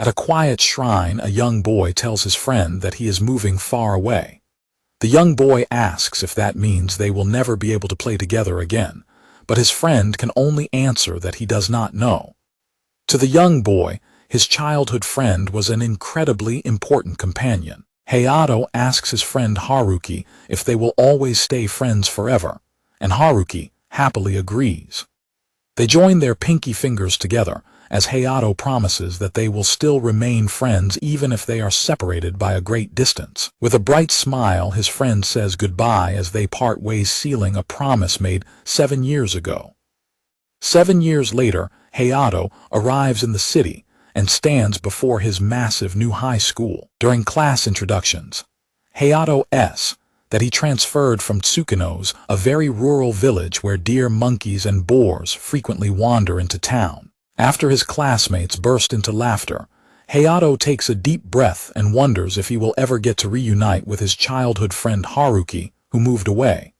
At a quiet shrine, a young boy tells his friend that he is moving far away. The young boy asks if that means they will never be able to play together again, but his friend can only answer that he does not know. To the young boy, his childhood friend was an incredibly important companion. Hayato asks his friend Haruki if they will always stay friends forever, and Haruki happily agrees. They join their pinky fingers together, as Hayato promises that they will still remain friends even if they are separated by a great distance. With a bright smile, his friend says goodbye as they part ways, sealing a promise made 7 years ago. 7 years later, Hayato arrives in the city and stands before his massive new high school. During class introductions, Hayato says that he transferred from Tsukino's, a very rural village where deer, monkeys, and boars frequently wander into town. After his classmates burst into laughter, Hayato takes a deep breath and wonders if he will ever get to reunite with his childhood friend Haruki, who moved away.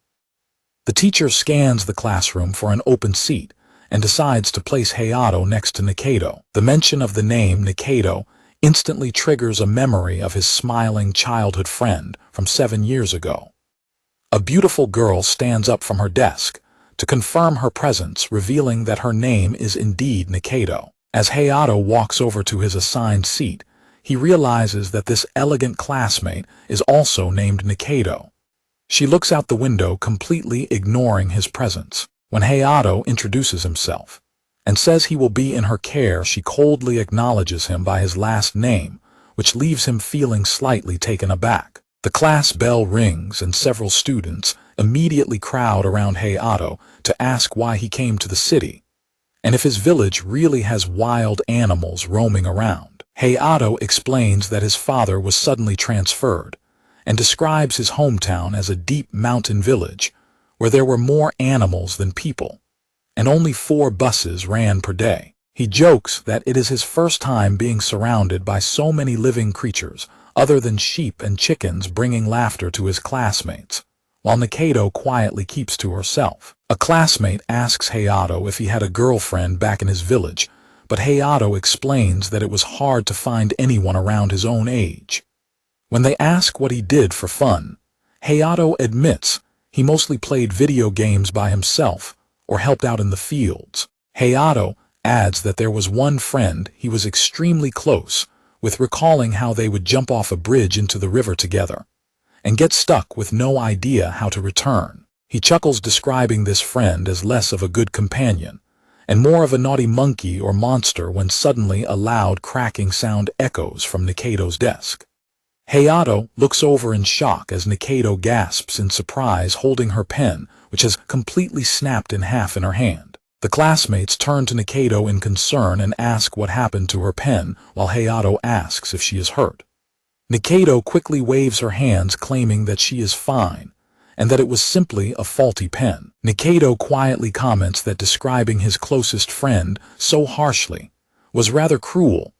The teacher scans the classroom for an open seat and decides to place Hayato next to Nikaido. The mention of the name Nikaido instantly triggers a memory of his smiling childhood friend from 7 years ago. A beautiful girl stands up from her desk to confirm her presence, revealing that her name is indeed Nikaido. As Hayato walks over to his assigned seat, he realizes that this elegant classmate is also named Nikaido. She looks out the window, completely ignoring his presence. When Hayato introduces himself and says he will be in her care, she coldly acknowledges him by his last name, which leaves him feeling slightly taken aback. The class bell rings and several students immediately crowd around Hayato to ask why he came to the city, and if his village really has wild animals roaming around. Hayato explains that his father was suddenly transferred, and describes his hometown as a deep mountain village where there were more animals than people, and only 4 buses ran per day. He jokes that it is his first time being surrounded by so many living creatures other than sheep and chickens, bringing laughter to his classmates, while Nikaido quietly keeps to herself. A classmate asks Hayato if he had a girlfriend back in his village, but Hayato explains that it was hard to find anyone around his own age. When they ask what he did for fun, Hayato admits he mostly played video games by himself or helped out in the fields. Hayato adds that there was one friend he was extremely close with, recalling how they would jump off a bridge into the river together and get stuck with no idea how to return. He chuckles, describing this friend as less of a good companion and more of a naughty monkey or monster, when suddenly a loud cracking sound echoes from Nikaido's desk. Hayato looks over in shock as Nikaido gasps in surprise, holding her pen, which has completely snapped in half in her hand. The classmates turn to Nikaido in concern and ask what happened to her pen, while Hayato asks if she is hurt. Nikaido quickly waves her hands, claiming that she is fine, and that it was simply a faulty pen. Nikaido quietly comments that describing his closest friend so harshly was rather cruel,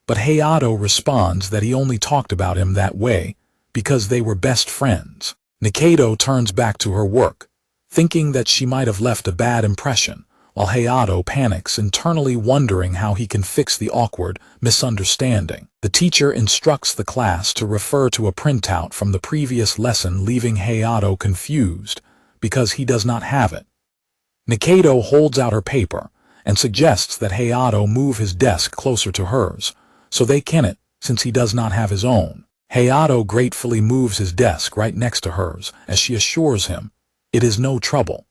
but Hayato responds that he only talked about him that way because they were best friends. Nikaido turns back to her work, thinking that she might have left a bad impression, while Hayato panics, internally wondering how he can fix the awkward misunderstanding. The teacher instructs the class to refer to a printout from the previous lesson, leaving Hayato confused because he does not have it. Nikaido holds out her paper and suggests that Hayato move his desk closer to hers so they can it, since he does not have his own. Hayato gratefully moves his desk right next to hers as she assures him it is no trouble.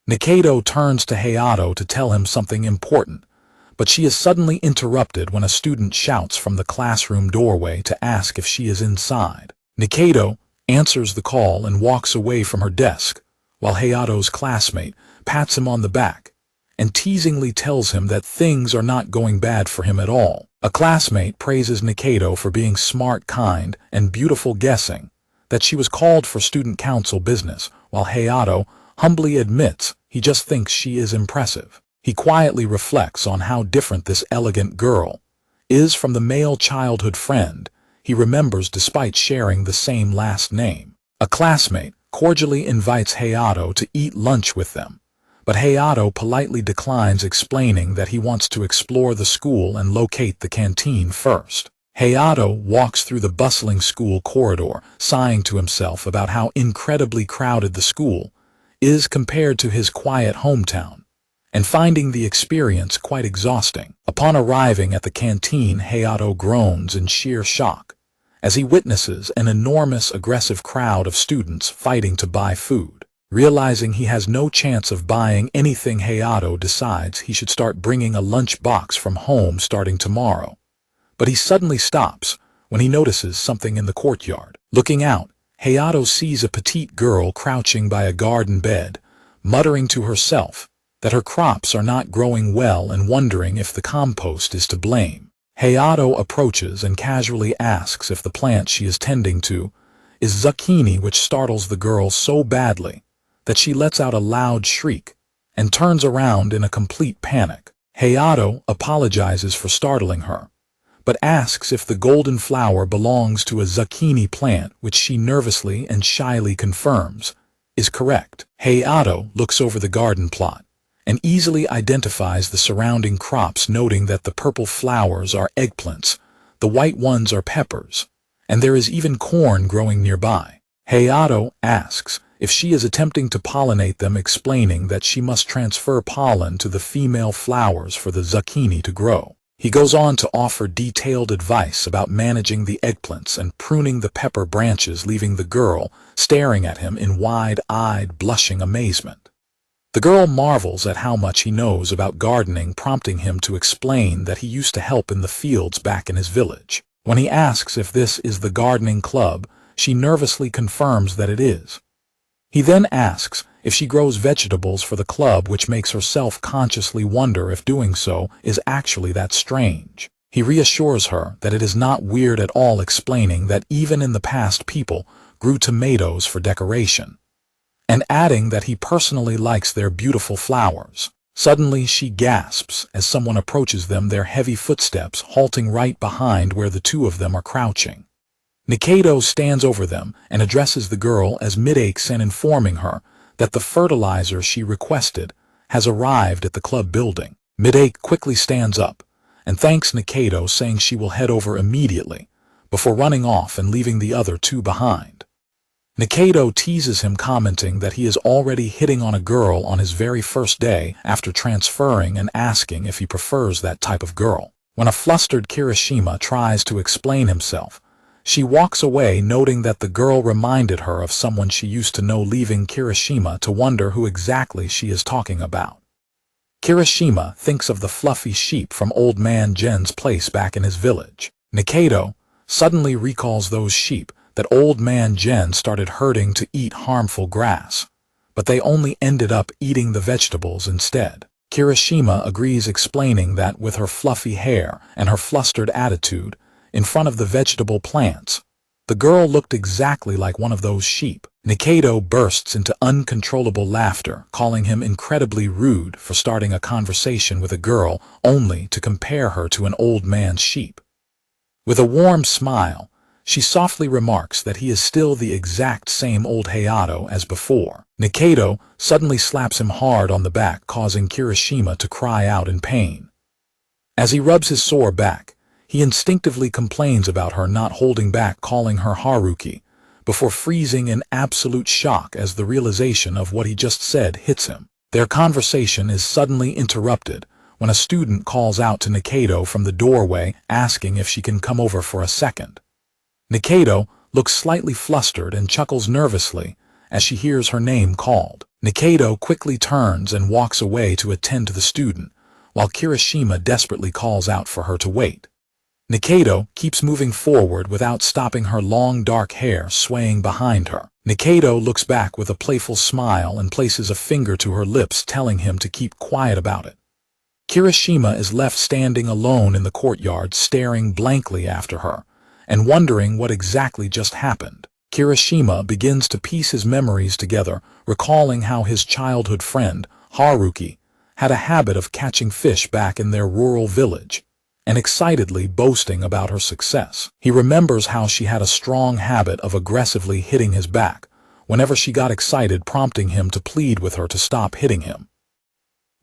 Nikaido turns to Hayato to tell him something important, but she is suddenly interrupted when a student shouts from the classroom doorway to ask if she is inside. Nikaido answers the call and walks away from her desk, while Hayato's classmate pats him on the back and teasingly tells him that things are not going bad for him at all. A classmate praises Nikaido for being smart, kind, and beautiful, guessing that she was called for student council business, while Hayato humbly admits he just thinks she is impressive. He quietly reflects on how different this elegant girl is from the male childhood friend he remembers despite sharing the same last name. A classmate cordially invites Hayato to eat lunch with them, but Hayato politely declines, explaining that he wants to explore the school and locate the canteen first. Hayato walks through the bustling school corridor, sighing to himself about how incredibly crowded the school is compared to his quiet hometown, and finding the experience quite exhausting. Upon arriving at the canteen, Hayato groans in sheer shock as he witnesses an enormous, aggressive crowd of students fighting to buy food. Realizing he has no chance of buying anything, Hayato decides he should start bringing a lunch box from home starting tomorrow. But he suddenly stops when he notices something in the courtyard. Looking out, Hayato sees a petite girl crouching by a garden bed, muttering to herself that her crops are not growing well and wondering if the compost is to blame. Hayato approaches and casually asks if the plant she is tending to is zucchini, which startles the girl so badly that she lets out a loud shriek and turns around in a complete panic. Hayato apologizes for startling her, but asks if the golden flower belongs to a zucchini plant, which she nervously and shyly confirms is correct. Hayato looks over the garden plot and easily identifies the surrounding crops, noting that the purple flowers are eggplants, the white ones are peppers, and there is even corn growing nearby. Hayato asks if she is attempting to pollinate them, explaining that she must transfer pollen to the female flowers for the zucchini to grow. He goes on to offer detailed advice about managing the eggplants and pruning the pepper branches, leaving the girl staring at him in wide-eyed, blushing amazement. The girl marvels at how much he knows about gardening, prompting him to explain that he used to help in the fields back in his village. When he asks if this is the gardening club, she nervously confirms that it is. He then asks if she grows vegetables for the club, which makes her self-consciously wonder if doing so is actually that strange. He reassures her that it is not weird at all, explaining that even in the past people grew tomatoes for decoration, and adding that he personally likes their beautiful flowers. Suddenly she gasps as someone approaches them, their heavy footsteps halting right behind where the two of them are crouching. Nikaido stands over them and addresses the girl as Mid-Achen, informing her that the fertilizer she requested has arrived at the club building. Mid-Achen quickly stands up and thanks Nikaido, saying she will head over immediately, before running off and leaving the other two behind. Nikaido teases him, commenting that he is already hitting on a girl on his very first day after transferring, and asking if he prefers that type of girl. When a flustered Kirishima tries to explain himself, she walks away, noting that the girl reminded her of someone she used to know, leaving Kirishima to wonder who exactly she is talking about. Kirishima thinks of the fluffy sheep from Old Man Gen's place back in his village. Nikaido suddenly recalls those sheep that Old Man Gen started herding to eat harmful grass, but they only ended up eating the vegetables instead. Kirishima agrees, explaining that with her fluffy hair and her flustered attitude in front of the vegetable plants, the girl looked exactly like one of those sheep. Nikaido bursts into uncontrollable laughter, calling him incredibly rude for starting a conversation with a girl only to compare her to an old man's sheep. With a warm smile, she softly remarks that he is still the exact same old Hayato as before. Nikaido suddenly slaps him hard on the back, causing Kirishima to cry out in pain. As he rubs his sore back, he instinctively complains about her not holding back, calling her Haruki, before freezing in absolute shock as the realization of what he just said hits him. Their conversation is suddenly interrupted when a student calls out to Nikaido from the doorway, asking if she can come over for a second. Nikaido looks slightly flustered and chuckles nervously as she hears her name called. Nikaido quickly turns and walks away to attend to the student, while Kirishima desperately calls out for her to wait. Nikaido keeps moving forward without stopping, her long dark hair swaying behind her. Nikaido looks back with a playful smile and places a finger to her lips, telling him to keep quiet about it. Kirishima is left standing alone in the courtyard, staring blankly after her and wondering what exactly just happened. Kirishima begins to piece his memories together, recalling how his childhood friend, Haruki, had a habit of catching fish back in their rural village, and excitedly boasting about her success. He remembers how she had a strong habit of aggressively hitting his back whenever she got excited, prompting him to plead with her to stop hitting him.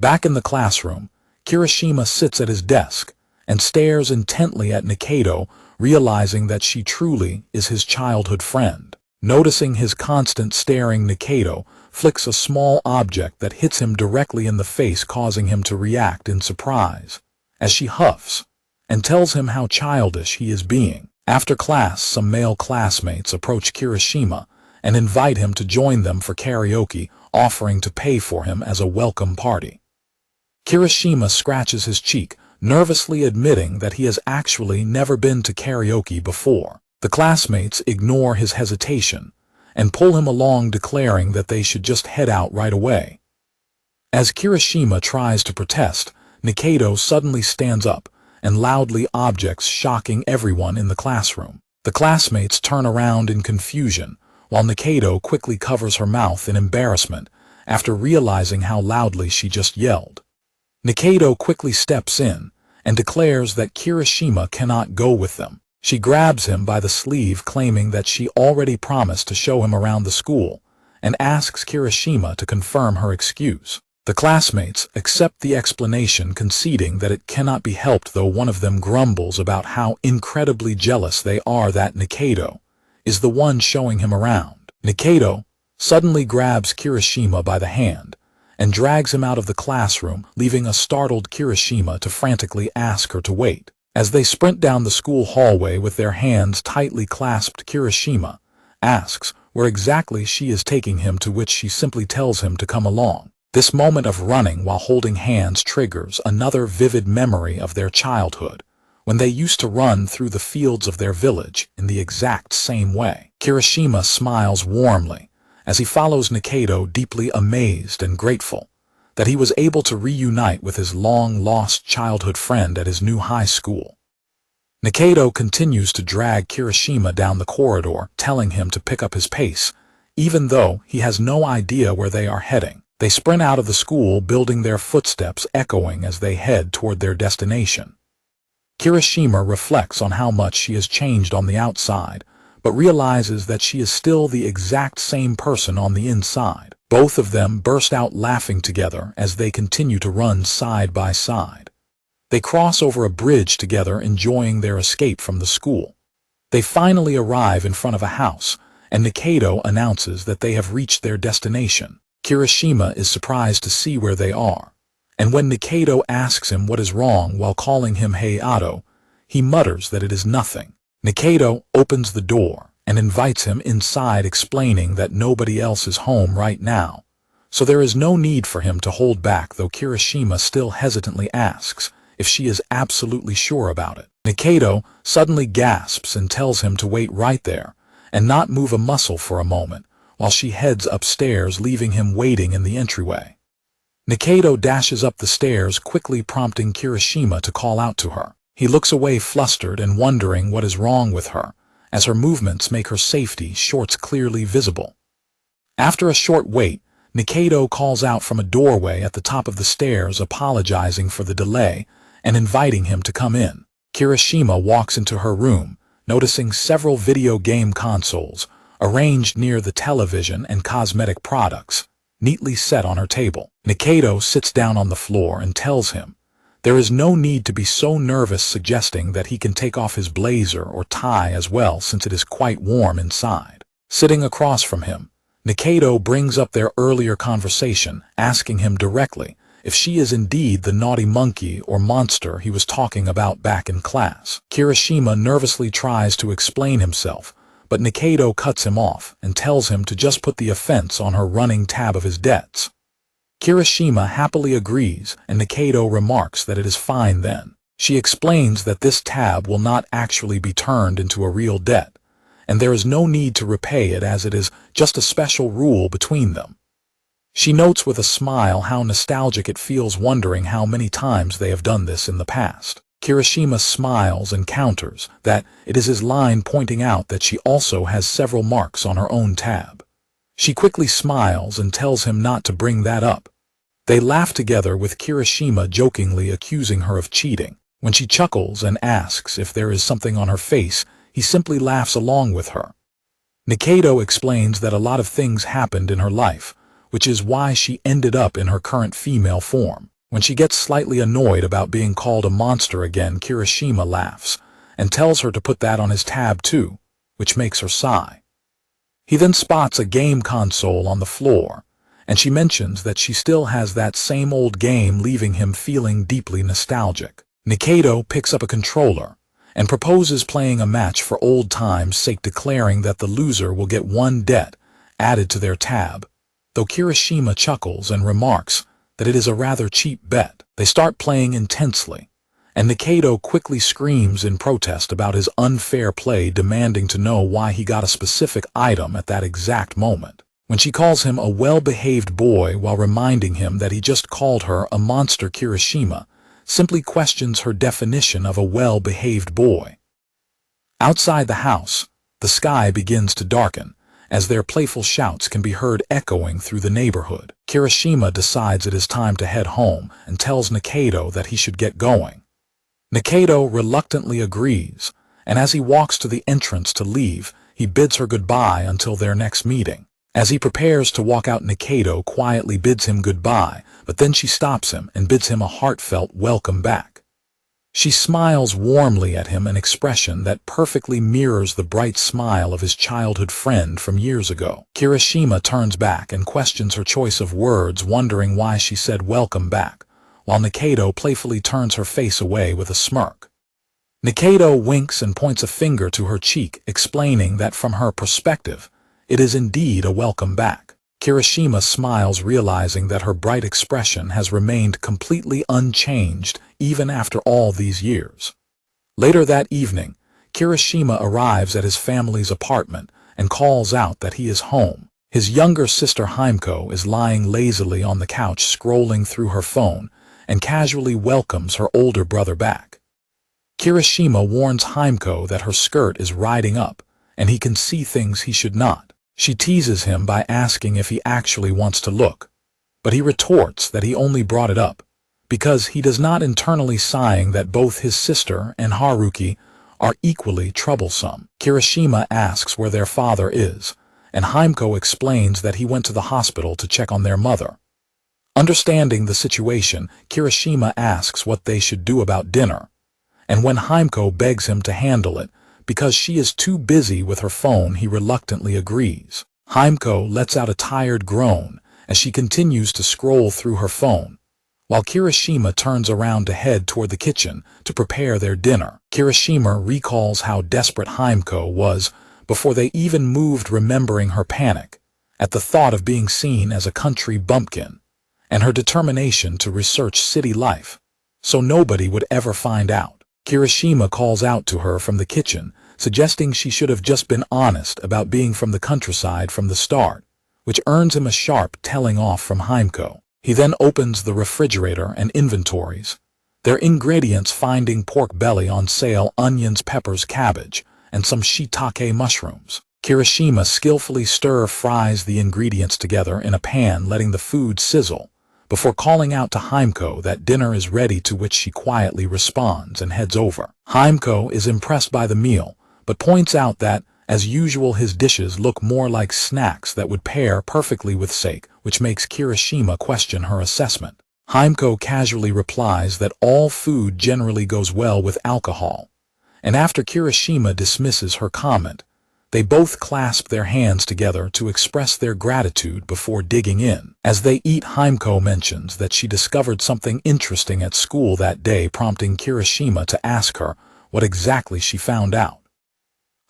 Back in the classroom, Kirishima sits at his desk and stares intently at Nikaido, realizing that she truly is his childhood friend. Noticing his constant staring, Nikaido flicks a small object that hits him directly in the face, causing him to react in surprise, as she huffs and tells him how childish he is being. After class, some male classmates approach Kirishima and invite him to join them for karaoke, offering to pay for him as a welcome party. Kirishima scratches his cheek, nervously admitting that he has actually never been to karaoke before. The classmates ignore his hesitation and pull him along, declaring that they should just head out right away. As Kirishima tries to protest, Nikaido suddenly stands up and loudly objects, shocking everyone in the classroom. The classmates turn around in confusion, while Nikaido quickly covers her mouth in embarrassment after realizing how loudly she just yelled. Nikaido quickly steps in and declares that Kirishima cannot go with them. She grabs him by the sleeve, claiming that she already promised to show him around the school, and asks Kirishima to confirm her excuse. The classmates accept the explanation, conceding that it cannot be helped, though one of them grumbles about how incredibly jealous they are that Nikaido is the one showing him around. Nikaido suddenly grabs Kirishima by the hand and drags him out of the classroom, leaving a startled Kirishima to frantically ask her to wait. As they sprint down the school hallway with their hands tightly clasped, Kirishima asks where exactly she is taking him, to which she simply tells him to come along. This moment of running while holding hands triggers another vivid memory of their childhood, when they used to run through the fields of their village in the exact same way. Kirishima smiles warmly as he follows Nikaido, deeply amazed and grateful that he was able to reunite with his long-lost childhood friend at his new high school. Nikaido continues to drag Kirishima down the corridor, telling him to pick up his pace, even though he has no idea where they are heading. They sprint out of the school, building their footsteps echoing as they head toward their destination. Kirishima reflects on how much she has changed on the outside, but realizes that she is still the exact same person on the inside. Both of them burst out laughing together as they continue to run side by side. They cross over a bridge together, enjoying their escape from the school. They finally arrive in front of a house, and Nikaido announces that they have reached their destination. Kirishima is surprised to see where they are, and when Nikaido asks him what is wrong while calling him Hayato, he mutters that it is nothing. Nikaido opens the door and invites him inside, explaining that nobody else is home right now, so there is no need for him to hold back, though Kirishima still hesitantly asks if she is absolutely sure about it. Nikaido suddenly gasps and tells him to wait right there and not move a muscle for a moment, while she heads upstairs, leaving him waiting in the entryway. Nikaido dashes up the stairs, quickly prompting Kirishima to call out to her. He looks away, flustered and wondering what is wrong with her, as her movements make her safety shorts clearly visible. After a short wait, Nikaido calls out from a doorway at the top of the stairs, apologizing for the delay and inviting him to come in. Kirishima walks into her room, noticing several video game consoles arranged near the television and cosmetic products neatly set on her table. Nikaido sits down on the floor and tells him there is no need to be so nervous, suggesting that he can take off his blazer or tie as well, since it is quite warm inside. Sitting across from him, Nikaido brings up their earlier conversation, asking him directly if she is indeed the naughty monkey or monster he was talking about back in class. Kirishima nervously tries to explain himself, but Nikaido cuts him off and tells him to just put the offense on her running tab of his debts. Kirishima happily agrees, and Nikaido remarks that it is fine then. She explains that this tab will not actually be turned into a real debt, and there is no need to repay it, as it is just a special rule between them. She notes with a smile how nostalgic it feels, wondering how many times they have done this in the past. Kirishima smiles and counters that it is his line, pointing out that she also has several marks on her own tab. She quickly smiles and tells him not to bring that up. They laugh together, with Kirishima jokingly accusing her of cheating. When she chuckles and asks if there is something on her face, he simply laughs along with her. Nikaido explains that a lot of things happened in her life, which is why she ended up in her current female form. When she gets slightly annoyed about being called a monster again, Kirishima laughs and tells her to put that on his tab too, which makes her sigh. He then spots a game console on the floor, and she mentions that she still has that same old game, leaving him feeling deeply nostalgic. Nikaido picks up a controller and proposes playing a match for old times' sake, declaring that the loser will get one debt added to their tab, though Kirishima chuckles and remarks that it is a rather cheap bet. They start playing intensely, and Nikaido quickly screams in protest about his unfair play, demanding to know why he got a specific item at that exact moment. When she calls him a well-behaved boy while reminding him that he just called her a monster, Kirishima simply questions her definition of a well-behaved boy. Outside the house, the sky begins to darken, as their playful shouts can be heard echoing through the neighborhood. Kirishima decides it is time to head home and tells Nikaido that he should get going. Nikaido reluctantly agrees, and as he walks to the entrance to leave, he bids her goodbye until their next meeting. As he prepares to walk out, Nikaido quietly bids him goodbye, but then she stops him and bids him a heartfelt welcome back. She smiles warmly at him, an expression that perfectly mirrors the bright smile of his childhood friend from years ago. Kirishima turns back and questions her choice of words, wondering why she said welcome back, while Nikaido playfully turns her face away with a smirk. Nikaido winks and points a finger to her cheek, explaining that from her perspective, it is indeed a welcome back. Kirishima smiles, realizing that her bright expression has remained completely unchanged even after all these years. Later that evening, Kirishima arrives at his family's apartment and calls out that he is home. His younger sister Himeko is lying lazily on the couch, scrolling through her phone, and casually welcomes her older brother back. Kirishima warns Himeko that her skirt is riding up, and he can see things he should not. She teases him by asking if he actually wants to look, but he retorts that he only brought it up because he does not, internally sighing that both his sister and Haruki are equally troublesome. Kirishima asks where their father is, and Himeko explains that he went to the hospital to check on their mother. Understanding the situation, Kirishima asks what they should do about dinner, and when Himeko begs him to handle it, because she is too busy with her phone, he reluctantly agrees. Himeko lets out a tired groan as she continues to scroll through her phone, while Kirishima turns around to head toward the kitchen to prepare their dinner. Kirishima recalls how desperate Himeko was before they even moved, remembering her panic at the thought of being seen as a country bumpkin, and her determination to research city life so nobody would ever find out. Kirishima calls out to her from the kitchen, suggesting she should have just been honest about being from the countryside from the start, which earns him a sharp telling off from Himeko. He then opens the refrigerator and inventories their ingredients, finding pork belly on sale, onions, peppers, cabbage, and some shiitake mushrooms. Kirishima skillfully stir-fries the ingredients together in a pan, letting the food sizzle, before calling out to Himeko that dinner is ready, to which she quietly responds and heads over. Himeko is impressed by the meal, but points out that, as usual, his dishes look more like snacks that would pair perfectly with sake, which makes Kirishima question her assessment. Himeko casually replies that all food generally goes well with alcohol, and after Kirishima dismisses her comment, they both clasp their hands together to express their gratitude before digging in. As they eat, Himeko mentions that she discovered something interesting at school that day, prompting Kirishima to ask her what exactly she found out.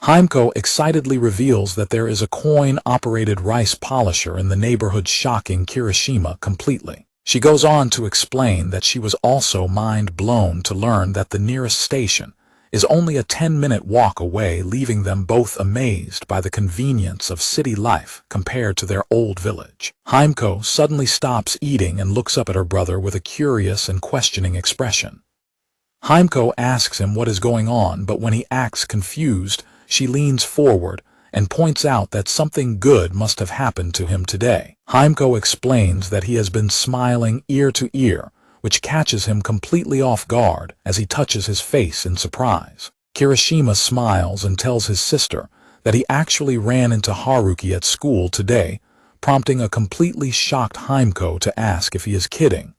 Himeko excitedly reveals that there is a coin-operated rice polisher in the neighborhood, shocking Kirishima completely. She goes on to explain that she was also mind-blown to learn that the nearest station is only a 10-minute walk away, leaving them both amazed by the convenience of city life compared to their old village. Himeko suddenly stops eating and looks up at her brother with a curious and questioning expression. Himeko asks him what is going on, but when he acts confused, she leans forward and points out that something good must have happened to him today. Himeko explains that he has been smiling ear to ear, which catches him completely off guard as he touches his face in surprise. Kirishima smiles and tells his sister that he actually ran into Haruki at school today, prompting a completely shocked Himeko to ask if he is kidding,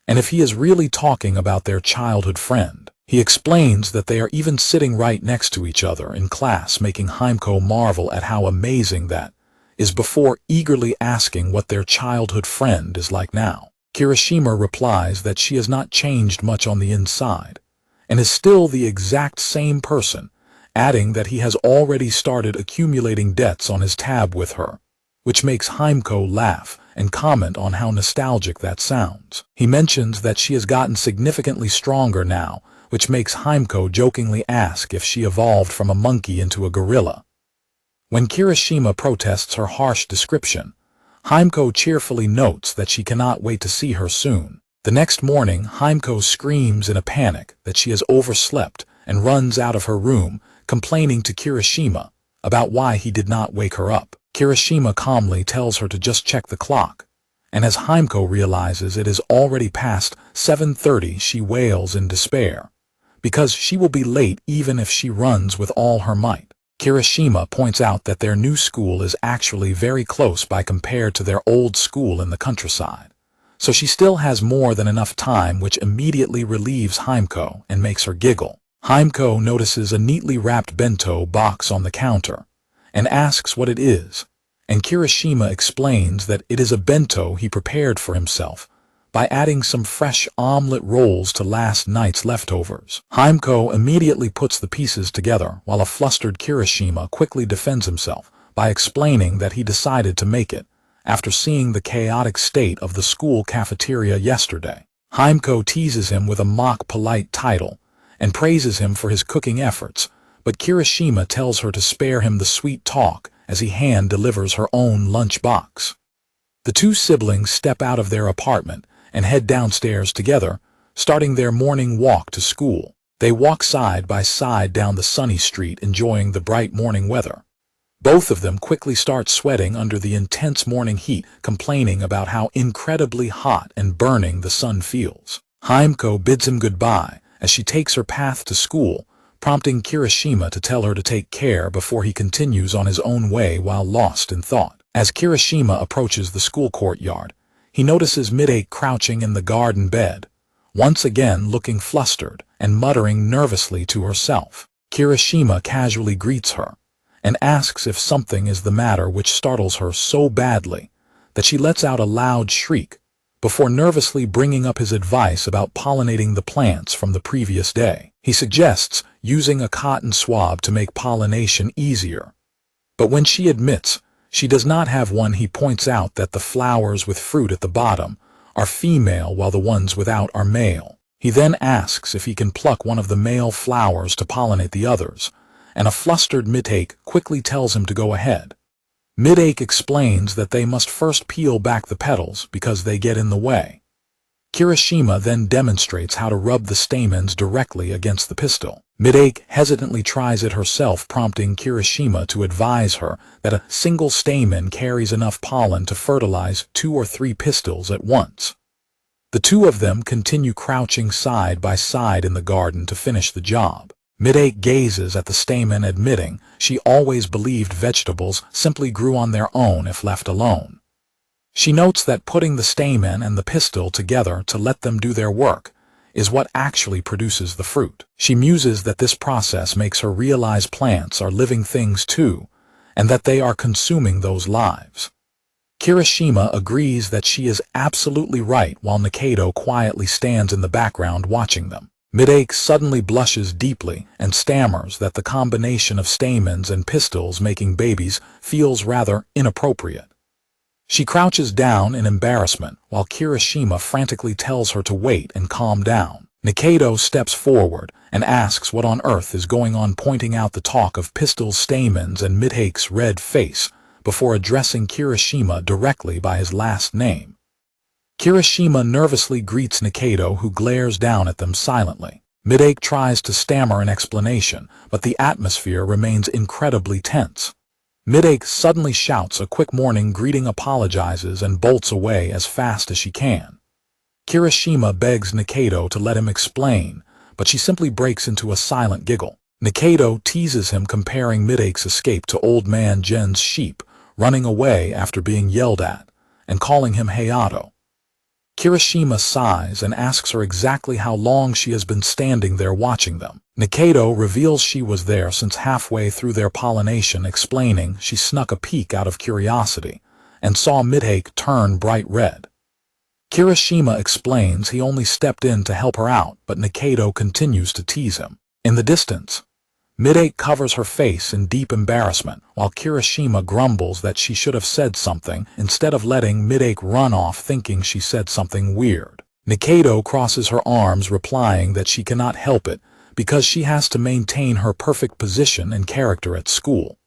and if he is really talking about their childhood friend. He explains that they are even sitting right next to each other in class, making Himeko marvel at how amazing that is before eagerly asking what their childhood friend is like now. Kirishima replies that she has not changed much on the inside, and is still the exact same person, adding that he has already started accumulating debts on his tab with her, which makes Himeko laugh and comment on how nostalgic that sounds. He mentions that she has gotten significantly stronger now, which makes Himeko jokingly ask if she evolved from a monkey into a gorilla. When Kirishima protests her harsh description, Himeko cheerfully notes that she cannot wait to see her soon. The next morning, Himeko screams in a panic that she has overslept and runs out of her room, complaining to Kirishima about why he did not wake her up. Kirishima calmly tells her to just check the clock, and as Himeko realizes it is already past 7:30, she wails in despair, because she will be late even if she runs with all her might. Kirishima points out that their new school is actually very close by compared to their old school in the countryside, so she still has more than enough time, which immediately relieves Himeko and makes her giggle. Himeko notices a neatly wrapped bento box on the counter and asks what it is, and Kirishima explains that it is a bento he prepared for himself by adding some fresh omelet rolls to last night's leftovers. Himeko immediately puts the pieces together, while a flustered Kirishima quickly defends himself by explaining that he decided to make it after seeing the chaotic state of the school cafeteria yesterday. Himeko teases him with a mock polite title and praises him for his cooking efforts, but Kirishima tells her to spare him the sweet talk as he hand delivers her own lunch box. The two siblings step out of their apartment and head downstairs together, starting their morning walk to school. They walk side by side down the sunny street, enjoying the bright morning weather. Both of them quickly start sweating under the intense morning heat, complaining about how incredibly hot and burning the sun feels. Himeko bids him goodbye as she takes her path to school, prompting Kirishima to tell her to take care before he continues on his own way while lost in thought. As Kirishima approaches the school courtyard, he notices Midake crouching in the garden bed, once again looking flustered and muttering nervously to herself. Kirishima casually greets her and asks if something is the matter, which startles her so badly that she lets out a loud shriek before nervously bringing up his advice about pollinating the plants from the previous day. He suggests using a cotton swab to make pollination easier, but when she admits she does not have one, he points out that the flowers with fruit at the bottom are female while the ones without are male. He then asks if he can pluck one of the male flowers to pollinate the others, and a flustered Midake quickly tells him to go ahead. Midake explains that they must first peel back the petals because they get in the way. Kirishima then demonstrates how to rub the stamens directly against the pistil. Midake hesitantly tries it herself, prompting Kirishima to advise her that a single stamen carries enough pollen to fertilize 2 or 3 pistils at once. The two of them continue crouching side by side in the garden to finish the job. Midake gazes at the stamen, admitting she always believed vegetables simply grew on their own if left alone. She notes that putting the stamen and the pistil together to let them do their work is what actually produces the fruit. She muses that this process makes her realize plants are living things too, and that they are consuming those lives. Kirishima agrees that she is absolutely right, while Nikaido quietly stands in the background watching them. Midake suddenly blushes deeply and stammers that the combination of stamens and pistils making babies feels rather inappropriate. She crouches down in embarrassment while Kirishima frantically tells her to wait and calm down. Nikaido steps forward and asks what on earth is going on, pointing out the talk of pistils, stamens, and Midake's red face before addressing Kirishima directly by his last name. Kirishima nervously greets Nikaido, who glares down at them silently. Midake tries to stammer an explanation, but the atmosphere remains incredibly tense. Midake suddenly shouts a quick morning greeting, apologizes, and bolts away as fast as she can. Kirishima begs Nikaido to let him explain, but she simply breaks into a silent giggle. Nikaido teases him, comparing Midake's escape to Old Man Gen's sheep, running away after being yelled at, and calling him Hayato. Kirishima sighs and asks her exactly how long she has been standing there watching them. Nikaido reveals she was there since halfway through their pollination, explaining she snuck a peek out of curiosity and saw Midhake turn bright red. Kirishima explains he only stepped in to help her out, but Nikaido continues to tease him. In the distance, Midhake covers her face in deep embarrassment, while Kirishima grumbles that she should have said something instead of letting Midhake run off thinking she said something weird. Nikaido crosses her arms, replying that she cannot help it because she has to maintain her perfect position and character at school.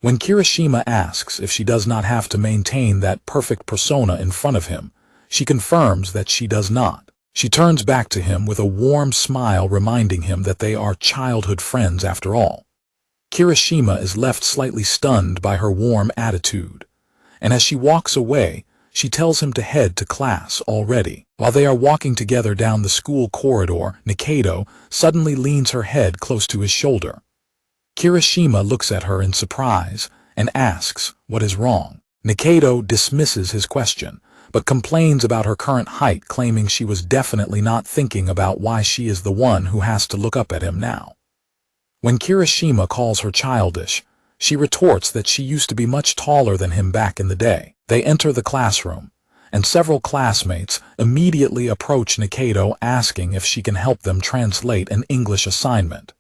When Kirishima asks if she does not have to maintain that perfect persona in front of him, she confirms that she does not. She turns back to him with a warm smile, reminding him that they are childhood friends after all. Kirishima is left slightly stunned by her warm attitude, and as she walks away, she tells him to head to class already. While they are walking together down the school corridor, Nikaido suddenly leans her head close to his shoulder. Kirishima looks at her in surprise and asks what is wrong. Nikaido dismisses his question, but complains about her current height, claiming she was definitely not thinking about why she is the one who has to look up at him now. When Kirishima calls her childish, she retorts that she used to be much taller than him back in the day. They enter the classroom, and several classmates immediately approach Nikaido asking if she can help them translate an English assignment.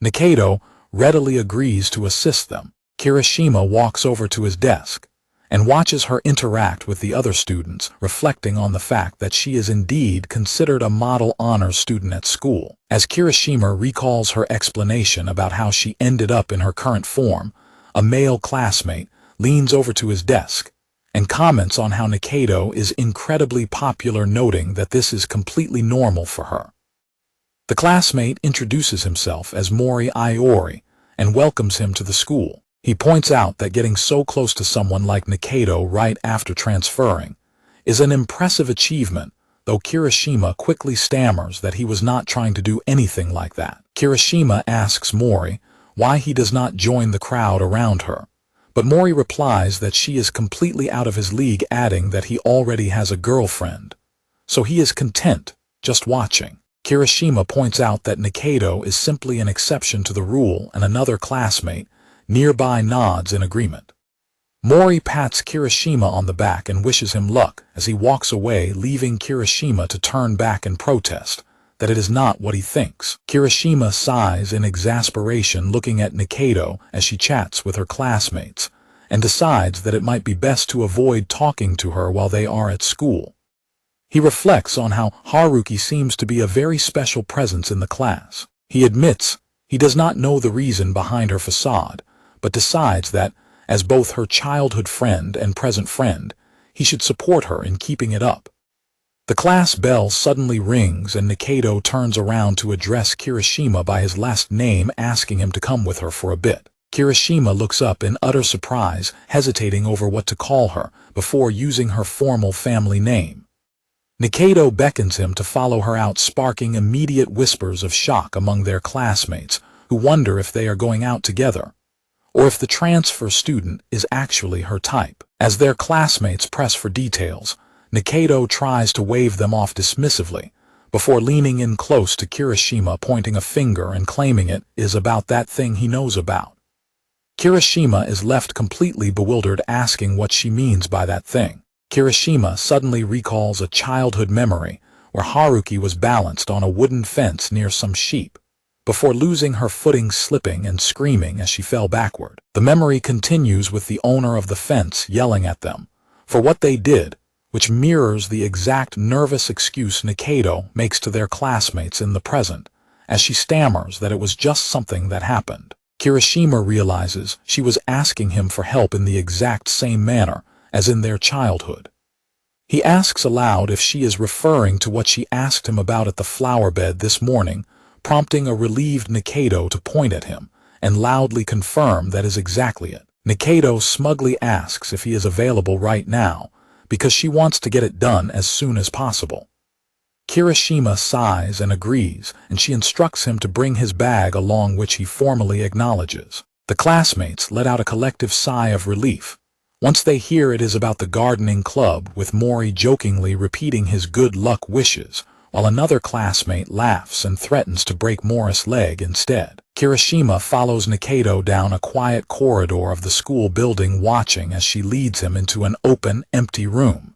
Nikaido readily agrees to assist them. Kirishima walks over to his desk and watches her interact with the other students, reflecting on the fact that she is indeed considered a model honors student at school. As Kirishima recalls her explanation about how she ended up in her current form, a male classmate leans over to his desk and comments on how Nikaido is incredibly popular, noting that this is completely normal for her. The classmate introduces himself as Mori Iori and welcomes him to the school. He points out that getting so close to someone like Nikaido right after transferring is an impressive achievement, though Kirishima quickly stammers that he was not trying to do anything like that. Kirishima asks Mori why he does not join the crowd around her, but Mori replies that she is completely out of his league, adding that he already has a girlfriend, so he is content just watching. Kirishima points out that Nikaido is simply an exception to the rule, and another classmate nearby nods in agreement. Mori pats Kirishima on the back and wishes him luck as he walks away, leaving Kirishima to turn back and protest that it is not what he thinks. Kirishima sighs in exasperation, looking at Nikaido as she chats with her classmates, and decides that it might be best to avoid talking to her while they are at school. He reflects on how Haruki seems to be a very special presence in the class. He admits he does not know the reason behind her facade, but decides that, as both her childhood friend and present friend, he should support her in keeping it up. The class bell suddenly rings and Nikaido turns around to address Kirishima by his last name, asking him to come with her for a bit. Kirishima looks up in utter surprise, hesitating over what to call her before using her formal family name. Nikaido beckons him to follow her out, sparking immediate whispers of shock among their classmates, who wonder if they are going out together, or if the transfer student is actually her type. As their classmates press for details, Nikaido tries to wave them off dismissively, before leaning in close to Kirishima, pointing a finger and claiming it is about that thing he knows about. Kirishima is left completely bewildered, asking what she means by that thing. Kirishima suddenly recalls a childhood memory where Haruki was balanced on a wooden fence near some sheep, before losing her footing, slipping and screaming as she fell backward. The memory continues with the owner of the fence yelling at them for what they did, which mirrors the exact nervous excuse Nikaido makes to their classmates in the present, as she stammers that it was just something that happened. Kirishima realizes she was asking him for help in the exact same manner as in their childhood. He asks aloud if she is referring to what she asked him about at the flower bed this morning, prompting a relieved Nikaido to point at him and loudly confirm that is exactly it. Nikaido smugly asks if he is available right now, because she wants to get it done as soon as possible. Kirishima sighs and agrees, and she instructs him to bring his bag along, which he formally acknowledges. The classmates let out a collective sigh of relief, Once they hear it is about the gardening club, with Mori jokingly repeating his good luck wishes, while another classmate laughs and threatens to break Morris' leg instead. Kirishima follows Nikaido down a quiet corridor of the school building, watching as she leads him into an open, empty room.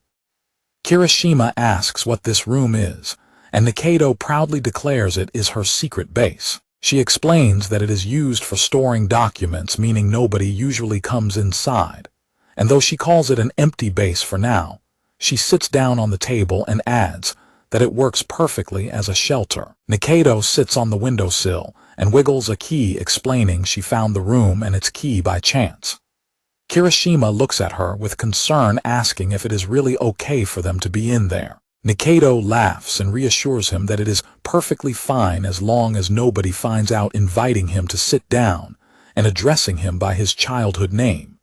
Kirishima asks what this room is, and Nikaido proudly declares it is her secret base. She explains that it is used for storing documents, meaning nobody usually comes inside. And though she calls it an empty base for now, she sits down on the table and adds that it works perfectly as a shelter. Nikaido sits on the windowsill and wiggles a key, explaining she found the room and its key by chance. Kirishima looks at her with concern, asking if it is really okay for them to be in there. Nikaido laughs and reassures him that it is perfectly fine as long as nobody finds out, inviting him to sit down and addressing him by his childhood name.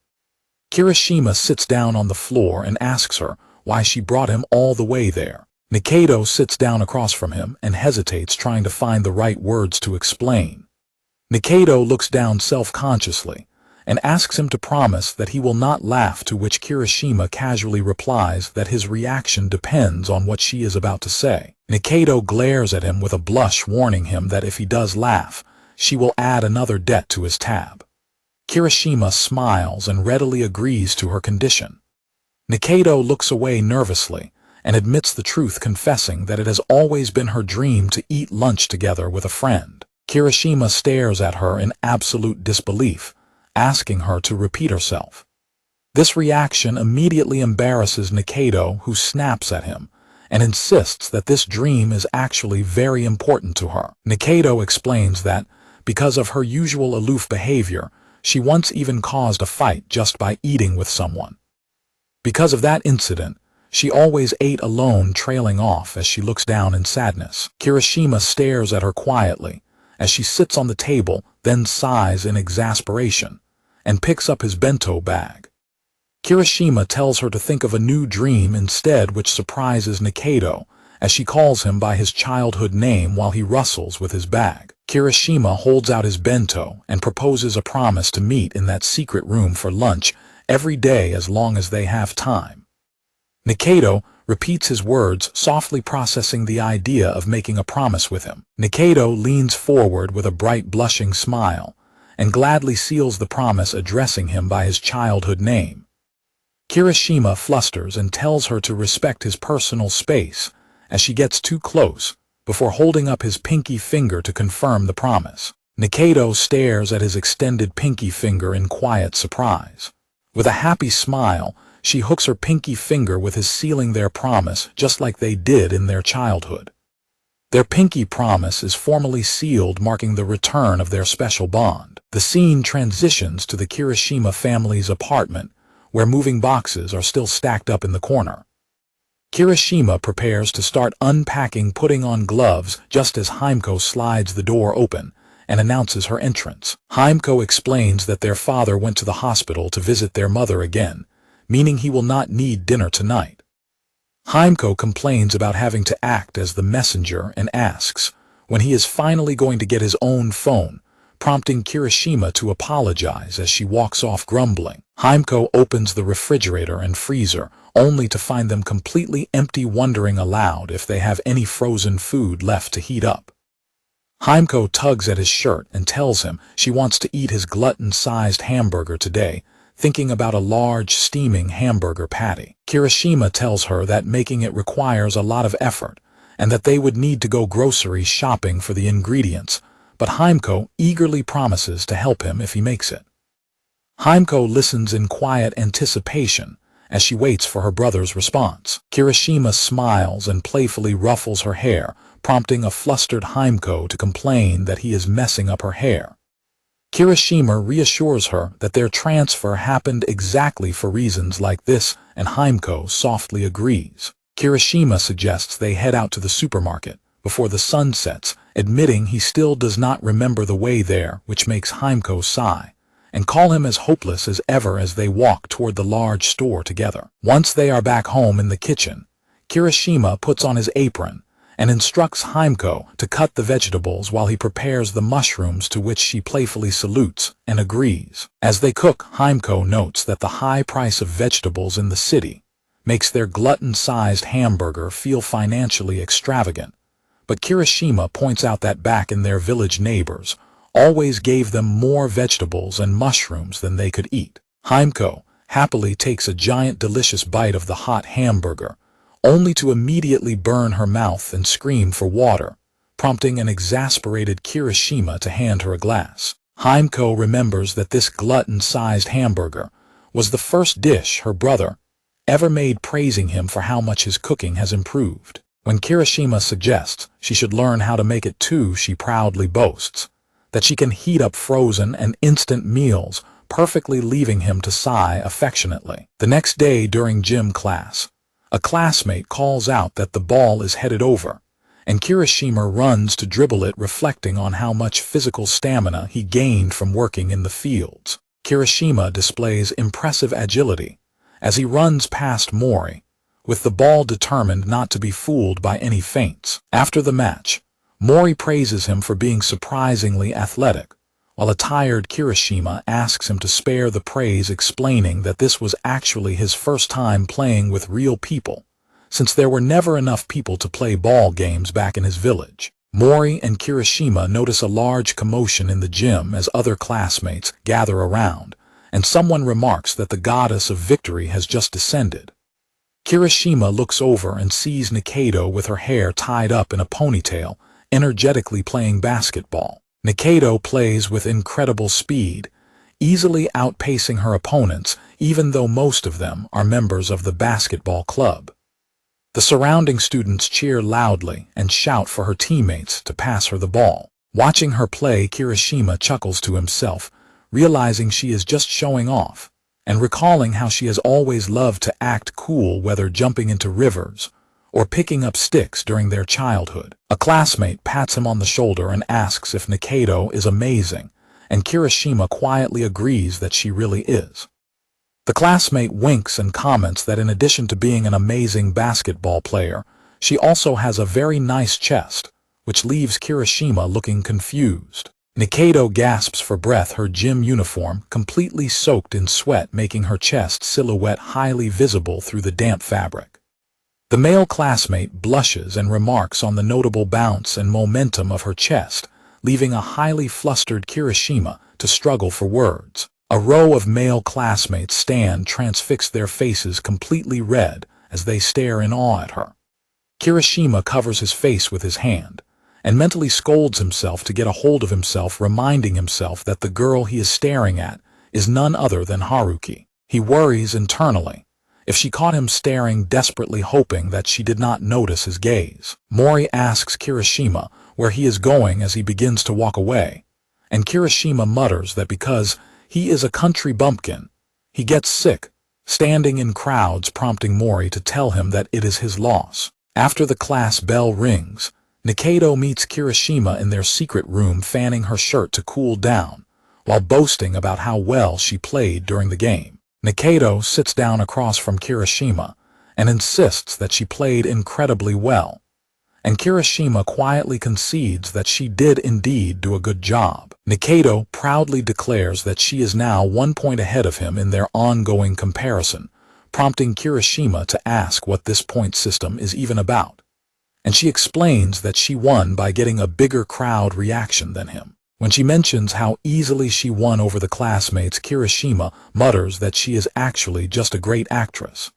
Kirishima sits down on the floor and asks her why she brought him all the way there. Nikaido sits down across from him and hesitates, trying to find the right words to explain. Nikaido looks down self-consciously and asks him to promise that he will not laugh, to which Kirishima casually replies that his reaction depends on what she is about to say. Nikaido glares at him with a blush, warning him that if he does laugh, she will add another debt to his tab. Kirishima smiles and readily agrees to her condition. Nikaido looks away nervously and admits the truth, confessing that it has always been her dream to eat lunch together with a friend. Kirishima stares at her in absolute disbelief, asking her to repeat herself. This reaction immediately embarrasses Nikaido, who snaps at him and insists that this dream is actually very important to her. Nikaido explains that, because of her usual aloof behavior, she once even caused a fight just by eating with someone. Because of that incident, she always ate alone, trailing off as she looks down in sadness. Kirishima stares at her quietly as she sits on the table, then sighs in exasperation and picks up his bento bag. Kirishima tells her to think of a new dream instead, which surprises Nikaido as she calls him by his childhood name while he rustles with his bag. Kirishima holds out his bento and proposes a promise to meet in that secret room for lunch every day as long as they have time. Nikaido repeats his words, softly processing the idea of making a promise with him. Nikaido leans forward with a bright, blushing smile and gladly seals the promise, addressing him by his childhood name. Kirishima flusters and tells her to respect his personal space as she gets too close, before holding up his pinky finger to confirm the promise. Nikaido stares at his extended pinky finger in quiet surprise. With a happy smile, she hooks her pinky finger with his, sealing their promise just like they did in their childhood. Their pinky promise is formally sealed, marking the return of their special bond. The scene transitions to the Kirishima family's apartment, where moving boxes are still stacked up in the corner. Kirishima prepares to start unpacking, putting on gloves, just as Himeko slides the door open and announces her entrance. Himeko explains that their father went to the hospital to visit their mother again, meaning he will not need dinner tonight. Himeko complains about having to act as the messenger and asks when he is finally going to get his own phone, prompting Kirishima to apologize as she walks off grumbling. Himeko opens the refrigerator and freezer, only to find them completely empty, wondering aloud if they have any frozen food left to heat up. Himeko tugs at his shirt and tells him she wants to eat his glutton-sized hamburger today, thinking about a large, steaming hamburger patty. Kirishima tells her that making it requires a lot of effort, and that they would need to go grocery shopping for the ingredients, but Himeko eagerly promises to help him if he makes it. Himeko listens in quiet anticipation as she waits for her brother's response. Kirishima smiles and playfully ruffles her hair, prompting a flustered Himeko to complain that he is messing up her hair. Kirishima reassures her that their transfer happened exactly for reasons like this, and Himeko softly agrees. Kirishima suggests they head out to the supermarket before the sun sets, admitting he still does not remember the way there, which makes Himeko sigh and call him as hopeless as ever as they walk toward the large store together. Once they are back home in the kitchen, Kirishima puts on his apron and instructs Himeko to cut the vegetables while he prepares the mushrooms, to which she playfully salutes and agrees. As they cook, Himeko notes that the high price of vegetables in the city makes their glutton-sized hamburger feel financially extravagant, but Kirishima points out that back in their village, neighbors always gave them more vegetables and mushrooms than they could eat. Himeko happily takes a giant delicious bite of the hot hamburger, only to immediately burn her mouth and scream for water, prompting an exasperated Kirishima to hand her a glass. Himeko remembers that this glutton-sized hamburger was the first dish her brother ever made, praising him for how much his cooking has improved. When Kirishima suggests she should learn how to make it too, she proudly boasts that she can heat up frozen and instant meals perfectly, leaving him to sigh affectionately. The next day during gym class, a classmate calls out that the ball is headed over, and Kirishima runs to dribble it, reflecting on how much physical stamina he gained from working in the fields. Kirishima displays impressive agility as he runs past Mori, with the ball, determined not to be fooled by any feints. After the match, Mori praises him for being surprisingly athletic, while a tired Kirishima asks him to spare the praise, explaining that this was actually his first time playing with real people, since there were never enough people to play ball games back in his village. Mori and Kirishima notice a large commotion in the gym as other classmates gather around, and someone remarks that the goddess of victory has just descended. Kirishima looks over and sees Nikaido with her hair tied up in a ponytail, energetically playing basketball. Nikaido plays with incredible speed, easily outpacing her opponents, even though most of them are members of the basketball club. The surrounding students cheer loudly and shout for her teammates to pass her the ball. Watching her play, Kirishima chuckles to himself, realizing she is just showing off, and recalling how she has always loved to act cool, whether jumping into rivers or picking up sticks during their childhood. A classmate pats him on the shoulder and asks if Nikaido is amazing, and Kirishima quietly agrees that she really is. The classmate winks and comments that in addition to being an amazing basketball player, she also has a very nice chest, which leaves Kirishima looking confused. Nikaido gasps for breath, her gym uniform completely soaked in sweat, making her chest silhouette highly visible through the damp fabric. The male classmate blushes and remarks on the notable bounce and momentum of her chest, leaving a highly flustered Kirishima to struggle for words. A row of male classmates stand transfixed, their faces completely red as they stare in awe at her. Kirishima covers his face with his hand and mentally scolds himself to get a hold of himself, reminding himself that the girl he is staring at is none other than Haruki. He worries internally if she caught him staring, desperately hoping that she did not notice his gaze. Mori asks Kirishima where he is going as he begins to walk away, and Kirishima mutters that because he is a country bumpkin, he gets sick, standing in crowds, prompting Mori to tell him that it is his loss. After the class bell rings, Nikaido meets Kirishima in their secret room, fanning her shirt to cool down, while boasting about how well she played during the game. Nikaido sits down across from Kirishima and insists that she played incredibly well, and Kirishima quietly concedes that she did indeed do a good job. Nikaido proudly declares that she is now 1 point ahead of him in their ongoing comparison, prompting Kirishima to ask what this point system is even about, and she explains that she won by getting a bigger crowd reaction than him. When she mentions how easily she won over the classmates, Kirishima mutters that she is actually just a great actress.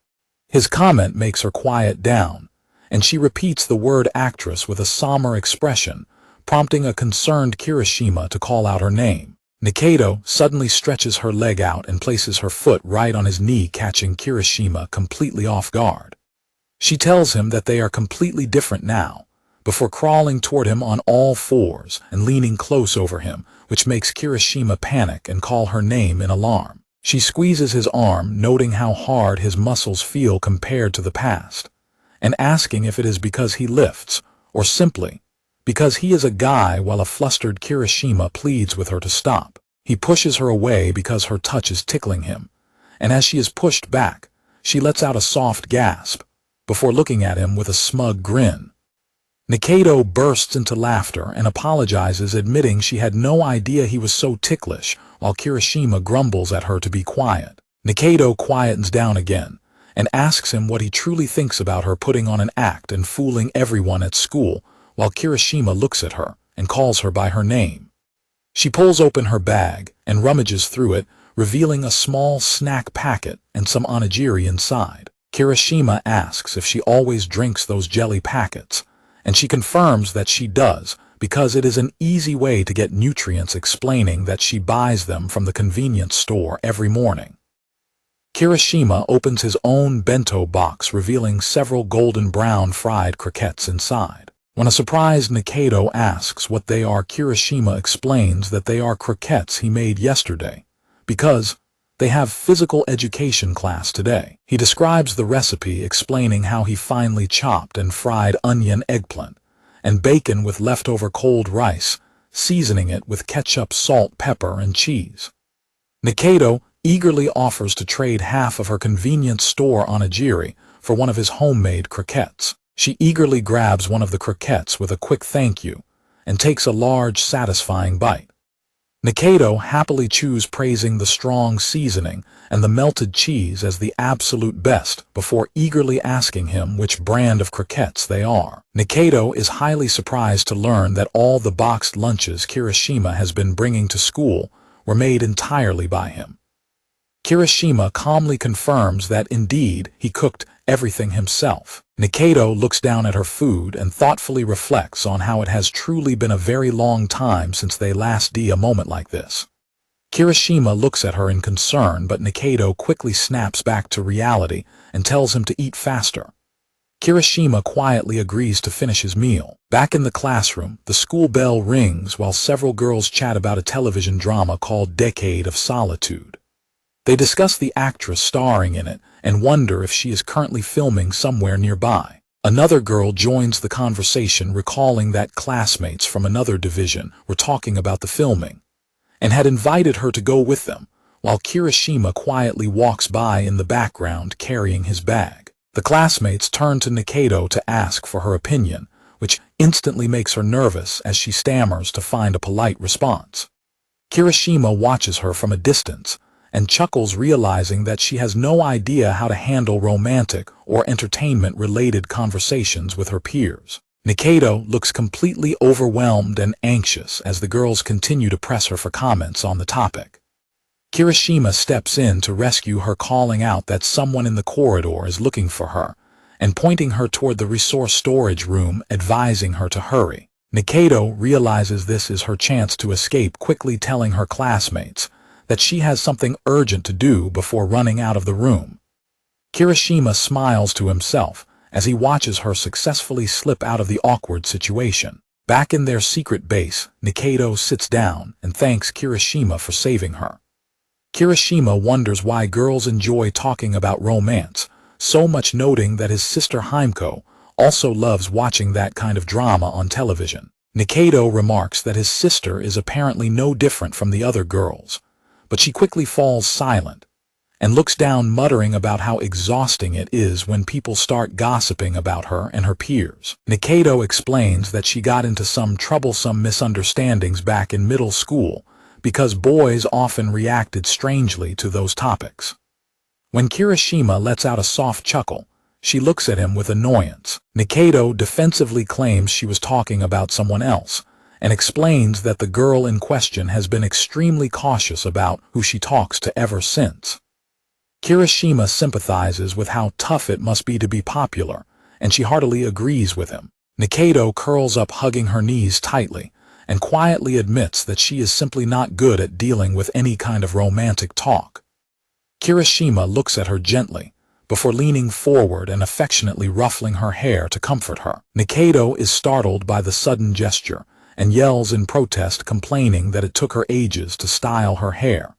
His comment makes her quiet down, and she repeats the word actress with a somber expression, prompting a concerned Kirishima to call out her name. Nikaido suddenly stretches her leg out and places her foot right on his knee, catching Kirishima completely off guard. She tells him that they are completely different now, before crawling toward him on all fours and leaning close over him, which makes Kirishima panic and call her name in alarm. She squeezes his arm, noting how hard his muscles feel compared to the past, and asking if it is because he lifts, or simply because he is a guy, while a flustered Kirishima pleads with her to stop. He pushes her away because her touch is tickling him, and as she is pushed back, she lets out a soft gasp, before looking at him with a smug grin. Nikaido bursts into laughter and apologizes, admitting she had no idea he was so ticklish, while Kirishima grumbles at her to be quiet. Nikaido quietens down again and asks him what he truly thinks about her putting on an act and fooling everyone at school, while Kirishima looks at her and calls her by her name. She pulls open her bag and rummages through it, revealing a small snack packet and some onigiri inside. Kirishima asks if she always drinks those jelly packets, and she confirms that she does because it is an easy way to get nutrients, explaining that she buys them from the convenience store every morning. Kirishima opens his own bento box, revealing several golden brown fried croquettes inside. When a surprised Nikaido asks what they are, Kirishima explains that they are croquettes he made yesterday, because they have physical education class today. He describes the recipe, explaining how he finely chopped and fried onion, eggplant, and bacon with leftover cold rice, seasoning it with ketchup, salt, pepper, and cheese. Nikaido eagerly offers to trade half of her convenience store onigiri for one of his homemade croquettes. She eagerly grabs one of the croquettes with a quick thank you and takes a large, satisfying bite. Nikaido happily chews, praising the strong seasoning and the melted cheese as the absolute best, before eagerly asking him which brand of croquettes they are. Nikaido is highly surprised to learn that all the boxed lunches Kirishima has been bringing to school were made entirely by him. Kirishima calmly confirms that indeed he cooked everything himself. Nikaido looks down at her food and thoughtfully reflects on how it has truly been a very long time since they last did a moment like this. Kirishima looks at her in concern, but Nikaido quickly snaps back to reality and tells him to eat faster. Kirishima quietly agrees to finish his meal. Back in the classroom, the school bell rings while several girls chat about a television drama called Decade of Solitude. They discuss the actress starring in it and wonder if she is currently filming somewhere nearby. Another girl joins the conversation, recalling that classmates from another division were talking about the filming and had invited her to go with them, while Kirishima quietly walks by in the background carrying his bag. The classmates turn to Nikaido to ask for her opinion, which instantly makes her nervous as she stammers to find a polite response. Kirishima watches her from a distance and chuckles, realizing that she has no idea how to handle romantic or entertainment-related conversations with her peers. Nikaido looks completely overwhelmed and anxious as the girls continue to press her for comments on the topic. Kirishima steps in to rescue her, calling out that someone in the corridor is looking for her and pointing her toward the resource storage room, advising her to hurry. Nikaido realizes this is her chance to escape, quickly telling her classmates that she has something urgent to do before running out of the room. Kirishima smiles to himself as he watches her successfully slip out of the awkward situation. Back in their secret base, Nikaido sits down and thanks Kirishima for saving her. Kirishima wonders why girls enjoy talking about romance so much, noting that his sister Himeko also loves watching that kind of drama on television. Nikaido remarks that his sister is apparently no different from the other girls, but she quickly falls silent and looks down, muttering about how exhausting it is when people start gossiping about her and her peers. Nikaido explains that she got into some troublesome misunderstandings back in middle school because boys often reacted strangely to those topics. When Kirishima lets out a soft chuckle, she looks at him with annoyance. Nikaido defensively claims she was talking about someone else, and explains that the girl in question has been extremely cautious about who she talks to ever since. Kirishima sympathizes with how tough it must be to be popular, and she heartily agrees with him. Nikaido curls up, hugging her knees tightly, and quietly admits that she is simply not good at dealing with any kind of romantic talk. Kirishima looks at her gently, before leaning forward and affectionately ruffling her hair to comfort her. Nikaido is startled by the sudden gesture and yells in protest, complaining that it took her ages to style her hair.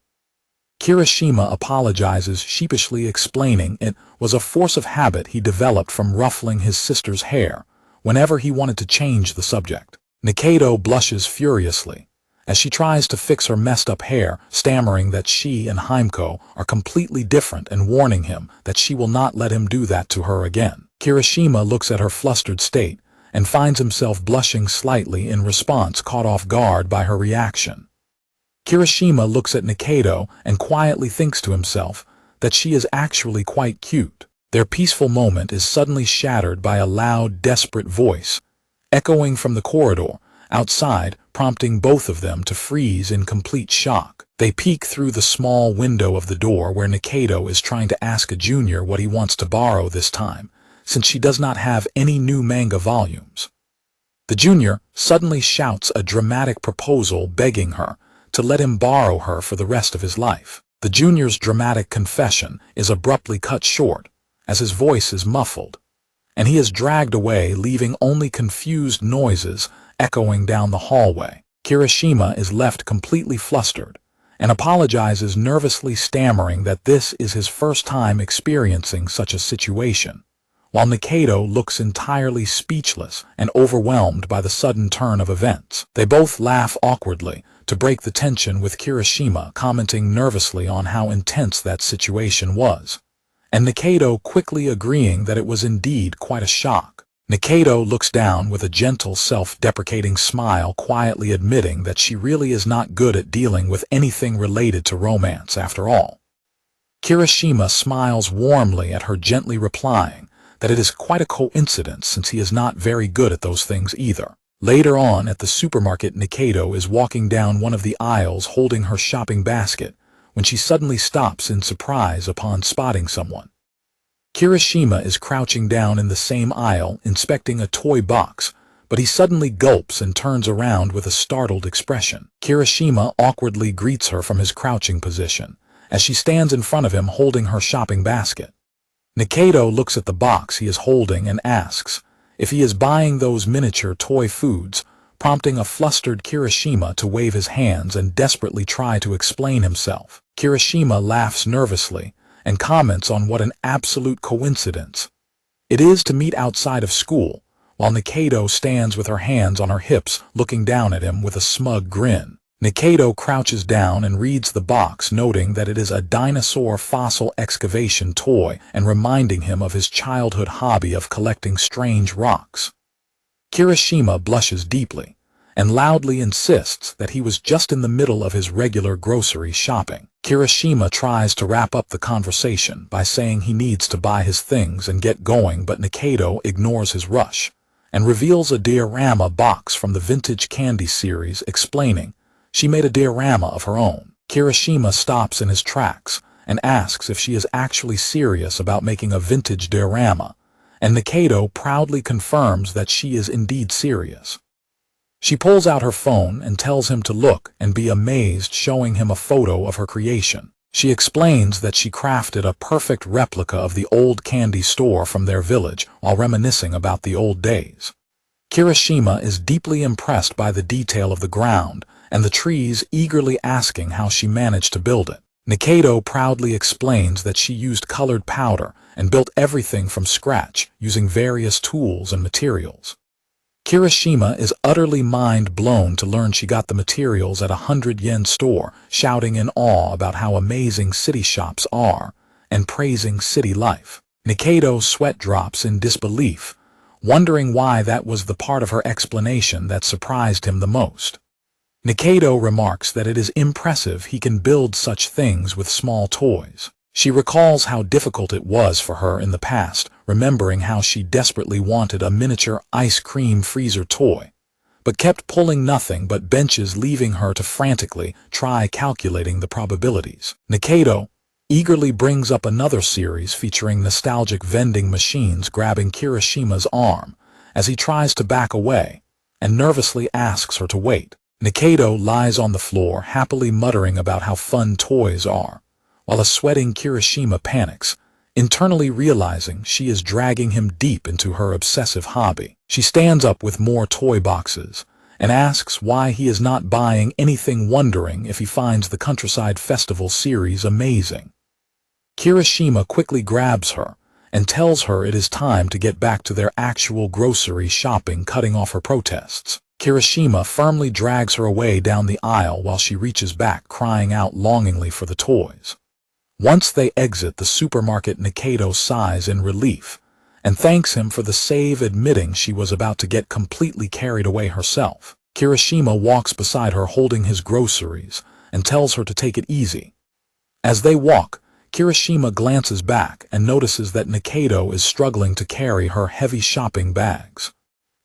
Kirishima apologizes sheepishly, explaining it was a force of habit he developed from ruffling his sister's hair whenever he wanted to change the subject. Nikaido blushes furiously as she tries to fix her messed up hair, stammering that she and Himeko are completely different and warning him that she will not let him do that to her again. Kirishima looks at her flustered state and finds himself blushing slightly in response, caught off guard by her reaction. Kirishima looks at Nikaido and quietly thinks to himself that she is actually quite cute. Their peaceful moment is suddenly shattered by a loud, desperate voice, echoing from the corridor outside, prompting both of them to freeze in complete shock. They peek through the small window of the door where Nikaido is trying to ask a junior what he wants to borrow this time, since she does not have any new manga volumes. The junior suddenly shouts a dramatic proposal, begging her to let him borrow her for the rest of his life. The junior's dramatic confession is abruptly cut short, as his voice is muffled, and he is dragged away, leaving only confused noises echoing down the hallway. Kirishima is left completely flustered and apologizes, nervously stammering that this is his first time experiencing such a situation, while Nikaido looks entirely speechless and overwhelmed by the sudden turn of events. They both laugh awkwardly to break the tension, with Kirishima commenting nervously on how intense that situation was, and Nikaido quickly agreeing that it was indeed quite a shock. Nikaido looks down with a gentle, self-deprecating smile, quietly admitting that she really is not good at dealing with anything related to romance after all. Kirishima smiles warmly at her, gently replying that it is quite a coincidence since he is not very good at those things either. Later on at the supermarket, Nikaido is walking down one of the aisles holding her shopping basket when she suddenly stops in surprise upon spotting someone. Kirishima is crouching down in the same aisle inspecting a toy box, but he suddenly gulps and turns around with a startled expression. Kirishima awkwardly greets her from his crouching position as she stands in front of him holding her shopping basket. Nikaido looks at the box he is holding and asks if he is buying those miniature toy foods, prompting a flustered Kirishima to wave his hands and desperately try to explain himself. Kirishima laughs nervously and comments on what an absolute coincidence it is to meet outside of school, while Nikaido stands with her hands on her hips looking down at him with a smug grin. Nikaido crouches down and reads the box, noting that it is a dinosaur fossil excavation toy and reminding him of his childhood hobby of collecting strange rocks. Kirishima blushes deeply and loudly insists that he was just in the middle of his regular grocery shopping. Kirishima tries to wrap up the conversation by saying he needs to buy his things and get going, but Nikaido ignores his rush and reveals a diorama box from the vintage candy series, explaining she made a diorama of her own. Kirishima stops in his tracks and asks if she is actually serious about making a vintage diorama, and Nikaido proudly confirms that she is indeed serious. She pulls out her phone and tells him to look and be amazed, showing him a photo of her creation. She explains that she crafted a perfect replica of the old candy store from their village while reminiscing about the old days. Kirishima is deeply impressed by the detail of the ground and the trees, eagerly asking how she managed to build it. Nikaido proudly explains that she used colored powder and built everything from scratch using various tools and materials. Kirishima is utterly mind-blown to learn she got the materials at a 100-yen store, shouting in awe about how amazing city shops are and praising city life. Nikaido sweat drops in disbelief, wondering why that was the part of her explanation that surprised him the most. Nikaido remarks that it is impressive he can build such things with small toys. She recalls how difficult it was for her in the past, remembering how she desperately wanted a miniature ice cream freezer toy, but kept pulling nothing but benches, leaving her to frantically try calculating the probabilities. Nikaido eagerly brings up another series featuring nostalgic vending machines, grabbing Kirishima's arm as he tries to back away and nervously asks her to wait. Nikaido lies on the floor, happily muttering about how fun toys are, while a sweating Kirishima panics, internally realizing she is dragging him deep into her obsessive hobby. She stands up with more toy boxes and asks why he is not buying anything, wondering if he finds the Countryside Festival series amazing. Kirishima quickly grabs her and tells her it is time to get back to their actual grocery shopping, cutting off her protests. Kirishima firmly drags her away down the aisle while she reaches back, crying out longingly for the toys. Once they exit the supermarket, Nikaido sighs in relief and thanks him for the save, admitting she was about to get completely carried away herself. Kirishima walks beside her holding his groceries and tells her to take it easy. As they walk, Kirishima glances back and notices that Nikaido is struggling to carry her heavy shopping bags.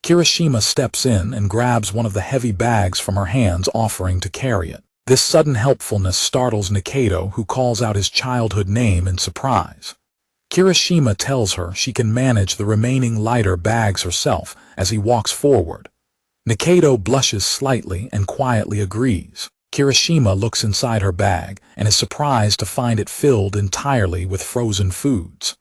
Kirishima steps in and grabs one of the heavy bags from her hands, offering to carry it. This sudden helpfulness startles Nikaido, who calls out his childhood name in surprise. Kirishima tells her she can manage the remaining lighter bags herself as he walks forward. Nikaido blushes slightly and quietly agrees. Kirishima looks inside her bag and is surprised to find it filled entirely with frozen foods.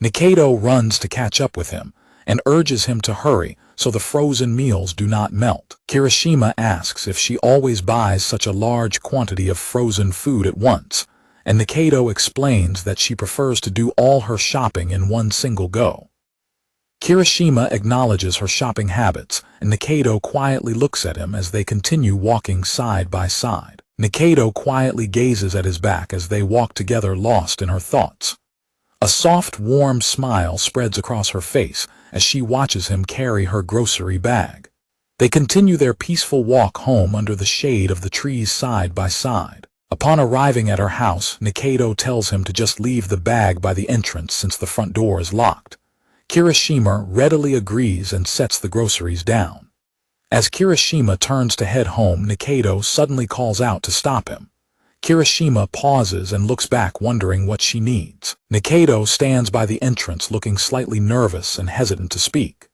Nikaido runs to catch up with him and urges him to hurry so the frozen meals do not melt. Kirishima asks if she always buys such a large quantity of frozen food at once, and Nikaido explains that she prefers to do all her shopping in one single go. Kirishima acknowledges her shopping habits, and Nikaido quietly looks at him as they continue walking side by side. Nikaido quietly gazes at his back as they walk together, lost in her thoughts. A soft, warm smile spreads across her face as she watches him carry her grocery bag. They continue their peaceful walk home under the shade of the trees side by side. Upon arriving at her house, Nikaido tells him to just leave the bag by the entrance since the front door is locked. Kirishima readily agrees and sets the groceries down. As Kirishima turns to head home, Nikaido suddenly calls out to stop him. Kirishima pauses and looks back, wondering what she needs. Nikaido stands by the entrance looking slightly nervous and hesitant to speak.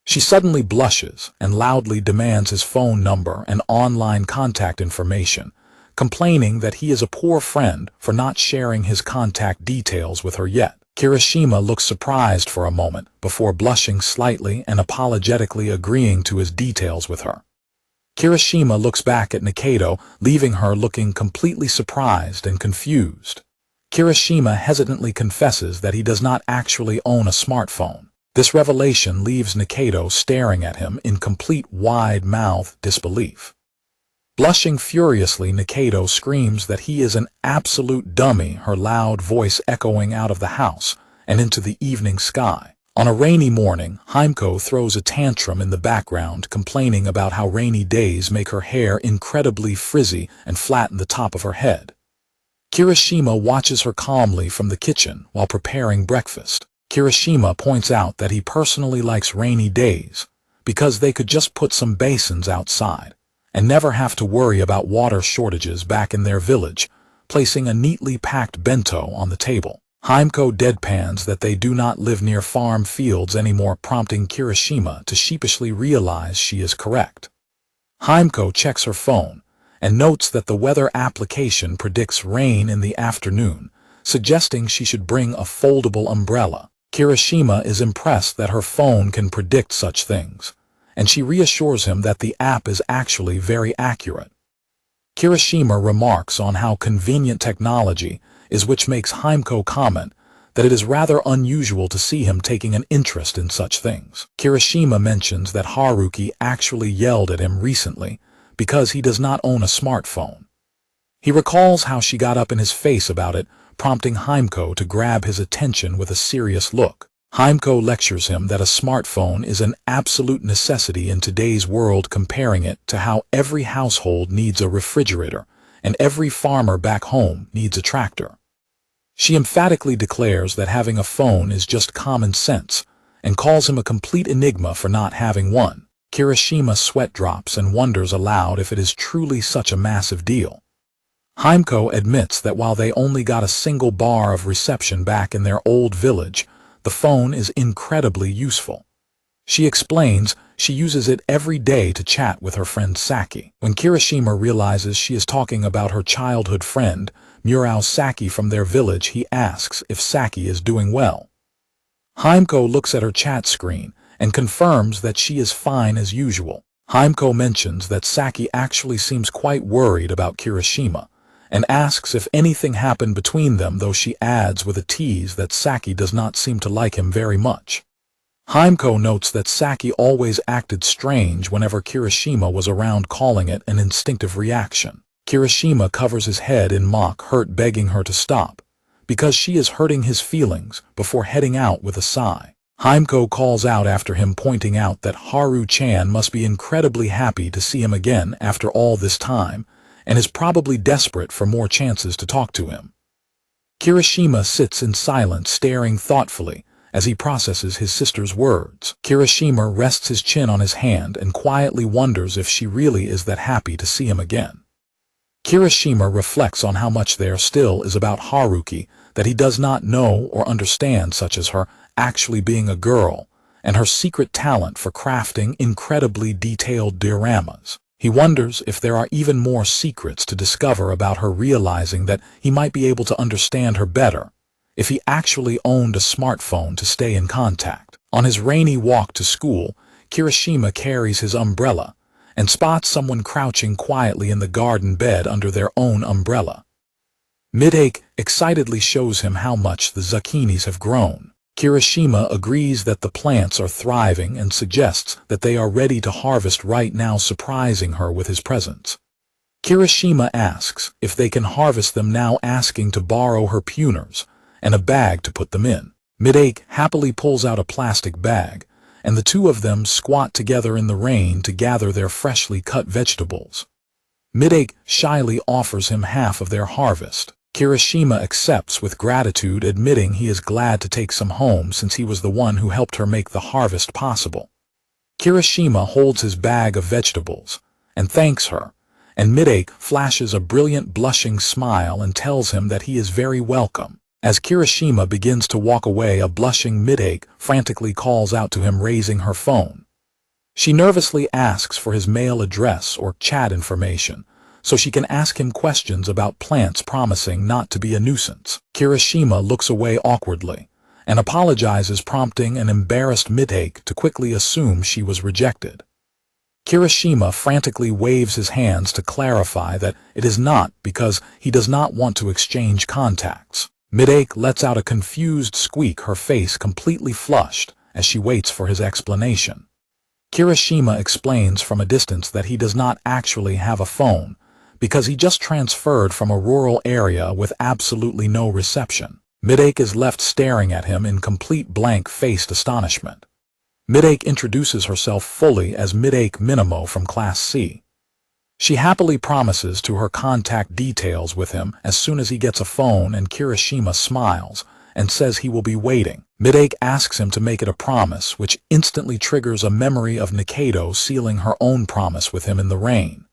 She suddenly blushes and loudly demands his phone number and online contact information, complaining that he is a poor friend for not sharing his contact details with her yet. Kirishima looks surprised for a moment before blushing slightly and apologetically agreeing to his details with her. Kirishima looks back at Nikaido, leaving her looking completely surprised and confused. Kirishima hesitantly confesses that he does not actually own a smartphone. This revelation leaves Nikaido staring at him in complete wide-mouthed disbelief. Blushing furiously, Nikaido screams that he is an absolute dummy, her loud voice echoing out of the house and into the evening sky. On a rainy morning, Himeko throws a tantrum in the background, complaining about how rainy days make her hair incredibly frizzy and flatten the top of her head. Kirishima watches her calmly from the kitchen while preparing breakfast. Kirishima points out that he personally likes rainy days because they could just put some basins outside and never have to worry about water shortages back in their village, placing a neatly packed bento on the table. Himeko deadpans that they do not live near farm fields anymore, prompting Kirishima to sheepishly realize she is correct. Himeko checks her phone and notes that the weather application predicts rain in the afternoon, suggesting she should bring a foldable umbrella. Kirishima is impressed that her phone can predict such things, and she reassures him that the app is actually very accurate. Kirishima remarks on how convenient technology is, which makes Himeko comment that it is rather unusual to see him taking an interest in such things. Kirishima mentions that Haruki actually yelled at him recently because he does not own a smartphone. He recalls how she got up in his face about it, prompting Himeko to grab his attention with a serious look. Himeko lectures him that a smartphone is an absolute necessity in today's world, comparing it to how every household needs a refrigerator and every farmer back home needs a tractor. She emphatically declares that having a phone is just common sense and calls him a complete enigma for not having one. Kirishima sweat drops and wonders aloud if it is truly such a massive deal. Himeko admits that while they only got a single bar of reception back in their old village, the phone is incredibly useful. She explains she uses it every day to chat with her friend Saki. When Kirishima realizes she is talking about her childhood friend, Murao Saki from their village, he asks if Saki is doing well. Himeko looks at her chat screen and confirms that she is fine as usual. Himeko mentions that Saki actually seems quite worried about Kirishima and asks if anything happened between them, though she adds with a tease that Saki does not seem to like him very much. Himeko notes that Saki always acted strange whenever Kirishima was around, calling it an instinctive reaction. Kirishima covers his head in mock hurt, begging her to stop, because she is hurting his feelings, before heading out with a sigh. Himeko calls out after him, pointing out that Haru-chan must be incredibly happy to see him again after all this time, and is probably desperate for more chances to talk to him. Kirishima sits in silence, staring thoughtfully as he processes his sister's words. Kirishima rests his chin on his hand and quietly wonders if she really is that happy to see him again. Kirishima reflects on how much there still is about Haruki that he does not know or understand, such as her actually being a girl and her secret talent for crafting incredibly detailed dioramas. He wonders if there are even more secrets to discover about her, realizing that he might be able to understand her better if he actually owned a smartphone to stay in contact. On his rainy walk to school, Kirishima carries his umbrella and spots someone crouching quietly in the garden bed under their own umbrella. Midake excitedly shows him how much the zucchinis have grown. Kirishima agrees that the plants are thriving and suggests that they are ready to harvest right now, surprising her with his presence. Kirishima asks if they can harvest them now, asking to borrow her puners and a bag to put them in. Midake happily pulls out a plastic bag, and the two of them squat together in the rain to gather their freshly cut vegetables. Midake shyly offers him half of their harvest. Kirishima accepts with gratitude, admitting he is glad to take some home since he was the one who helped her make the harvest possible. Kirishima holds his bag of vegetables and thanks her, and Midake flashes a brilliant blushing smile and tells him that he is very welcome. As Kirishima begins to walk away, a blushing Midake frantically calls out to him, raising her phone. She nervously asks for his mail address or chat information, so she can ask him questions about plants, promising not to be a nuisance. Kirishima looks away awkwardly and apologizes, prompting an embarrassed Midake to quickly assume she was rejected. Kirishima frantically waves his hands to clarify that it is not because he does not want to exchange contacts. Midake lets out a confused squeak, her face completely flushed, as she waits for his explanation. Kirishima explains from a distance that he does not actually have a phone, because he just transferred from a rural area with absolutely no reception. Midake is left staring at him in complete blank-faced astonishment. Midake introduces herself fully as Midake Minamo from Class C. She happily promises to her contact details with him as soon as he gets a phone, and Kirishima smiles and says he will be waiting. Midake asks him to make it a promise, which instantly triggers a memory of Nikaido sealing her own promise with him in the rain.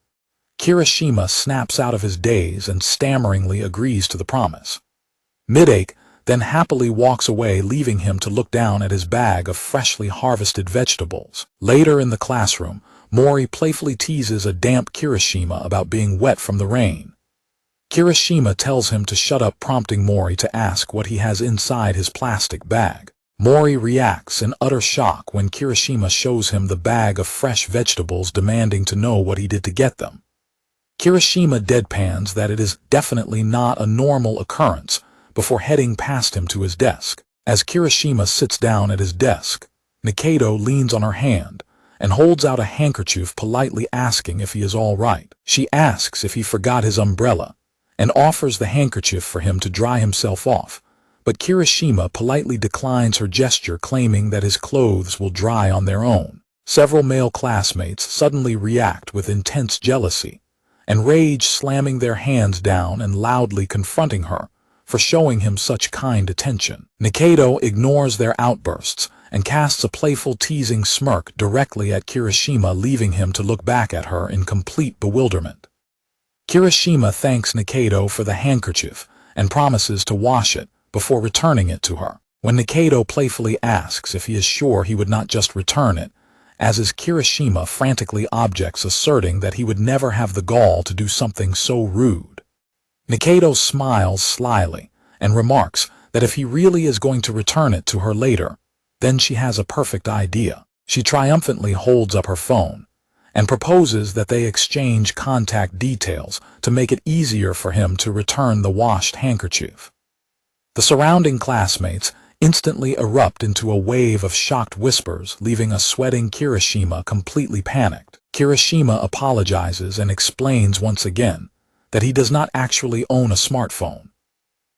Kirishima snaps out of his daze and stammeringly agrees to the promise. Midake then happily walks away, leaving him to look down at his bag of freshly harvested vegetables. Later in the classroom, Mori playfully teases a damp Kirishima about being wet from the rain. Kirishima tells him to shut up, prompting Mori to ask what he has inside his plastic bag. Mori reacts in utter shock when Kirishima shows him the bag of fresh vegetables, demanding to know what he did to get them. Kirishima deadpans that it is definitely not a normal occurrence before heading past him to his desk. As Kirishima sits down at his desk, Nikaido leans on her hand and holds out a handkerchief, politely asking if he is all right. She asks if he forgot his umbrella and offers the handkerchief for him to dry himself off, but Kirishima politely declines her gesture, claiming that his clothes will dry on their own. Several male classmates suddenly react with intense jealousy and rage, slamming their hands down and loudly confronting her for showing him such kind attention. Nikaido ignores their outbursts and casts a playful, teasing smirk directly at Kirishima, leaving him to look back at her in complete bewilderment. Kirishima thanks Nikaido for the handkerchief and promises to wash it before returning it to her. When Nikaido playfully asks if he is sure he would not just return it, as is Kirishima frantically objects, asserting that he would never have the gall to do something so rude. Nikaido smiles slyly and remarks that if he really is going to return it to her later, then she has a perfect idea. She triumphantly holds up her phone and proposes that they exchange contact details to make it easier for him to return the washed handkerchief. The surrounding classmates instantly erupt into a wave of shocked whispers, leaving a sweating Kirishima completely panicked. Kirishima apologizes and explains once again that he does not actually own a smartphone.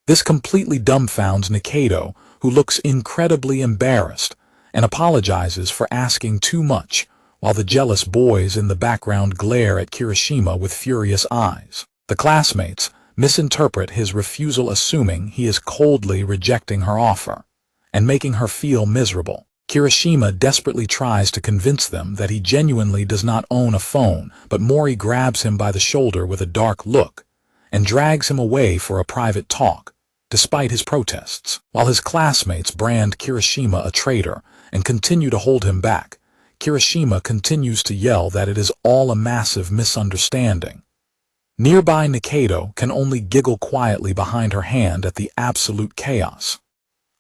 This completely dumbfounds Nikaido, who looks incredibly embarrassed and apologizes for asking too much, while the jealous boys in the background glare at Kirishima with furious eyes. The classmates misinterpret his refusal, assuming he is coldly rejecting her offer and making her feel miserable. Kirishima desperately tries to convince them that he genuinely does not own a phone, but Mori grabs him by the shoulder with a dark look and drags him away for a private talk, despite his protests. While his classmates brand Kirishima a traitor and continue to hold him back, Kirishima continues to yell that it is all a massive misunderstanding. Nearby Nikaido can only giggle quietly behind her hand at the absolute chaos.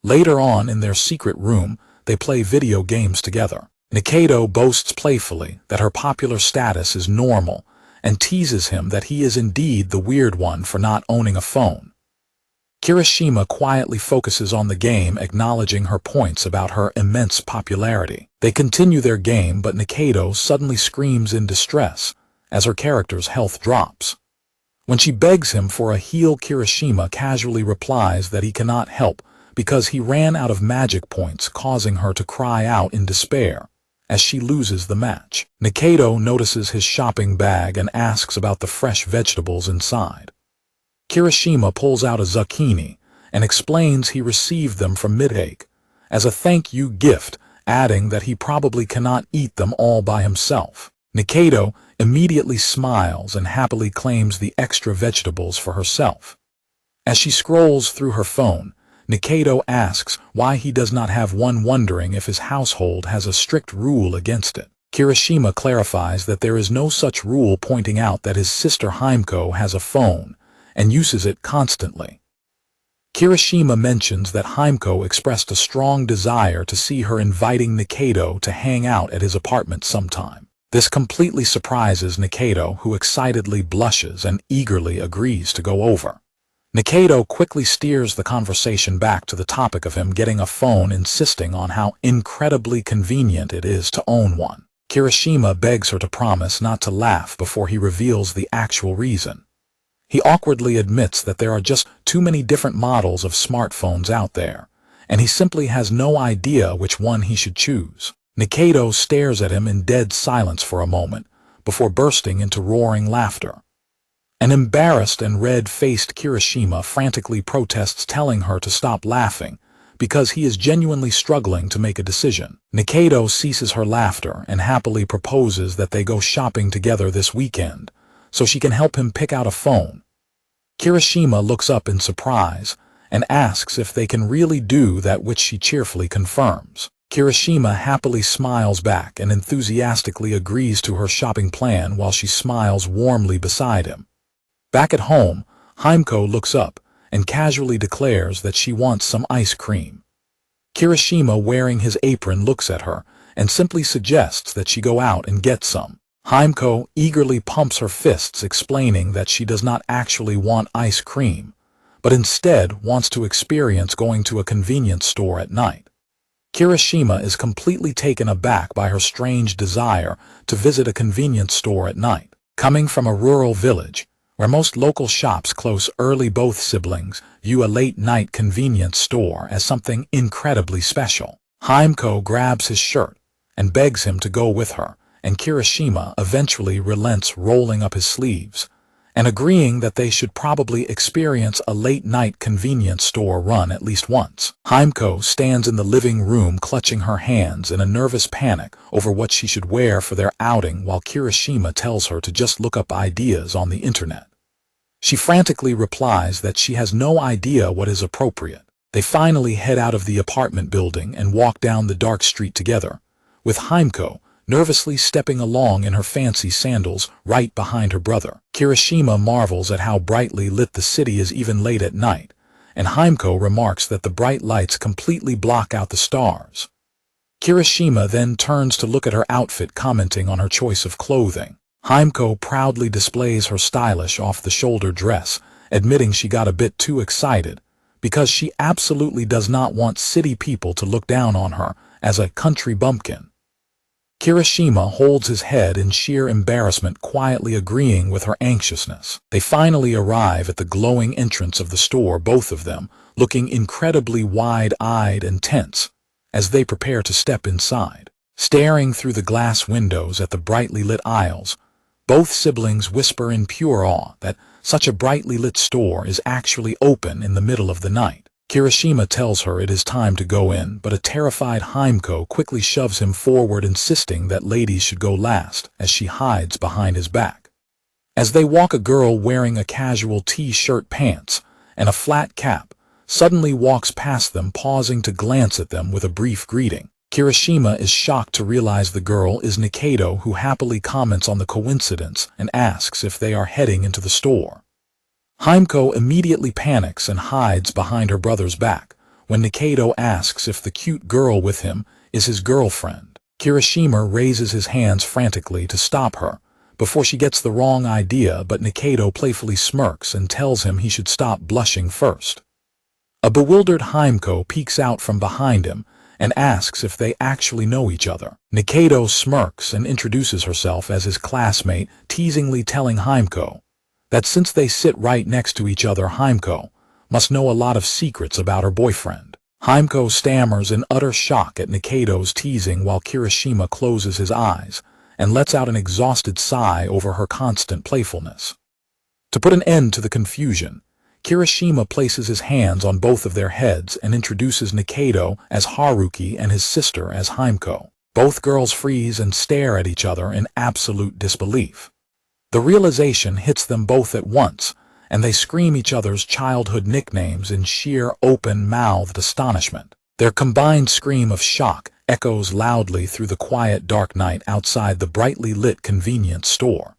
Later on in their secret room, they play video games together. Nikaido boasts playfully that her popular status is normal and teases him that he is indeed the weird one for not owning a phone. Kirishima quietly focuses on the game, acknowledging her points about her immense popularity. They continue their game, but Nikaido suddenly screams in distress as her character's health drops. When she begs him for a heal, Kirishima casually replies that he cannot help because he ran out of magic points, causing her to cry out in despair as she loses the match. Nikaido notices his shopping bag and asks about the fresh vegetables inside. Kirishima pulls out a zucchini and explains he received them from Midake as a thank you gift, adding that he probably cannot eat them all by himself. Nikaido immediately smiles and happily claims the extra vegetables for herself. As she scrolls through her phone, Nikaido asks why he does not have one, wondering if his household has a strict rule against it. Kirishima clarifies that there is no such rule, pointing out that his sister Himeko has a phone and uses it constantly. Kirishima mentions that Himeko expressed a strong desire to see her, inviting Nikaido to hang out at his apartment sometime. This completely surprises Nikaido, who excitedly blushes and eagerly agrees to go over. Nikaido quickly steers the conversation back to the topic of him getting a phone, insisting on how incredibly convenient it is to own one. Kirishima begs her to promise not to laugh before he reveals the actual reason. He awkwardly admits that there are just too many different models of smartphones out there, and he simply has no idea which one he should choose. Nikaido stares at him in dead silence for a moment, before bursting into roaring laughter. An embarrassed and red-faced Kirishima frantically protests, telling her to stop laughing, because he is genuinely struggling to make a decision. Nikaido ceases her laughter and happily proposes that they go shopping together this weekend, so she can help him pick out a phone. Kirishima looks up in surprise and asks if they can really do that, which she cheerfully confirms. Kirishima happily smiles back and enthusiastically agrees to her shopping plan while she smiles warmly beside him. Back at home, Himeko looks up and casually declares that she wants some ice cream. Kirishima, wearing his apron, looks at her and simply suggests that she go out and get some. Himeko eagerly pumps her fists, explaining that she does not actually want ice cream, but instead wants to experience going to a convenience store at night. Kirishima is completely taken aback by her strange desire to visit a convenience store at night. Coming from a rural village, where most local shops close early, both siblings view a late-night convenience store as something incredibly special. Himeko grabs his shirt and begs him to go with her, and Kirishima eventually relents, rolling up his sleeves and agreeing that they should probably experience a late-night convenience store run at least once. Himeko stands in the living room clutching her hands in a nervous panic over what she should wear for their outing, while Kirishima tells her to just look up ideas on the internet. She frantically replies that she has no idea what is appropriate. They finally head out of the apartment building and walk down the dark street together, with Himeko nervously stepping along in her fancy sandals right behind her brother. Kirishima marvels at how brightly lit the city is even late at night, and Himeko remarks that the bright lights completely block out the stars. Kirishima then turns to look at her outfit, commenting on her choice of clothing. Himeko proudly displays her stylish off-the-shoulder dress, admitting she got a bit too excited because she absolutely does not want city people to look down on her as a country bumpkin. Kirishima holds his head in sheer embarrassment, quietly agreeing with her anxiousness. They finally arrive at the glowing entrance of the store, both of them looking incredibly wide-eyed and tense, as they prepare to step inside. Staring through the glass windows at the brightly lit aisles, both siblings whisper in pure awe that such a brightly lit store is actually open in the middle of the night. Kirishima tells her it is time to go in, but a terrified Himeko quickly shoves him forward, insisting that ladies should go last, as she hides behind his back. As they walk, a girl wearing a casual t-shirt, pants, and a flat cap suddenly walks past them, pausing to glance at them with a brief greeting. Kirishima is shocked to realize the girl is Nikaido, who happily comments on the coincidence and asks if they are heading into the store. Himeko immediately panics and hides behind her brother's back when Nikaido asks if the cute girl with him is his girlfriend. Kirishima raises his hands frantically to stop her before she gets the wrong idea, but Nikaido playfully smirks and tells him he should stop blushing first. A bewildered Himeko peeks out from behind him and asks if they actually know each other. Nikaido smirks and introduces herself as his classmate, teasingly telling Himeko that since they sit right next to each other, Himeko must know a lot of secrets about her boyfriend. Himeko stammers in utter shock at Nikaido's teasing, while Kirishima closes his eyes and lets out an exhausted sigh over her constant playfulness. To put an end to the confusion, Kirishima places his hands on both of their heads and introduces Nikaido as Haruki and his sister as Himeko. Both girls freeze and stare at each other in absolute disbelief. The realization hits them both at once, and they scream each other's childhood nicknames in sheer open-mouthed astonishment. Their combined scream of shock echoes loudly through the quiet dark night outside the brightly lit convenience store.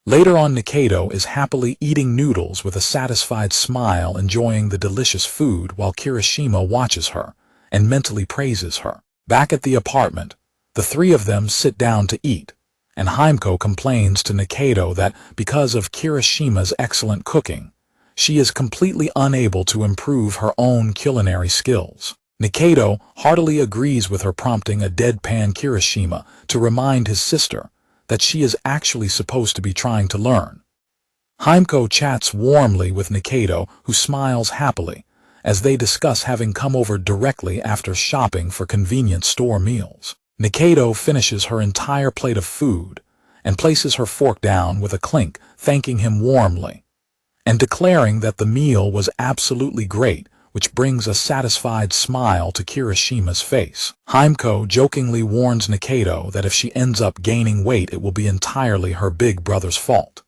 Later on, Nikaido is happily eating noodles with a satisfied smile, enjoying the delicious food, while Kirishima watches her and mentally praises her. Back at the apartment, the three of them sit down to eat, and Himeko complains to Nikaido that because of Kirishima's excellent cooking, she is completely unable to improve her own culinary skills. Nikaido heartily agrees with her, prompting a deadpan Kirishima to remind his sister that she is actually supposed to be trying to learn. Himeko chats warmly with Nikaido, who smiles happily as they discuss having come over directly after shopping for convenience store meals. Nikaido finishes her entire plate of food and places her fork down with a clink, thanking him warmly and declaring that the meal was absolutely great, which brings a satisfied smile to Kirishima's face. Himeko jokingly warns Nikaido that if she ends up gaining weight, it will be entirely her big brother's fault.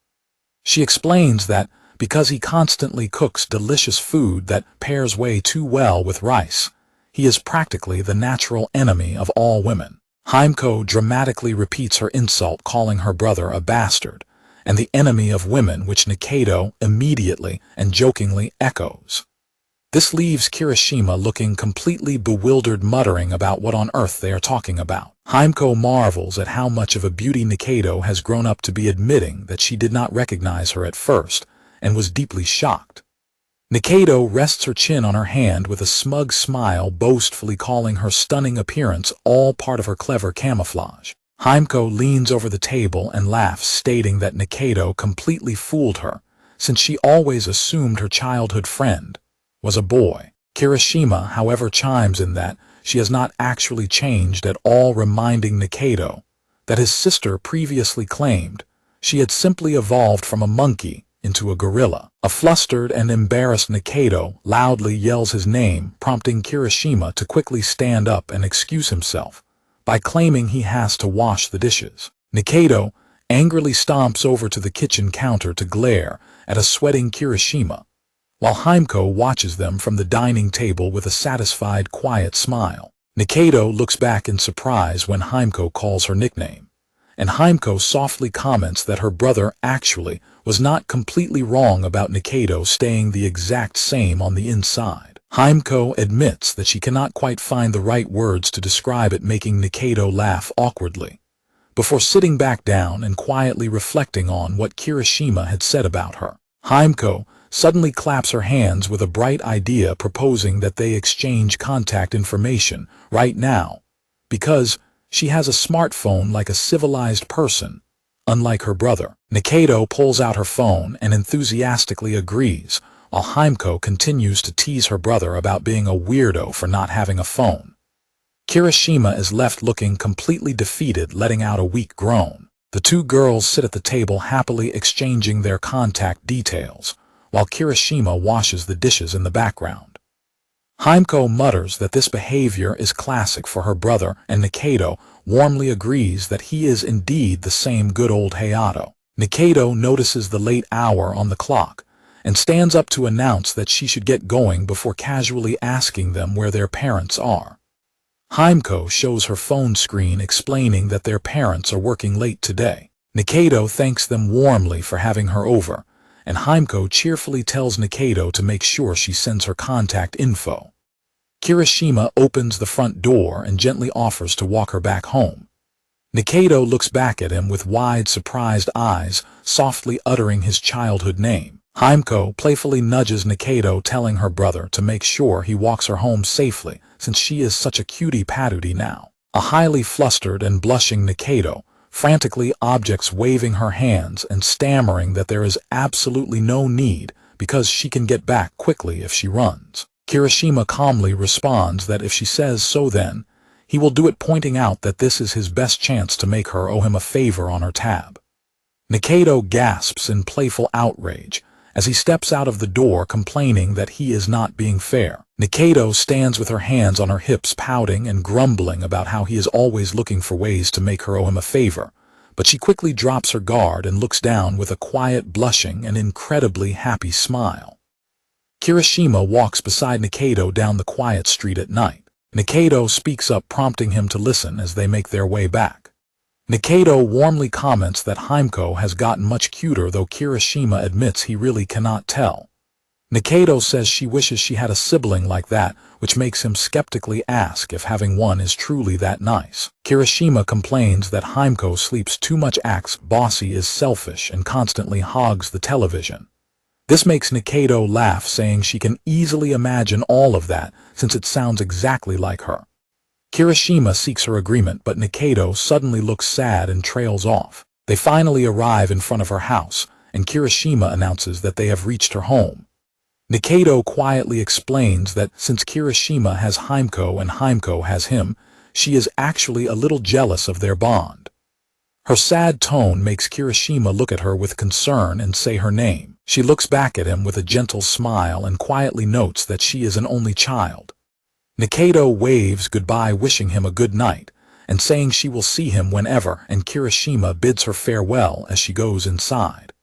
She explains that because he constantly cooks delicious food that pairs way too well with rice, he is practically the natural enemy of all women. Himeko dramatically repeats her insult, calling her brother a bastard and the enemy of women, which Nikaido immediately and jokingly echoes. This leaves Kirishima looking completely bewildered, muttering about what on earth they are talking about. Himeko marvels at how much of a beauty Nikaido has grown up to be, admitting that she did not recognize her at first and was deeply shocked. Nikaido rests her chin on her hand with a smug smile, boastfully calling her stunning appearance all part of her clever camouflage. Himeko leans over the table and laughs, stating that Nikaido completely fooled her, since she always assumed her childhood friend was a boy. Kirishima, however, chimes in that she has not actually changed at all, reminding Nikaido that his sister previously claimed she had simply evolved from a monkey into a gorilla. A flustered and embarrassed Nikaido loudly yells his name, prompting Kirishima to quickly stand up and excuse himself by claiming he has to wash the dishes. Nikaido angrily stomps over to the kitchen counter to glare at a sweating Kirishima, while Himeko watches them from the dining table with a satisfied, quiet smile. Nikaido looks back in surprise when Himeko calls her nickname, and Himeko softly comments that her brother actually was not completely wrong about Nikaido staying the exact same on the inside. Himeko admits that she cannot quite find the right words to describe it, making Nikaido laugh awkwardly, before sitting back down and quietly reflecting on what Kirishima had said about her. Himeko suddenly claps her hands with a bright idea, proposing that they exchange contact information right now, because she has a smartphone like a civilized person, unlike her brother. Nikaido pulls out her phone and enthusiastically agrees, while Himeko continues to tease her brother about being a weirdo for not having a phone. Kirishima is left looking completely defeated, letting out a weak groan. The two girls sit at the table happily exchanging their contact details, while Kirishima washes the dishes in the background. Himeko mutters that this behavior is classic for her brother, and Nikaido warmly agrees that he is indeed the same good old Hayato. Nikaido notices the late hour on the clock and stands up to announce that she should get going before casually asking them where their parents are. Himeko shows her phone screen explaining that their parents are working late today. Nikaido thanks them warmly for having her over, and Himeko cheerfully tells Nikaido to make sure she sends her contact info. Kirishima opens the front door and gently offers to walk her back home. Nikaido looks back at him with wide, surprised eyes, softly uttering his childhood name. Himeko playfully nudges Nikaido, telling her brother to make sure he walks her home safely, since she is such a cutie patootie now. A highly flustered and blushing Nikaido frantically objects, waving her hands and stammering that there is absolutely no need because she can get back quickly if she runs. Kirishima calmly responds that if she says so, then he will do it, pointing out that this is his best chance to make her owe him a favor on her tab. Nikaido gasps in playful outrage as he steps out of the door, complaining that he is not being fair. Nikaido stands with her hands on her hips, pouting and grumbling about how he is always looking for ways to make her owe him a favor, but she quickly drops her guard and looks down with a quiet, blushing and incredibly happy smile. Kirishima walks beside Nikaido down the quiet street at night. Nikaido speaks up, prompting him to listen as they make their way back. Nikaido warmly comments that Himeko has gotten much cuter, though Kirishima admits he really cannot tell. Nikaido says she wishes she had a sibling like that, which makes him skeptically ask if having one is truly that nice. Kirishima complains that Himeko sleeps too much, acts bossy, is selfish, and constantly hogs the television. This makes Nikaido laugh, saying she can easily imagine all of that since it sounds exactly like her. Kirishima seeks her agreement, but Nikaido suddenly looks sad and trails off. They finally arrive in front of her house, and Kirishima announces that they have reached her home. Nikaido quietly explains that since Kirishima has Himeko and Himeko has him, she is actually a little jealous of their bond. Her sad tone makes Kirishima look at her with concern and say her name. She looks back at him with a gentle smile and quietly notes that she is an only child. Nikaido waves goodbye, wishing him a good night, and saying she will see him whenever, and Kirishima bids her farewell as she goes inside.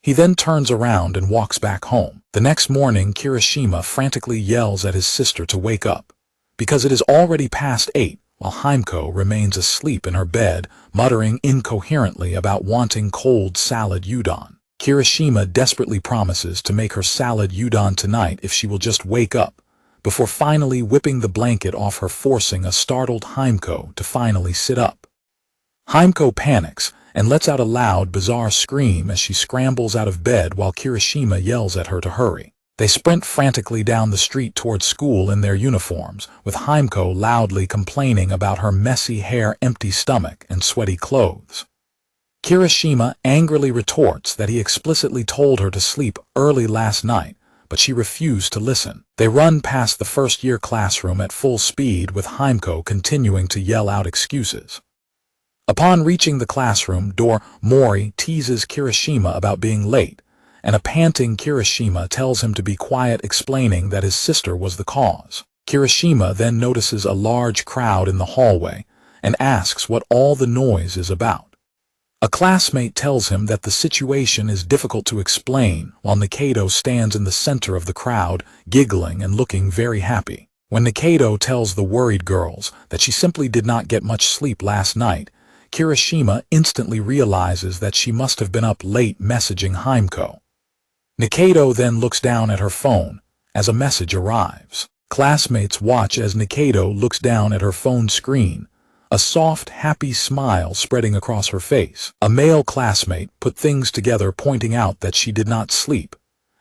He then turns around and walks back home. The next morning, Kirishima frantically yells at his sister to wake up, because it is already past 8, while Himeko remains asleep in her bed, muttering incoherently about wanting cold salad udon. Kirishima desperately promises to make her salad udon tonight if she will just wake up, before finally whipping the blanket off her, forcing a startled Himeko to finally sit up. Himeko panics and lets out a loud, bizarre scream as she scrambles out of bed while Kirishima yells at her to hurry. They sprint frantically down the street towards school in their uniforms, with Himeko loudly complaining about her messy hair, empty stomach, and sweaty clothes. Kirishima angrily retorts that he explicitly told her to sleep early last night, but she refused to listen. They run past the first-year classroom at full speed, with Himeko continuing to yell out excuses. Upon reaching the classroom door, Mori teases Kirishima about being late, and a panting Kirishima tells him to be quiet, explaining that his sister was the cause. Kirishima then notices a large crowd in the hallway and asks what all the noise is about. A classmate tells him that the situation is difficult to explain, while Nikaido stands in the center of the crowd, giggling and looking very happy. When Nikaido tells the worried girls that she simply did not get much sleep last night, Kirishima instantly realizes that she must have been up late messaging Himeko. Nikaido then looks down at her phone as a message arrives. Classmates watch as Nikaido looks down at her phone screen, a soft, happy smile spreading across her face. A male classmate put things together, pointing out that she did not sleep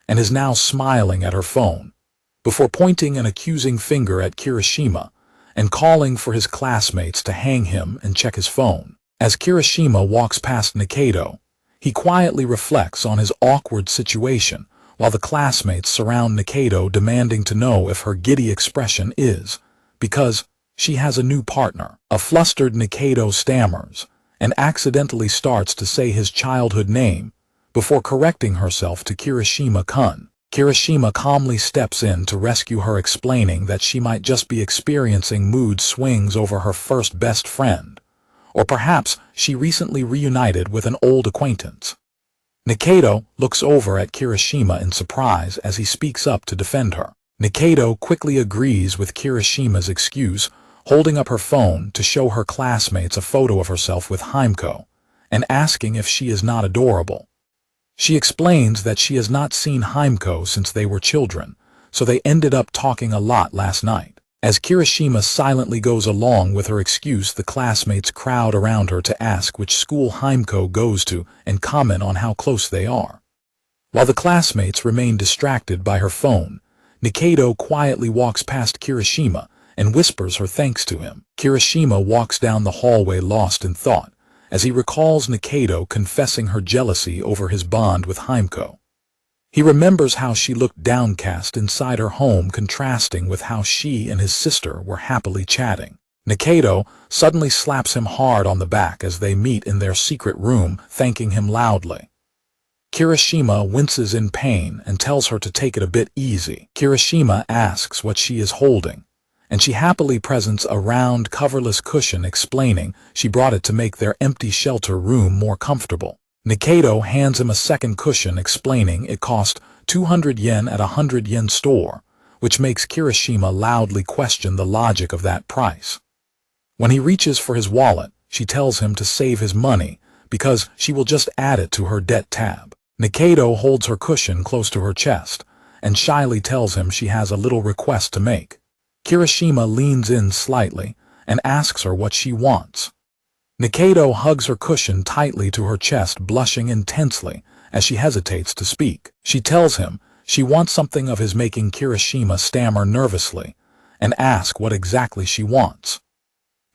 and is now smiling at her phone, before pointing an accusing finger at Kirishima and calling for his classmates to hang him and check his phone. As Kirishima walks past Nikaido, he quietly reflects on his awkward situation, while the classmates surround Nikaido, demanding to know if her giddy expression is because She has a new partner. A flustered Nikaido stammers and accidentally starts to say his childhood name before correcting herself to Kirishima-kun. Kirishima calmly steps in to rescue her, explaining that she might just be experiencing mood swings over her first best friend, or perhaps she recently reunited with an old acquaintance. Nikaido looks over at Kirishima in surprise as he speaks up to defend her. Nikaido quickly agrees with Kirishima's excuse, holding up her phone to show her classmates a photo of herself with Himeko, and asking if she is not adorable. She explains that she has not seen Himeko since they were children, so they ended up talking a lot last night. As Kirishima silently goes along with her excuse, the classmates crowd around her to ask which school Himeko goes to and comment on how close they are. While the classmates remain distracted by her phone, Nikaido quietly walks past Kirishima and whispers her thanks to him. Kirishima walks down the hallway lost in thought, as he recalls Nikaido confessing her jealousy over his bond with Himeko. He remembers how she looked downcast inside her home, contrasting with how she and his sister were happily chatting. Nikaido suddenly slaps him hard on the back as they meet in their secret room, thanking him loudly. Kirishima winces in pain and tells her to take it a bit easy. Kirishima asks what she is holding, and she happily presents a round, coverless cushion, explaining she brought it to make their empty shelter room more comfortable. Nikaido hands him a second cushion, explaining it cost 200 yen at a 100 yen store, which makes Kirishima loudly question the logic of that price. When he reaches for his wallet, she tells him to save his money because she will just add it to her debt tab. Nikaido holds her cushion close to her chest and shyly tells him she has a little request to make. Kirishima leans in slightly and asks her what she wants. Nikaido hugs her cushion tightly to her chest, blushing intensely as she hesitates to speak. She tells him she wants something of his, making Kirishima stammer nervously and ask what exactly she wants.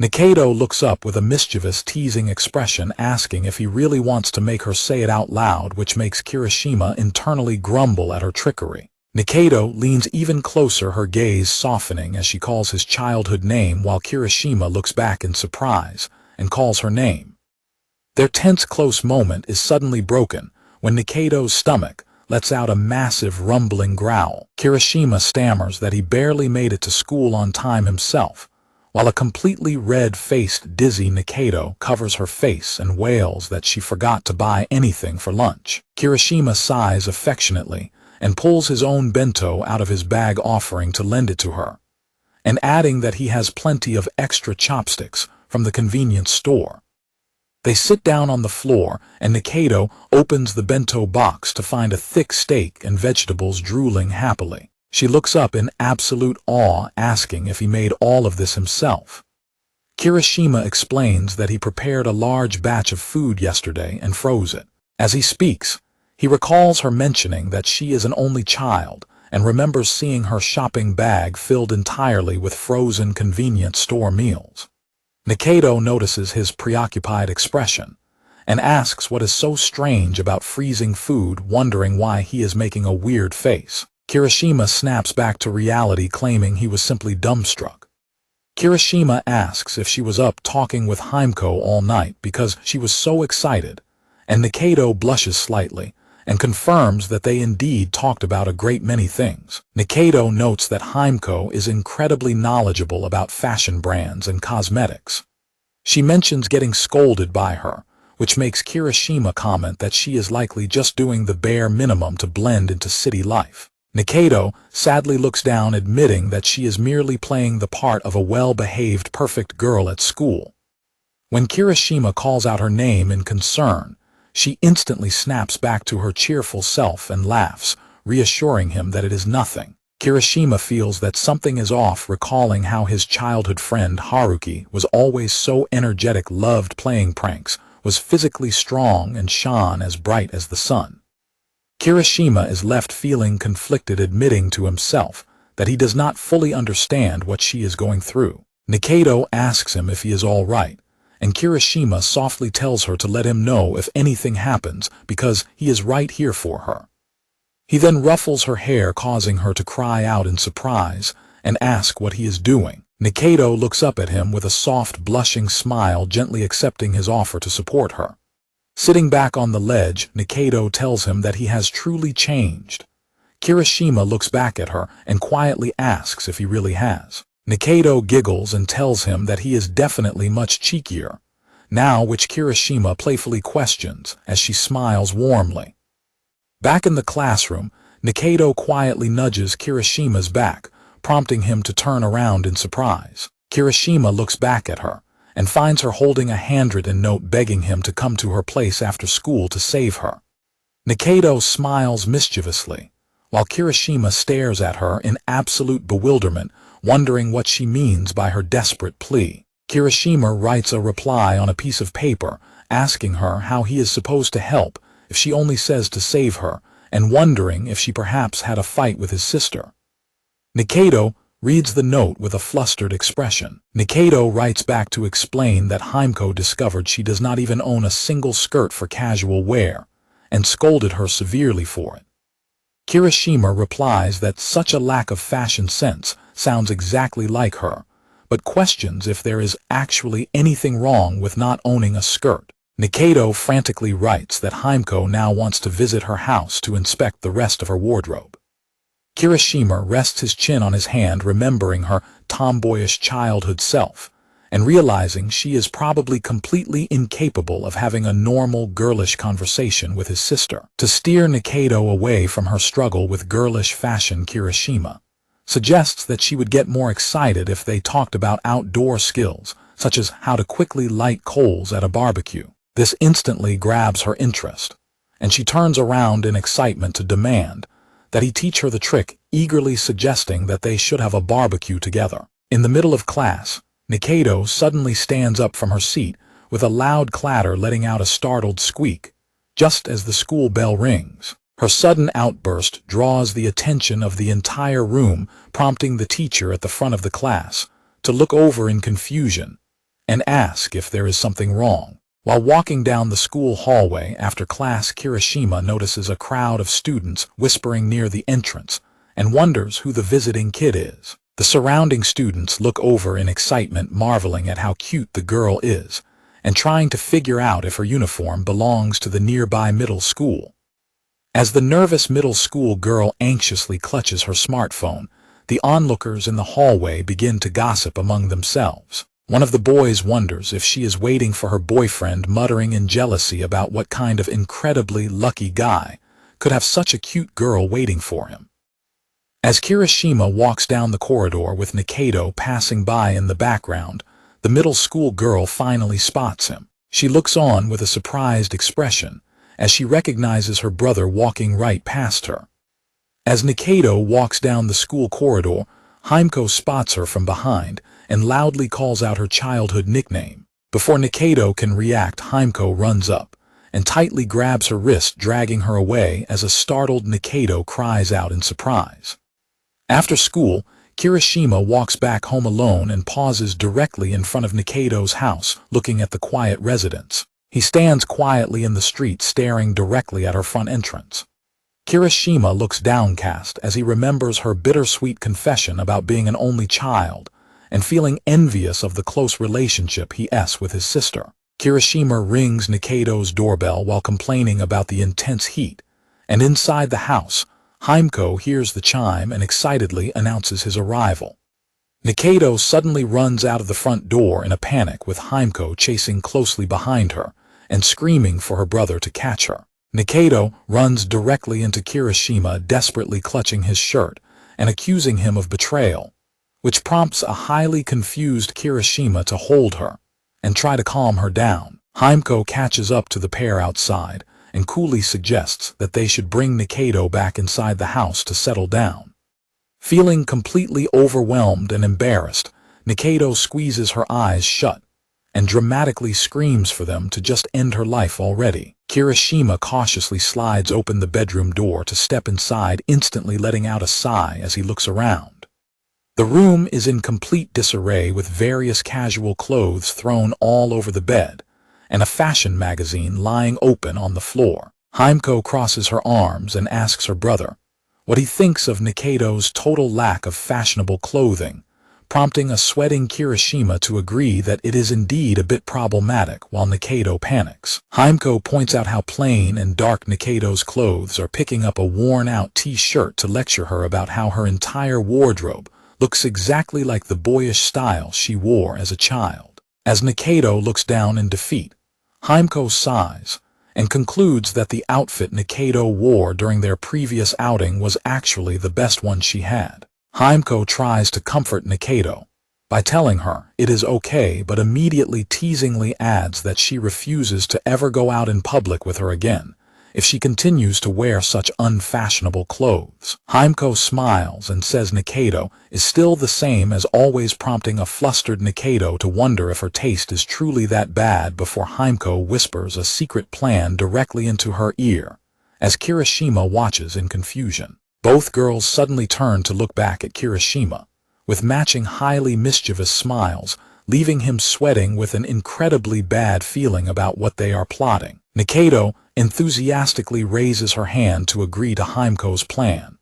Nikaido looks up with a mischievous, teasing expression, asking if he really wants to make her say it out loud, which makes Kirishima internally grumble at her trickery. Nikaido leans even closer, her gaze softening as she calls his childhood name, while Kirishima looks back in surprise and calls her name. Their tense, close moment is suddenly broken when Nikaido's stomach lets out a massive, rumbling growl. Kirishima stammers that he barely made it to school on time himself, while a completely red-faced, dizzy Nikaido covers her face and wails that she forgot to buy anything for lunch. Kirishima sighs affectionately and pulls his own bento out of his bag, offering to lend it to her, and adding that he has plenty of extra chopsticks from the convenience store. They sit down on the floor, and Nikaido opens the bento box to find a thick steak and vegetables, drooling happily. She looks up in absolute awe, asking if he made all of this himself. Kirishima explains that he prepared a large batch of food yesterday and froze it. As he speaks, he recalls her mentioning that she is an only child and remembers seeing her shopping bag filled entirely with frozen convenience store meals. Nikaido notices his preoccupied expression and asks what is so strange about freezing food, wondering why he is making a weird face. Kirishima snaps back to reality, claiming he was simply dumbstruck. Kirishima asks if she was up talking with Himeko all night because she was so excited, and Nikaido blushes slightly and confirms that they indeed talked about a great many things. Nikaido notes that Himeko is incredibly knowledgeable about fashion brands and cosmetics. She mentions getting scolded by her, which makes Kirishima comment that she is likely just doing the bare minimum to blend into city life. Nikaido sadly looks down, admitting that she is merely playing the part of a well-behaved, perfect girl at school. When Kirishima calls out her name in concern, she instantly snaps back to her cheerful self and laughs, reassuring him that it is nothing. Kirishima feels that something is off, recalling how his childhood friend Haruki was always so energetic, loved playing pranks, was physically strong, and shone as bright as the sun. Kirishima is left feeling conflicted, admitting to himself that he does not fully understand what she is going through. Nikaido asks him if he is all right, and Kirishima softly tells her to let him know if anything happens because he is right here for her. He then ruffles her hair, causing her to cry out in surprise and ask what he is doing. Nikaido looks up at him with a soft, blushing smile, gently accepting his offer to support her. Sitting back on the ledge, Nikaido tells him that he has truly changed. Kirishima looks back at her and quietly asks if he really has. Nikaido giggles and tells him that he is definitely much cheekier now, which Kirishima playfully questions as she smiles warmly. Back in the classroom, Nikaido quietly nudges Kirishima's back, prompting him to turn around in surprise. Kirishima looks back at her and finds her holding a handwritten note begging him to come to her place after school to save her. Nikaido smiles mischievously, while Kirishima stares at her in absolute bewilderment, wondering what she means by her desperate plea. Kirishima writes a reply on a piece of paper, asking her how he is supposed to help if she only says to save her, and wondering if she perhaps had a fight with his sister. Nikaido reads the note with a flustered expression. Nikaido writes back to explain that Himeko discovered she does not even own a single skirt for casual wear, and scolded her severely for it. Kirishima replies that such a lack of fashion sense sounds exactly like her, but questions if there is actually anything wrong with not owning a skirt. Nikaido frantically writes that Himeko now wants to visit her house to inspect the rest of her wardrobe. Kirishima rests his chin on his hand, remembering her tomboyish childhood self, and realizing she is probably completely incapable of having a normal, girlish conversation with his sister. To steer Nikaido away from her struggle with girlish fashion, Kirishima suggests that she would get more excited if they talked about outdoor skills, such as how to quickly light coals at a barbecue. This instantly grabs her interest, and she turns around in excitement to demand that he teach her the trick, eagerly suggesting that they should have a barbecue together. In the middle of class, Nikaido suddenly stands up from her seat with a loud clatter, letting out a startled squeak, just as the school bell rings. Her sudden outburst draws the attention of the entire room, prompting the teacher at the front of the class to look over in confusion and ask if there is something wrong. While walking down the school hallway after class, Kirishima notices a crowd of students whispering near the entrance and wonders who the visiting kid is. The surrounding students look over in excitement, marveling at how cute the girl is and trying to figure out if her uniform belongs to the nearby middle school. As the nervous middle school girl anxiously clutches her smartphone, the onlookers in the hallway begin to gossip among themselves. One of the boys wonders if she is waiting for her boyfriend, muttering in jealousy about what kind of incredibly lucky guy could have such a cute girl waiting for him. As Kirishima walks down the corridor with Nikaido passing by in the background, the middle school girl finally spots him. She looks on with a surprised expression as she recognizes her brother walking right past her. As Nikaido walks down the school corridor, Himeko spots her from behind and loudly calls out her childhood nickname. Before Nikaido can react, Himeko runs up and tightly grabs her wrist, dragging her away as a startled Nikaido cries out in surprise. After school, Kirishima walks back home alone and pauses directly in front of Nikaido's house, looking at the quiet residence. He stands quietly in the street, staring directly at her front entrance. Kirishima looks downcast as he remembers her bittersweet confession about being an only child and feeling envious of the close relationship he has with his sister. Kirishima rings Nikaido's doorbell while complaining about the intense heat, and inside the house, Himeko hears the chime and excitedly announces his arrival. Nikaido suddenly runs out of the front door in a panic, with Himeko chasing closely behind her and screaming for her brother to catch her. Nikaido runs directly into Kirishima, desperately clutching his shirt and accusing him of betrayal, which prompts a highly confused Kirishima to hold her and try to calm her down. Himeko catches up to the pair outside and coolly suggests that they should bring Nikaido back inside the house to settle down. Feeling completely overwhelmed and embarrassed, Nikaido squeezes her eyes shut and dramatically screams for them to just end her life already. Kirishima cautiously slides open the bedroom door to step inside, instantly letting out a sigh as he looks around. The room is in complete disarray, with various casual clothes thrown all over the bed and a fashion magazine lying open on the floor. Himeko crosses her arms and asks her brother what he thinks of Nikaido's total lack of fashionable clothing, prompting a sweating Kirishima to agree that it is indeed a bit problematic while Nikaido panics. Himeko points out how plain and dark Nikaido's clothes are, picking up a worn-out t-shirt to lecture her about how her entire wardrobe looks exactly like the boyish style she wore as a child. As Nikaido looks down in defeat, Himeko sighs and concludes that the outfit Nikaido wore during their previous outing was actually the best one she had. Himeko tries to comfort Nikaido by telling her it is okay, but immediately teasingly adds that she refuses to ever go out in public with her again if she continues to wear such unfashionable clothes. Himeko smiles and says Nikaido is still the same as always, prompting a flustered Nikaido to wonder if her taste is truly that bad before Himeko whispers a secret plan directly into her ear as Kirishima watches in confusion. Both girls suddenly turn to look back at Kirishima with matching highly mischievous smiles, leaving him sweating with an incredibly bad feeling about what they are plotting. Nikaido enthusiastically raises her hand to agree to Himeko's plan,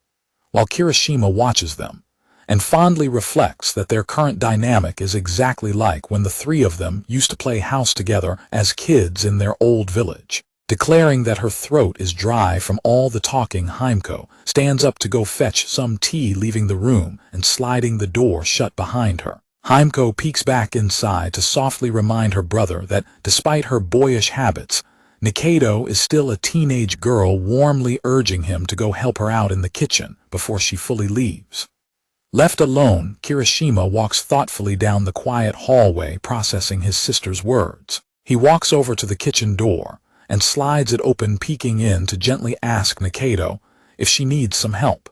while Kirishima watches them and fondly reflects that their current dynamic is exactly like when the three of them used to play house together as kids in their old village. Declaring that her throat is dry from all the talking, Himeko stands up to go fetch some tea, leaving the room and sliding the door shut behind her. Himeko peeks back inside to softly remind her brother that despite her boyish habits, Nikaido is still a teenage girl, warmly urging him to go help her out in the kitchen before she fully leaves. Left alone, Kirishima walks thoughtfully down the quiet hallway, processing his sister's words. He walks over to the kitchen door and slides it open, peeking in to gently ask Nikaido if she needs some help.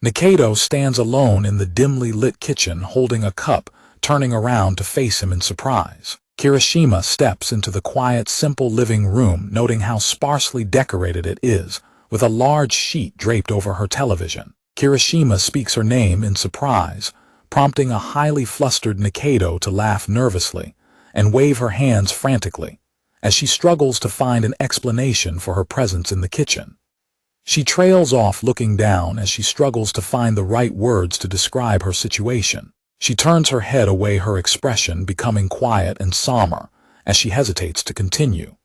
Nikaido stands alone in the dimly lit kitchen holding a cup, turning around to face him in surprise. Kirishima steps into the quiet, simple living room, noting how sparsely decorated it is, with a large sheet draped over her television. Kirishima speaks her name in surprise, prompting a highly flustered Nikaido to laugh nervously and wave her hands frantically as she struggles to find an explanation for her presence in the kitchen. She trails off, looking down as she struggles to find the right words to describe her situation. She turns her head away, her expression becoming quiet and somber as she hesitates to continue.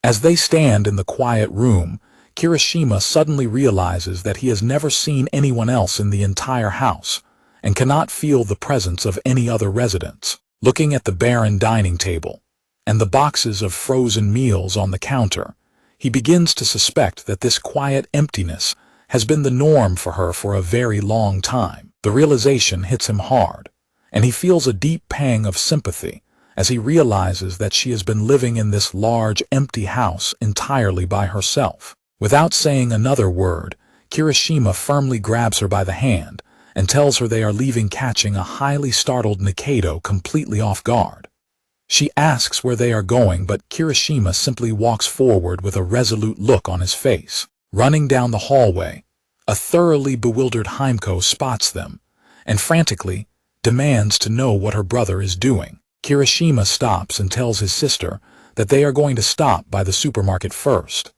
As they stand in the quiet room, Kirishima suddenly realizes that he has never seen anyone else in the entire house and cannot feel the presence of any other residents. Looking at the barren dining table and the boxes of frozen meals on the counter, he begins to suspect that this quiet emptiness has been the norm for her for a very long time. The realization hits him hard, and he feels a deep pang of sympathy as he realizes that she has been living in this large, empty house entirely by herself. Without saying another word, Kirishima firmly grabs her by the hand and tells her they are leaving, catching a highly startled Nikaido completely off guard. She asks where they are going, but Kirishima simply walks forward with a resolute look on his face. Running down the hallway, a thoroughly bewildered Himeko spots them and frantically demands to know what her brother is doing. Kirishima stops and tells his sister that they are going to stop by the supermarket first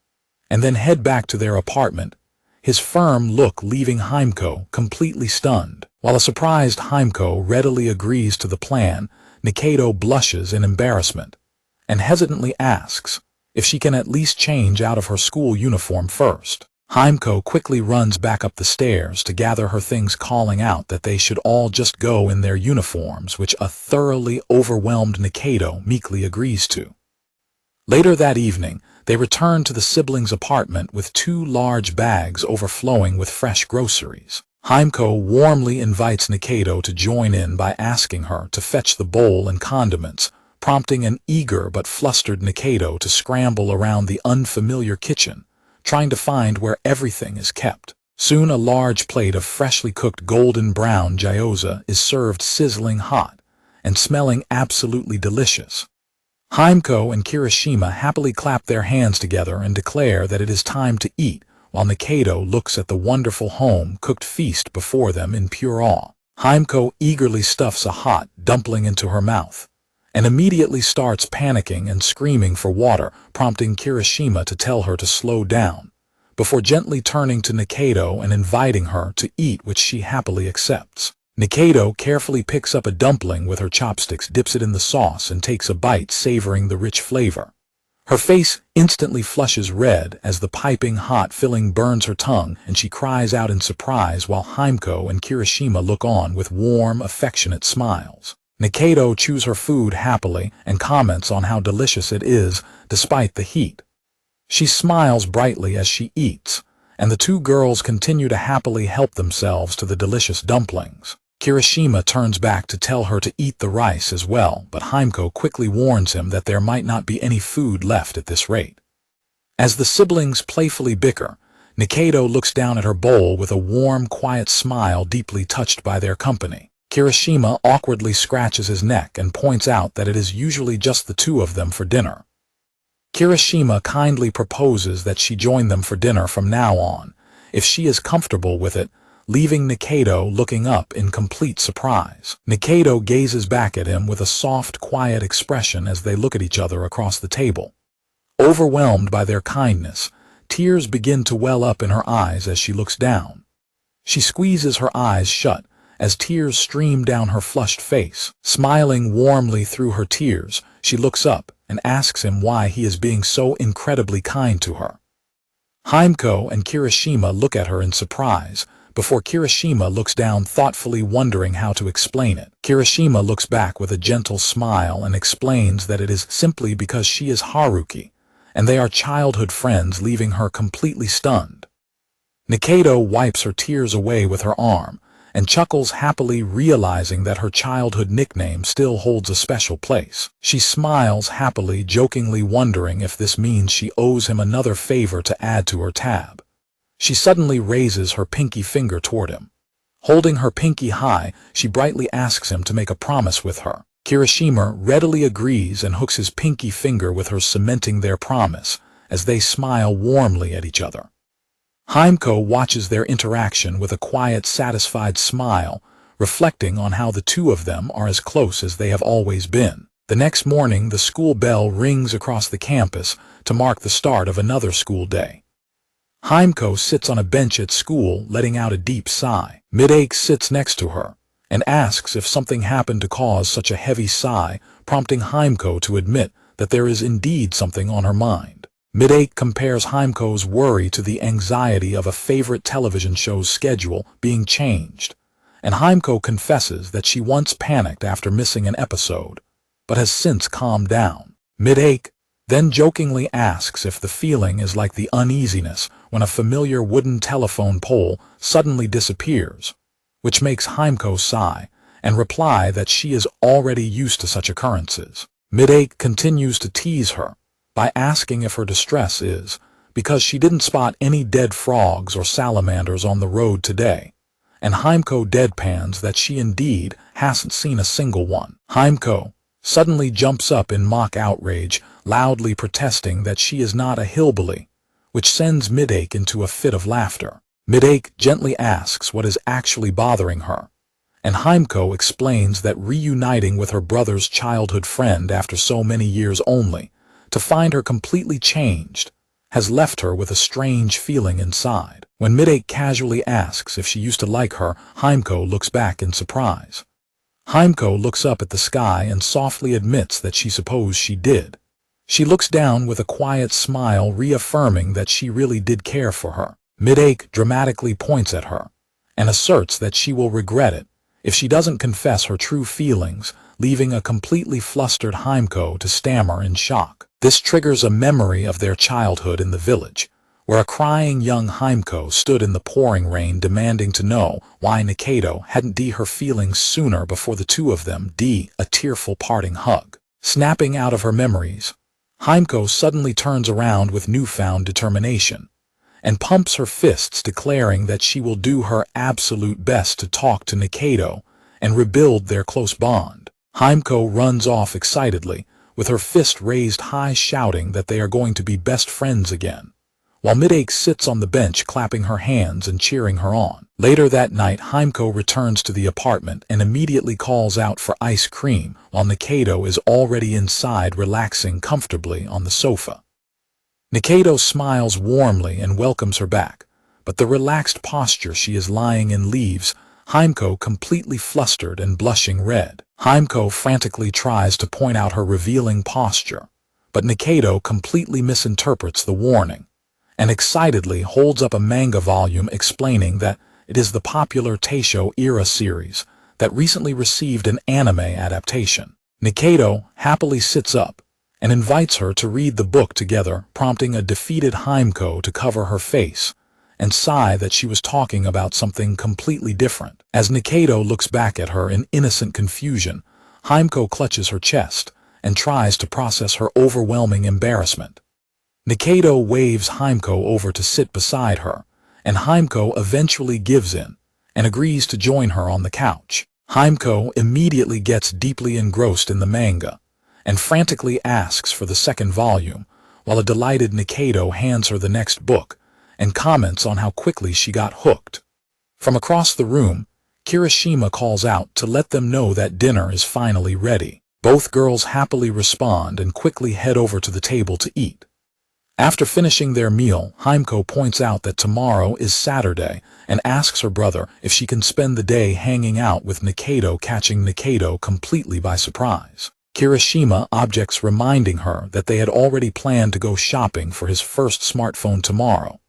and then head back to their apartment, his firm look leaving Himeko completely stunned. While a surprised Himeko readily agrees to the plan, Nikaido blushes in embarrassment and hesitantly asks if she can at least change out of her school uniform first. Himeko quickly runs back up the stairs to gather her things, calling out that they should all just go in their uniforms, which a thoroughly overwhelmed Nikaido meekly agrees to. Later that evening, they return to the siblings' apartment with 2 large bags overflowing with fresh groceries. Himeko warmly invites Nikaido to join in by asking her to fetch the bowl and condiments, prompting an eager but flustered Nikaido to scramble around the unfamiliar kitchen, trying to find where everything is kept. Soon a large plate of freshly cooked golden brown gyoza is served, sizzling hot and smelling absolutely delicious. Himeko and Kirishima happily clap their hands together and declare that it is time to eat, while Nikaido looks at the wonderful home-cooked feast before them in pure awe. Himeko eagerly stuffs a hot dumpling into her mouth and immediately starts panicking and screaming for water, prompting Kirishima to tell her to slow down, before gently turning to Nikaido and inviting her to eat, which she happily accepts. Nikaido carefully picks up a dumpling with her chopsticks, dips it in the sauce, and takes a bite, savoring the rich flavor. Her face instantly flushes red as the piping hot filling burns her tongue, and she cries out in surprise while Himeko and Kirishima look on with warm, affectionate smiles. Nikaido chews her food happily and comments on how delicious it is despite the heat. She smiles brightly as she eats, and the two girls continue to happily help themselves to the delicious dumplings. Kirishima turns back to tell her to eat the rice as well, but Himeko quickly warns him that there might not be any food left at this rate. As the siblings playfully bicker, Nikaido looks down at her bowl with a warm, quiet smile, deeply touched by their company. Kirishima awkwardly scratches his neck and points out that it is usually just the two of them for dinner. Kirishima kindly proposes that she join them for dinner from now on, if she is comfortable with it, leaving Nikaido looking up in complete surprise. Nikaido gazes back at him with a soft, quiet expression as they look at each other across the table. Overwhelmed by their kindness, tears begin to well up in her eyes as she looks down. She squeezes her eyes shut as tears stream down her flushed face. Smiling warmly through her tears, she looks up and asks him why he is being so incredibly kind to her. Himeko and Kirishima look at her in surprise, before Kirishima looks down thoughtfully, wondering how to explain it. Kirishima looks back with a gentle smile and explains that it is simply because she is Haruki, and they are childhood friends, leaving her completely stunned. Nikaido wipes her tears away with her arm, and chuckles happily, realizing that her childhood nickname still holds a special place. She smiles happily, jokingly wondering if this means she owes him another favor to add to her tab. She suddenly raises her pinky finger toward him. Holding her pinky high, she brightly asks him to make a promise with her. Kirishima readily agrees and hooks his pinky finger with her, cementing their promise, as they smile warmly at each other. Himeko watches their interaction with a quiet, satisfied smile, reflecting on how the two of them are as close as they have always been. The next morning, the school bell rings across the campus to mark the start of another school day. Himeko sits on a bench at school, letting out a deep sigh. Midake sits next to her and asks if something happened to cause such a heavy sigh, prompting Himeko to admit that there is indeed something on her mind. Midake compares Himeko's worry to the anxiety of a favorite television show's schedule being changed, and Himeko confesses that she once panicked after missing an episode, but has since calmed down. Midake then jokingly asks if the feeling is like the uneasiness when a familiar wooden telephone pole suddenly disappears, which makes Himeko sigh and reply that she is already used to such occurrences. Midake continues to tease her by asking if her distress is because she didn't spot any dead frogs or salamanders on the road today, and Himeko deadpans that she indeed hasn't seen a single one. Himeko suddenly jumps up in mock outrage, loudly protesting that she is not a hillbilly, which sends Midake into a fit of laughter. Midake gently asks what is actually bothering her, and Himeko explains that reuniting with her brother's childhood friend after so many years only to find her completely changed has left her with a strange feeling inside. When Midake casually asks if she used to like her, Himeko looks back in surprise. Himeko looks up at the sky and softly admits that she supposed she did. She looks down with a quiet smile, reaffirming that she really did care for her. Midake dramatically points at her and asserts that she will regret it if she doesn't confess her true feelings, leaving a completely flustered Himeko to stammer in shock. This triggers a memory of their childhood in the village, where a crying young Himeko stood in the pouring rain demanding to know why Nikaido hadn't her feelings sooner before the two of them a tearful parting hug. Snapping out of her memories, Himeko suddenly turns around with newfound determination and pumps her fists, declaring that she will do her absolute best to talk to Nikaido and rebuild their close bond. Himeko runs off excitedly, with her fist raised high, shouting that they are going to be best friends again, while Midake sits on the bench clapping her hands and cheering her on. Later that night, Himeko returns to the apartment and immediately calls out for ice cream, while Nikaido is already inside, relaxing comfortably on the sofa. Nikaido smiles warmly and welcomes her back, but the relaxed posture she is lying in leaves Himeko completely flustered and blushing red. Himeko frantically tries to point out her revealing posture, but Nikaido completely misinterprets the warning, and excitedly holds up a manga volume explaining that it is the popular Taisho era series that recently received an anime adaptation. Nikaido happily sits up and invites her to read the book together, prompting a defeated Himeko to cover her face and sigh that she was talking about something completely different. As Nikaido looks back at her in innocent confusion, Himeko clutches her chest and tries to process her overwhelming embarrassment. Nikaido waves Himeko over to sit beside her, and Himeko eventually gives in and agrees to join her on the couch. Himeko immediately gets deeply engrossed in the manga and frantically asks for the second volume, while a delighted Nikaido hands her the next book and comments on how quickly she got hooked. From across the room, Kirishima calls out to let them know that dinner is finally ready. Both girls happily respond and quickly head over to the table to eat. After finishing their meal, Himeko points out that tomorrow is Saturday and asks her brother if she can spend the day hanging out with Nikaido, catching Nikaido completely by surprise. Kirishima objects, reminding her that they had already planned to go shopping for his first smartphone tomorrow,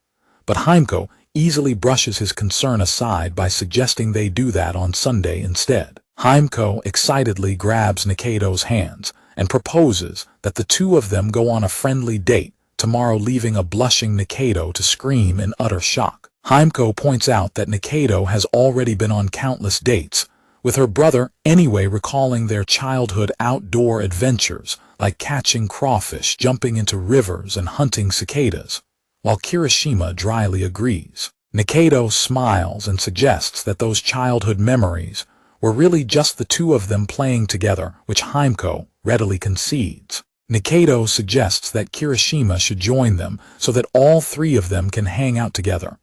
but Himeko easily brushes his concern aside by suggesting they do that on Sunday instead. Himeko excitedly grabs Nikaido's hands and proposes that the two of them go on a friendly date tomorrow, leaving a blushing Nikaido to scream in utter shock. Himeko points out that Nikaido has already been on countless dates with her brother anyway, recalling their childhood outdoor adventures like catching crawfish, jumping into rivers, and hunting cicadas, while Kirishima dryly agrees. Nikaido smiles and suggests that those childhood memories were really just the two of them playing together, which Himeko readily concedes. Nikaido suggests that Kirishima should join them so that all three of them can hang out together,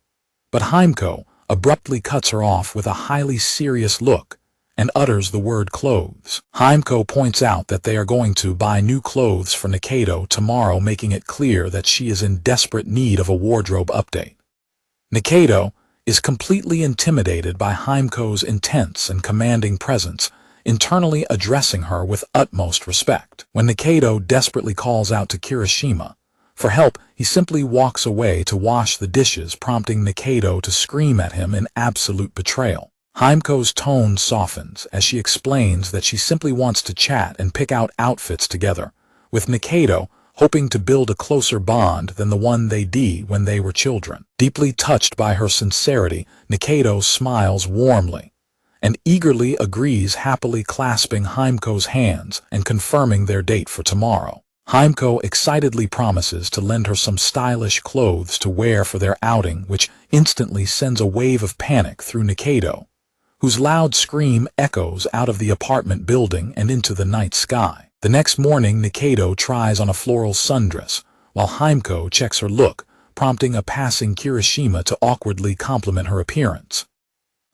but Himeko abruptly cuts her off with a highly serious look and utters the word clothes. Himeko points out that they are going to buy new clothes for Nikaido tomorrow, making it clear that she is in desperate need of a wardrobe update. Nikaido is completely intimidated by Himeko's intense and commanding presence, internally addressing her with utmost respect. When Nikaido desperately calls out to Kirishima for help, he simply walks away to wash the dishes, prompting Nikaido to scream at him in absolute betrayal. Himeko's tone softens as she explains that she simply wants to chat and pick out outfits together, with Nikaido hoping to build a closer bond than the one they did when they were children. Deeply touched by her sincerity, Nikaido smiles warmly and eagerly agrees, happily clasping Himeko's hands and confirming their date for tomorrow. Himeko excitedly promises to lend her some stylish clothes to wear for their outing, which instantly sends a wave of panic through Nikaido, whose loud scream echoes out of the apartment building and into the night sky. The next morning, Nikaido tries on a floral sundress, while Himeko checks her look, prompting a passing Kirishima to awkwardly compliment her appearance.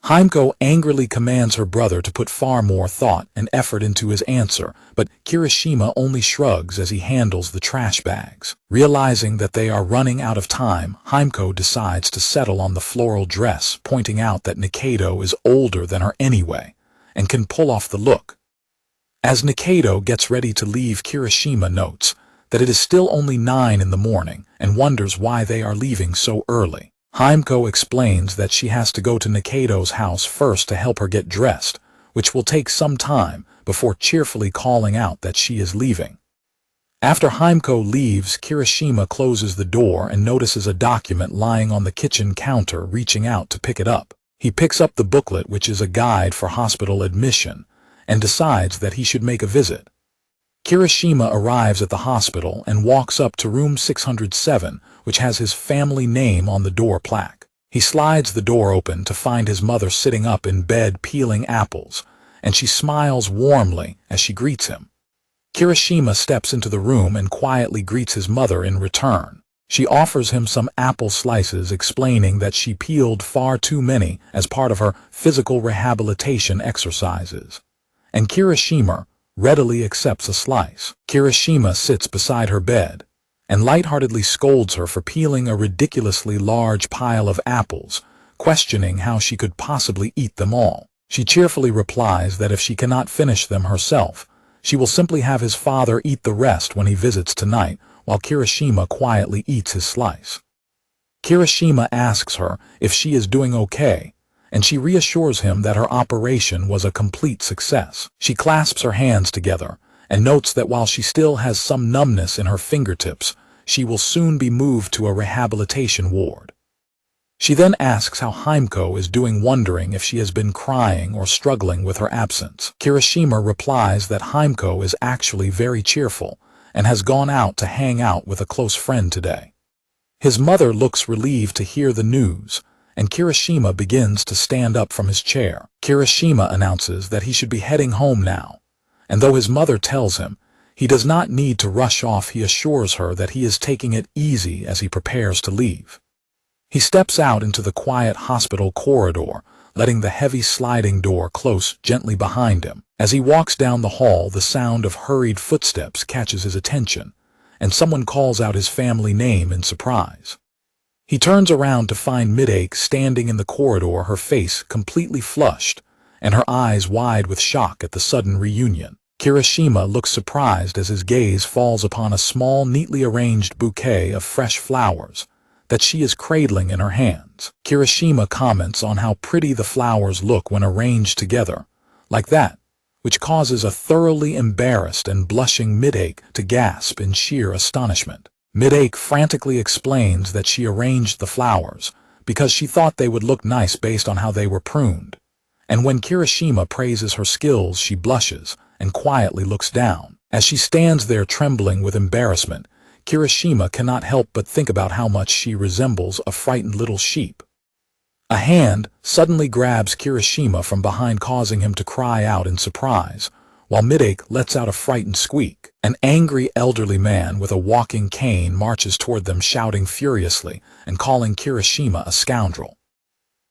Himeko angrily commands her brother to put far more thought and effort into his answer, but Kirishima only shrugs as he handles the trash bags. Realizing that they are running out of time, Himeko decides to settle on the floral dress, pointing out that Nikaido is older than her anyway and can pull off the look. As Nikaido gets ready to leave, Kirishima notes that it is still only 9 in the morning and wonders why they are leaving so early. Himeko explains that she has to go to Nikaido's house first to help her get dressed, which will take some time, before cheerfully calling out that she is leaving. After Himeko leaves, Kirishima closes the door and notices a document lying on the kitchen counter, reaching out to pick it up. He picks up the booklet, which is a guide for hospital admission, and decides that he should make a visit. Kirishima arrives at the hospital and walks up to room 607, which has his family name on the door plaque. He slides the door open to find his mother sitting up in bed peeling apples, and she smiles warmly as she greets him. Kirishima steps into the room and quietly greets his mother in return. She offers him some apple slices, explaining that she peeled far too many as part of her physical rehabilitation exercises, and Kirishima readily accepts a slice. Kirishima sits beside her bed and lightheartedly scolds her for peeling a ridiculously large pile of apples, questioning how she could possibly eat them all. She cheerfully replies that if she cannot finish them herself, she will simply have his father eat the rest when he visits tonight, while Kirishima quietly eats his slice. Kirishima asks her if she is doing okay, and she reassures him that her operation was a complete success. She clasps her hands together and notes that while she still has some numbness in her fingertips, she will soon be moved to a rehabilitation ward. She then asks how Himeko is doing, wondering if she has been crying or struggling with her absence. Kirishima replies that Himeko is actually very cheerful and has gone out to hang out with a close friend today. His mother looks relieved to hear the news, and Kirishima begins to stand up from his chair. Kirishima announces that he should be heading home now, and though his mother tells him he does not need to rush off, he assures her that he is taking it easy as he prepares to leave. He steps out into the quiet hospital corridor, letting the heavy sliding door close gently behind him. As he walks down the hall, the sound of hurried footsteps catches his attention, and someone calls out his family name in surprise. He turns around to find Midake standing in the corridor, her face completely flushed, and her eyes wide with shock at the sudden reunion. Kirishima looks surprised as his gaze falls upon a small, neatly arranged bouquet of fresh flowers that she is cradling in her hands. Kirishima comments on how pretty the flowers look when arranged together, like that, which causes a thoroughly embarrassed and blushing Midake to gasp in sheer astonishment. Midake frantically explains that she arranged the flowers because she thought they would look nice based on how they were pruned, and when Kirishima praises her skills, she blushes and quietly looks down. As she stands there trembling with embarrassment, Kirishima cannot help but think about how much she resembles a frightened little sheep. A hand suddenly grabs Kirishima from behind, causing him to cry out in surprise, while Midake lets out a frightened squeak. An angry elderly man with a walking cane marches toward them, shouting furiously and calling Kirishima a scoundrel.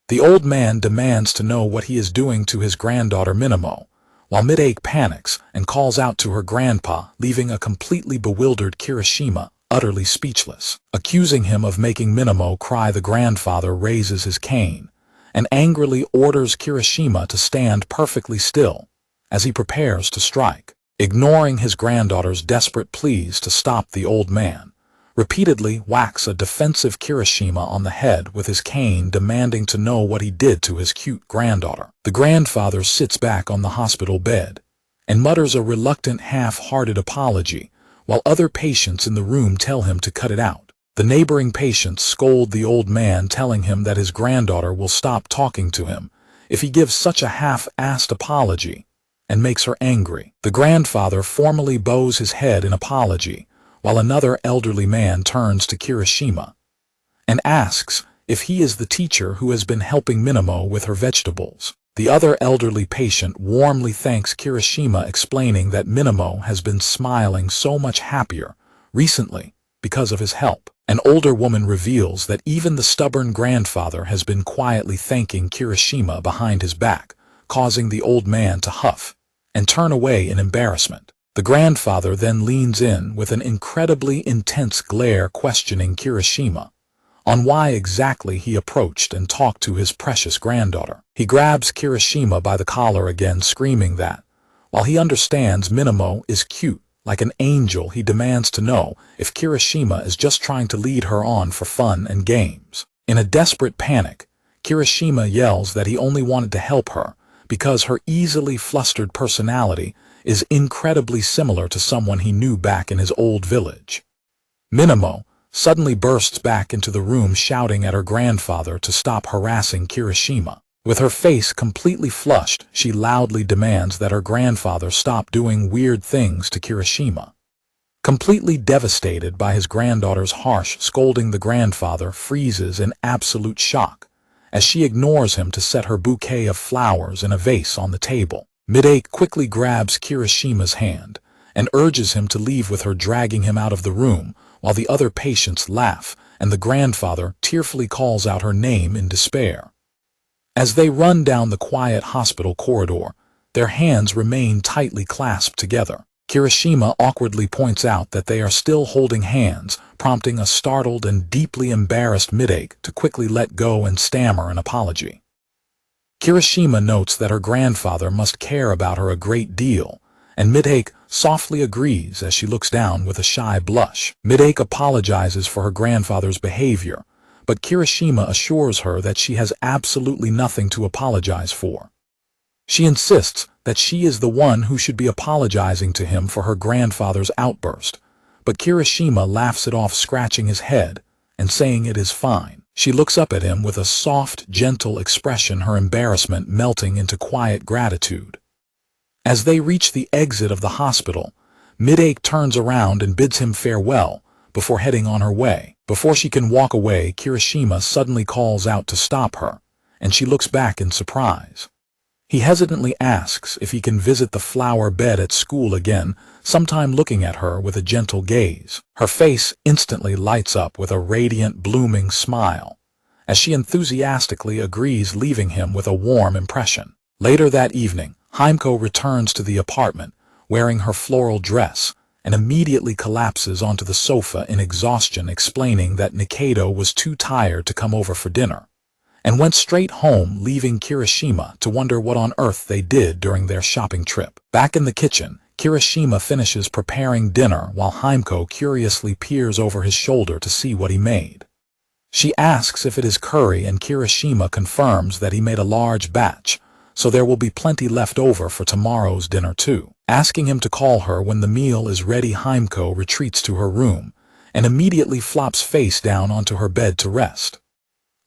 The old man demands to know what he is doing to his granddaughter Minamo, while Midake panics and calls out to her grandpa, leaving a completely bewildered Kirishima utterly speechless. Accusing him of making Minamo cry, the grandfather raises his cane and angrily orders Kirishima to stand perfectly still as he prepares to strike. Ignoring his granddaughter's desperate pleas to stop, the old man repeatedly whacks a defensive Kirishima on the head with his cane, demanding to know what he did to his cute granddaughter. The grandfather sits back on the hospital bed and mutters a reluctant, half-hearted apology, while other patients in the room tell him to cut it out. The neighboring patients scold the old man, telling him that his granddaughter will stop talking to him if he gives such a half-assed apology, and makes her angry. The grandfather formally bows his head in apology, while another elderly man turns to Kirishima and asks if he is the teacher who has been helping Minamo with her vegetables. The other elderly patient warmly thanks Kirishima, explaining that Minamo has been smiling so much happier recently because of his help. An older woman reveals that even the stubborn grandfather has been quietly thanking Kirishima behind his back, causing the old man to huff and turn away in embarrassment. The grandfather then leans in with an incredibly intense glare, questioning Kirishima on why exactly he approached and talked to his precious granddaughter. He grabs Kirishima by the collar again, screaming that, while he understands Minamo is cute like an angel, he demands to know if Kirishima is just trying to lead her on for fun and games. In a desperate panic, Kirishima yells that he only wanted to help her because her easily flustered personality is incredibly similar to someone he knew back in his old village. Minamo suddenly bursts back into the room, shouting at her grandfather to stop harassing Kirishima. With her face completely flushed, she loudly demands that her grandfather stop doing weird things to Kirishima. Completely devastated by his granddaughter's harsh scolding, the grandfather freezes in absolute shock as she ignores him to set her bouquet of flowers in a vase on the table. Midake quickly grabs Kirishima's hand and urges him to leave with her, dragging him out of the room, while the other patients laugh and the grandfather tearfully calls out her name in despair. As they run down the quiet hospital corridor, their hands remain tightly clasped together. Kirishima awkwardly points out that they are still holding hands, prompting a startled and deeply embarrassed Midake to quickly let go and stammer an apology. Kirishima notes that her grandfather must care about her a great deal, and Midake softly agrees as she looks down with a shy blush. Midake apologizes for her grandfather's behavior, but Kirishima assures her that she has absolutely nothing to apologize for. She insists that she is the one who should be apologizing to him for her grandfather's outburst, but Kirishima laughs it off, scratching his head and saying it is fine. She looks up at him with a soft, gentle expression, her embarrassment melting into quiet gratitude. As they reach the exit of the hospital, Midake turns around and bids him farewell before heading on her way. Before she can walk away, Kirishima suddenly calls out to stop her, and she looks back in surprise. He hesitantly asks if he can visit the flower bed at school again, sometime looking at her with a gentle gaze. Her face instantly lights up with a radiant, blooming smile, as she enthusiastically agrees, leaving him with a warm impression. Later that evening, Himeko returns to the apartment, wearing her floral dress, and immediately collapses onto the sofa in exhaustion, explaining that Nikaido was too tired to come over for dinner, and went straight home, leaving Kirishima to wonder what on earth they did during their shopping trip. Back in the kitchen, Kirishima finishes preparing dinner while Himeko curiously peers over his shoulder to see what he made. She asks if it is curry, and Kirishima confirms that he made a large batch, so there will be plenty left over for tomorrow's dinner too. Asking him to call her when the meal is ready, Himeko retreats to her room and immediately flops face down onto her bed to rest.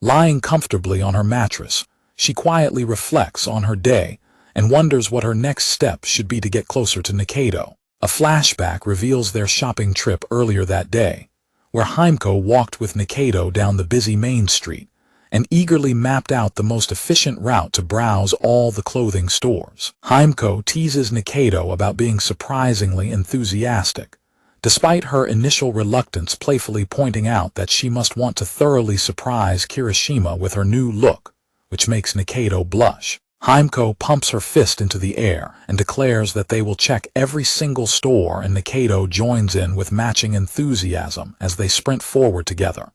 Lying comfortably on her mattress, she quietly reflects on her day and wonders what her next step should be to get closer to Nikaido. A flashback reveals their shopping trip earlier that day, where Himeko walked with Nikaido down the busy main street and eagerly mapped out the most efficient route to browse all the clothing stores. Himeko teases Nikaido about being surprisingly enthusiastic, despite her initial reluctance, playfully pointing out that she must want to thoroughly surprise Kirishima with her new look, which makes Nikaido blush. Himeko pumps her fist into the air and declares that they will check every single store, and Nikaido joins in with matching enthusiasm as they sprint forward together.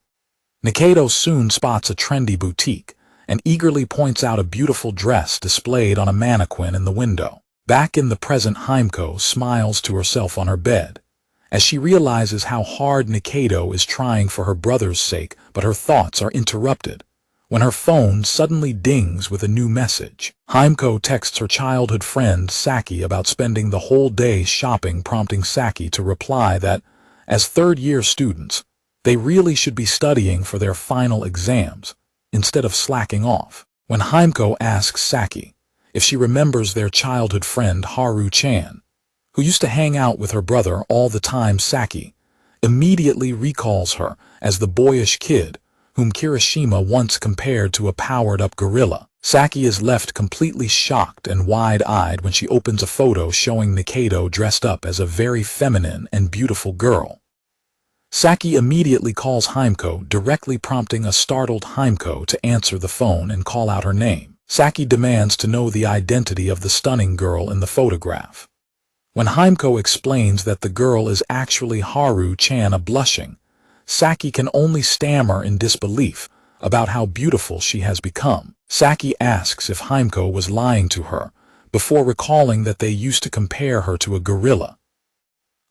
Nikaido soon spots a trendy boutique and eagerly points out a beautiful dress displayed on a mannequin in the window. Back in the present, Himeko smiles to herself on her bed as she realizes how hard Nikaido is trying for her brother's sake, but her thoughts are interrupted when her phone suddenly dings with a new message. Himeko texts her childhood friend Saki about spending the whole day shopping, prompting Saki to reply that, as third-year students, they really should be studying for their final exams instead of slacking off. When Himeko asks Saki if she remembers their childhood friend Haru-chan, who used to hang out with her brother all the time, Saki immediately recalls her as the boyish kid whom Kirishima once compared to a powered-up gorilla. Saki is left completely shocked and wide-eyed when she opens a photo showing Nikaido dressed up as a very feminine and beautiful girl. Saki immediately calls Himeko, directly prompting a startled Himeko to answer the phone and call out her name. Saki demands to know the identity of the stunning girl in the photograph. When Himeko explains that the girl is actually Haru-chan, blushing, Saki can only stammer in disbelief about how beautiful she has become. Saki asks if Himeko was lying to her, before recalling that they used to compare her to a gorilla.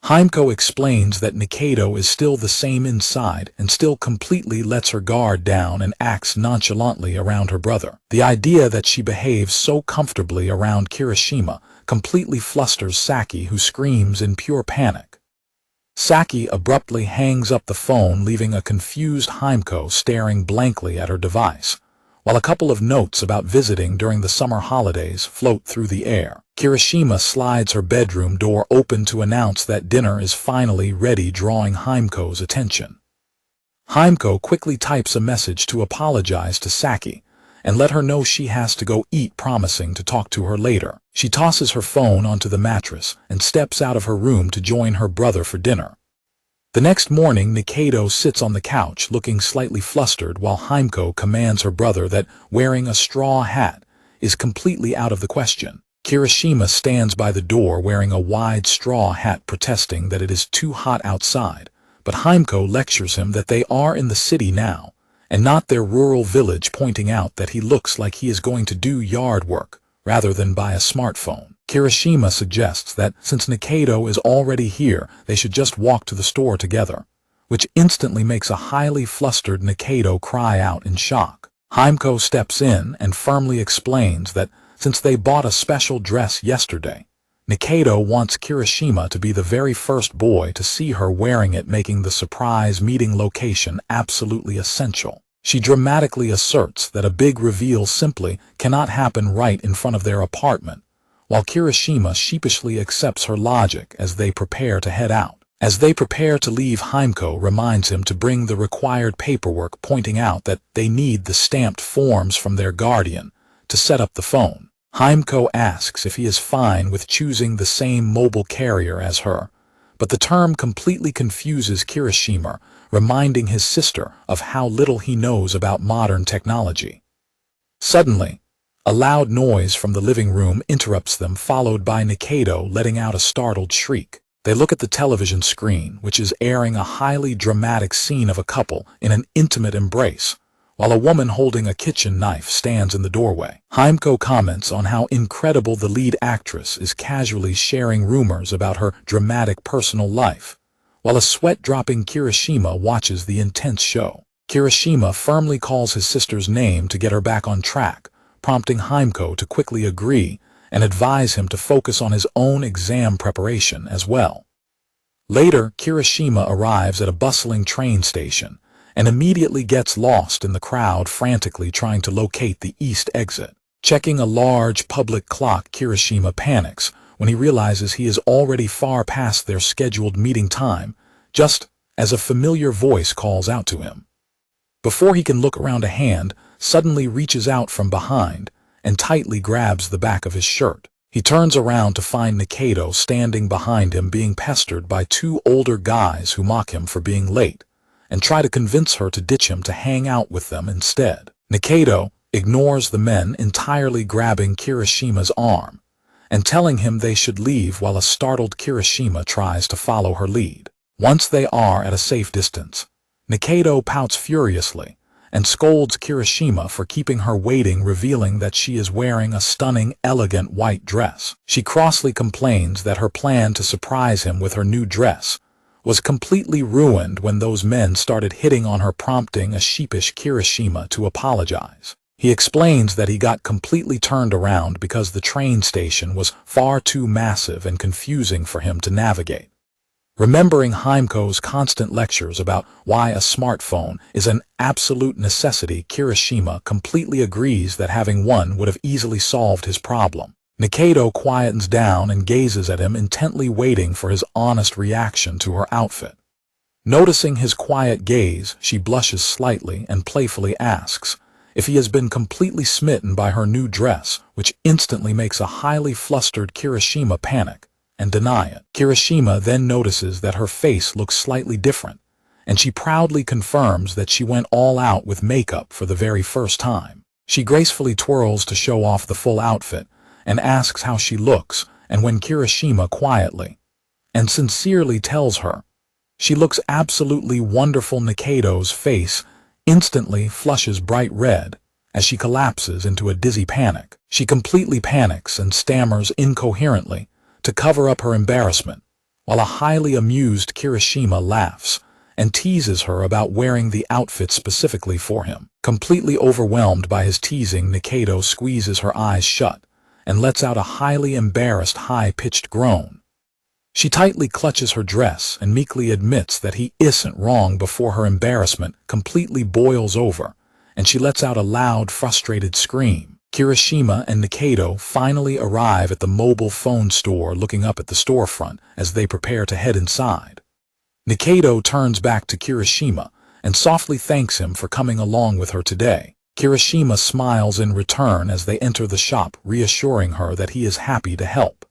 Himeko explains that Nikaido is still the same inside and still completely lets her guard down and acts nonchalantly around her brother. The idea that she behaves so comfortably around Kirishima completely flusters Saki, who screams in pure panic. Saki abruptly hangs up the phone, leaving a confused Himeko staring blankly at her device, while a couple of notes about visiting during the summer holidays float through the air. Kirishima slides her bedroom door open to announce that dinner is finally ready, drawing Himeko's attention. Himeko quickly types a message to apologize to Saki and let her know she has to go eat, promising to talk to her later. She tosses her phone onto the mattress and steps out of her room to join her brother for dinner. The next morning, Nikaido sits on the couch looking slightly flustered while Himeko commands her brother that wearing a straw hat is completely out of the question. Kirishima stands by the door wearing a wide straw hat protesting that it is too hot outside, but Himeko lectures him that they are in the city now, and not their rural village, pointing out that he looks like he is going to do yard work rather than buy a smartphone. Kirishima suggests that since Nikaido is already here, they should just walk to the store together, which instantly makes a highly flustered Nikaido cry out in shock. Himeko steps in and firmly explains that since they bought a special dress yesterday, Nikaido wants Kirishima to be the very first boy to see her wearing it, making the surprise meeting location absolutely essential. She dramatically asserts that a big reveal simply cannot happen right in front of their apartment, while Kirishima sheepishly accepts her logic as they prepare to head out. As they prepare to leave, Himeko reminds him to bring the required paperwork, pointing out that they need the stamped forms from their guardian to set up the phone. Himeko asks if he is fine with choosing the same mobile carrier as her, but the term completely confuses Kirishima, reminding his sister of how little he knows about modern technology. Suddenly, a loud noise from the living room interrupts them, followed by Nikaido letting out a startled shriek. They look at the television screen, which is airing a highly dramatic scene of a couple in an intimate embrace, while a woman holding a kitchen knife stands in the doorway. Himeko comments on how incredible the lead actress is, casually sharing rumors about her dramatic personal life, while a sweat-dropping Kirishima watches the intense show. Kirishima firmly calls his sister's name to get her back on track, prompting Himeko to quickly agree and advise him to focus on his own exam preparation as well. Later, Kirishima arrives at a bustling train station and immediately gets lost in the crowd, frantically trying to locate the east exit. Checking a large public clock, Kirishima panics when he realizes he is already far past their scheduled meeting time, just as a familiar voice calls out to him. Before he can look around, a hand suddenly reaches out from behind and tightly grabs the back of his shirt. He turns around to find Nikaido standing behind him, being pestered by two older guys who mock him for being late and try to convince her to ditch him to hang out with them instead. Nikaido ignores the men, entirely grabbing Kirishima's arm and telling him they should leave, while a startled Kirishima tries to follow her lead. Once they are at a safe distance, Nikaido pouts furiously and scolds Kirishima for keeping her waiting, revealing that she is wearing a stunning, elegant white dress. She crossly complains that her plan to surprise him with her new dress was completely ruined when those men started hitting on her, prompting a sheepish Kirishima to apologize. He explains that he got completely turned around because the train station was far too massive and confusing for him to navigate. Remembering Himeko's constant lectures about why a smartphone is an absolute necessity, Kirishima completely agrees that having one would have easily solved his problem. Nikaido quietens down and gazes at him, intently waiting for his honest reaction to her outfit. Noticing his quiet gaze, she blushes slightly and playfully asks if he has been completely smitten by her new dress, which instantly makes a highly flustered Kirishima panic and deny it. Kirishima then notices that her face looks slightly different, and she proudly confirms that she went all out with makeup for the very first time. She gracefully twirls to show off the full outfit and asks how she looks, and when Kirishima quietly and sincerely tells her she looks absolutely wonderful, Nikaido's face instantly flushes bright red as she collapses into a dizzy panic. She completely panics and stammers incoherently to cover up her embarrassment, while a highly amused Kirishima laughs and teases her about wearing the outfit specifically for him. Completely overwhelmed by his teasing, Nikaido squeezes her eyes shut and lets out a highly embarrassed, high-pitched groan. She tightly clutches her dress and meekly admits that he isn't wrong before her embarrassment completely boils over, and she lets out a loud, frustrated scream. Kirishima and Nikaido finally arrive at the mobile phone store, looking up at the storefront as they prepare to head inside. Nikaido turns back to Kirishima and softly thanks him for coming along with her today. Kirishima smiles in return as they enter the shop, reassuring her that he is happy to help.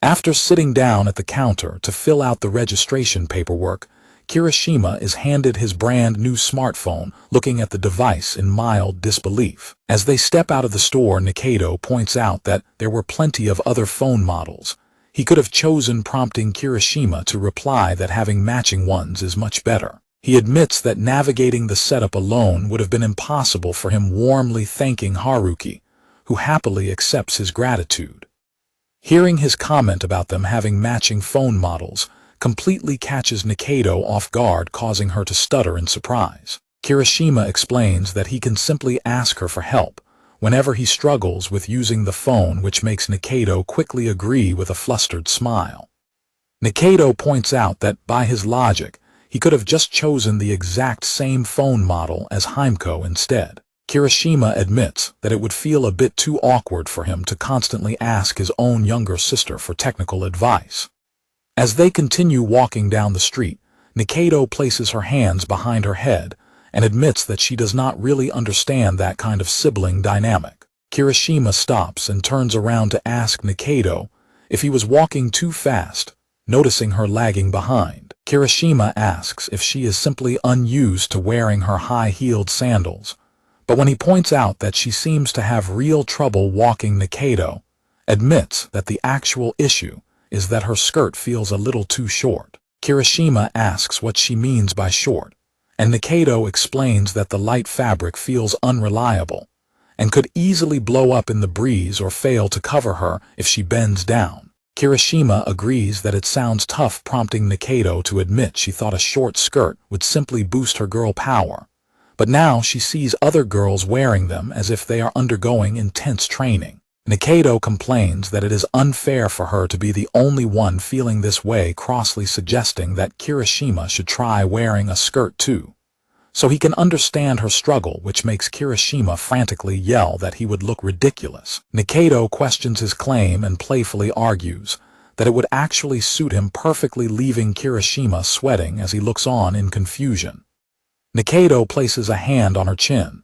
After sitting down at the counter to fill out the registration paperwork, Kirishima is handed his brand new smartphone, looking at the device in mild disbelief. As they step out of the store, Nikaido points out that there were plenty of other phone models he could have chosen, prompting Kirishima to reply that having matching ones is much better. He admits that navigating the setup alone would have been impossible for him, warmly thanking Haruki, who happily accepts his gratitude. Hearing his comment about them having matching phone models completely catches Nikaido off guard, causing her to stutter in surprise. Kirishima explains that he can simply ask her for help whenever he struggles with using the phone, which makes Nikaido quickly agree with a flustered smile. Nikaido points out that, by his logic, he could have just chosen the exact same phone model as Himeko instead. Kirishima admits that it would feel a bit too awkward for him to constantly ask his own younger sister for technical advice. As they continue walking down the street, Nikaido places her hands behind her head and admits that she does not really understand that kind of sibling dynamic. Kirishima stops and turns around to ask Nikaido if he was walking too fast, noticing her lagging behind. Kirishima asks if she is simply unused to wearing her high-heeled sandals, but when he points out that she seems to have real trouble walking, Nikaido admits that the actual issue is that her skirt feels a little too short. Kirishima asks what she means by short, and Nikaido explains that the light fabric feels unreliable and could easily blow up in the breeze or fail to cover her if she bends down. Kirishima agrees that it sounds tough, prompting Nikaido to admit she thought a short skirt would simply boost her girl power, but now she sees other girls wearing them as if they are undergoing intense training. Nikaido complains that it is unfair for her to be the only one feeling this way, crossly suggesting that Kirishima should try wearing a skirt too, so he can understand her struggle, which makes Kirishima frantically yell that he would look ridiculous. Nikaido questions his claim and playfully argues that it would actually suit him perfectly, leaving Kirishima sweating as he looks on in confusion. Nikaido places a hand on her chin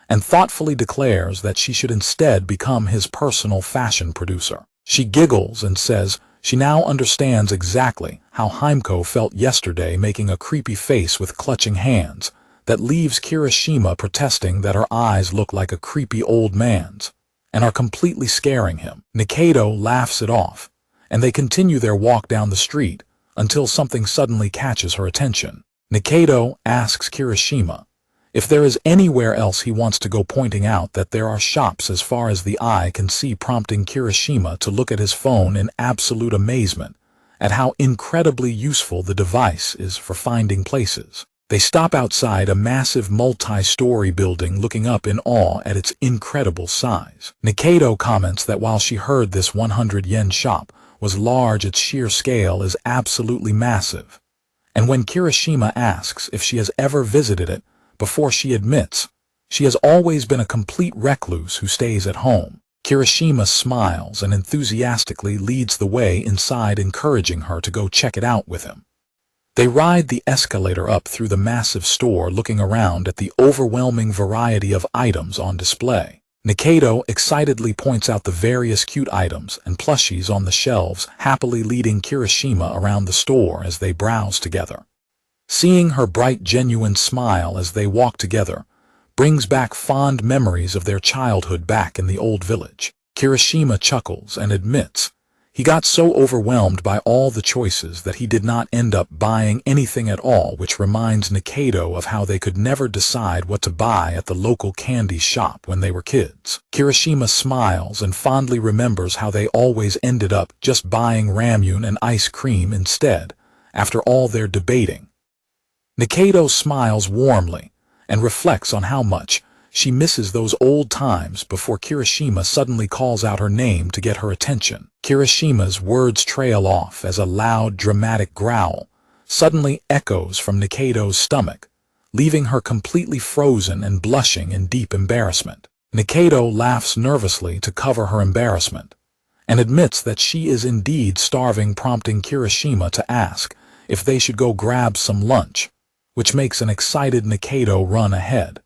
and thoughtfully declares that she should instead become his personal fashion producer. She giggles and says she now understands exactly how Himeko felt yesterday, making a creepy face with clutching hands that leaves Kirishima protesting that her eyes look like a creepy old man's and are completely scaring him. Nikaido laughs it off, and they continue their walk down the street until something suddenly catches her attention. Nikaido asks Kirishima if there is anywhere else he wants to go, pointing out that there are shops as far as the eye can see, prompting Kirishima to look at his phone in absolute amazement at how incredibly useful the device is for finding places. They stop outside a massive multi-story building, looking up in awe at its incredible size. Nikaido comments that while she heard this 100 yen shop was large, its sheer scale is absolutely massive. And when Kirishima asks if she has ever visited it before, she admits she has always been a complete recluse who stays at home. Kirishima smiles and enthusiastically leads the way inside, encouraging her to go check it out with him. They ride the escalator up through the massive store, looking around at the overwhelming variety of items on display. Nikaido excitedly points out the various cute items and plushies on the shelves, happily leading Kirishima around the store as they browse together. Seeing her bright, genuine smile as they walk together brings back fond memories of their childhood back in the old village. Kirishima chuckles and admits he got so overwhelmed by all the choices that he did not end up buying anything at all, which reminds Nikaido of how they could never decide what to buy at the local candy shop when they were kids. Kirishima smiles and fondly remembers how they always ended up just buying ramyun and ice cream instead, after all their debating. Nikaido smiles warmly and reflects on how much she misses those old times before Kirishima suddenly calls out her name to get her attention. Kirishima's words trail off as a loud, dramatic growl suddenly echoes from Nikaido's stomach, leaving her completely frozen and blushing in deep embarrassment. Nikaido laughs nervously to cover her embarrassment and admits that she is indeed starving, prompting Kirishima to ask if they should go grab some lunch, which makes an excited Nikaido run ahead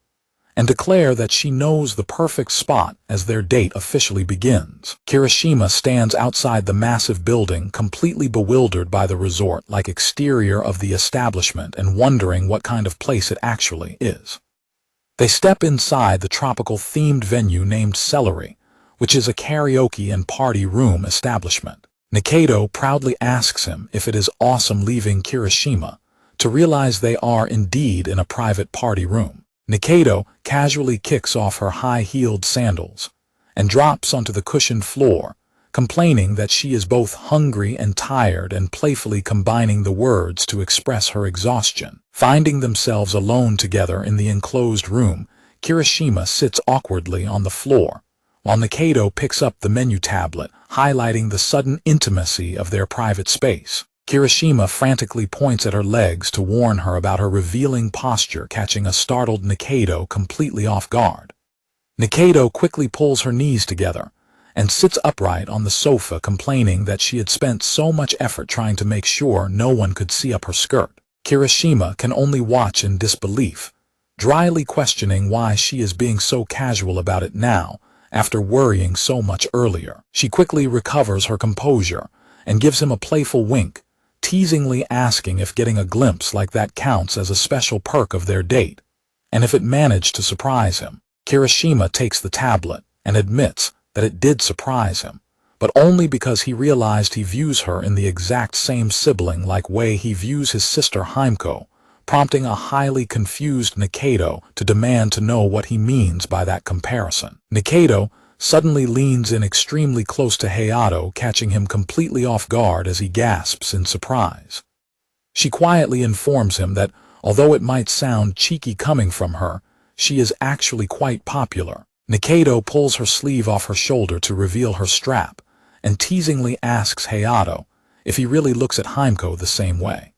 and declare that she knows the perfect spot as their date officially begins. Kirishima stands outside the massive building, completely bewildered by the resort-like exterior of the establishment and wondering what kind of place it actually is. They step inside the tropical-themed venue named Celery, which is a karaoke and party room establishment. Nikaido proudly asks him if it is awesome leaving Kirishima, to realize they are indeed in a private party room. Nikaido casually kicks off her high-heeled sandals and drops onto the cushioned floor, complaining that she is both hungry and tired and playfully combining the words to express her exhaustion. Finding themselves alone together in the enclosed room, Kirishima sits awkwardly on the floor, while Nikaido picks up the menu tablet, highlighting the sudden intimacy of their private space. Kirishima frantically points at her legs to warn her about her revealing posture, catching a startled Nikaido completely off guard. Nikaido quickly pulls her knees together and sits upright on the sofa, complaining that she had spent so much effort trying to make sure no one could see up her skirt. Kirishima can only watch in disbelief, dryly questioning why she is being so casual about it now, after worrying so much earlier. She quickly recovers her composure and gives him a playful wink, teasingly asking if getting a glimpse like that counts as a special perk of their date, and if it managed to surprise him. Kirishima takes the tablet and admits that it did surprise him, but only because he realized he views her in the exact same sibling-like way he views his sister Himeko, prompting a highly confused Nikaido to demand to know what he means by that comparison. Nikaido suddenly leans in extremely close to Hayato, catching him completely off guard as he gasps in surprise. She quietly informs him that, although it might sound cheeky coming from her, she is actually quite popular. Nikaido pulls her sleeve off her shoulder to reveal her strap, and teasingly asks Hayato if he really looks at Himeko the same way.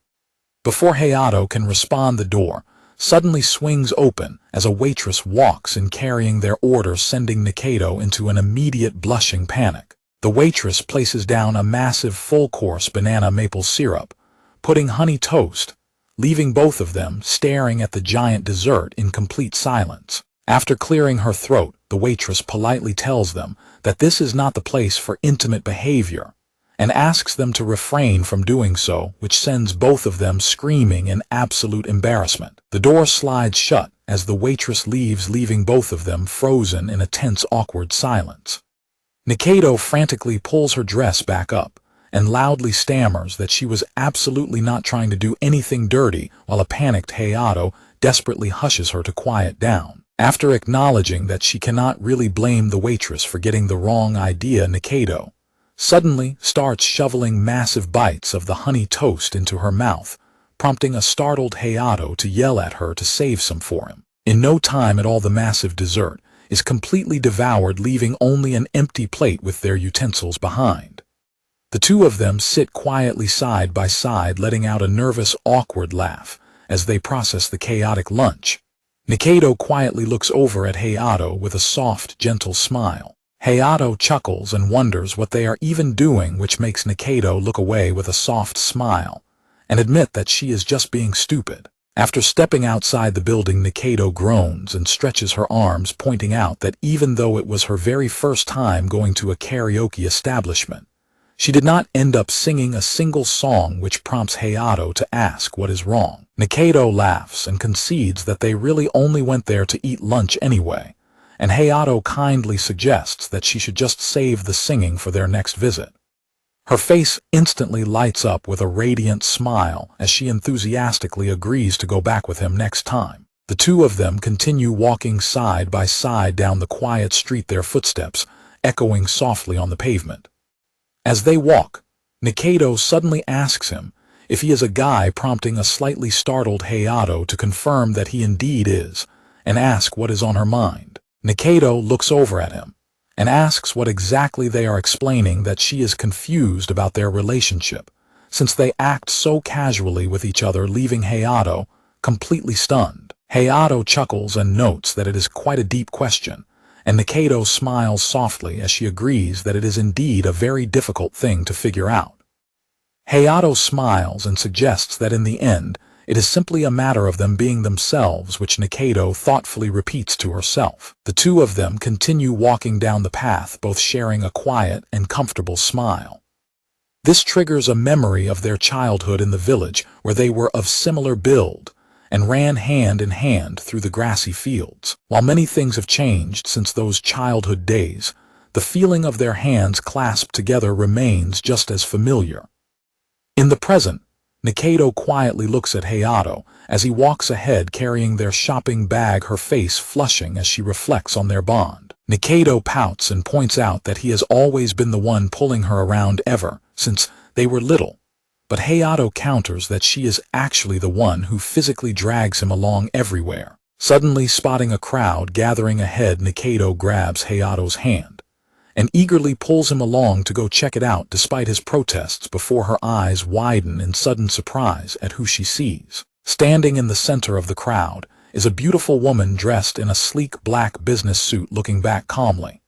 Before Hayato can respond, the door suddenly swings open as a waitress walks in carrying their order, sending Nikaido into an immediate blushing panic. The waitress places down a massive full-course banana maple syrup, putting honey toast, leaving both of them staring at the giant dessert in complete silence. After clearing her throat, the waitress politely tells them that this is not the place for intimate behavior, and asks them to refrain from doing so, which sends both of them screaming in absolute embarrassment. The door slides shut as the waitress leaves, leaving both of them frozen in a tense, awkward silence. Nikaido frantically pulls her dress back up and loudly stammers that she was absolutely not trying to do anything dirty, while a panicked Hayato desperately hushes her to quiet down. After acknowledging that she cannot really blame the waitress for getting the wrong idea, Nikaido suddenly starts shoveling massive bites of the honey toast into her mouth, prompting a startled Hayato to yell at her to save some for him. In no time at all, the massive dessert is completely devoured, leaving only an empty plate with their utensils behind. The two of them sit quietly side by side, letting out a nervous, awkward laugh as they process the chaotic lunch. Nikaido quietly looks over at Hayato with a soft, gentle smile. Hayato chuckles and wonders what they are even doing, which makes Nikaido look away with a soft smile and admit that she is just being stupid. After stepping outside the building, Nikaido groans and stretches her arms, pointing out that even though it was her very first time going to a karaoke establishment, she did not end up singing a single song, which prompts Hayato to ask what is wrong. Nikaido laughs and concedes that they really only went there to eat lunch anyway, and Hayato kindly suggests that she should just save the singing for their next visit. Her face instantly lights up with a radiant smile as she enthusiastically agrees to go back with him next time. The two of them continue walking side by side down the quiet street, their footsteps echoing softly on the pavement. As they walk, Nikaido suddenly asks him if he is a guy, prompting a slightly startled Hayato to confirm that he indeed is, and ask what is on her mind. Nikaido looks over at him and asks what exactly they are, explaining that she is confused about their relationship, since they act so casually with each other, leaving Hayato completely stunned. Hayato chuckles and notes that it is quite a deep question, and Nikaido smiles softly as she agrees that it is indeed a very difficult thing to figure out. Hayato smiles and suggests that in the end, It is simply a matter of them being themselves, which Nikaido thoughtfully repeats to herself. The two of them continue walking down the path, both sharing a quiet and comfortable smile. This triggers a memory of their childhood in the village, where they were of similar build and ran hand in hand through the grassy fields. While many things have changed since those childhood days, the feeling of their hands clasped together remains just as familiar. In the present, Nikaido quietly looks at Hayato as he walks ahead carrying their shopping bag, her face flushing as she reflects on their bond. Nikaido pouts and points out that he has always been the one pulling her around ever since they were little, but Hayato counters that she is actually the one who physically drags him along everywhere. Suddenly spotting a crowd gathering ahead, Nikaido grabs Hayato's hand and eagerly pulls him along to go check it out despite his protests before her eyes widen in sudden surprise at who she sees. Standing in the center of the crowd is a beautiful woman dressed in a sleek black business suit looking back calmly.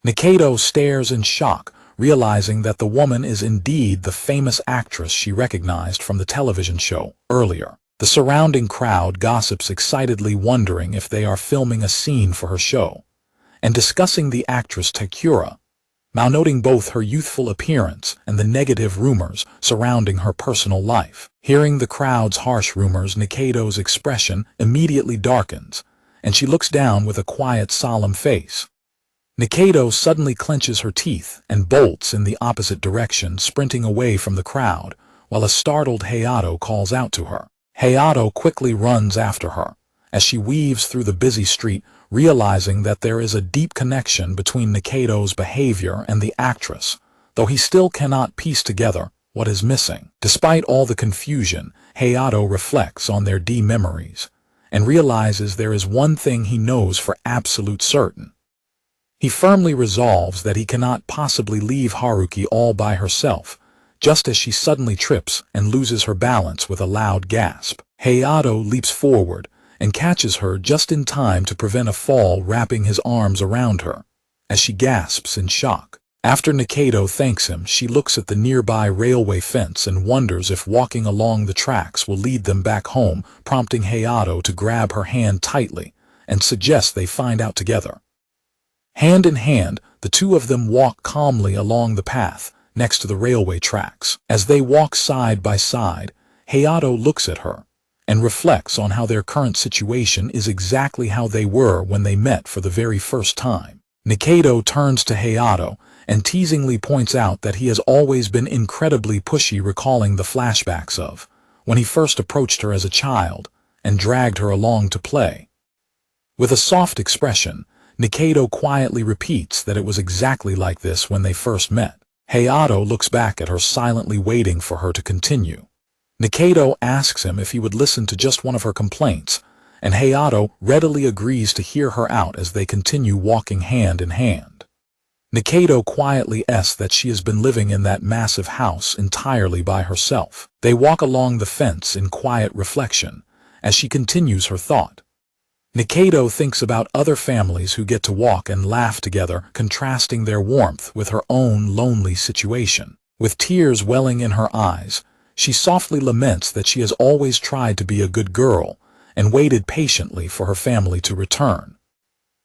Nikaido stares in shock, realizing that the woman is indeed the famous actress she recognized from the television show earlier. The surrounding crowd gossips excitedly, wondering if they are filming a scene for her show, and discussing the actress Takura, noting both her youthful appearance and the negative rumors surrounding her personal life. Hearing the crowd's harsh rumors, Nikaido's expression immediately darkens, and she looks down with a quiet, solemn face. Nikaido suddenly clenches her teeth and bolts in the opposite direction, sprinting away from the crowd, while a startled Hayato calls out to her. Hayato quickly runs after her as she weaves through the busy street, realizing that there is a deep connection between Nikaido's behavior and the actress, though he still cannot piece together what is missing. Despite all the confusion, Hayato reflects on their memories and realizes there is one thing he knows for absolute certain. He firmly resolves that he cannot possibly leave Haruki all by herself, just as she suddenly trips and loses her balance with a loud gasp. Hayato leaps forward and catches her just in time to prevent a fall, wrapping his arms around her as she gasps in shock. After Nikaido thanks him, she looks at the nearby railway fence and wonders if walking along the tracks will lead them back home, prompting Hayato to grab her hand tightly and suggest they find out together. Hand in hand, the two of them walk calmly along the path next to the railway tracks. As they walk side by side, Hayato looks at her and reflects on how their current situation is exactly how they were when they met for the very first time. Nikaido turns to Hayato and teasingly points out that he has always been incredibly pushy, recalling the flashbacks of when he first approached her as a child and dragged her along to play. With a soft expression, Nikaido quietly repeats that it was exactly like this when they first met. Hayato looks back at her, silently waiting for her to continue. Nikaido asks him if he would listen to just one of her complaints, and Hayato readily agrees to hear her out as they continue walking hand in hand. Nikaido quietly asks that she has been living in that massive house entirely by herself. They walk along the fence in quiet reflection as she continues her thought. Nikaido thinks about other families who get to walk and laugh together, contrasting their warmth with her own lonely situation. With tears welling in her eyes, she softly laments that she has always tried to be a good girl and waited patiently for her family to return.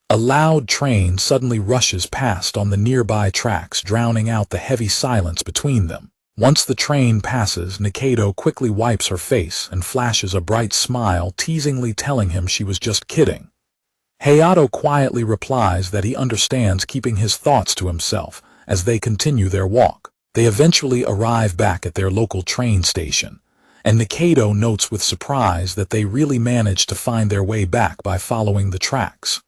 A loud train suddenly rushes past on the nearby tracks, drowning out the heavy silence between them. Once the train passes, Nikaido quickly wipes her face and flashes a bright smile, teasingly telling him she was just kidding. Hayato quietly replies that he understands, keeping his thoughts to himself as they continue their walk. They eventually arrive back at their local train station, and Nikaido notes with surprise that they really managed to find their way back by following the tracks.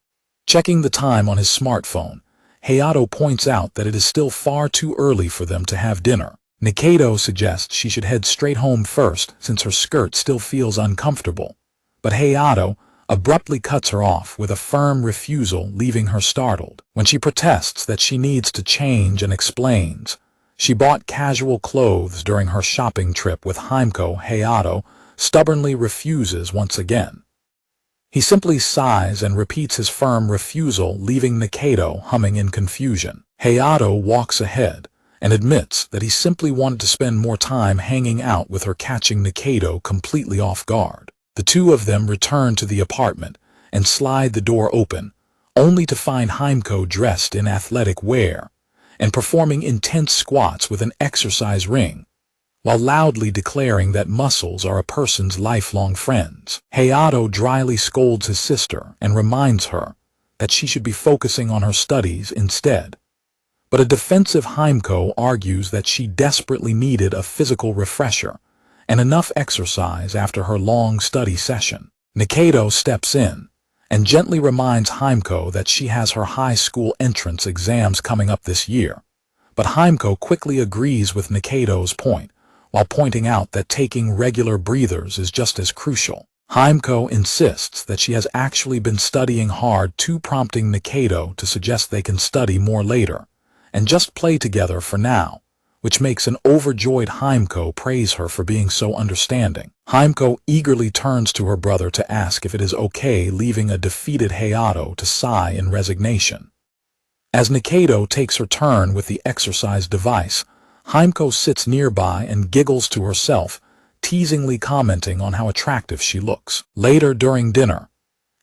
Checking the time on his smartphone, Hayato points out that it is still far too early for them to have dinner. Nikaido suggests she should head straight home first since her skirt still feels uncomfortable, but Hayato abruptly cuts her off with a firm refusal, leaving her startled. When she protests that she needs to change and explains she bought casual clothes during her shopping trip with Himeko, Hayato stubbornly refuses once again. He simply sighs and repeats his firm refusal, leaving Nikaido humming in confusion. Hayato walks ahead and admits that he simply wanted to spend more time hanging out with her, catching Nikaido completely off guard. The two of them return to the apartment and slide the door open, only to find Himeko dressed in athletic wear and performing intense squats with an exercise ring, while loudly declaring that muscles are a person's lifelong friends. Hayato dryly scolds his sister and reminds her that she should be focusing on her studies instead. But a defensive Himeko argues that she desperately needed a physical refresher and enough exercise after her long study session. Nikaido steps in and gently reminds Himeko that she has her high school entrance exams coming up this year. But Himeko quickly agrees with Nikaido's point, while pointing out that taking regular breathers is just as crucial. Himeko insists that she has actually been studying hard too, prompting Nikaido to suggest they can study more later and just play together for now, which makes an overjoyed Himeko praise her for being so understanding. Himeko eagerly turns to her brother to ask if it is okay, leaving a defeated Hayato to sigh in resignation. As Nikaido takes her turn with the exercise device, Himeko sits nearby and giggles to herself, teasingly commenting on how attractive she looks. Later during dinner,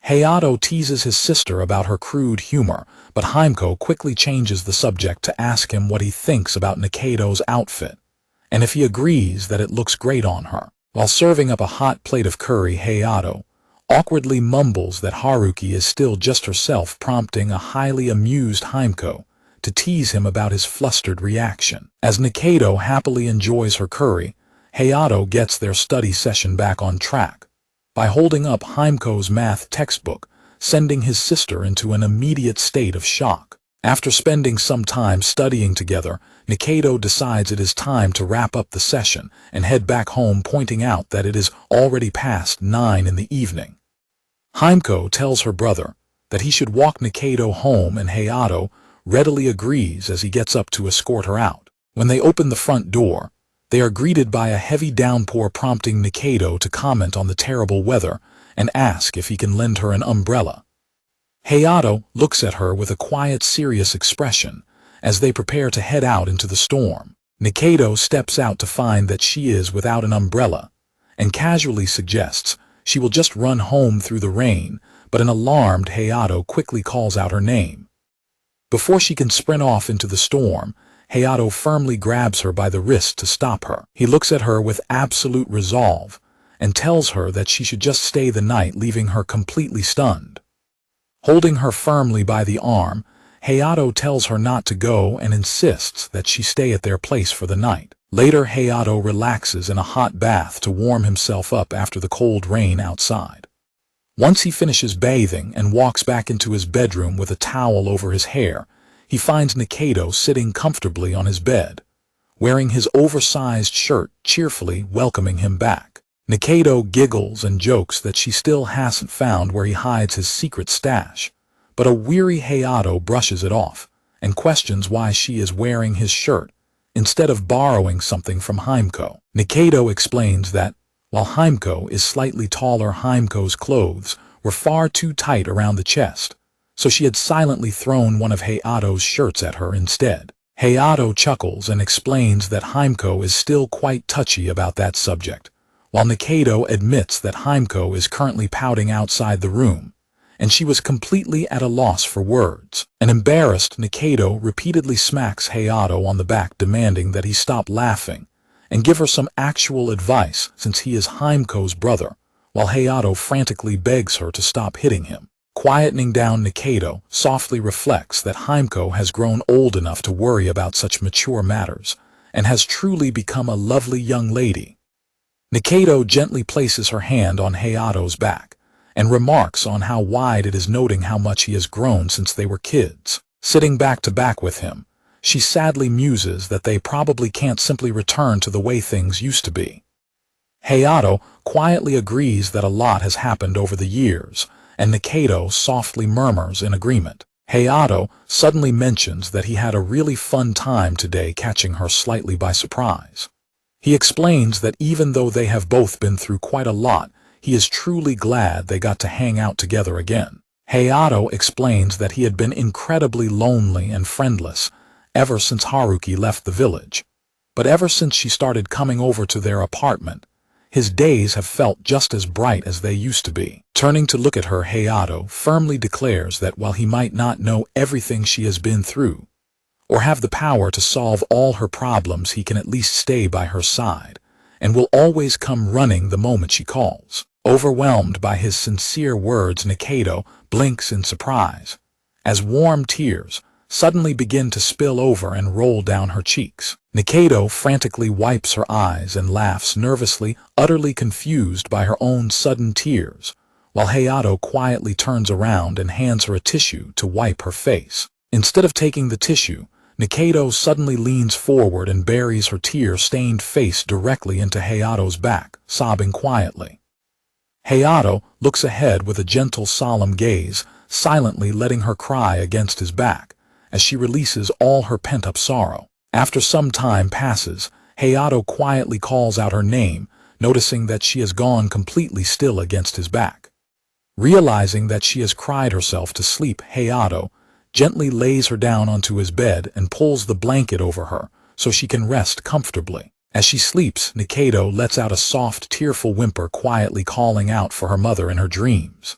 Hayato teases his sister about her crude humor, but Himeko quickly changes the subject to ask him what he thinks about Nikaido's outfit, and if he agrees that it looks great on her. While serving up a hot plate of curry, Hayato awkwardly mumbles that Haruki is still just herself, prompting a highly amused Himeko to tease him about his flustered reaction. As Nikaido happily enjoys her curry, Hayato gets their study session back on track by holding up Himeko's math textbook, sending his sister into an immediate state of shock. After spending some time studying together, Nikaido decides it is time to wrap up the session and head back home, pointing out that it is already past 9 in the evening. Himeko tells her brother that he should walk Nikaido home, and Hayato readily agrees as he gets up to escort her out. When they open the front door, they are greeted by a heavy downpour, prompting Nikaido to comment on the terrible weather and ask if he can lend her an umbrella. Hayato looks at her with a quiet, serious expression as they prepare to head out into the storm. Nikaido steps out to find that she is without an umbrella and casually suggests she will just run home through the rain, but an alarmed Hayato quickly calls out her name. Before she can sprint off into the storm, Hayato firmly grabs her by the wrist to stop her. He looks at her with absolute resolve and tells her that she should just stay the night, leaving her completely stunned. Holding her firmly by the arm, Hayato tells her not to go and insists that she stay at their place for the night. Later, Hayato relaxes in a hot bath to warm himself up after the cold rain outside. Once he finishes bathing and walks back into his bedroom with a towel over his hair, he finds Nikaido sitting comfortably on his bed, wearing his oversized shirt, cheerfully welcoming him back. Nikaido giggles and jokes that she still hasn't found where he hides his secret stash, but a weary Hayato brushes it off and questions why she is wearing his shirt instead of borrowing something from Himeko. Nikaido explains that, while Himeko is slightly taller, Himeko's clothes were far too tight around the chest, so she had silently thrown one of Hayato's shirts at her instead. Hayato chuckles and explains that Himeko is still quite touchy about that subject, while Nikaido admits that Himeko is currently pouting outside the room, and she was completely at a loss for words. An embarrassed Nikaido repeatedly smacks Hayato on the back, demanding that he stop laughing and give her some actual advice since he is Himeko's brother, while Hayato frantically begs her to stop hitting him. Quietening down, Nikaido softly reflects that Himeko has grown old enough to worry about such mature matters and has truly become a lovely young lady. Nikaido gently places her hand on Hayato's back and remarks on how wide it is, noting how much he has grown since they were kids. Sitting back to back with him, she sadly muses that they probably can't simply return to the way things used to be. Hayato quietly agrees that a lot has happened over the years, and Nikaido softly murmurs in agreement. Hayato suddenly mentions that he had a really fun time today, catching her slightly by surprise. He explains that even though they have both been through quite a lot, he is truly glad they got to hang out together again. Hayato explains that he had been incredibly lonely and friendless, ever since Haruki left the village. But ever since she started coming over to their apartment, his days have felt just as bright as they used to be. Turning to look at her, Hayato firmly declares that while he might not know everything she has been through, or have the power to solve all her problems, he can at least stay by her side, and will always come running the moment she calls. Overwhelmed by his sincere words, Nikaido blinks in surprise, as warm tears suddenly begin to spill over and roll down her cheeks. Nikaido frantically wipes her eyes and laughs nervously, utterly confused by her own sudden tears, while Hayato quietly turns around and hands her a tissue to wipe her face. Instead of taking the tissue, Nikaido suddenly leans forward and buries her tear-stained face directly into Hayato's back, sobbing quietly. Hayato looks ahead with a gentle, solemn gaze, silently letting her cry against his back, as she releases all her pent-up sorrow. After some time passes, Hayato quietly calls out her name, noticing that she has gone completely still against his back. Realizing that she has cried herself to sleep, Hayato gently lays her down onto his bed and pulls the blanket over her so she can rest comfortably. As she sleeps, Nikaido lets out a soft, tearful whimper, quietly calling out for her mother in her dreams.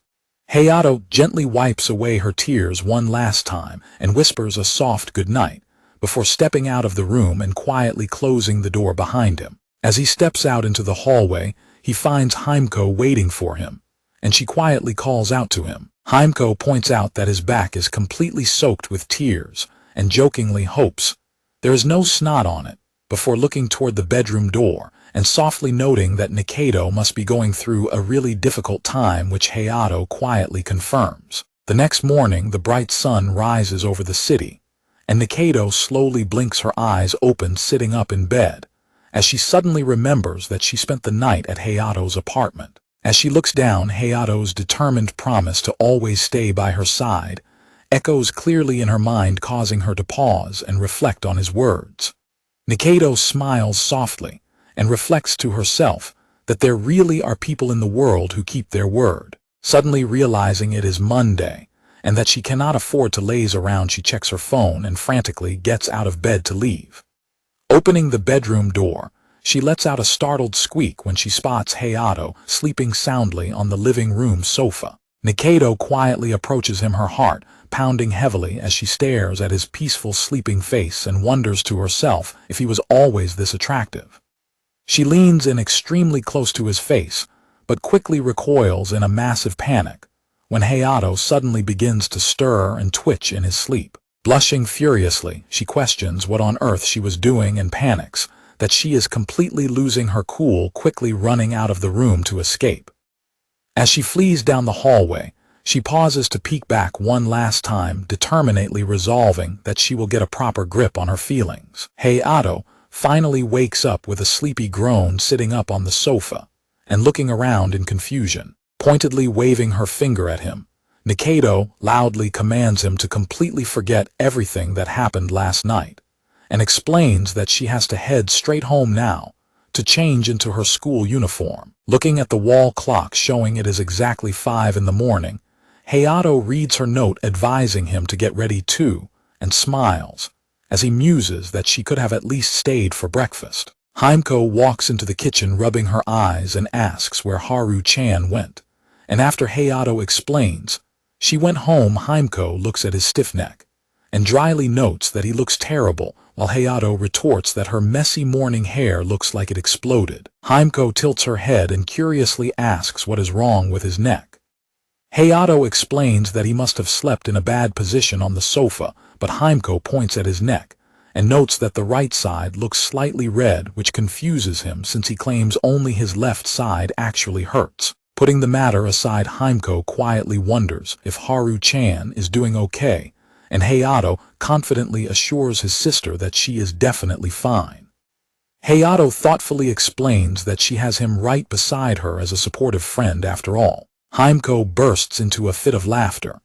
Hayato gently wipes away her tears one last time and whispers a soft goodnight, before stepping out of the room and quietly closing the door behind him. As he steps out into the hallway, he finds Himeko waiting for him, and she quietly calls out to him. Himeko points out that his back is completely soaked with tears, and jokingly hopes there is no snot on it, before looking toward the bedroom door and softly noting that Nikaido must be going through a really difficult time, which Hayato quietly confirms. The next morning, the bright sun rises over the city, and Nikaido slowly blinks her eyes open sitting up in bed, as she suddenly remembers that she spent the night at Hayato's apartment. As she looks down, Hayato's determined promise to always stay by her side echoes clearly in her mind, causing her to pause and reflect on his words. Nikaido smiles softly and reflects to herself that there really are people in the world who keep their word. Suddenly realizing it is Monday and that she cannot afford to laze around, she checks her phone and frantically gets out of bed to leave. Opening the bedroom door, she lets out a startled squeak when she spots Hayato sleeping soundly on the living room sofa. Nikaido quietly approaches him, her heart pounding heavily as she stares at his peaceful sleeping face and wonders to herself if he was always this attractive. She leans in extremely close to his face, but quickly recoils in a massive panic when Hayato suddenly begins to stir and twitch in his sleep. Blushing furiously, she questions what on earth she was doing and panics that she is completely losing her cool, quickly running out of the room to escape. As she flees down the hallway, she pauses to peek back one last time, determinedly resolving that she will get a proper grip on her feelings. Hayato finally wakes up with a sleepy groan, sitting up on the sofa and looking around in confusion. Pointedly waving her finger at him, Nikaido loudly commands him to completely forget everything that happened last night, and explains that she has to head straight home now to change into her school uniform. Looking at the wall clock showing it is exactly 5 in the morning, Hayato reads her note advising him to get ready too, and smiles, as he muses that she could have at least stayed for breakfast. Himeko walks into the kitchen rubbing her eyes and asks where Haru-chan went, and after Hayato explains she went home, Himeko looks at his stiff neck and dryly notes that he looks terrible, while Hayato retorts that her messy morning hair looks like it exploded. Himeko tilts her head and curiously asks what is wrong with his neck. Hayato explains that he must have slept in a bad position on the sofa, but Himeko points at his neck and notes that the right side looks slightly red, which confuses him since he claims only his left side actually hurts. Putting the matter aside, Himeko quietly wonders if Haru-chan is doing okay, and Hayato confidently assures his sister that she is definitely fine. Hayato thoughtfully explains that she has him right beside her as a supportive friend after all. Himeko bursts into a fit of laughter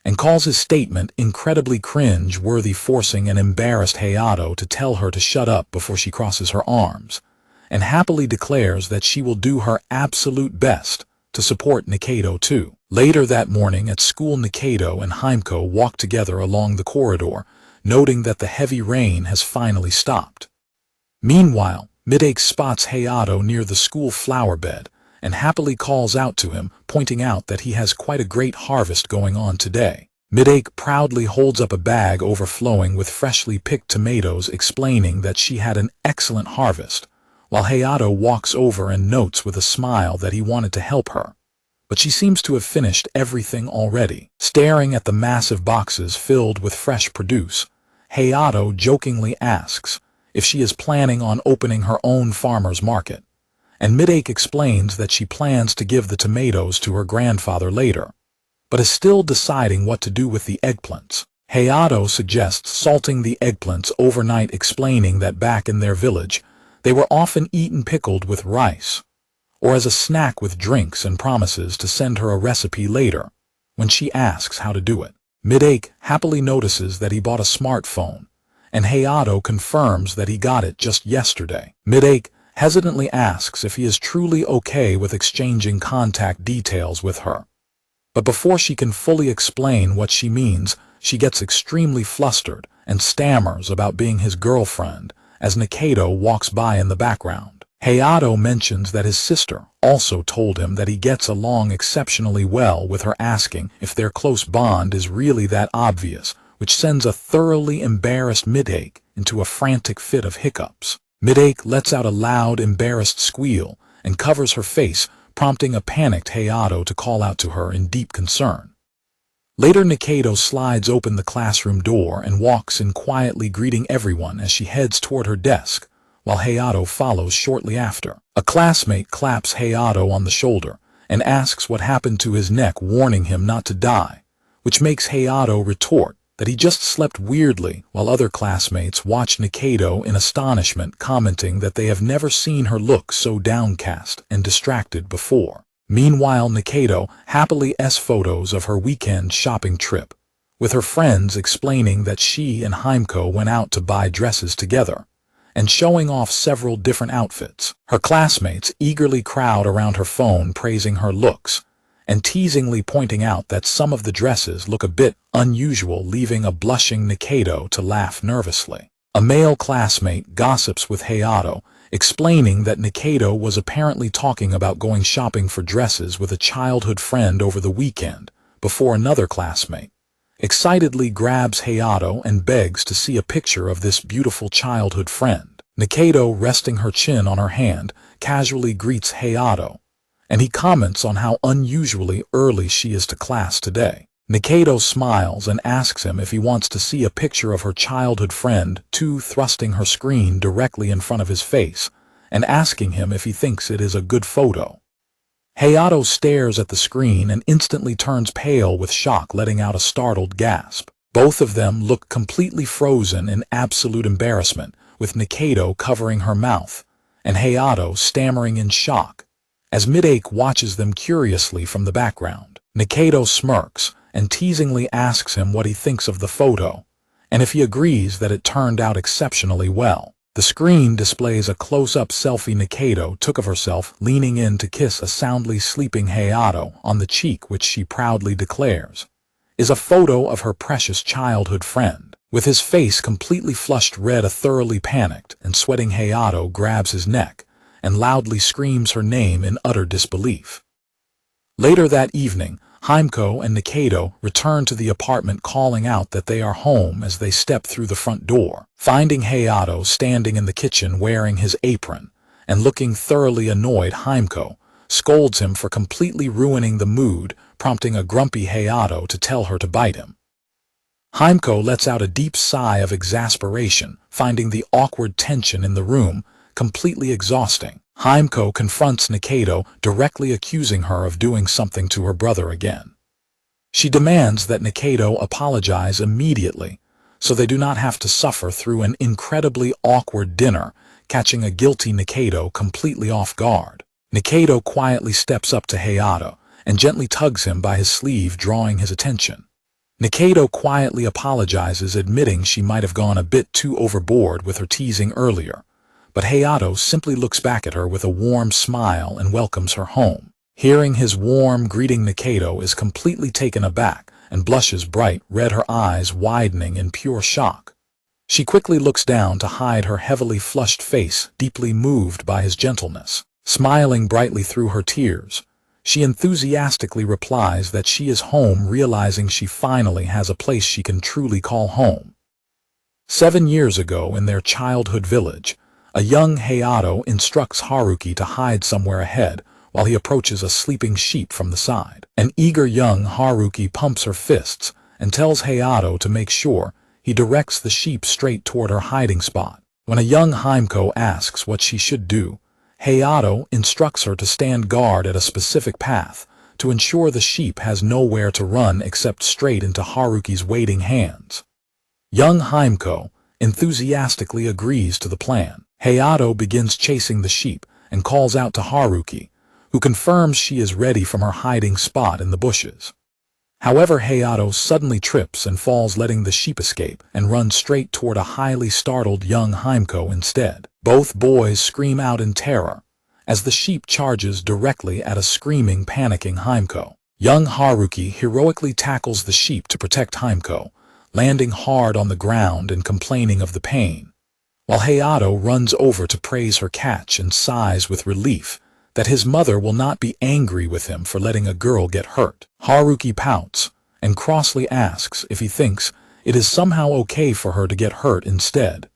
and calls his statement incredibly cringe-worthy, forcing an embarrassed Hayato to tell her to shut up before she crosses her arms, and happily declares that she will do her absolute best to support Nikaido too. Later that morning at school, Nikaido and Himeko walk together along the corridor, noting that the heavy rain has finally stopped. Meanwhile, Midake spots Hayato near the school flower bed and happily calls out to him, pointing out that he has quite a great harvest going on today. Midake proudly holds up a bag overflowing with freshly picked tomatoes, explaining that she had an excellent harvest, while Hayato walks over and notes with a smile that he wanted to help her, but she seems to have finished everything already. Staring at the massive boxes filled with fresh produce, Hayato jokingly asks if she is planning on opening her own farmer's market, and Midake explains that she plans to give the tomatoes to her grandfather later, but is still deciding what to do with the eggplants. Hayato suggests salting the eggplants overnight, explaining that back in their village, they were often eaten pickled with rice, or as a snack with drinks, and promises to send her a recipe later when she asks how to do it. Midake happily notices that he bought a smartphone, and Hayato confirms that he got it just yesterday. Midake hesitantly asks if he is truly okay with exchanging contact details with her, but before she can fully explain what she means, she gets extremely flustered and stammers about being his girlfriend as Nikaido walks by in the background. Hayato mentions that his sister also told him that he gets along exceptionally well with her, asking if their close bond is really that obvious, which sends a thoroughly embarrassed Midake into a frantic fit of hiccups. Midake lets out a loud, embarrassed squeal and covers her face, prompting a panicked Hayato to call out to her in deep concern. Later, Nikaido slides open the classroom door and walks in quietly, greeting everyone as she heads toward her desk, while Hayato follows shortly after. A classmate claps Hayato on the shoulder and asks what happened to his neck, warning him not to die, which makes Hayato retort that he just slept weirdly, while other classmates watch Nikaido in astonishment, commenting that they have never seen her look so downcast and distracted before. Meanwhile, Nikaido happily photos of her weekend shopping trip, with her friends explaining that she and Himeko went out to buy dresses together, and showing off several different outfits. Her classmates eagerly crowd around her phone, praising her looks, and teasingly pointing out that some of the dresses look a bit unusual, leaving a blushing Nikaido to laugh nervously. A male classmate gossips with Hayato, explaining that Nikaido was apparently talking about going shopping for dresses with a childhood friend over the weekend, before another classmate excitedly grabs Hayato and begs to see a picture of this beautiful childhood friend. Nikaido, resting her chin on her hand, casually greets Hayato, and he comments on how unusually early she is to class today. Nikaido smiles and asks him if he wants to see a picture of her childhood friend, too, thrusting her screen directly in front of his face and asking him if he thinks it is a good photo. Hayato stares at the screen and instantly turns pale with shock, letting out a startled gasp. Both of them look completely frozen in absolute embarrassment, with Nikaido covering her mouth and Hayato stammering in shock, as Midake watches them curiously from the background. Nikaido smirks and teasingly asks him what he thinks of the photo, and if he agrees that it turned out exceptionally well. The screen displays a close-up selfie Nikaido took of herself leaning in to kiss a soundly sleeping Hayato on the cheek, which she proudly declares is a photo of her precious childhood friend. With his face completely flushed red, a thoroughly panicked and sweating Hayato grabs his neck and loudly screams her name in utter disbelief. Later that evening, Himeko and Nikaido return to the apartment, calling out that they are home as they step through the front door. Finding Hayato standing in the kitchen wearing his apron and looking thoroughly annoyed, Himeko scolds him for completely ruining the mood, prompting a grumpy Hayato to tell her to bite him. Himeko lets out a deep sigh of exasperation, finding the awkward tension in the room completely exhausting. Himeko confronts Nikaido, directly accusing her of doing something to her brother again. She demands that Nikaido apologize immediately, so they do not have to suffer through an incredibly awkward dinner, catching a guilty Nikaido completely off guard. Nikaido quietly steps up to Hayato and gently tugs him by his sleeve, drawing his attention. Nikaido quietly apologizes, admitting she might have gone a bit too overboard with her teasing earlier, but Hayato simply looks back at her with a warm smile and welcomes her home. Hearing his warm greeting, Nikaido is completely taken aback and blushes bright red, her eyes widening in pure shock. She quickly looks down to hide her heavily flushed face, deeply moved by his gentleness. Smiling brightly through her tears, she enthusiastically replies that she is home, realizing she finally has a place she can truly call home. 7 years ago, in their childhood village, a young Hayato instructs Haruki to hide somewhere ahead while he approaches a sleeping sheep from the side. An eager young Haruki pumps her fists and tells Hayato to make sure he directs the sheep straight toward her hiding spot. When a young Himeko asks what she should do, Hayato instructs her to stand guard at a specific path to ensure the sheep has nowhere to run except straight into Haruki's waiting hands. Young Himeko enthusiastically agrees to the plan. Hayato begins chasing the sheep and calls out to Haruki, who confirms she is ready from her hiding spot in the bushes. However, Hayato suddenly trips and falls, letting the sheep escape and run straight toward a highly startled young Himeko instead. Both boys scream out in terror as the sheep charges directly at a screaming, panicking Himeko. Young Haruki heroically tackles the sheep to protect Himeko, landing hard on the ground and complaining of the pain, while Hayato runs over to praise her catch and sighs with relief that his mother will not be angry with him for letting a girl get hurt. Haruki pouts and crossly asks if he thinks it is somehow okay for her to get hurt instead.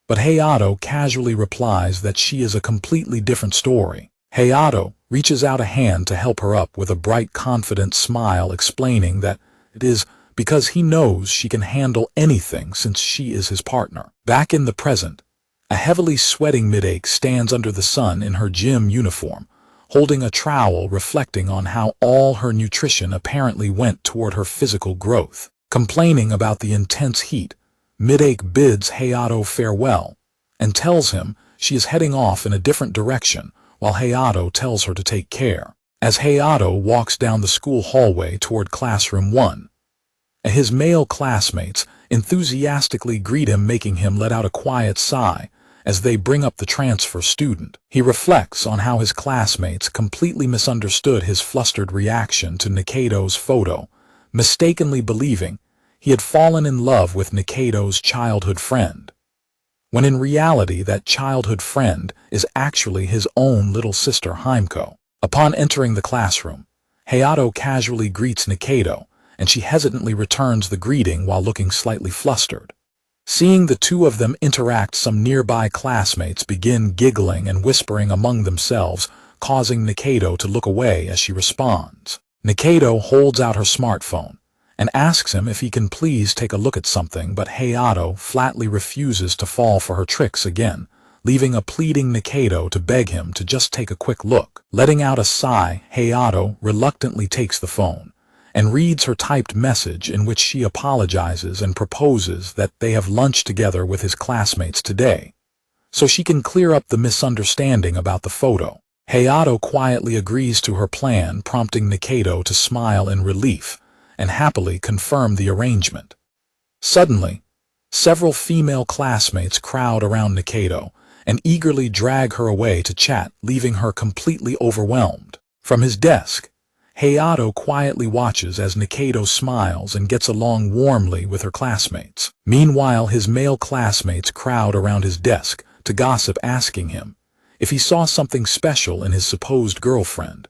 But Hayato casually replies that she is a completely different story. Hayato reaches out a hand to help her up with a bright, confident smile, explaining that it is because he knows she can handle anything since she is his partner. Back in the present, a heavily sweating Midake stands under the sun in her gym uniform, holding a trowel, reflecting on how all her nutrition apparently went toward her physical growth. Complaining about the intense heat, Midake bids Hayato farewell and tells him she is heading off in a different direction, while Hayato tells her to take care. As Hayato walks down the school hallway toward classroom 1, his male classmates enthusiastically greet him, making him let out a quiet sigh as they bring up the transfer student. He reflects on how his classmates completely misunderstood his flustered reaction to Nikado's photo, mistakenly believing he had fallen in love with Nikado's childhood friend, when in reality that childhood friend is actually his own little sister Himeko. Upon entering the classroom, Hayato casually greets Nikado, and she hesitantly returns the greeting while looking slightly flustered. Seeing the two of them interact, some nearby classmates begin giggling and whispering among themselves, causing Nikado to look away as she responds. Nikado holds out her smartphone and asks him if he can please take a look at something, but Hayato flatly refuses to fall for her tricks again, leaving a pleading Nikado to beg him to just take a quick look. Letting out a sigh, Hayato reluctantly takes the phone and reads her typed message, in which she apologizes and proposes that they have lunch together with his classmates today, so she can clear up the misunderstanding about the photo. Hayato quietly agrees to her plan, prompting Nikado to smile in relief and happily confirm the arrangement. Suddenly, several female classmates crowd around Nikado and eagerly drag her away to chat, leaving her completely overwhelmed. From his desk, Hayato quietly watches as Nikado smiles and gets along warmly with her classmates. Meanwhile, his male classmates crowd around his desk to gossip, asking him if he saw something special in his supposed girlfriend,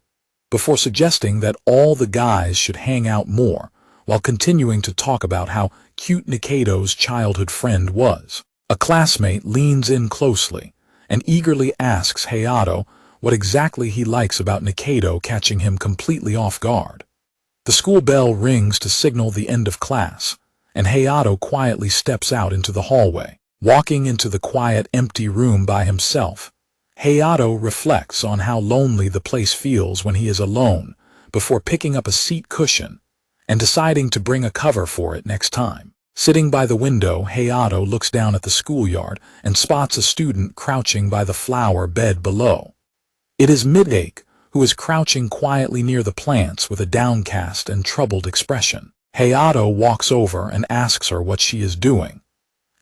before suggesting that all the guys should hang out more, while continuing to talk about how cute Nikado's childhood friend was. A classmate leans in closely and eagerly asks Hayato what exactly he likes about Nikado, catching him completely off guard. The school bell rings to signal the end of class, and Hayato quietly steps out into the hallway. Walking into the quiet, empty room by himself, Hayato reflects on how lonely the place feels when he is alone, before picking up a seat cushion and deciding to bring a cover for it next time. Sitting by the window, Hayato looks down at the schoolyard and spots a student crouching by the flower bed below. It is Midake, who is crouching quietly near the plants with a downcast and troubled expression. Hayato walks over and asks her what she is doing,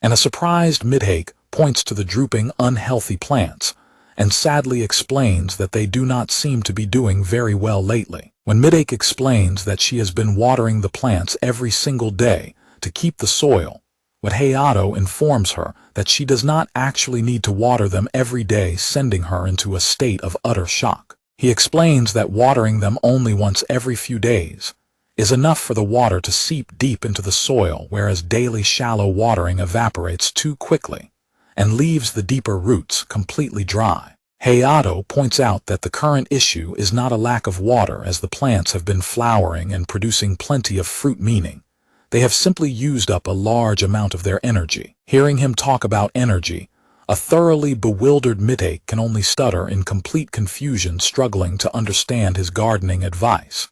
and a surprised Midake points to the drooping, unhealthy plants and sadly explains that they do not seem to be doing very well lately. When Midake explains that she has been watering the plants every single day to keep the soil But Hayato informs her that she does not actually need to water them every day, sending her into a state of utter shock. He explains that watering them only once every few days is enough for the water to seep deep into the soil, whereas daily shallow watering evaporates too quickly and leaves the deeper roots completely dry. Hayato points out that the current issue is not a lack of water, as the plants have been flowering and producing plenty of fruit, meaning they have simply used up a large amount of their energy. Hearing him talk about energy, a thoroughly bewildered Midake can only stutter in complete confusion, struggling to understand his gardening advice.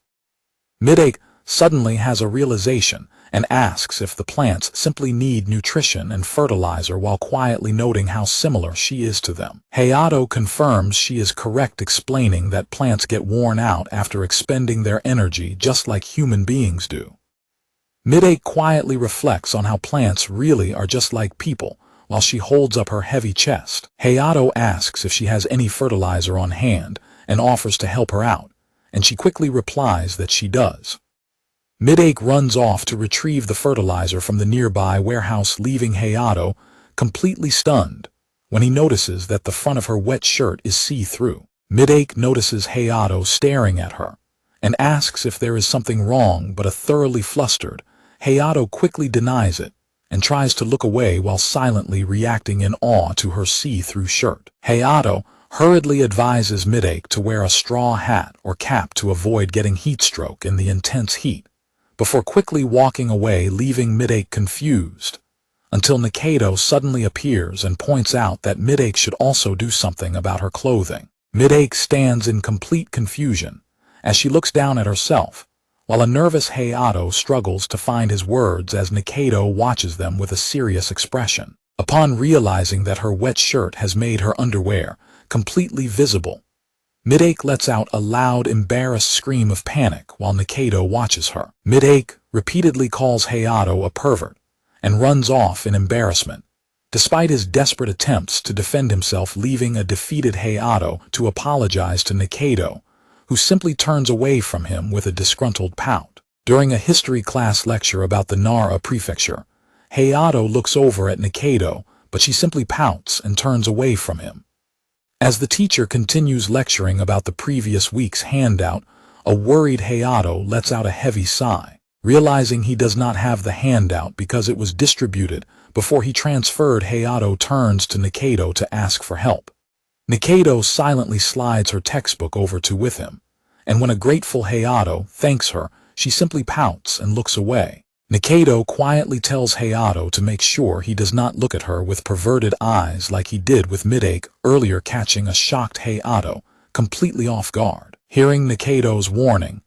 Midake suddenly has a realization and asks if the plants simply need nutrition and fertilizer, while quietly noting how similar she is to them. Hayato confirms she is correct, explaining that plants get worn out after expending their energy just like human beings do. Midake quietly reflects on how plants really are just like people while she holds up her heavy chest. Hayato asks if she has any fertilizer on hand and offers to help her out, and she quickly replies that she does. Midake runs off to retrieve the fertilizer from the nearby warehouse, leaving Hayato completely stunned when he notices that the front of her wet shirt is see-through. Midake notices Hayato staring at her and asks if there is something wrong, but a thoroughly flustered Hayato quickly denies it and tries to look away while silently reacting in awe to her see-through shirt. Hayato hurriedly advises Midake to wear a straw hat or cap to avoid getting heat stroke in the intense heat, before quickly walking away, leaving Midake confused, until Nikaido suddenly appears and points out that Midake should also do something about her clothing. Midake stands in complete confusion as she looks down at herself, while a nervous Hayato struggles to find his words as Nikaido watches them with a serious expression. Upon realizing that her wet shirt has made her underwear completely visible, Midake lets out a loud, embarrassed scream of panic while Nikaido watches her. Midake repeatedly calls Hayato a pervert and runs off in embarrassment, despite his desperate attempts to defend himself, leaving a defeated Hayato to apologize to Nikaido, who simply turns away from him with a disgruntled pout. During a history class lecture about the Nara prefecture, Hayato looks over at Nikaido, but she simply pouts and turns away from him. As the teacher continues lecturing about the previous week's handout, a worried Hayato lets out a heavy sigh, realizing he does not have the handout because it was distributed before he transferred. Hayato turns to Nikaido to ask for help. Nikaido silently slides her textbook over to with him, and when a grateful Hayato thanks her, she simply pouts and looks away. Nikaido quietly tells Hayato to make sure he does not look at her with perverted eyes like he did with Midake earlier, catching a shocked Hayato completely off guard. Hearing Nikaido's warning,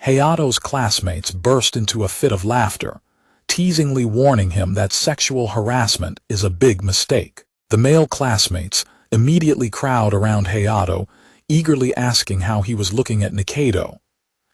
Hayato's classmates burst into a fit of laughter, teasingly warning him that sexual harassment is a big mistake. The male classmates immediately crowd around Hayato, eagerly asking how he was looking at Nikaido,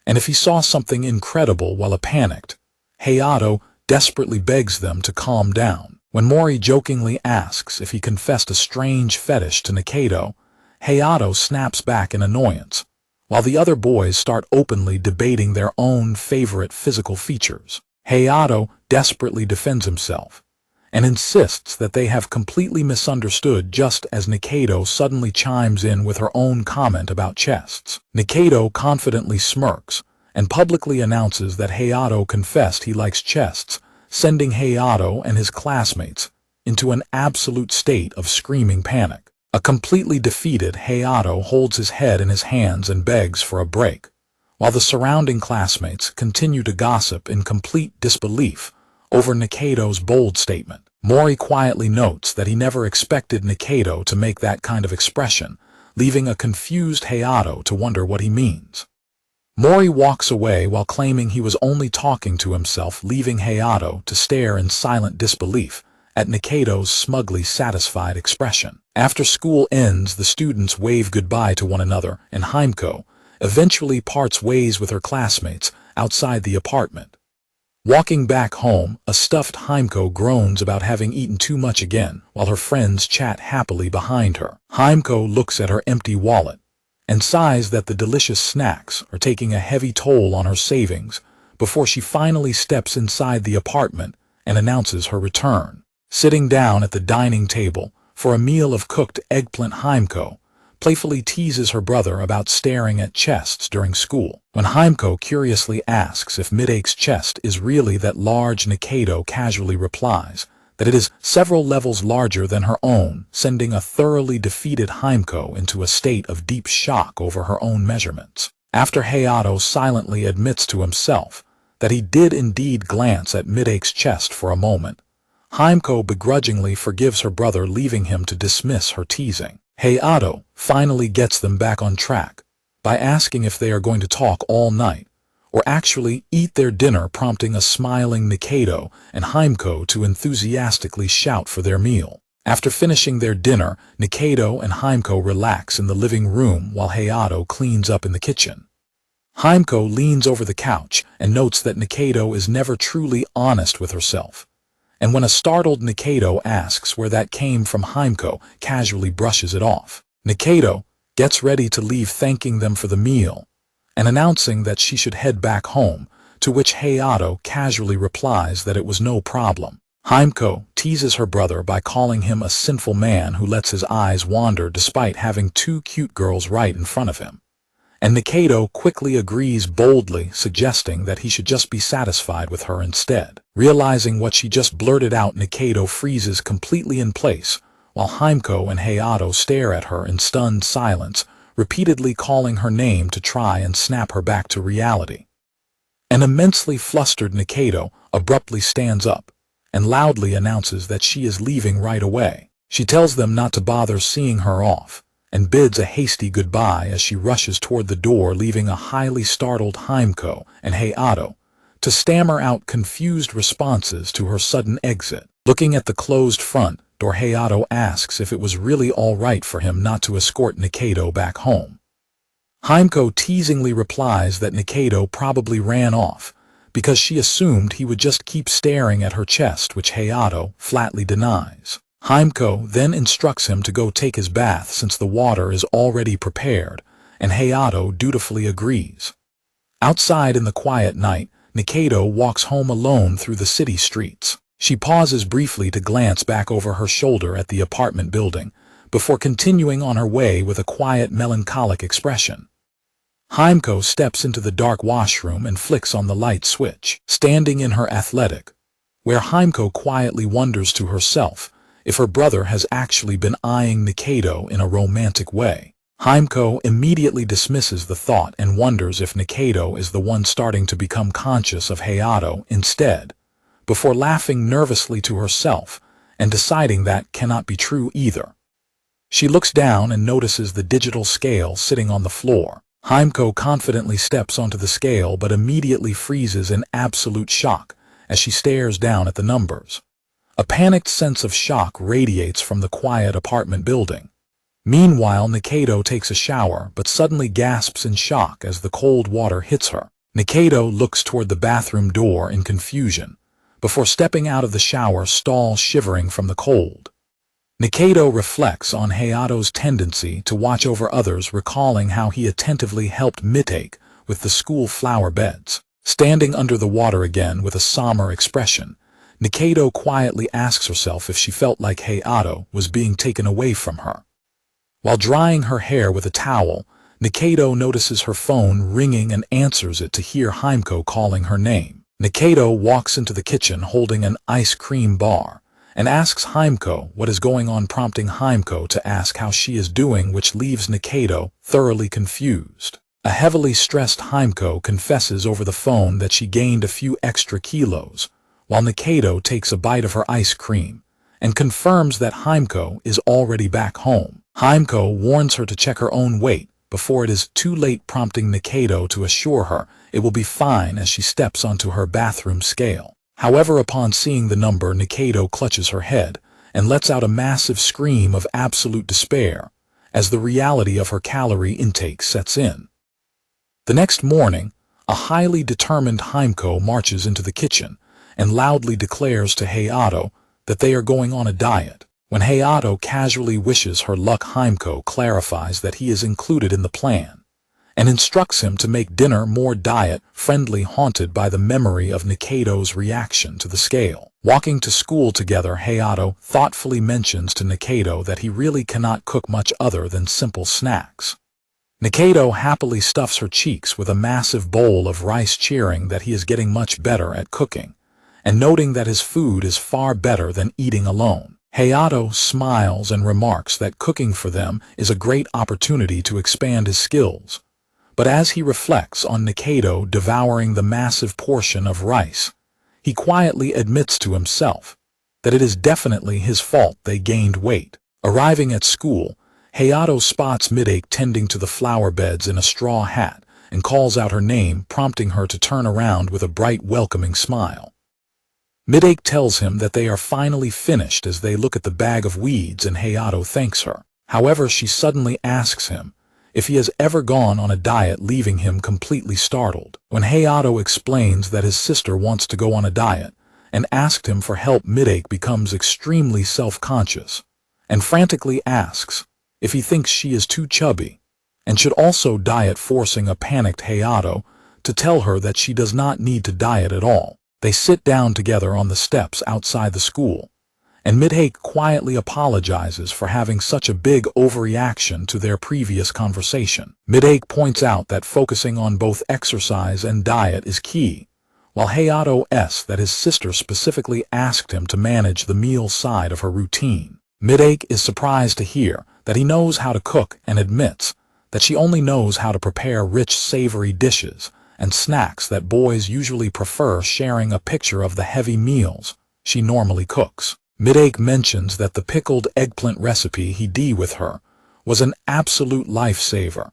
and if he saw something incredible. While panicked, Hayato desperately begs them to calm down. When Mori jokingly asks if he confessed a strange fetish to Nikaido, Hayato snaps back in annoyance, while the other boys start openly debating their own favorite physical features. Hayato desperately defends himself and insists that they have completely misunderstood, just as Nikaido suddenly chimes in with her own comment about chests. Nikaido confidently smirks and publicly announces that Hayato confessed he likes chests, sending Hayato and his classmates into an absolute state of screaming panic. A completely defeated Hayato holds his head in his hands and begs for a break, while the surrounding classmates continue to gossip in complete disbelief over Nikaido's bold statement. Mori quietly notes that he never expected Nikaido to make that kind of expression, leaving a confused Hayato to wonder what he means. Mori walks away while claiming he was only talking to himself, leaving Hayato to stare in silent disbelief at Nikaido's smugly satisfied expression. After school ends, the students wave goodbye to one another, and Himeko eventually parts ways with her classmates outside the apartment. Walking back home, a stuffed Himeko groans about having eaten too much again, while her friends chat happily behind her. Himeko looks at her empty wallet and sighs that the delicious snacks are taking a heavy toll on her savings before she finally steps inside the apartment and announces her return. Sitting down at the dining table for a meal of cooked eggplant, Himeko playfully teases her brother about staring at chests during school. When Himeko curiously asks if Midake's chest is really that large, Nikaido casually replies that it is several levels larger than her own, sending a thoroughly defeated Himeko into a state of deep shock over her own measurements. After Hayato silently admits to himself that he did indeed glance at Midake's chest for a moment, Himeko begrudgingly forgives her brother, leaving him to dismiss her teasing. Hayato finally gets them back on track by asking if they are going to talk all night or actually eat their dinner, prompting a smiling Nikaido and Himeko to enthusiastically shout for their meal. After finishing their dinner, Nikaido and Himeko relax in the living room while Hayato cleans up in the kitchen. Himeko leans over the couch and notes that Nikaido is never truly honest with herself. And when a startled Nikaido asks where that came from, Himeko casually brushes it off. Nikaido gets ready to leave, thanking them for the meal and announcing that she should head back home, to which Hayato casually replies that it was no problem. Himeko teases her brother by calling him a sinful man who lets his eyes wander despite having two cute girls right in front of him. And Nikaido quickly agrees, boldly suggesting that he should just be satisfied with her instead. Realizing what she just blurted out, Nikaido freezes completely in place, while Himeko and Hayato stare at her in stunned silence, repeatedly calling her name to try and snap her back to reality. An immensely flustered Nikaido abruptly stands up and loudly announces that she is leaving right away. She tells them not to bother seeing her off, and bids a hasty goodbye as she rushes toward the door, leaving a highly startled Himeko and Hayato to stammer out confused responses to her sudden exit. Looking at the closed front door, Hayato asks if it was really all right for him not to escort Nikaido back home. Himeko teasingly replies that Nikaido probably ran off because she assumed he would just keep staring at her chest, which Hayato flatly denies. Himeko then instructs him to go take his bath since the water is already prepared, and Hayato dutifully agrees. Outside in the quiet night, Nikaido walks home alone through the city streets. She pauses briefly to glance back over her shoulder at the apartment building, before continuing on her way with a quiet, melancholic expression. Himeko steps into the dark washroom and flicks on the light switch. Standing in her athletic, where Himeko quietly wonders to herself if her brother has actually been eyeing Nikaido in a romantic way. Himeko immediately dismisses the thought and wonders if Nikaido is the one starting to become conscious of Hayato instead, before laughing nervously to herself and deciding that cannot be true either. She looks down and notices the digital scale sitting on the floor. Himeko confidently steps onto the scale but immediately freezes in absolute shock as she stares down at the numbers. A panicked sense of shock radiates from the quiet apartment building. Meanwhile, Nikaido takes a shower but suddenly gasps in shock as the cold water hits her. Nikaido looks toward the bathroom door in confusion, before stepping out of the shower stall shivering from the cold. Nikaido reflects on Hayato's tendency to watch over others, recalling how he attentively helped Mitake with the school flower beds. Standing under the water again with a somber expression, Nikaido quietly asks herself if she felt like Hayato was being taken away from her. While drying her hair with a towel, Nikaido notices her phone ringing and answers it to hear Himeko calling her name. Nikaido walks into the kitchen holding an ice cream bar and asks Himeko what is going on, prompting Himeko to ask how she is doing, which leaves Nikaido thoroughly confused. A heavily stressed Himeko confesses over the phone that she gained a few extra kilos, while Nikaido takes a bite of her ice cream and confirms that Himeko is already back home. Himeko warns her to check her own weight before it is too late, prompting Nikaido to assure her it will be fine as she steps onto her bathroom scale. However, upon seeing the number, Nikaido clutches her head and lets out a massive scream of absolute despair as the reality of her calorie intake sets in. The next morning, a highly determined Himeko marches into the kitchen and loudly declares to Hayato that they are going on a diet. When Hayato casually wishes her luck, Himeko clarifies that he is included in the plan, and instructs him to make dinner more diet-friendly, haunted by the memory of Nikado's reaction to the scale. Walking to school together, Hayato thoughtfully mentions to Nikado that he really cannot cook much other than simple snacks. Nikado happily stuffs her cheeks with a massive bowl of rice, cheering that he is getting much better at cooking, and noting that his food is far better than eating alone. Hayato smiles and remarks that cooking for them is a great opportunity to expand his skills. But as he reflects on Nikado devouring the massive portion of rice, he quietly admits to himself that it is definitely his fault they gained weight. Arriving at school, Hayato spots Midake tending to the flower beds in a straw hat and calls out her name, prompting her to turn around with a bright, welcoming smile. Midake tells him that they are finally finished as they look at the bag of weeds, and Hayato thanks her. However, she suddenly asks him if he has ever gone on a diet, leaving him completely startled. When Hayato explains that his sister wants to go on a diet and asked him for help, Midake becomes extremely self-conscious and frantically asks if he thinks she is too chubby and should also diet, forcing a panicked Hayato to tell her that she does not need to diet at all. They sit down together on the steps outside the school, and Midake quietly apologizes for having such a big overreaction to their previous conversation. Midake points out that focusing on both exercise and diet is key, while Hayato says that his sister specifically asked him to manage the meal side of her routine. Midake is surprised to hear that he knows how to cook and admits that she only knows how to prepare rich, savory dishes and snacks that boys usually prefer, sharing a picture of the heavy meals she normally cooks. Midake mentions that the pickled eggplant recipe he did with her was an absolute lifesaver,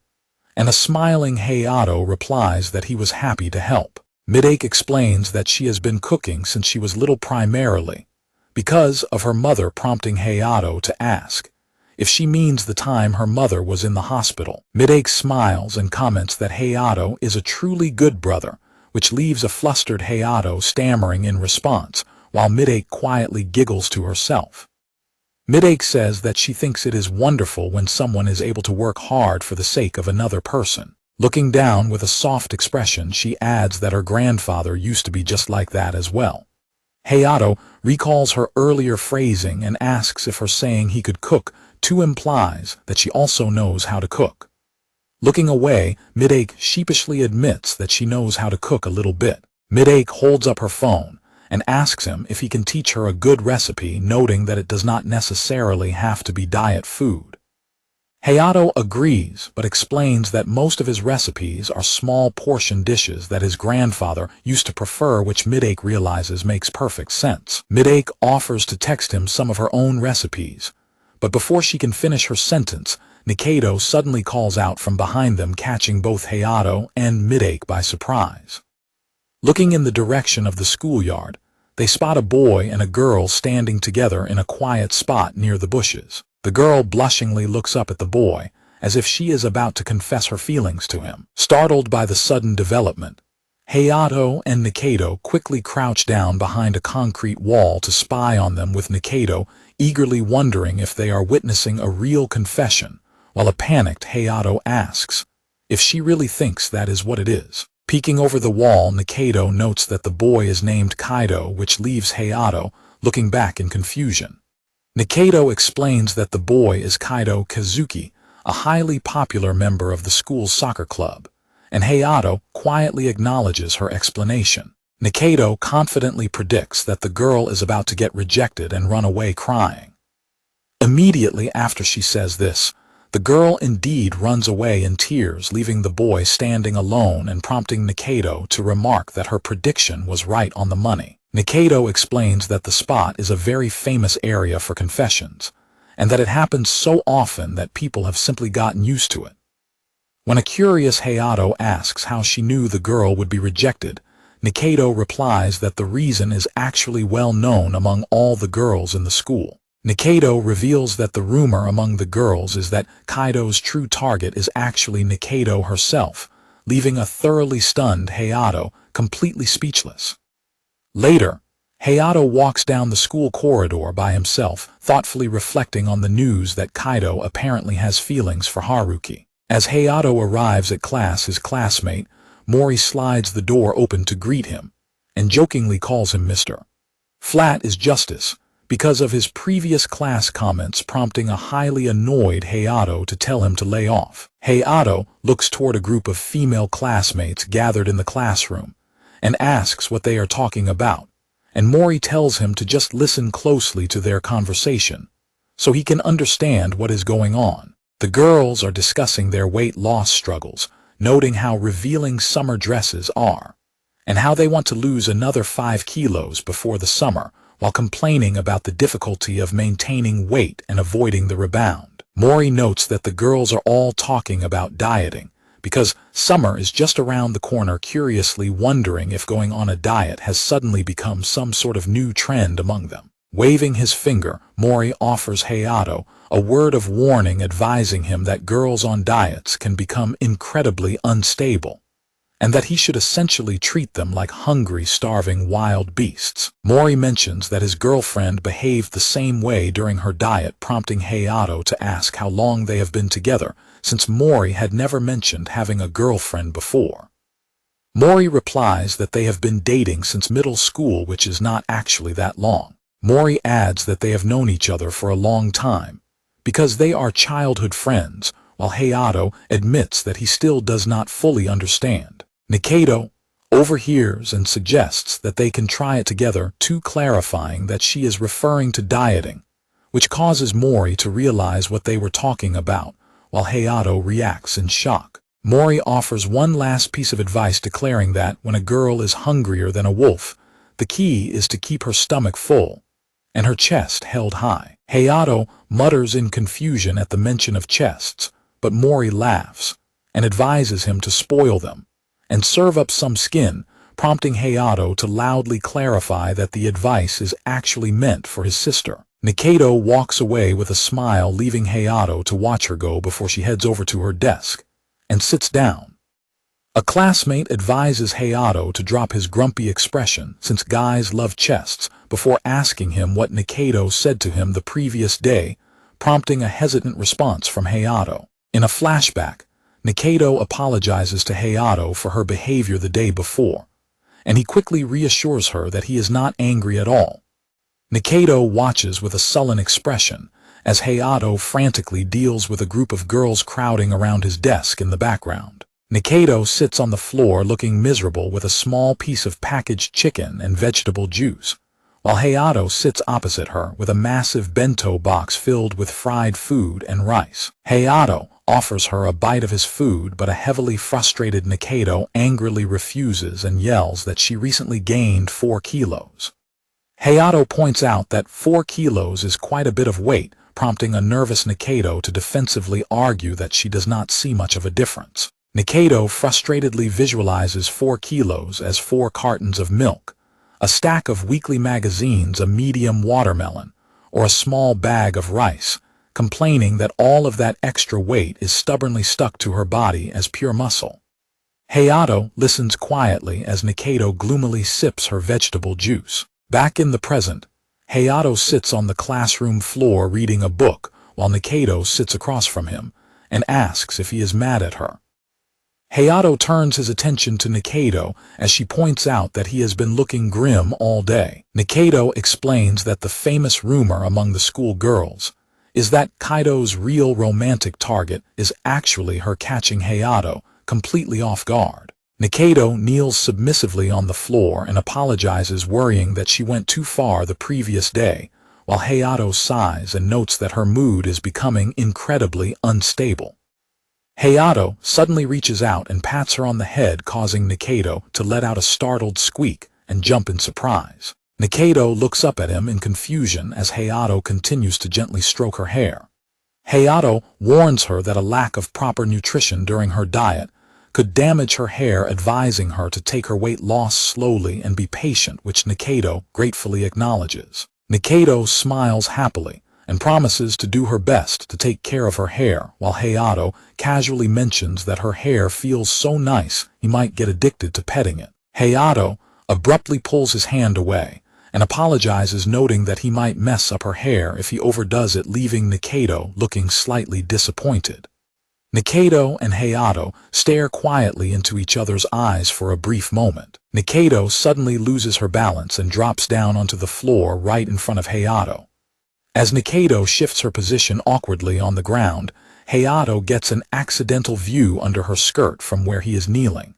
and a smiling Hayato replies that he was happy to help. Midake explains that she has been cooking since she was little, primarily because of her mother, prompting Hayato to ask if she means the time her mother was in the hospital. Midake smiles and comments that Hayato is a truly good brother, which leaves a flustered Hayato stammering in response, while Midake quietly giggles to herself. Midake says that she thinks it is wonderful when someone is able to work hard for the sake of another person. Looking down with a soft expression, she adds that her grandfather used to be just like that as well. Hayato recalls her earlier phrasing and asks if her saying he could cook too implies that she also knows how to cook. Looking away, Midake sheepishly admits that she knows how to cook a little bit. Midake holds up her phone and asks him if he can teach her a good recipe, noting that it does not necessarily have to be diet food. Hayato agrees, but explains that most of his recipes are small portion dishes that his grandfather used to prefer, which Midake realizes makes perfect sense. Midake offers to text him some of her own recipes, but before she can finish her sentence, Nikado suddenly calls out from behind them, catching both Hayato and Midake by surprise. Looking in the direction of the schoolyard, they spot a boy and a girl standing together in a quiet spot near the bushes. The girl blushingly looks up at the boy, as if she is about to confess her feelings to him. Startled by the sudden development, Hayato and Nikado quickly crouch down behind a concrete wall to spy on them, with Nikado eagerly wondering if they are witnessing a real confession, while a panicked Hayato asks if she really thinks that is what it is. Peeking over the wall, Nikado notes that the boy is named Kaido, which leaves Hayato looking back in confusion. Nikado explains that the boy is Kaido Kazuki, a highly popular member of the school's soccer club, and Hayato quietly acknowledges her explanation. Nikado confidently predicts that the girl is about to get rejected and run away crying. Immediately after she says this, the girl indeed runs away in tears, leaving the boy standing alone and prompting Nikado to remark that her prediction was right on the money. Nikado explains that the spot is a very famous area for confessions, and that it happens so often that people have simply gotten used to it. When a curious Hayato asks how she knew the girl would be rejected, Nikado replies that the reason is actually well known among all the girls in the school. Nikado reveals that the rumor among the girls is that Kaido's true target is actually Nikado herself, leaving a thoroughly stunned Hayato completely speechless. Later, Hayato walks down the school corridor by himself, thoughtfully reflecting on the news that Kaido apparently has feelings for Haruki. As Hayato arrives at class, his classmate, Mori slides the door open to greet him, and jokingly calls him Mr. Flat is Justice, because of his previous class comments prompting a highly annoyed Hayato to tell him to lay off. Hayato looks toward a group of female classmates gathered in the classroom, and asks what they are talking about, and Mori tells him to just listen closely to their conversation, so he can understand what is going on. The girls are discussing their weight loss struggles, noting how revealing summer dresses are, and how they want to lose another 5 kilos before the summer, while complaining about the difficulty of maintaining weight and avoiding the rebound. Mori notes that the girls are all talking about dieting, because summer is just around the corner, curiously wondering if going on a diet has suddenly become some sort of new trend among them. Waving his finger, Mori offers Hayato a word of warning, advising him that girls on diets can become incredibly unstable, and that he should essentially treat them like hungry, starving wild beasts. Mori mentions that his girlfriend behaved the same way during her diet, prompting Hayato to ask how long they have been together, since Mori had never mentioned having a girlfriend before. Mori replies that they have been dating since middle school, which is not actually that long. Mori adds that they have known each other for a long time, because they are childhood friends, while Hayato admits that he still does not fully understand. Nikaido overhears and suggests that they can try it together, too, clarifying that she is referring to dieting, which causes Mori to realize what they were talking about, while Hayato reacts in shock. Mori offers one last piece of advice, declaring that when a girl is hungrier than a wolf, the key is to keep her stomach full and her chest held high. Hayato mutters in confusion at the mention of chests, but Mori laughs and advises him to spoil them and serve up some skin, prompting Hayato to loudly clarify that the advice is actually meant for his sister. Nikaido walks away with a smile, leaving Hayato to watch her go before she heads over to her desk and sits down. A classmate advises Hayato to drop his grumpy expression, since guys love chests, before asking him what Nikaido said to him the previous day, prompting a hesitant response from Hayato. In a flashback, Nikaido apologizes to Hayato for her behavior the day before, and he quickly reassures her that he is not angry at all. Nikaido watches with a sullen expression as Hayato frantically deals with a group of girls crowding around his desk in the background. Nikaido sits on the floor looking miserable with a small piece of packaged chicken and vegetable juice, while Hayato sits opposite her with a massive bento box filled with fried food and rice. Hayato offers her a bite of his food, but a heavily frustrated Nikaido angrily refuses and yells that she recently gained 4 kilos. Hayato points out that 4 kilos is quite a bit of weight, prompting a nervous Nikaido to defensively argue that she does not see much of a difference. Nikaido frustratedly visualizes 4 kilos as 4 cartons of milk, a stack of weekly magazines, a medium watermelon, or a small bag of rice, complaining that all of that extra weight is stubbornly stuck to her body as pure muscle. Hayato listens quietly as Nikaido gloomily sips her vegetable juice. Back in the present, Hayato sits on the classroom floor reading a book, while Nikaido sits across from him and asks if he is mad at her. Hayato turns his attention to Nikaido as she points out that he has been looking grim all day. Nikaido explains that the famous rumor among the school girls is that Kaido's real romantic target is actually her, catching Hayato completely off guard. Nikaido kneels submissively on the floor and apologizes, worrying that she went too far the previous day, while Hayato sighs and notes that her mood is becoming incredibly unstable. Hayato suddenly reaches out and pats her on the head, causing Nikaido to let out a startled squeak and jump in surprise. Nikaido looks up at him in confusion as Hayato continues to gently stroke her hair. Hayato warns her that a lack of proper nutrition during her diet could damage her hair, advising her to take her weight loss slowly and be patient, which Nikaido gratefully acknowledges. Nikaido smiles happily and promises to do her best to take care of her hair, while Hayato casually mentions that her hair feels so nice he might get addicted to petting it. Hayato abruptly pulls his hand away and apologizes, noting that he might mess up her hair if he overdoes it, leaving Nikaido looking slightly disappointed. Nikaido and Hayato stare quietly into each other's eyes for a brief moment. Nikaido suddenly loses her balance and drops down onto the floor right in front of Hayato. As Nikaido shifts her position awkwardly on the ground, Hayato gets an accidental view under her skirt from where he is kneeling.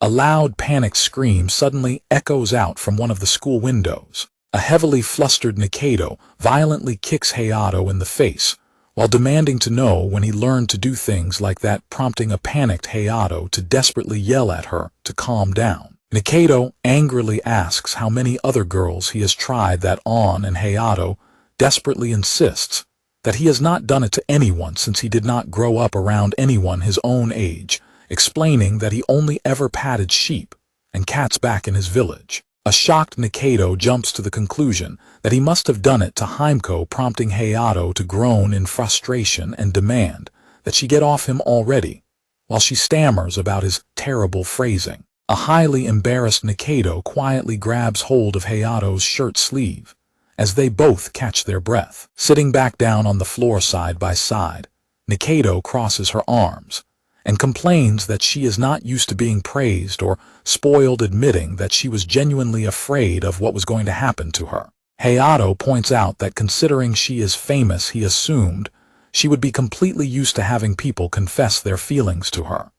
A loud panicked scream suddenly echoes out from one of the school windows. A heavily flustered Nikaido violently kicks Hayato in the face, while demanding to know when he learned to do things like that, prompting a panicked Hayato to desperately yell at her to calm down. Nikaido angrily asks how many other girls he has tried that on, and Hayato desperately insists that he has not done it to anyone since he did not grow up around anyone his own age, explaining that he only ever patted sheep and cats back in his village. A shocked Nikaido jumps to the conclusion that he must have done it to Himeko, prompting Hayato to groan in frustration and demand that she get off him already, while she stammers about his terrible phrasing. A highly embarrassed Nikaido quietly grabs hold of Hayato's shirt sleeve as they both catch their breath. Sitting back down on the floor side by side, Nikaido crosses her arms and complains that she is not used to being praised or spoiled, admitting that she was genuinely afraid of what was going to happen to her. Hayato points out that considering she is famous, he assumed she would be completely used to having people confess their feelings to her.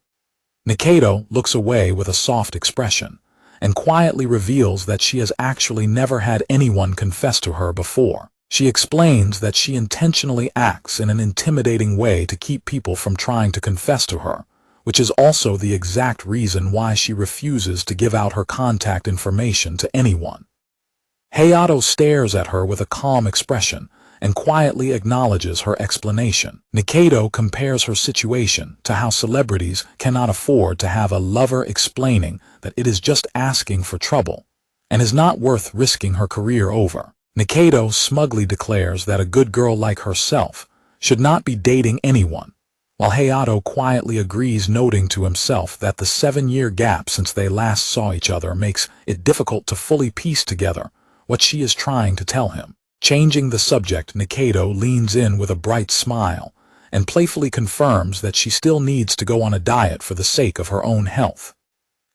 Nikaido looks away with a soft expression and quietly reveals that she has actually never had anyone confess to her before. She explains that she intentionally acts in an intimidating way to keep people from trying to confess to her, which is also the exact reason why she refuses to give out her contact information to anyone. Hayato stares at her with a calm expression and quietly acknowledges her explanation. Nikaido compares her situation to how celebrities cannot afford to have a lover, explaining that it is just asking for trouble and is not worth risking her career over. Nikaido smugly declares that a good girl like herself should not be dating anyone, while Hayato quietly agrees, noting to himself that the 7-year gap since they last saw each other makes it difficult to fully piece together what she is trying to tell him. Changing the subject, Nikaido leans in with a bright smile and playfully confirms that she still needs to go on a diet for the sake of her own health.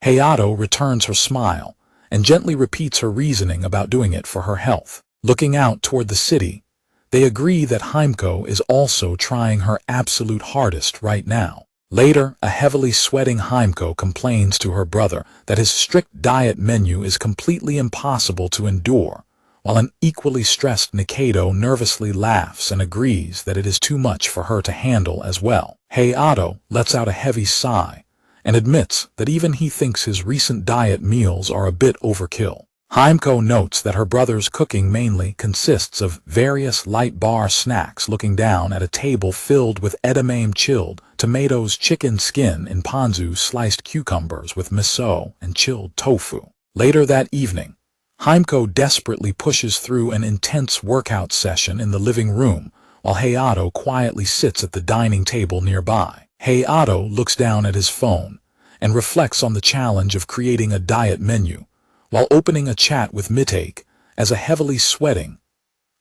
Hayato returns her smile and gently repeats her reasoning about doing it for her health. Looking out toward the city, they agree that Himeko is also trying her absolute hardest right now. Later, a heavily sweating Himeko complains to her brother that his strict diet menu is completely impossible to endure, while an equally stressed Nikaido nervously laughs and agrees that it is too much for her to handle as well. Hayato lets out a heavy sigh and admits that even he thinks his recent diet meals are a bit overkill. Himeko notes that her brother's cooking mainly consists of various light bar snacks, looking down at a table filled with edamame chilled tomatoes, chicken skin in ponzu, sliced cucumbers with miso, and chilled tofu. Later that evening, Himeko desperately pushes through an intense workout session in the living room, while Hayato quietly sits at the dining table nearby. Hayato looks down at his phone and reflects on the challenge of creating a diet menu, while opening a chat with Mitake as a heavily sweating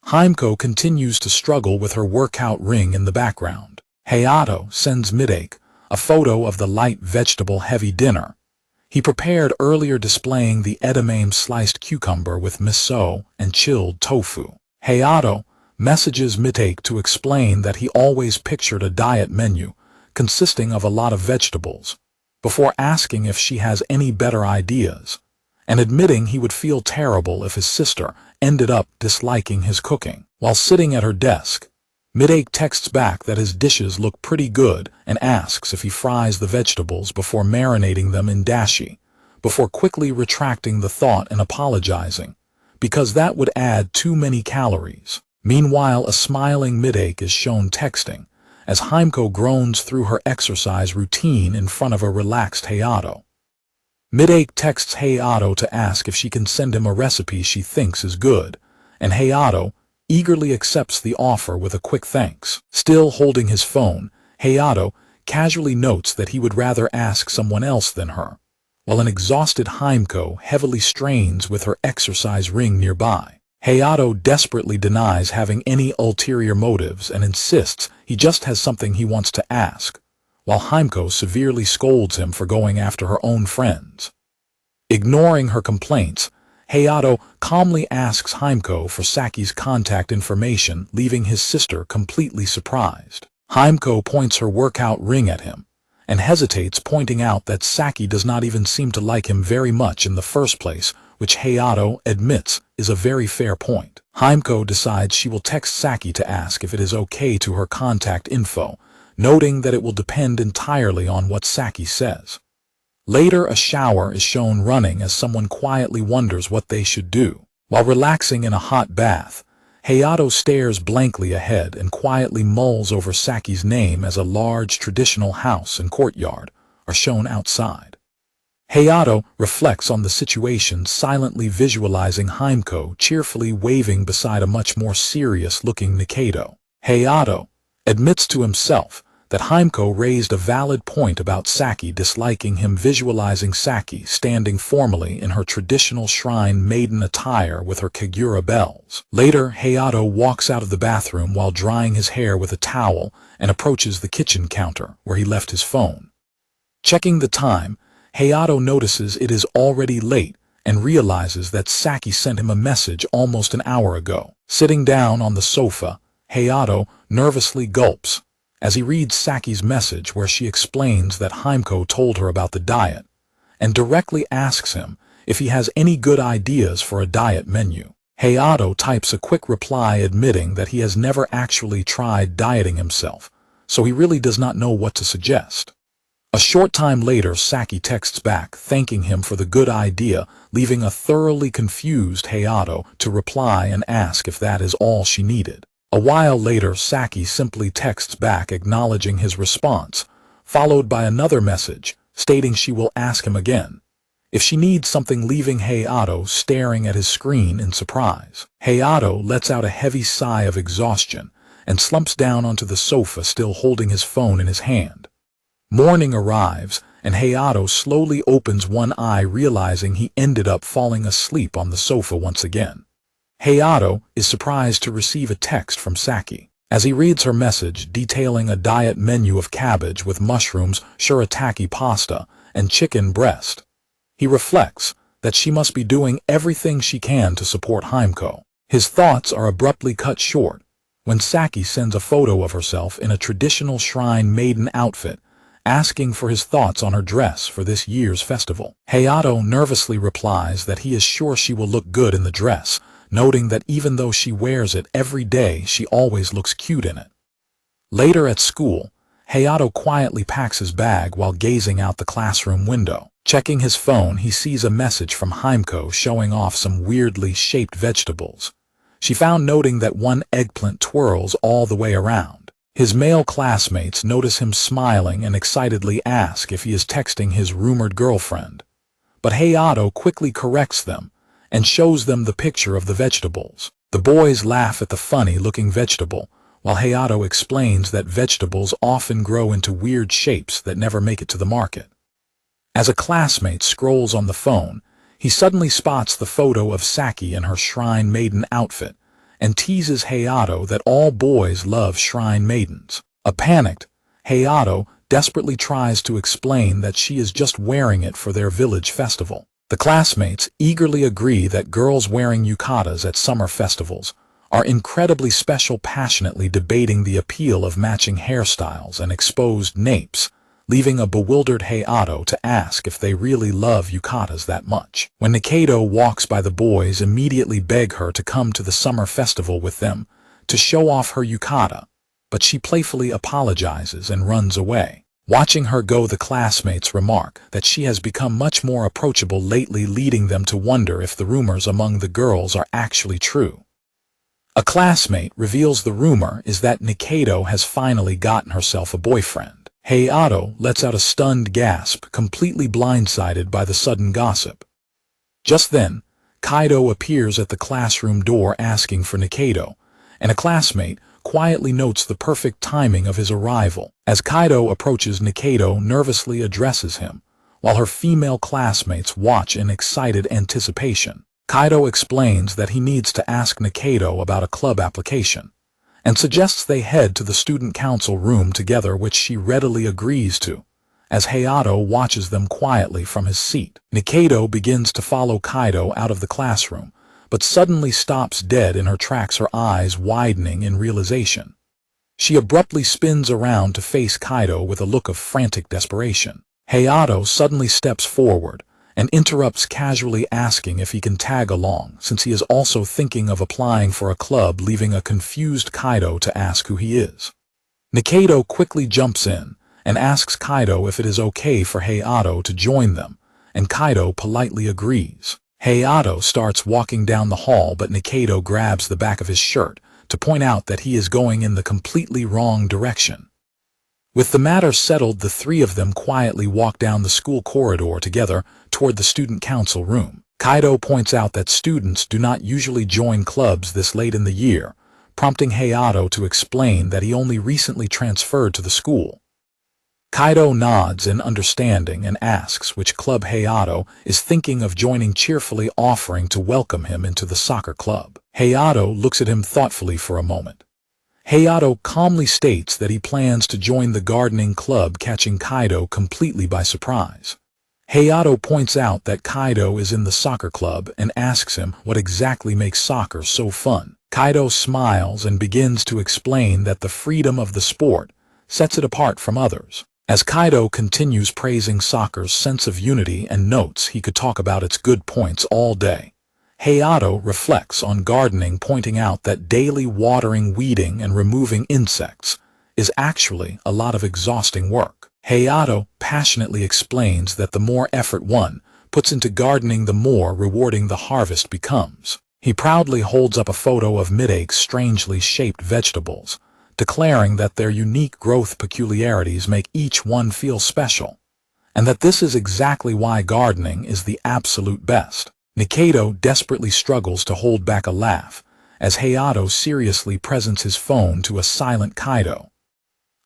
Himeko continues to struggle with her workout ring in the background. Hayato sends Mitake a photo of the light vegetable-heavy dinner he prepared earlier, displaying the edamame sliced cucumber with miso and chilled tofu. Hayato messages Mitake to explain that he always pictured a diet menu consisting of a lot of vegetables, before asking if she has any better ideas, and admitting he would feel terrible if his sister ended up disliking his cooking. While sitting at her desk, Mitake texts back that his dishes look pretty good and asks if he fries the vegetables before marinating them in dashi, before quickly retracting the thought and apologizing, because that would add too many calories. Meanwhile, a smiling Mitake is shown texting as Himeko groans through her exercise routine in front of a relaxed Hayato. Mitake texts Hayato to ask if she can send him a recipe she thinks is good, and Hayato eagerly accepts the offer with a quick thanks. Still holding his phone, Hayato casually notes that he would rather ask someone else than her, while an exhausted Himeko heavily strains with her exercise ring nearby. Hayato desperately denies having any ulterior motives and insists he just has something he wants to ask, while Himeko severely scolds him for going after her own friends. Ignoring her complaints, Hayato calmly asks Himeko for Saki's contact information, leaving his sister completely surprised. Himeko points her workout ring at him, and hesitates, pointing out that Saki does not even seem to like him very much in the first place, which Hayato admits is a very fair point. Himeko decides she will text Saki to ask if it is okay to her contact info, noting that it will depend entirely on what Saki says. Later, a shower is shown running as someone quietly wonders what they should do. While relaxing in a hot bath, Hayato stares blankly ahead and quietly mulls over Saki's name as a large traditional house and courtyard are shown outside. Hayato reflects on the situation, silently visualizing Himeko cheerfully waving beside a much more serious-looking Nikaido. Hayato admits to himself that Himeko raised a valid point about Saki disliking him, visualizing Saki standing formally in her traditional shrine maiden attire with her kagura bells. Later, Hayato walks out of the bathroom while drying his hair with a towel and approaches the kitchen counter where he left his phone. Checking the time, Hayato notices it is already late and realizes that Saki sent him a message almost an hour ago. Sitting down on the sofa, Hayato nervously gulps as he reads Saki's message, where she explains that Himeko told her about the diet, and directly asks him if he has any good ideas for a diet menu. Hayato types a quick reply admitting that he has never actually tried dieting himself, so he really does not know what to suggest. A short time later, Saki texts back thanking him for the good idea, leaving a thoroughly confused Hayato to reply and ask if that is all she needed. A while later, Saki simply texts back acknowledging his response, followed by another message stating she will ask him again if she needs something, leaving Hayato staring at his screen in surprise. Hayato lets out a heavy sigh of exhaustion and slumps down onto the sofa, still holding his phone in his hand. Morning arrives, and Hayato slowly opens one eye, realizing he ended up falling asleep on the sofa once again. Hayato is surprised to receive a text from Saki. As he reads her message detailing a diet menu of cabbage with mushrooms, shirataki pasta, and chicken breast, he reflects that she must be doing everything she can to support Himeko. His thoughts are abruptly cut short when Saki sends a photo of herself in a traditional shrine maiden outfit, asking for his thoughts on her dress for this year's festival. Hayato nervously replies that he is sure she will look good in the dress, noting that even though she wears it every day, she always looks cute in it. Later at school, Hayato quietly packs his bag while gazing out the classroom window. Checking his phone, he sees a message from Himeko showing off some weirdly shaped vegetables she found, noting that one eggplant twirls all the way around. His male classmates notice him smiling and excitedly ask if he is texting his rumored girlfriend, but Hayato quickly corrects them and shows them the picture of the vegetables. The boys laugh at the funny-looking vegetable, while Hayato explains that vegetables often grow into weird shapes that never make it to the market. As a classmate scrolls on the phone, he suddenly spots the photo of Saki in her shrine maiden outfit and teases Hayato that all boys love shrine maidens. A panicked Hayato desperately tries to explain that she is just wearing it for their village festival. The classmates eagerly agree that girls wearing yukatas at summer festivals are incredibly special, passionately debating the appeal of matching hairstyles and exposed napes, leaving a bewildered Hayato to ask if they really love yukatas that much. When Nikaido walks by, the boys immediately beg her to come to the summer festival with them to show off her yukata, but she playfully apologizes and runs away. Watching her go, the classmates remark that she has become much more approachable lately, leading them to wonder if the rumors among the girls are actually true. A classmate reveals the rumor is that Nikaido has finally gotten herself a boyfriend. Hayato lets out a stunned gasp, completely blindsided by the sudden gossip. Just then, Kaido appears at the classroom door asking for Nikaido, and a classmate quietly notes the perfect timing of his arrival. As Kaido approaches, Nikaido nervously addresses him, while her female classmates watch in excited anticipation. Kaido explains that he needs to ask Nikaido about a club application, and suggests they head to the student council room together, which she readily agrees to, as Hayato watches them quietly from his seat. Nikaido begins to follow Kaido out of the classroom, but suddenly stops dead in her tracks, her eyes widening in realization. She abruptly spins around to face Kaido with a look of frantic desperation. Hayato suddenly steps forward and interrupts, casually asking if he can tag along, since he is also thinking of applying for a club, leaving a confused Kaido to ask who he is. Nikaido quickly jumps in and asks Kaido if it is okay for Hayato to join them, and Kaido politely agrees. Hayato starts walking down the hall, but Nikaido grabs the back of his shirt to point out that he is going in the completely wrong direction. With the matter settled, the three of them quietly walk down the school corridor together toward the student council room. Kaido points out that students do not usually join clubs this late in the year, prompting Hayato to explain that he only recently transferred to the school. Kaido nods in understanding and asks which club Hayato is thinking of joining, cheerfully offering to welcome him into the soccer club. Hayato looks at him thoughtfully for a moment. Hayato calmly states that he plans to join the gardening club, catching Kaido completely by surprise. Hayato points out that Kaido is in the soccer club and asks him what exactly makes soccer so fun. Kaido smiles and begins to explain that the freedom of the sport sets it apart from others. As Kaido continues praising soccer's sense of unity and notes he could talk about its good points all day, Hayato reflects on gardening, pointing out that daily watering, weeding, and removing insects is actually a lot of exhausting work. Hayato passionately explains that the more effort one puts into gardening, the more rewarding the harvest becomes. He proudly holds up a photo of Midake's strangely shaped vegetables, declaring that their unique growth peculiarities make each one feel special, and that this is exactly why gardening is the absolute best. Nikaido desperately struggles to hold back a laugh as Hayato seriously presents his phone to a silent Kaido.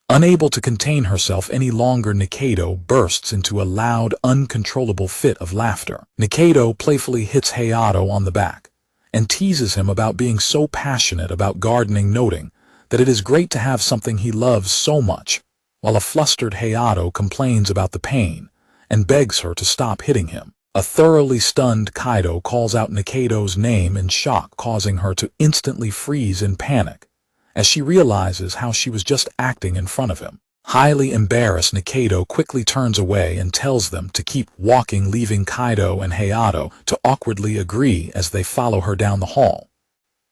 Unable to contain herself any longer, Nikaido bursts into a loud, uncontrollable fit of laughter. Nikaido playfully hits Hayato on the back and teases him about being so passionate about gardening, noting that it is great to have something he loves so much, while a flustered Hayato complains about the pain and begs her to stop hitting him. A thoroughly stunned Kaido calls out Nikaido's name in shock, causing her to instantly freeze in panic as she realizes how she was just acting in front of him. Highly embarrassed, Nikaido quickly turns away and tells them to keep walking, leaving Kaido and Hayato to awkwardly agree as they follow her down the hall.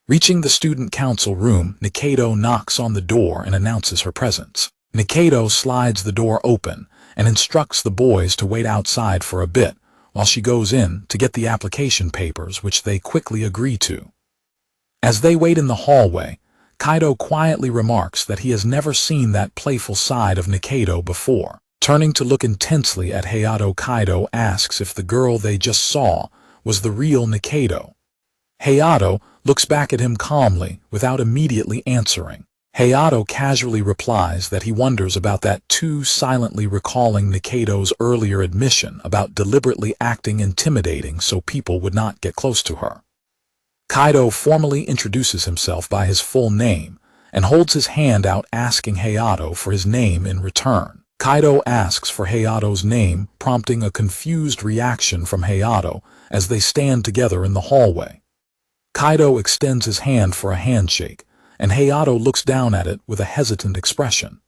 Reaching the student council room, Nikaido knocks on the door and announces her presence. Nikaido slides the door open and instructs the boys to wait outside for a bit while she goes in to get the application papers, which they quickly agree to. As they wait in the hallway, Kaido quietly remarks that he has never seen that playful side of Nikaido before. Turning to look intensely at Hayato, Kaido asks if the girl they just saw was the real Nikaido. Hayato looks back at him calmly without immediately answering. Hayato casually replies that he wonders about that too, silently recalling Nikaido's earlier admission about deliberately acting intimidating so people would not get close to her. Kaido formally introduces himself by his full name and holds his hand out, asking Hayato for his name in return. Kaido asks for Hayato's name, prompting a confused reaction from Hayato as they stand together in the hallway. Kaido extends his hand for a handshake, and Hayato looks down at it with a hesitant expression.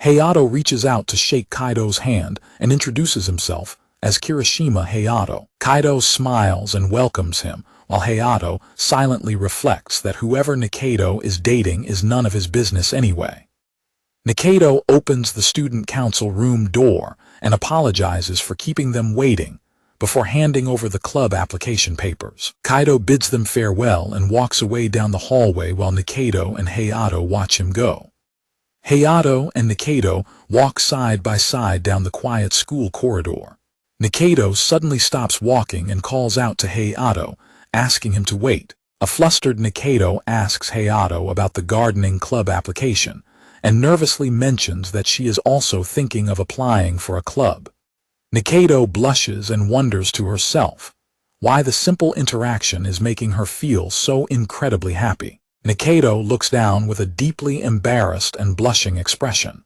Hayato reaches out to shake Kaido's hand and introduces himself as Kirishima Hayato. Kaido smiles and welcomes him, while Hayato silently reflects that whoever Nikaido is dating is none of his business anyway. Nikaido opens the student council room door and apologizes for keeping them waiting before handing over the club application papers. Kaido bids them farewell and walks away down the hallway while Nikaido and Hayato watch him go. Hayato and Nikaido walk side by side down the quiet school corridor. Nikaido suddenly stops walking and calls out to Hayato, asking him to wait. A flustered Nikaido asks Hayato about the gardening club application and nervously mentions that she is also thinking of applying for a club. Nikaido blushes and wonders to herself why the simple interaction is making her feel so incredibly happy. Nikaido looks down with a deeply embarrassed and blushing expression.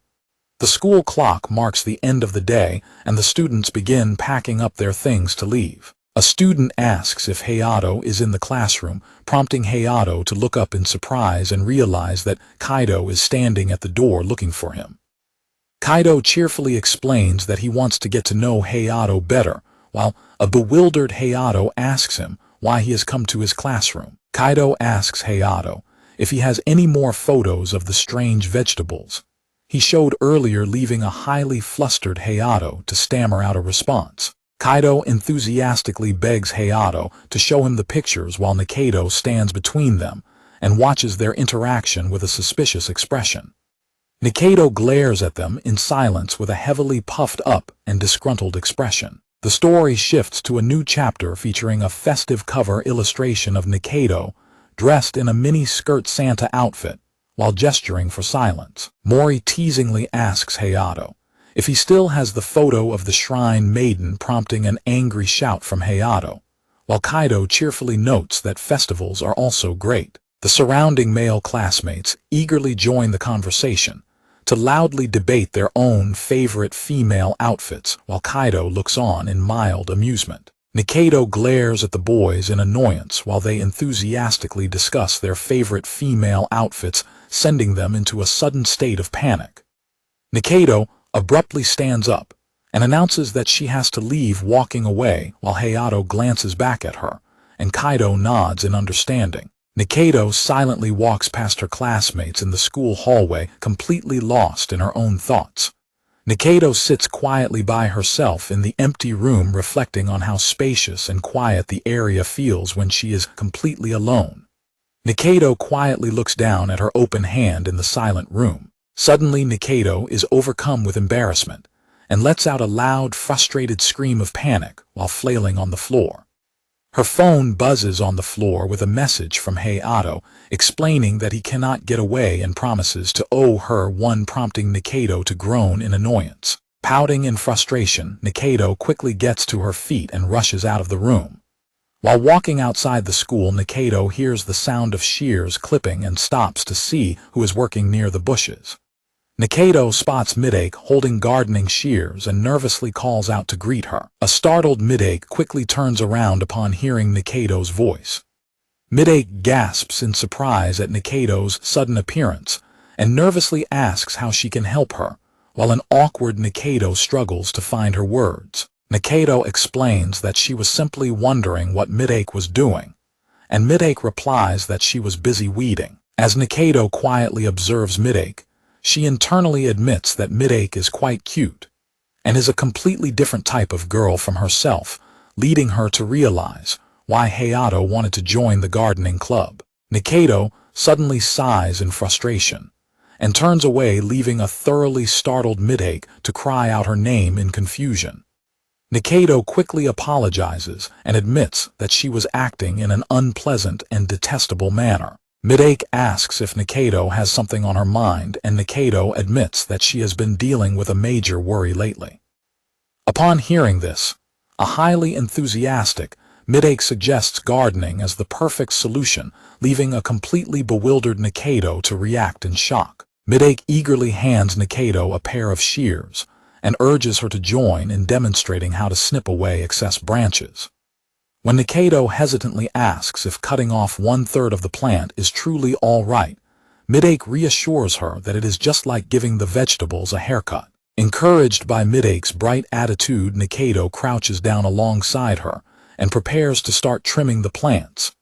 The school clock marks the end of the day, and the students begin packing up their things to leave. A student asks if Hayato is in the classroom, prompting Hayato to look up in surprise and realize that Kaido is standing at the door looking for him. Kaido cheerfully explains that he wants to get to know Hayato better, while a bewildered Hayato asks him why he has come to his classroom. Kaido asks Hayato if he has any more photos of the strange vegetables he showed earlier, leaving a highly flustered Hayato to stammer out a response. Kaido enthusiastically begs Hayato to show him the pictures while Nikaido stands between them and watches their interaction with a suspicious expression. Nikaido glares at them in silence with a heavily puffed up and disgruntled expression. The story shifts to a new chapter featuring a festive cover illustration of Nikaido dressed in a mini-skirt Santa outfit while gesturing for silence. Mori teasingly asks Hayato if he still has the photo of the shrine maiden, prompting an angry shout from Hayato, while Kaido cheerfully notes that festivals are also great. The surrounding male classmates eagerly join the conversation to loudly debate their own favorite female outfits, while Kaido looks on in mild amusement. Nikaido glares at the boys in annoyance while they enthusiastically discuss their favorite female outfits, sending them into a sudden state of panic. Nikaido abruptly stands up and announces that she has to leave, walking away while Hayato glances back at her, and Kaido nods in understanding. Nikaido silently walks past her classmates in the school hallway, completely lost in her own thoughts. Nikaido sits quietly by herself in the empty room, reflecting on how spacious and quiet the area feels when she is completely alone. Nikaido quietly looks down at her open hand in the silent room. Suddenly, Nikaido is overcome with embarrassment and lets out a loud, frustrated scream of panic while flailing on the floor. Her phone buzzes on the floor with a message from Hayato explaining that he cannot get away and promises to owe her one, prompting Nikaido to groan in annoyance. Pouting in frustration, Nikaido quickly gets to her feet and rushes out of the room. While walking outside the school, Nikaido hears the sound of shears clipping and stops to see who is working near the bushes. Nikaido spots Midake holding gardening shears and nervously calls out to greet her. A startled Midake quickly turns around upon hearing Nikaido's voice. Midake gasps in surprise at Nikaido's sudden appearance and nervously asks how she can help her, while an awkward Nikaido struggles to find her words. Nikaido explains that she was simply wondering what Midake was doing, and Midake replies that she was busy weeding. As Nikaido quietly observes Midake, she internally admits that Midake is quite cute and is a completely different type of girl from herself, leading her to realize why Hayato wanted to join the gardening club. Nikaido suddenly sighs in frustration and turns away, leaving a thoroughly startled Midake to cry out her name in confusion. Nikaido quickly apologizes and admits that she was acting in an unpleasant and detestable manner. Midake asks if Nikaido has something on her mind, and Nikaido admits that she has been dealing with a major worry lately. Upon hearing this, a highly enthusiastic Midake suggests gardening as the perfect solution, leaving a completely bewildered Nikaido to react in shock. Midake eagerly hands Nikaido a pair of shears and urges her to join in demonstrating how to snip away excess branches. When Nikaido hesitantly asks if cutting off 1/3 of the plant is truly all right, Midake reassures her that it is just like giving the vegetables a haircut. Encouraged by Midake's bright attitude, Nikaido crouches down alongside her and prepares to start trimming the plants.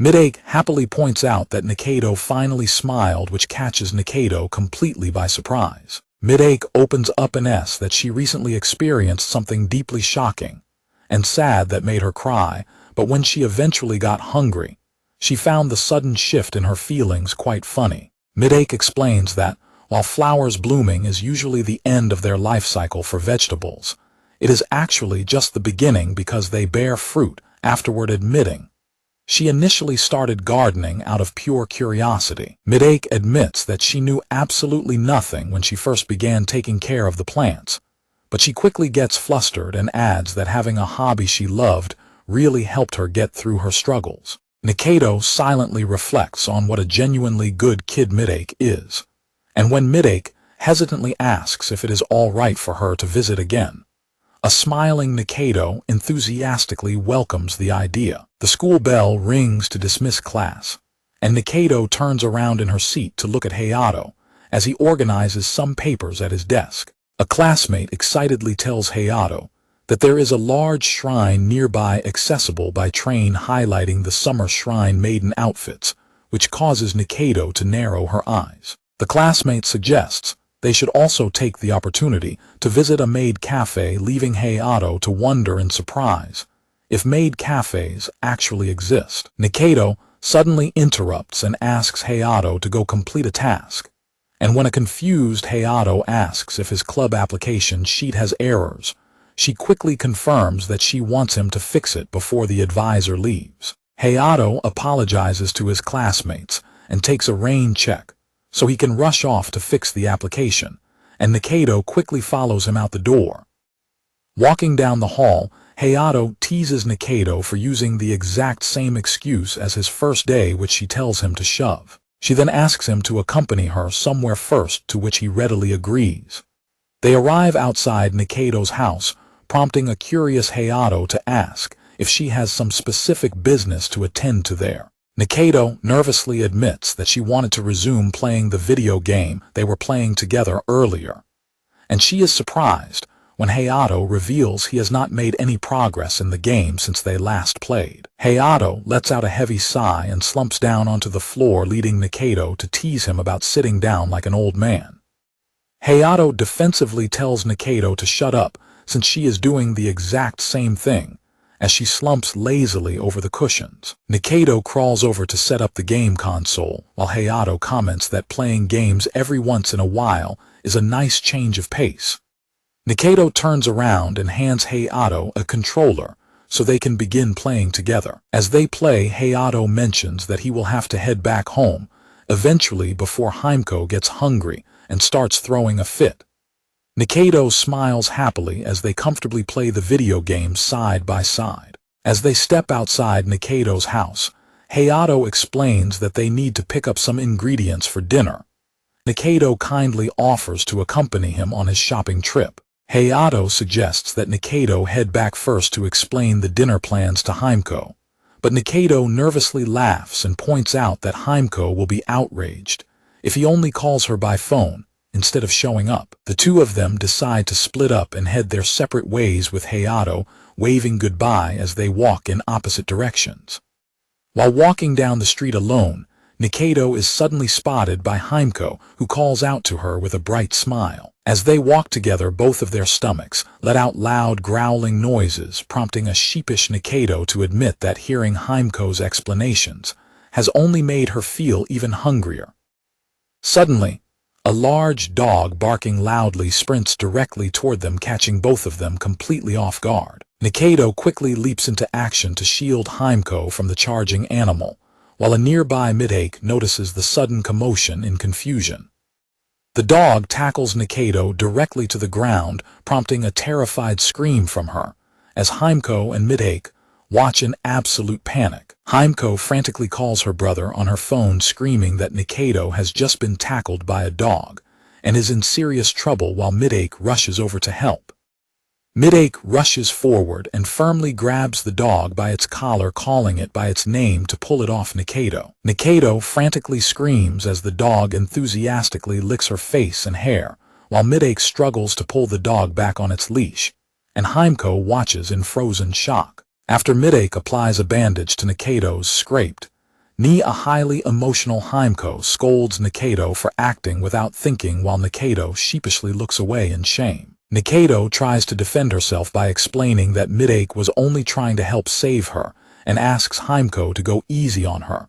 Midake happily points out that Nikaido finally smiled, which catches Nikaido completely by surprise. Midake opens up and says that she recently experienced something deeply shocking and sad that made her cry, but when she eventually got hungry, she found the sudden shift in her feelings quite funny. Midake explains that while flowers blooming is usually the end of their life cycle for vegetables, it is actually just the beginning because they bear fruit, afterward admitting she initially started gardening out of pure curiosity. Midake admits that she knew absolutely nothing when she first began taking care of the plants, but she quickly gets flustered and adds that having a hobby she loved really helped her get through her struggles. Nikaido silently reflects on what a genuinely good kid Midake is, and when Midake hesitantly asks if it is all right for her to visit again, a smiling Nikaido enthusiastically welcomes the idea. The school bell rings to dismiss class, and Nikaido turns around in her seat to look at Hayato as he organizes some papers at his desk. A classmate excitedly tells Hayato that there is a large shrine nearby accessible by train, highlighting the summer shrine maiden outfits, which causes Nikaido to narrow her eyes. The classmate suggests they should also take the opportunity to visit a maid cafe, leaving Hayato to wonder in surprise if maid cafes actually exist. Nikaido suddenly interrupts and asks Hayato to go complete a task, and when a confused Hayato asks if his club application sheet has errors, she quickly confirms that she wants him to fix it before the advisor leaves. Hayato apologizes to his classmates and takes a rain check so he can rush off to fix the application, and Nikaido quickly follows him out the door. Walking down the hall, Hayato teases Nikaido for using the exact same excuse as his first day, which she tells him to shove. She then asks him to accompany her somewhere first, to which he readily agrees. They arrive outside Nikaido's house, prompting a curious Hayato to ask if she has some specific business to attend to there. Nikaido nervously admits that she wanted to resume playing the video game they were playing together earlier, and she is surprised when Hayato reveals he has not made any progress in the game since they last played. Hayato lets out a heavy sigh and slumps down onto the floor, leading Nikaido to tease him about sitting down like an old man. Hayato defensively tells Nikaido to shut up, since she is doing the exact same thing, as she slumps lazily over the cushions. Nikaido crawls over to set up the game console, while Hayato comments that playing games every once in a while is a nice change of pace. Nikaido turns around and hands Hayato a controller so they can begin playing together. As they play, Hayato mentions that he will have to head back home eventually before Himeko gets hungry and starts throwing a fit. Nikaido smiles happily as they comfortably play the video game side by side. As they step outside Nikaido's house, Hayato explains that they need to pick up some ingredients for dinner. Nikaido kindly offers to accompany him on his shopping trip. Hayato suggests that Nikaido head back first to explain the dinner plans to Himeko, but Nikaido nervously laughs and points out that Himeko will be outraged if he only calls her by phone instead of showing up. The two of them decide to split up and head their separate ways, with Hayato waving goodbye as they walk in opposite directions. While walking down the street alone, Nikaido is suddenly spotted by Himeko, who calls out to her with a bright smile. As they walk together, both of their stomachs let out loud growling noises, prompting a sheepish Nikaido to admit that hearing Himeko's explanations has only made her feel even hungrier. Suddenly, a large dog barking loudly sprints directly toward them, catching both of them completely off guard. Nikaido quickly leaps into action to shield Himeko from the charging animal, while a nearby Midake notices the sudden commotion in confusion. The dog tackles Nikaido directly to the ground, prompting a terrified scream from her, as Himeko and Midake watch in absolute panic. Himeko frantically calls her brother on her phone, screaming that Nikaido has just been tackled by a dog and is in serious trouble, while Midake rushes over to help. Midake rushes forward and firmly grabs the dog by its collar, calling it by its name to pull it off Nikaido. Nikaido frantically screams as the dog enthusiastically licks her face and hair, while Midake struggles to pull the dog back on its leash, and Himeko watches in frozen shock. After Midake applies a bandage to Nikaido's scraped knee, a highly emotional Himeko scolds Nikaido for acting without thinking, while Nikaido sheepishly looks away in shame. Nikaido tries to defend herself by explaining that Midake was only trying to help save her and asks Himeko to go easy on her,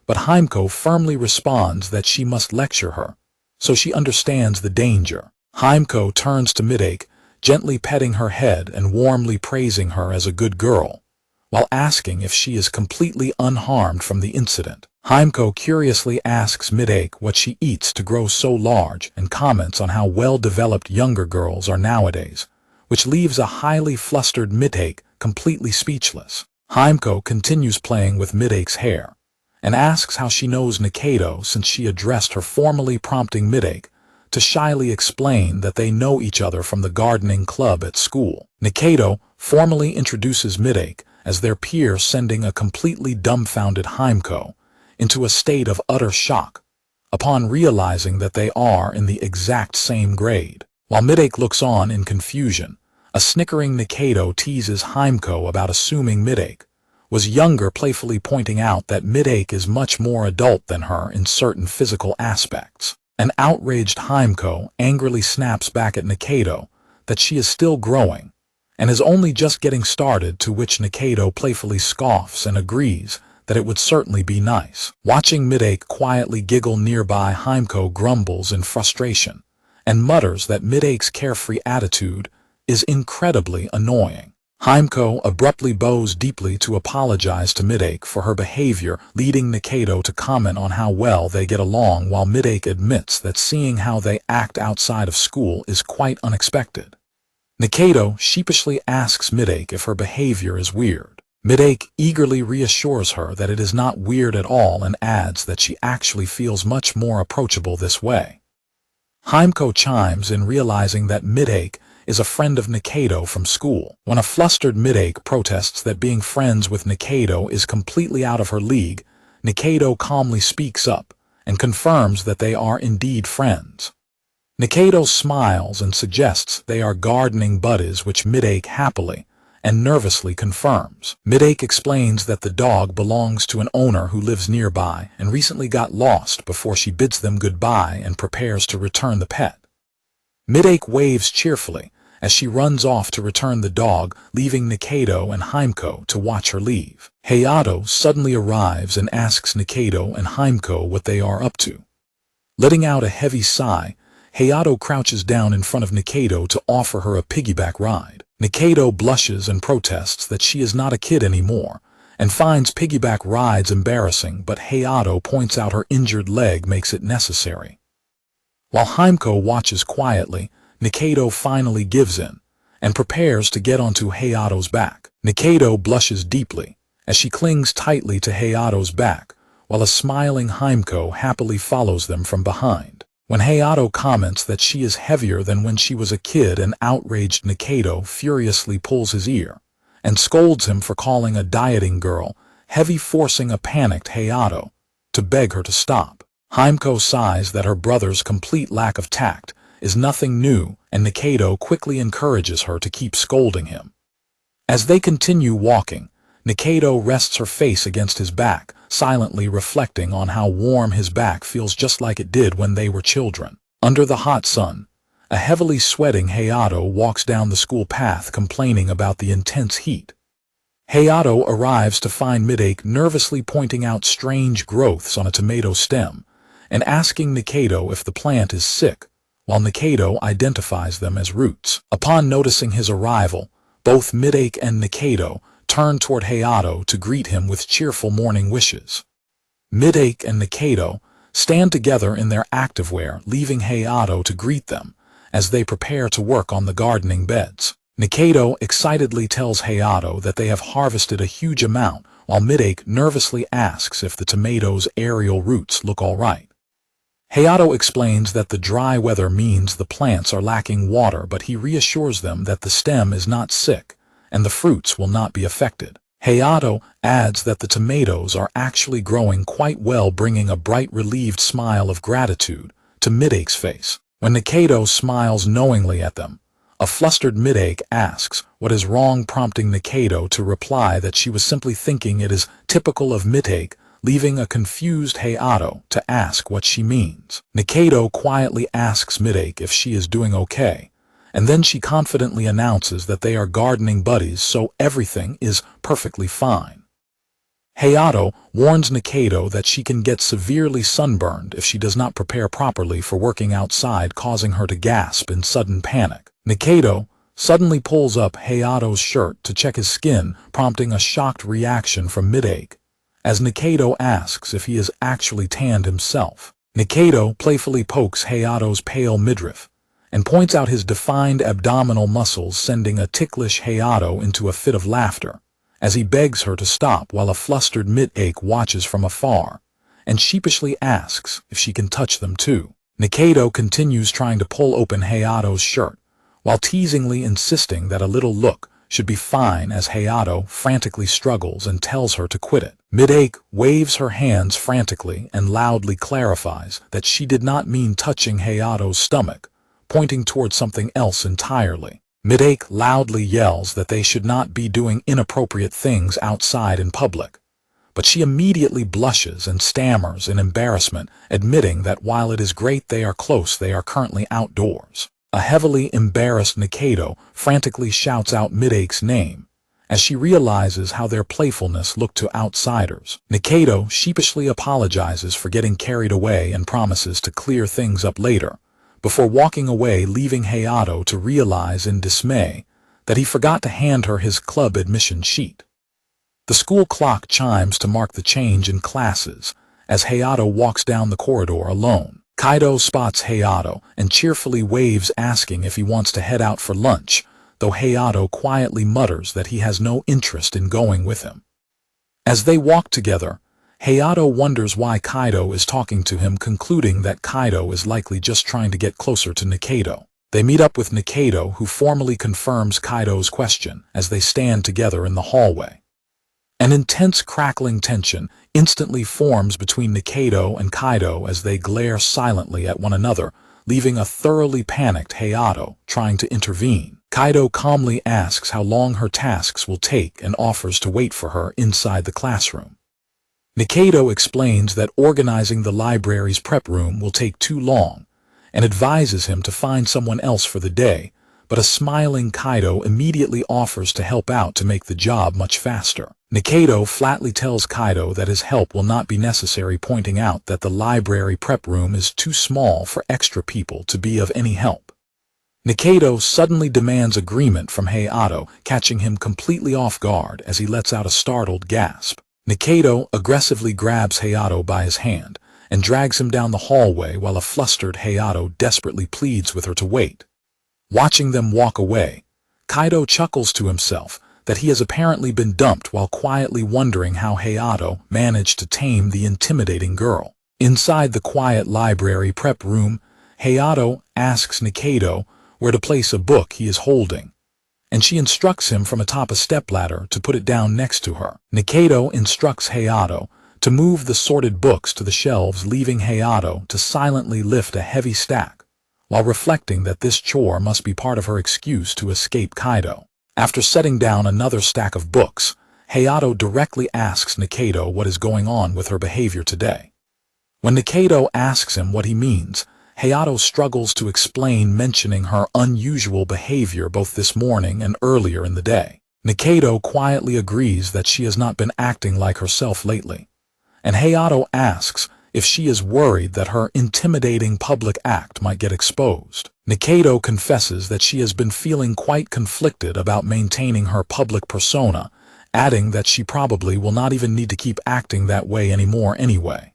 but Himeko firmly responds that she must lecture her, so she understands the danger. Himeko turns to Midake, gently petting her head and warmly praising her as a good girl, while asking if she is completely unharmed from the incident. Himeko curiously asks Midake what she eats to grow so large and comments on how well-developed younger girls are nowadays, which leaves a highly flustered Midake completely speechless. Himeko continues playing with Midake's hair, and asks how she knows Nikaido since she addressed her, formally prompting Midake to shyly explain that they know each other from the gardening club at school. Nikaido formally introduces Midake as their peer, sending a completely dumbfounded Himeko into a state of utter shock upon realizing that they are in the exact same grade. While Midake looks on in confusion, a snickering Nikaido teases Himeko about assuming Midake was younger, playfully pointing out that Midake is much more adult than her in certain physical aspects. An outraged Himeko angrily snaps back at Nikaido that she is still growing and is only just getting started, to which Nikaido playfully scoffs and agrees that it would certainly be nice. Watching Midake quietly giggle nearby, Himeko grumbles in frustration and mutters that Midake's carefree attitude is incredibly annoying. Himeko abruptly bows deeply to apologize to Midake for her behavior, leading Nikaido to comment on how well they get along, while Midake admits that seeing how they act outside of school is quite unexpected. Nikaido sheepishly asks Midake if her behavior is weird. Midake eagerly reassures her that it is not weird at all and adds that she actually feels much more approachable this way. Himeko chimes in, realizing that Midake is a friend of Nikaido from school. When a flustered Midake protests that being friends with Nikaido is completely out of her league, Nikaido calmly speaks up and confirms that they are indeed friends. Nikaido smiles and suggests they are gardening buddies, which Midake happily and nervously confirms. Midake explains that the dog belongs to an owner who lives nearby and recently got lost before she bids them goodbye and prepares to return the pet. Midake waves cheerfully as she runs off to return the dog, leaving Nikaido and Himeko to watch her leave. Hayato suddenly arrives and asks Nikaido and Himeko what they are up to. Letting out a heavy sigh, Hayato crouches down in front of Nikaido to offer her a piggyback ride. Nikaido blushes and protests that she is not a kid anymore and finds piggyback rides embarrassing, but Hayato points out her injured leg makes it necessary. While Himeko watches quietly, Nikaido finally gives in and prepares to get onto Hayato's back. Nikaido blushes deeply as she clings tightly to Hayato's back, while a smiling Himeko happily follows them from behind. When Hayato comments that she is heavier than when she was a kid, an outraged Nikaido furiously pulls his ear and scolds him for calling a dieting girl heavy, forcing a panicked Hayato to beg her to stop. Himeko sighs that her brother's complete lack of tact is nothing new, and Nikaido quickly encourages her to keep scolding him. As they continue walking, Nikaido rests her face against his back, silently reflecting on how warm his back feels, just like it did when they were children. Under the hot sun, a heavily sweating Hayato walks down the school path, complaining about the intense heat. Hayato arrives to find Midake nervously pointing out strange growths on a tomato stem and asking Nikaido if the plant is sick, while Nikaido identifies them as roots. Upon noticing his arrival, both Midake and Nikaido turn toward Hayato to greet him with cheerful morning wishes. Midake and Nikaido stand together in their activewear, leaving Hayato to greet them as they prepare to work on the gardening beds. Nikaido excitedly tells Hayato that they have harvested a huge amount, while Midake nervously asks if the tomatoes' aerial roots look all right. Hayato explains that the dry weather means the plants are lacking water, but he reassures them that the stem is not sick and the fruits will not be affected. Hayato adds that the tomatoes are actually growing quite well, bringing a bright, relieved smile of gratitude to Midake's face. When Nikaido smiles knowingly at them, a flustered Midake asks what is wrong, prompting Nikaido to reply that she was simply thinking it is typical of Midake, leaving a confused Hayato to ask what she means. Nikaido quietly asks Midake if she is doing okay, and then she confidently announces that they are gardening buddies, so everything is perfectly fine. Hayato warns Nikaido that she can get severely sunburned if she does not prepare properly for working outside, causing her to gasp in sudden panic. Nikaido suddenly pulls up Hayato's shirt to check his skin, prompting a shocked reaction from Midake, as Nikaido asks if he is actually tanned himself. Nikaido playfully pokes Hayato's pale midriff and points out his defined abdominal muscles, sending a ticklish Hayato into a fit of laughter as he begs her to stop while a flustered mid-ache watches from afar, and sheepishly asks if she can touch them too. Nikaido continues trying to pull open Hayato's shirt, while teasingly insisting that a little look should be fine as Hayato frantically struggles and tells her to quit it. Mid-ache waves her hands frantically and loudly clarifies that she did not mean touching Hayato's stomach, pointing towards something else entirely. Mid-ache loudly yells that they should not be doing inappropriate things outside in public, but she immediately blushes and stammers in embarrassment, admitting that while it is great they are close, they are currently outdoors. A heavily embarrassed Nikaido frantically shouts out Mid-ache's name, as she realizes how their playfulness looked to outsiders. Nikaido sheepishly apologizes for getting carried away and promises to clear things up later, before walking away, leaving Hayato to realize in dismay that he forgot to hand her his club admission sheet. The school clock chimes to mark the change in classes, as Hayato walks down the corridor alone. Kaido spots Hayato and cheerfully waves, asking if he wants to head out for lunch, though Hayato quietly mutters that he has no interest in going with him. As they walk together, Hayato wonders why Kaido is talking to him, concluding that Kaido is likely just trying to get closer to Nikaido. They meet up with Nikaido, who formally confirms Kaido's question as they stand together in the hallway. An intense crackling tension instantly forms between Nikaido and Kaido as they glare silently at one another, leaving a thoroughly panicked Hayato trying to intervene. Kaido calmly asks how long her tasks will take and offers to wait for her inside the classroom. Nikaido explains that organizing the library's prep room will take too long, and advises him to find someone else for the day, but a smiling Kaido immediately offers to help out to make the job much faster. Nikaido flatly tells Kaido that his help will not be necessary, pointing out that the library prep room is too small for extra people to be of any help. Nikaido suddenly demands agreement from Hayato, catching him completely off guard as he lets out a startled gasp. Nikaido aggressively grabs Hayato by his hand and drags him down the hallway, while a flustered Hayato desperately pleads with her to wait. Watching them walk away, Kaido chuckles to himself that he has apparently been dumped, while quietly wondering how Hayato managed to tame the intimidating girl. Inside the quiet library prep room, Hayato asks Nikaido where to place a book he is holding, and she instructs him from atop a stepladder to put it down next to her. Nikaido instructs Hayato to move the sorted books to the shelves, leaving Hayato to silently lift a heavy stack, while reflecting that this chore must be part of her excuse to escape Kaido. After setting down another stack of books, Hayato directly asks Nikaido what is going on with her behavior today. When Nikaido asks him what he means, Hayato struggles to explain, mentioning her unusual behavior both this morning and earlier in the day. Nikaido quietly agrees that she has not been acting like herself lately, and Hayato asks if she is worried that her intimidating public act might get exposed. Nikaido confesses that she has been feeling quite conflicted about maintaining her public persona, adding that she probably will not even need to keep acting that way anymore anyway.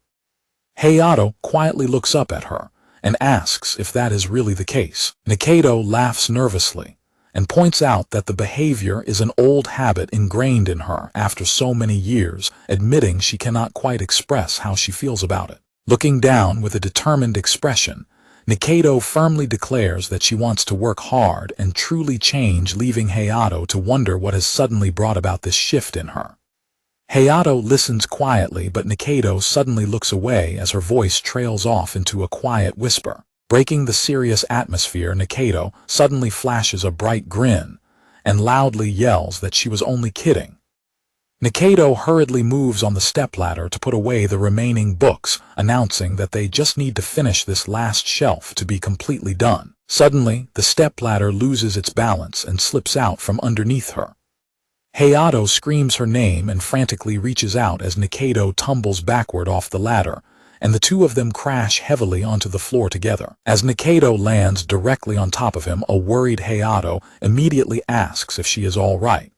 Hayato quietly looks up at her and asks if that is really the case. Nikaido laughs nervously and points out that the behavior is an old habit ingrained in her after so many years, admitting she cannot quite express how she feels about it. Looking down with a determined expression, Nikaido firmly declares that she wants to work hard and truly change, leaving Hayato to wonder what has suddenly brought about this shift in her. Hayato listens quietly, but Nikaido suddenly looks away as her voice trails off into a quiet whisper. Breaking the serious atmosphere, Nikaido suddenly flashes a bright grin and loudly yells that she was only kidding. Nikaido hurriedly moves on the stepladder to put away the remaining books, announcing that they just need to finish this last shelf to be completely done. Suddenly, the stepladder loses its balance and slips out from underneath her. Hayato screams her name and frantically reaches out as Nikaido tumbles backward off the ladder, and the two of them crash heavily onto the floor together. As Nikaido lands directly on top of him, a worried Hayato immediately asks if she is all right,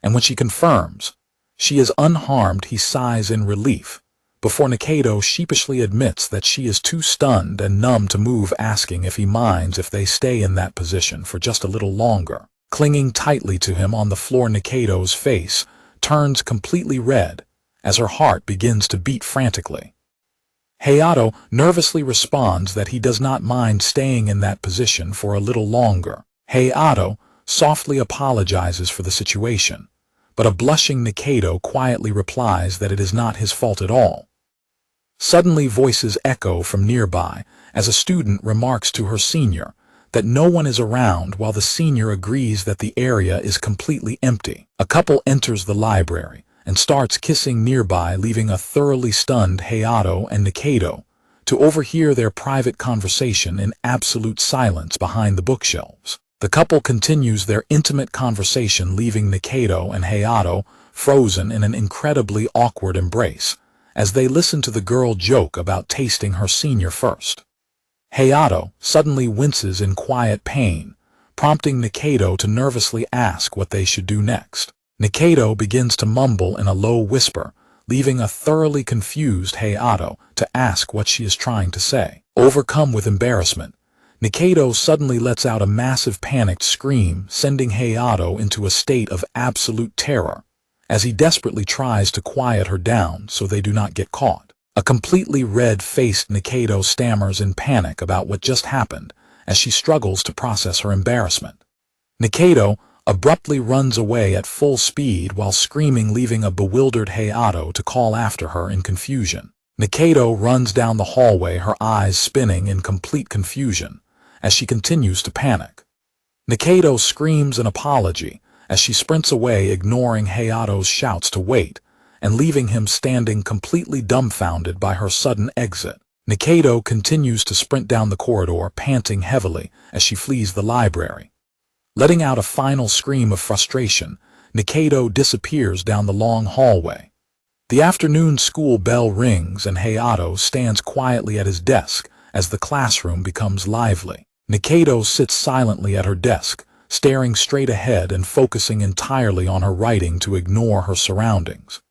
and when she confirms she is unharmed, he sighs in relief, before Nikaido sheepishly admits that she is too stunned and numb to move, asking if he minds if they stay in that position for just a little longer. Clinging tightly to him on the floor, Nikaido's face turns completely red as her heart begins to beat frantically. Hayato nervously responds that he does not mind staying in that position for a little longer. Hayato softly apologizes for the situation, but a blushing Nikaido quietly replies that it is not his fault at all. Suddenly voices echo from nearby as a student remarks to her senior that no one is around, while the senior agrees that the area is completely empty. A couple enters the library and starts kissing nearby, leaving a thoroughly stunned Hayato and Nikaido to overhear their private conversation in absolute silence behind the bookshelves. The couple continues their intimate conversation, leaving Nikaido and Hayato frozen in an incredibly awkward embrace as they listen to the girl joke about tasting her senior first. Hayato suddenly winces in quiet pain, prompting Nikaido to nervously ask what they should do next. Nikaido begins to mumble in a low whisper, leaving a thoroughly confused Hayato to ask what she is trying to say. Overcome with embarrassment, Nikaido suddenly lets out a massive panicked scream, sending Hayato into a state of absolute terror as he desperately tries to quiet her down so they do not get caught. A completely red-faced Nikaido stammers in panic about what just happened as she struggles to process her embarrassment. Nikaido abruptly runs away at full speed while screaming, leaving a bewildered Hayato to call after her in confusion. Nikaido runs down the hallway, her eyes spinning in complete confusion as she continues to panic. Nikaido screams an apology as she sprints away, ignoring Hayato's shouts to wait and leaving him standing completely dumbfounded by her sudden exit. Nikaido continues to sprint down the corridor, panting heavily as she flees the library. Letting out a final scream of frustration, Nikaido disappears down the long hallway. The afternoon school bell rings and Hayato stands quietly at his desk as the classroom becomes lively. Nikaido sits silently at her desk, staring straight ahead and focusing entirely on her writing to ignore her surroundings.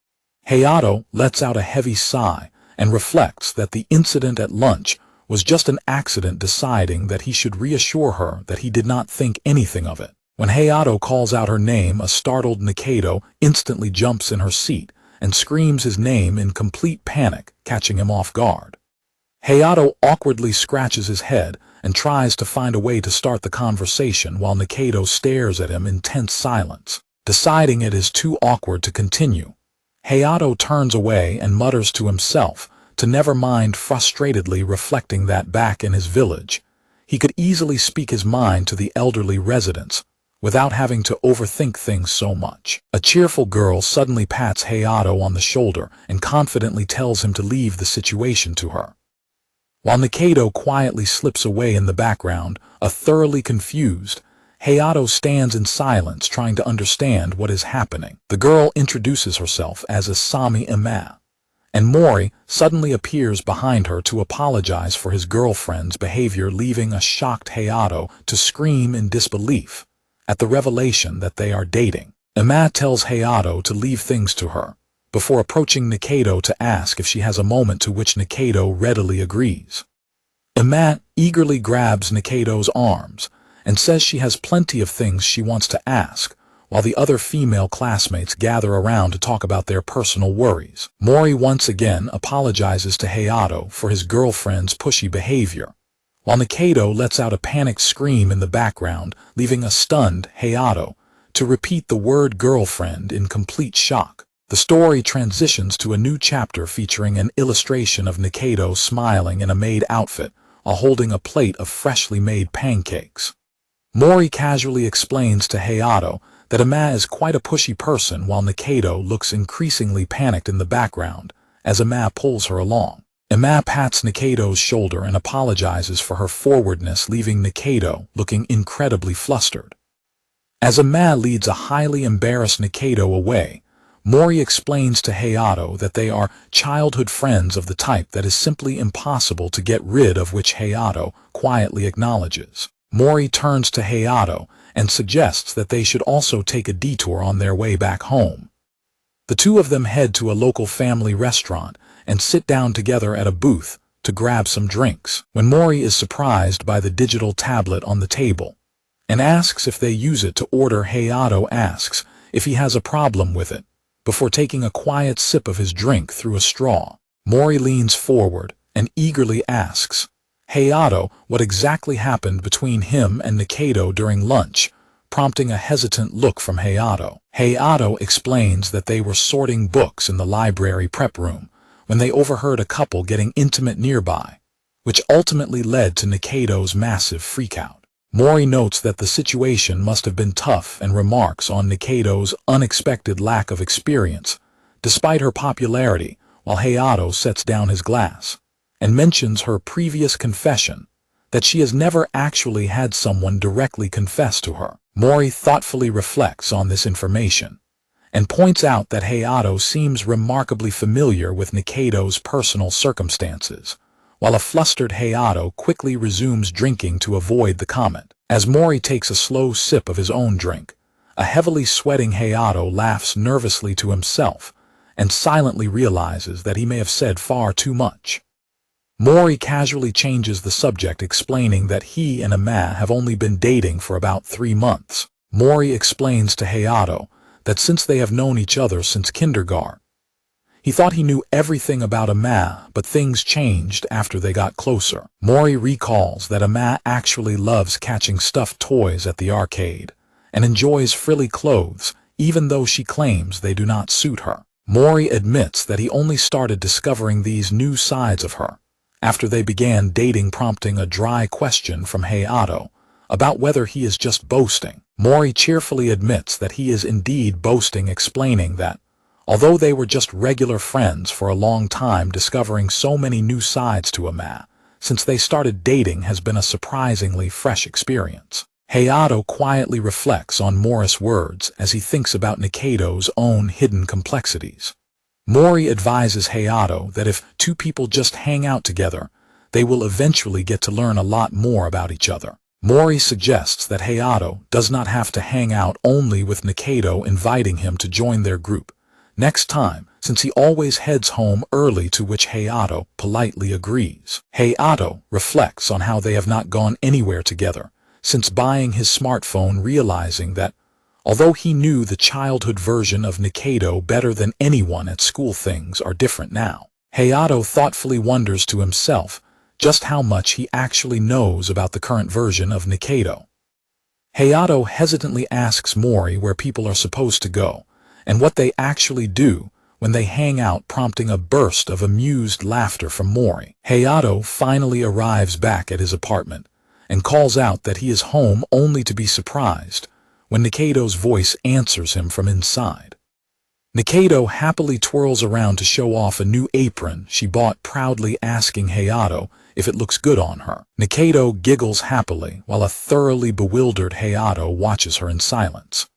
Hayato lets out a heavy sigh and reflects that the incident at lunch was just an accident, deciding that he should reassure her that he did not think anything of it. When Hayato calls out her name, a startled Nikaido instantly jumps in her seat and screams his name in complete panic, catching him off guard. Hayato awkwardly scratches his head and tries to find a way to start the conversation while Nikaido stares at him in tense silence. Deciding it is too awkward to continue, Hayato turns away and mutters to himself to never mind, frustratedly reflecting that back in his village, he could easily speak his mind to the elderly residents without having to overthink things so much. A cheerful girl suddenly pats Hayato on the shoulder and confidently tells him to leave the situation to her. While Nikaido quietly slips away in the background, a thoroughly confused Hayato stands in silence, trying to understand what is happening. The girl introduces herself as Asami Ima, and Mori suddenly appears behind her to apologize for his girlfriend's behavior, leaving a shocked Hayato to scream in disbelief at the revelation that they are dating. Ima tells Hayato to leave things to her, before approaching Nikaido to ask if she has a moment, to which Nikaido readily agrees. Ima eagerly grabs Nikaido's arms and says she has plenty of things she wants to ask, while the other female classmates gather around to talk about their personal worries. Mori once again apologizes to Hayato for his girlfriend's pushy behavior, while Nikaido lets out a panicked scream in the background, leaving a stunned Hayato to repeat the word girlfriend in complete shock. The story transitions to a new chapter featuring an illustration of Nikaido smiling in a maid outfit while holding a plate of freshly made pancakes. Mori casually explains to Hayato that Ima is quite a pushy person, while Nikaido looks increasingly panicked in the background as Ima pulls her along. Ima pats Nikaido's shoulder and apologizes for her forwardness, leaving Nikaido looking incredibly flustered. As Ima leads a highly embarrassed Nikaido away, Mori explains to Hayato that they are childhood friends of the type that is simply impossible to get rid of, which Hayato quietly acknowledges. Mori turns to Hayato and suggests that they should also take a detour on their way back home. The two of them head to a local family restaurant and sit down together at a booth to grab some drinks, when Mori is surprised by the digital tablet on the table and asks if they use it to order. Hayato asks if he has a problem with it, before taking a quiet sip of his drink through a straw. Mori leans forward and eagerly asks Hayato what exactly happened between him and Nikaido during lunch, prompting a hesitant look from Hayato. Hayato explains that they were sorting books in the library prep room when they overheard a couple getting intimate nearby, which ultimately led to Nikaido's massive freakout. Mori notes that the situation must have been tough and remarks on Nikaido's unexpected lack of experience, despite her popularity, while Hayato sets down his glass and mentions her previous confession that she has never actually had someone directly confess to her. Mori thoughtfully reflects on this information and points out that Hayato seems remarkably familiar with Nikaido's personal circumstances, while a flustered Hayato quickly resumes drinking to avoid the comment. As Mori takes a slow sip of his own drink, a heavily sweating Hayato laughs nervously to himself and silently realizes that he may have said far too much. Mori casually changes the subject, explaining that he and Ama have only been dating for about 3 months. Mori explains to Hayato that since they have known each other since kindergarten, he thought he knew everything about Ama, but things changed after they got closer. Mori recalls that Ama actually loves catching stuffed toys at the arcade and enjoys frilly clothes, even though she claims they do not suit her. Mori admits that he only started discovering these new sides of her after they began dating, prompting a dry question from Hayato about whether he is just boasting. Mori cheerfully admits that he is indeed boasting, explaining that, although they were just regular friends for a long time, discovering so many new sides to Ama since they started dating has been a surprisingly fresh experience. Hayato quietly reflects on Mori's words as he thinks about Nikaido's own hidden complexities. Mori advises Hayato that if two people just hang out together, they will eventually get to learn a lot more about each other. Mori suggests that Hayato does not have to hang out only with Nikaido, inviting him to join their group next time, since he always heads home early, to which Hayato politely agrees. Hayato reflects on how they have not gone anywhere together since buying his smartphone, realizing that although he knew the childhood version of Nikaido better than anyone at school, things are different now. Hayato thoughtfully wonders to himself just how much he actually knows about the current version of Nikaido. Hayato hesitantly asks Mori where people are supposed to go and what they actually do when they hang out, prompting a burst of amused laughter from Mori. Hayato finally arrives back at his apartment and calls out that he is home, only to be surprised when Nikaido's voice answers him from inside. Nikaido happily twirls around to show off a new apron she bought, proudly asking Hayato if it looks good on her. Nikaido giggles happily while a thoroughly bewildered Hayato watches her in silence.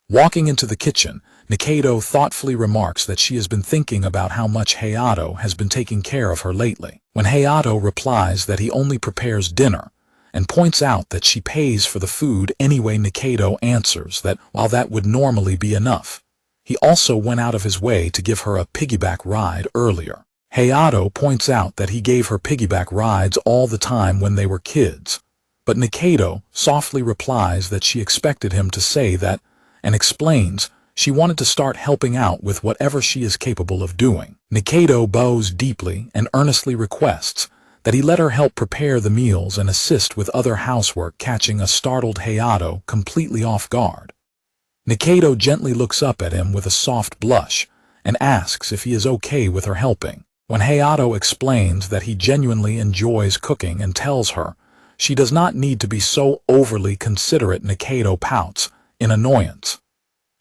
Walking into the kitchen, Nikaido thoughtfully remarks that she has been thinking about how much Hayato has been taking care of her lately. When Hayato replies that he only prepares dinner and points out that she pays for the food anyway, Nikaido answers that while that would normally be enough, he also went out of his way to give her a piggyback ride earlier. Hayato points out that he gave her piggyback rides all the time when they were kids, but Nikaido softly replies that she expected him to say that and explains she wanted to start helping out with whatever she is capable of doing. Nikaido bows deeply and earnestly requests that he let her help prepare the meals and assist with other housework, catching a startled Hayato completely off guard. Nikaido gently looks up at him with a soft blush and asks if he is okay with her helping. When Hayato explains that he genuinely enjoys cooking and tells her she does not need to be so overly considerate, Nikaido pouts in annoyance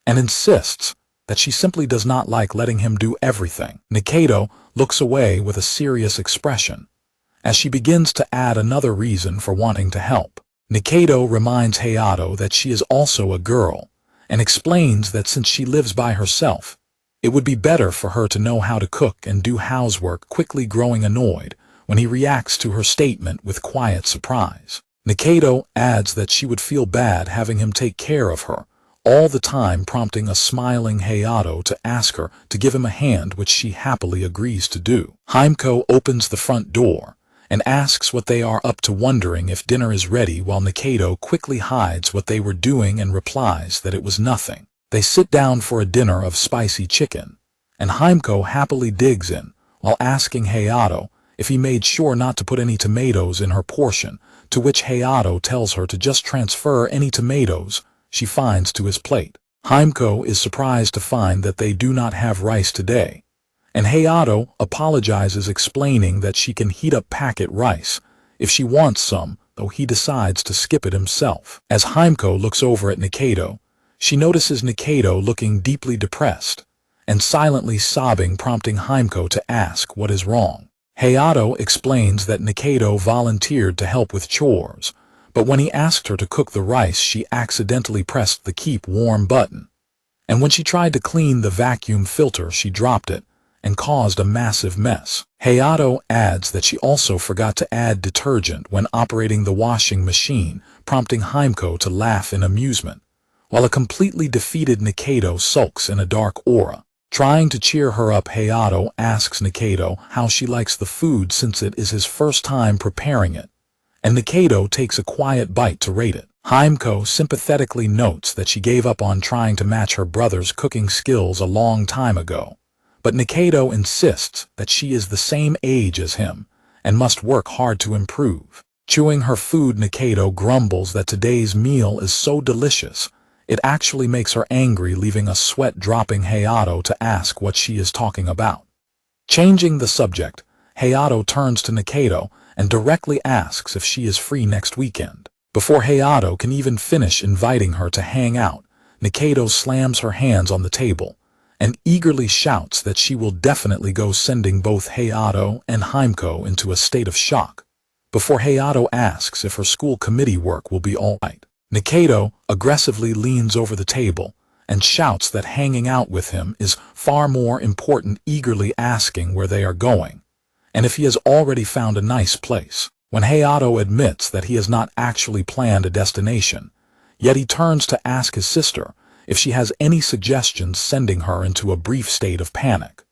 and insists that she simply does not like letting him do everything. Nikaido looks away with a serious expression as she begins to add another reason for wanting to help. Nikaido reminds Hayato that she is also a girl and explains that since she lives by herself, it would be better for her to know how to cook and do housework, quickly growing annoyed when he reacts to her statement with quiet surprise. Nikaido adds that she would feel bad having him take care of her all the time, prompting a smiling Hayato to ask her to give him a hand, which she happily agrees to do. Himeko opens the front door and asks what they are up to, wondering if dinner is ready, while Nikaido quickly hides what they were doing and replies that it was nothing. They sit down for a dinner of spicy chicken, and Himeko happily digs in while asking Hayato if he made sure not to put any tomatoes in her portion, to which Hayato tells her to just transfer any tomatoes she finds to his plate. Himeko is surprised to find that they do not have rice today, and Hayato apologizes, explaining that she can heat up packet rice if she wants some, though he decides to skip it himself. As Himeko looks over at Nikaido, she notices Nikaido looking deeply depressed and silently sobbing, prompting Himeko to ask what is wrong. Hayato explains that Nikaido volunteered to help with chores, but when he asked her to cook the rice, she accidentally pressed the keep warm button, and when she tried to clean the vacuum filter, she dropped it and caused a massive mess. Hayato adds that she also forgot to add detergent when operating the washing machine, prompting Himeko to laugh in amusement, while a completely defeated Nikaido sulks in a dark aura. Trying to cheer her up, Hayato asks Nikaido how she likes the food since it is his first time preparing it, and Nikaido takes a quiet bite to rate it. Himeko sympathetically notes that she gave up on trying to match her brother's cooking skills a long time ago, but Nikaido insists that she is the same age as him and must work hard to improve. Chewing her food, Nikaido grumbles that today's meal is so delicious it actually makes her angry, leaving a sweat, dropping Hayato to ask what she is talking about. Changing the subject, Hayato turns to Nikaido and directly asks if she is free next weekend. Before Hayato can even finish inviting her to hang out, Nikaido slams her hands on the table and eagerly shouts that she will definitely go, sending both Hayato and Himeko into a state of shock. Before Hayato asks if her school committee work will be all right, Nikaido aggressively leans over the table and shouts that hanging out with him is far more important, eagerly asking where they are going and if he has already found a nice place. When Hayato admits that he has not actually planned a destination, yet he turns to ask his sister if she has any suggestions, sending her into a brief state of panic.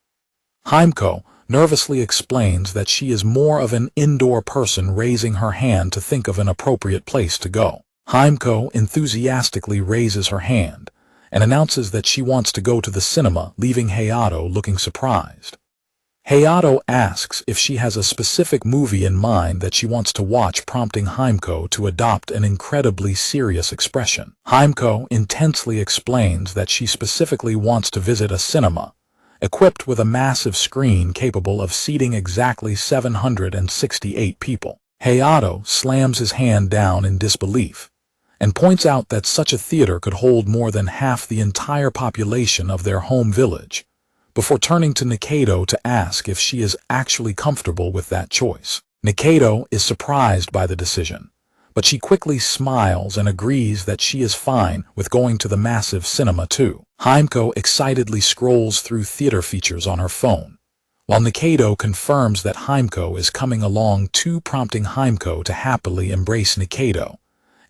Himeko nervously explains that she is more of an indoor person, raising her hand to think of an appropriate place to go. Himeko enthusiastically raises her hand and announces that she wants to go to the cinema, leaving Hayato looking surprised. Hayato asks if she has a specific movie in mind that she wants to watch, prompting Himeko to adopt an incredibly serious expression. Himeko intensely explains that she specifically wants to visit a cinema equipped with a massive screen capable of seating exactly 768 people. Hayato slams his hand down in disbelief and points out that such a theater could hold more than half the entire population of their home village, before turning to Nikaido to ask if she is actually comfortable with that choice. Nikaido is surprised by the decision, but she quickly smiles and agrees that she is fine with going to the massive cinema too. Himeko excitedly scrolls through theater features on her phone, while Nikaido confirms that Himeko is coming along too, prompting Himeko to happily embrace Nikaido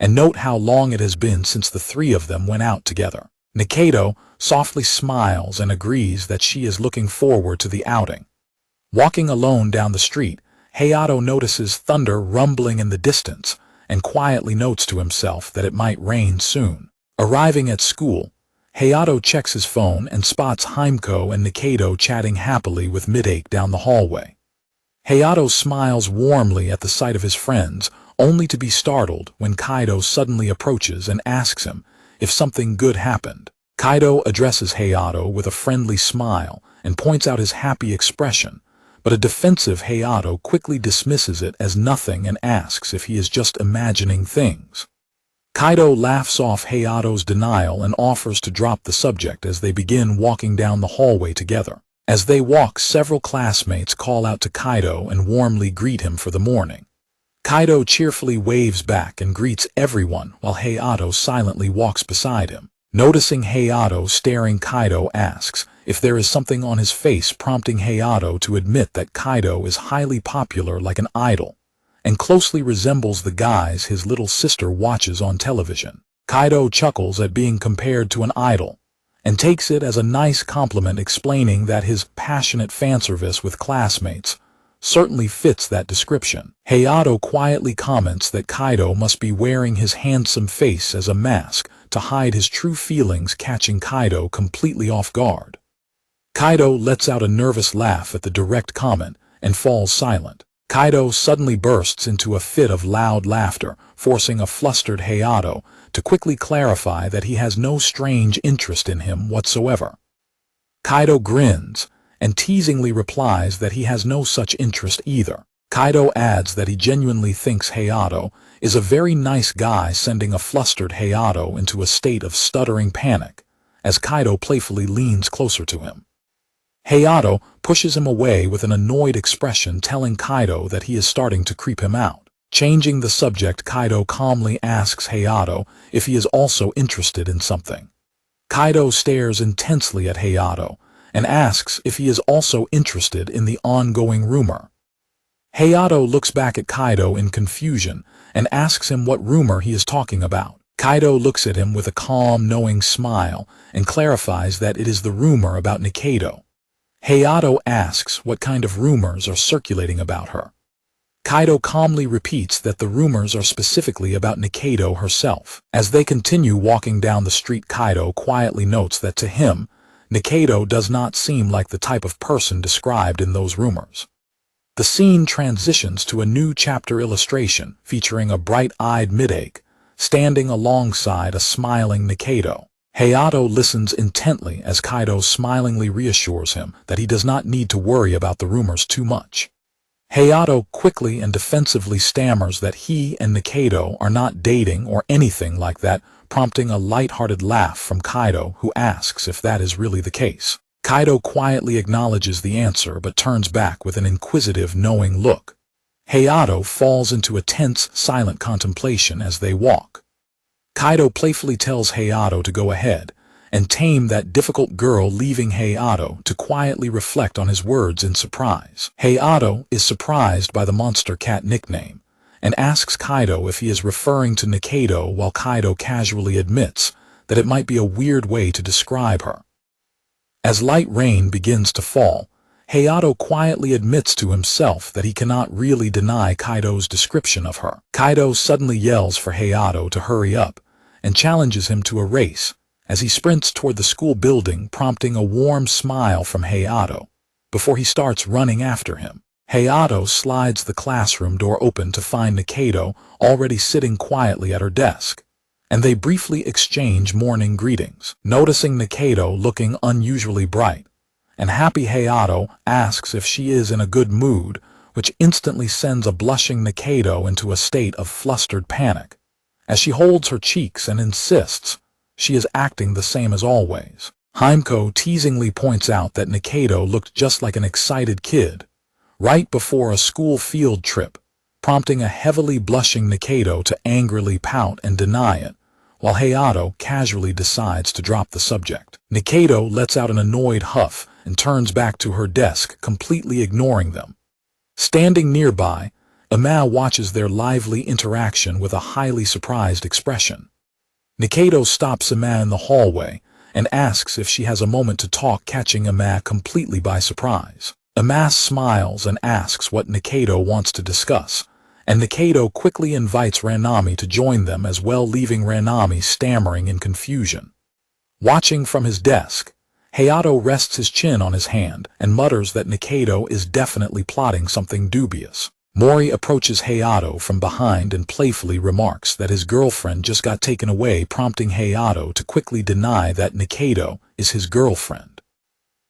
and note how long it has been since the three of them went out together. Nikaido softly smiles and agrees that she is looking forward to the outing. Walking alone down the street, Hayato notices thunder rumbling in the distance and quietly notes to himself that it might rain soon. Arriving at school, Hayato checks his phone and spots Himeko and Nikaido chatting happily with Midake down the hallway. Hayato smiles warmly at the sight of his friends, only to be startled when Kaido suddenly approaches and asks him if something good happened. Kaido addresses Hayato with a friendly smile and points out his happy expression, but a defensive Hayato quickly dismisses it as nothing and asks if he is just imagining things. Kaido laughs off Hayato's denial and offers to drop the subject as they begin walking down the hallway together. As they walk, several classmates call out to Kaido and warmly greet him for the morning. Kaido cheerfully waves back and greets everyone while Hayato silently walks beside him. Noticing Hayato staring, Kaido asks if there is something on his face, prompting Hayato to admit that Kaido is highly popular like an idol and closely resembles the guys his little sister watches on television. Kaido chuckles at being compared to an idol and takes it as a nice compliment, explaining that his passionate fanservice with classmates certainly fits that description. Hayato quietly comments that Kaido must be wearing his handsome face as a mask to hide his true feelings, catching Kaido completely off guard. Kaido lets out a nervous laugh at the direct comment and falls silent. Kaido suddenly bursts into a fit of loud laughter, forcing a flustered Hayato to quickly clarify that he has no strange interest in him whatsoever. Kaido grins and teasingly replies that he has no such interest either. Kaido adds that he genuinely thinks Hayato is a very nice guy, sending a flustered Hayato into a state of stuttering panic as Kaido playfully leans closer to him. Hayato pushes him away with an annoyed expression, telling Kaido that he is starting to creep him out. Changing the subject, Kaido calmly asks Hayato if he is also interested in something. Kaido stares intensely at Hayato and asks if he is also interested in the ongoing rumor. Hayato looks back at Kaido in confusion and asks him what rumor he is talking about. Kaido looks at him with a calm, knowing smile and clarifies that it is the rumor about Nikaido. Hayato asks what kind of rumors are circulating about her. Kaido calmly repeats that the rumors are specifically about Nikaido herself. As they continue walking down the street, Kaido quietly notes that to him, Nikaido does not seem like the type of person described in those rumors. The scene transitions to a new chapter illustration featuring a bright-eyed Midake standing alongside a smiling Nikaido. Hayato listens intently as Kaido smilingly reassures him that he does not need to worry about the rumors too much. Hayato quickly and defensively stammers that he and Nikaido are not dating or anything like that, prompting a light-hearted laugh from Kaido, who asks if that is really the case. Kaido quietly acknowledges the answer but turns back with an inquisitive, knowing look. Hayato falls into a tense, silent contemplation as they walk. Kaido playfully tells Hayato to go ahead and tame that difficult girl, leaving Hayato to quietly reflect on his words in surprise. Hayato is surprised by the monster cat nickname and asks Kaido if he is referring to Nikaido, while Kaido casually admits that it might be a weird way to describe her. As light rain begins to fall, Hayato quietly admits to himself that he cannot really deny Kaido's description of her. Kaido suddenly yells for Hayato to hurry up and challenges him to a race as he sprints toward the school building, prompting a warm smile from Hayato before he starts running after him. Hayato slides the classroom door open to find Nikaido already sitting quietly at her desk, and they briefly exchange morning greetings. Noticing Nikaido looking unusually bright and happy, Hayato asks if she is in a good mood, which instantly sends a blushing Nikaido into a state of flustered panic as she holds her cheeks and insists she is acting the same as always. Himeko teasingly points out that Nikaido looked just like an excited kid right before a school field trip, prompting a heavily blushing Nikaido to angrily pout and deny it, while Hayato casually decides to drop the subject. Nikaido lets out an annoyed huff and turns back to her desk, completely ignoring them. Standing nearby, Ama watches their lively interaction with a highly surprised expression. Nikaido stops Ama in the hallway and asks if she has a moment to talk, catching Ama completely by surprise. Ama smiles and asks what Nikaido wants to discuss, and Nikaido quickly invites Ranami to join them as well, leaving Ranami stammering in confusion. Watching from his desk, Hayato rests his chin on his hand and mutters that Nikaido is definitely plotting something dubious. Mori approaches Hayato from behind and playfully remarks that his girlfriend just got taken away, prompting Hayato to quickly deny that Nikaido is his girlfriend.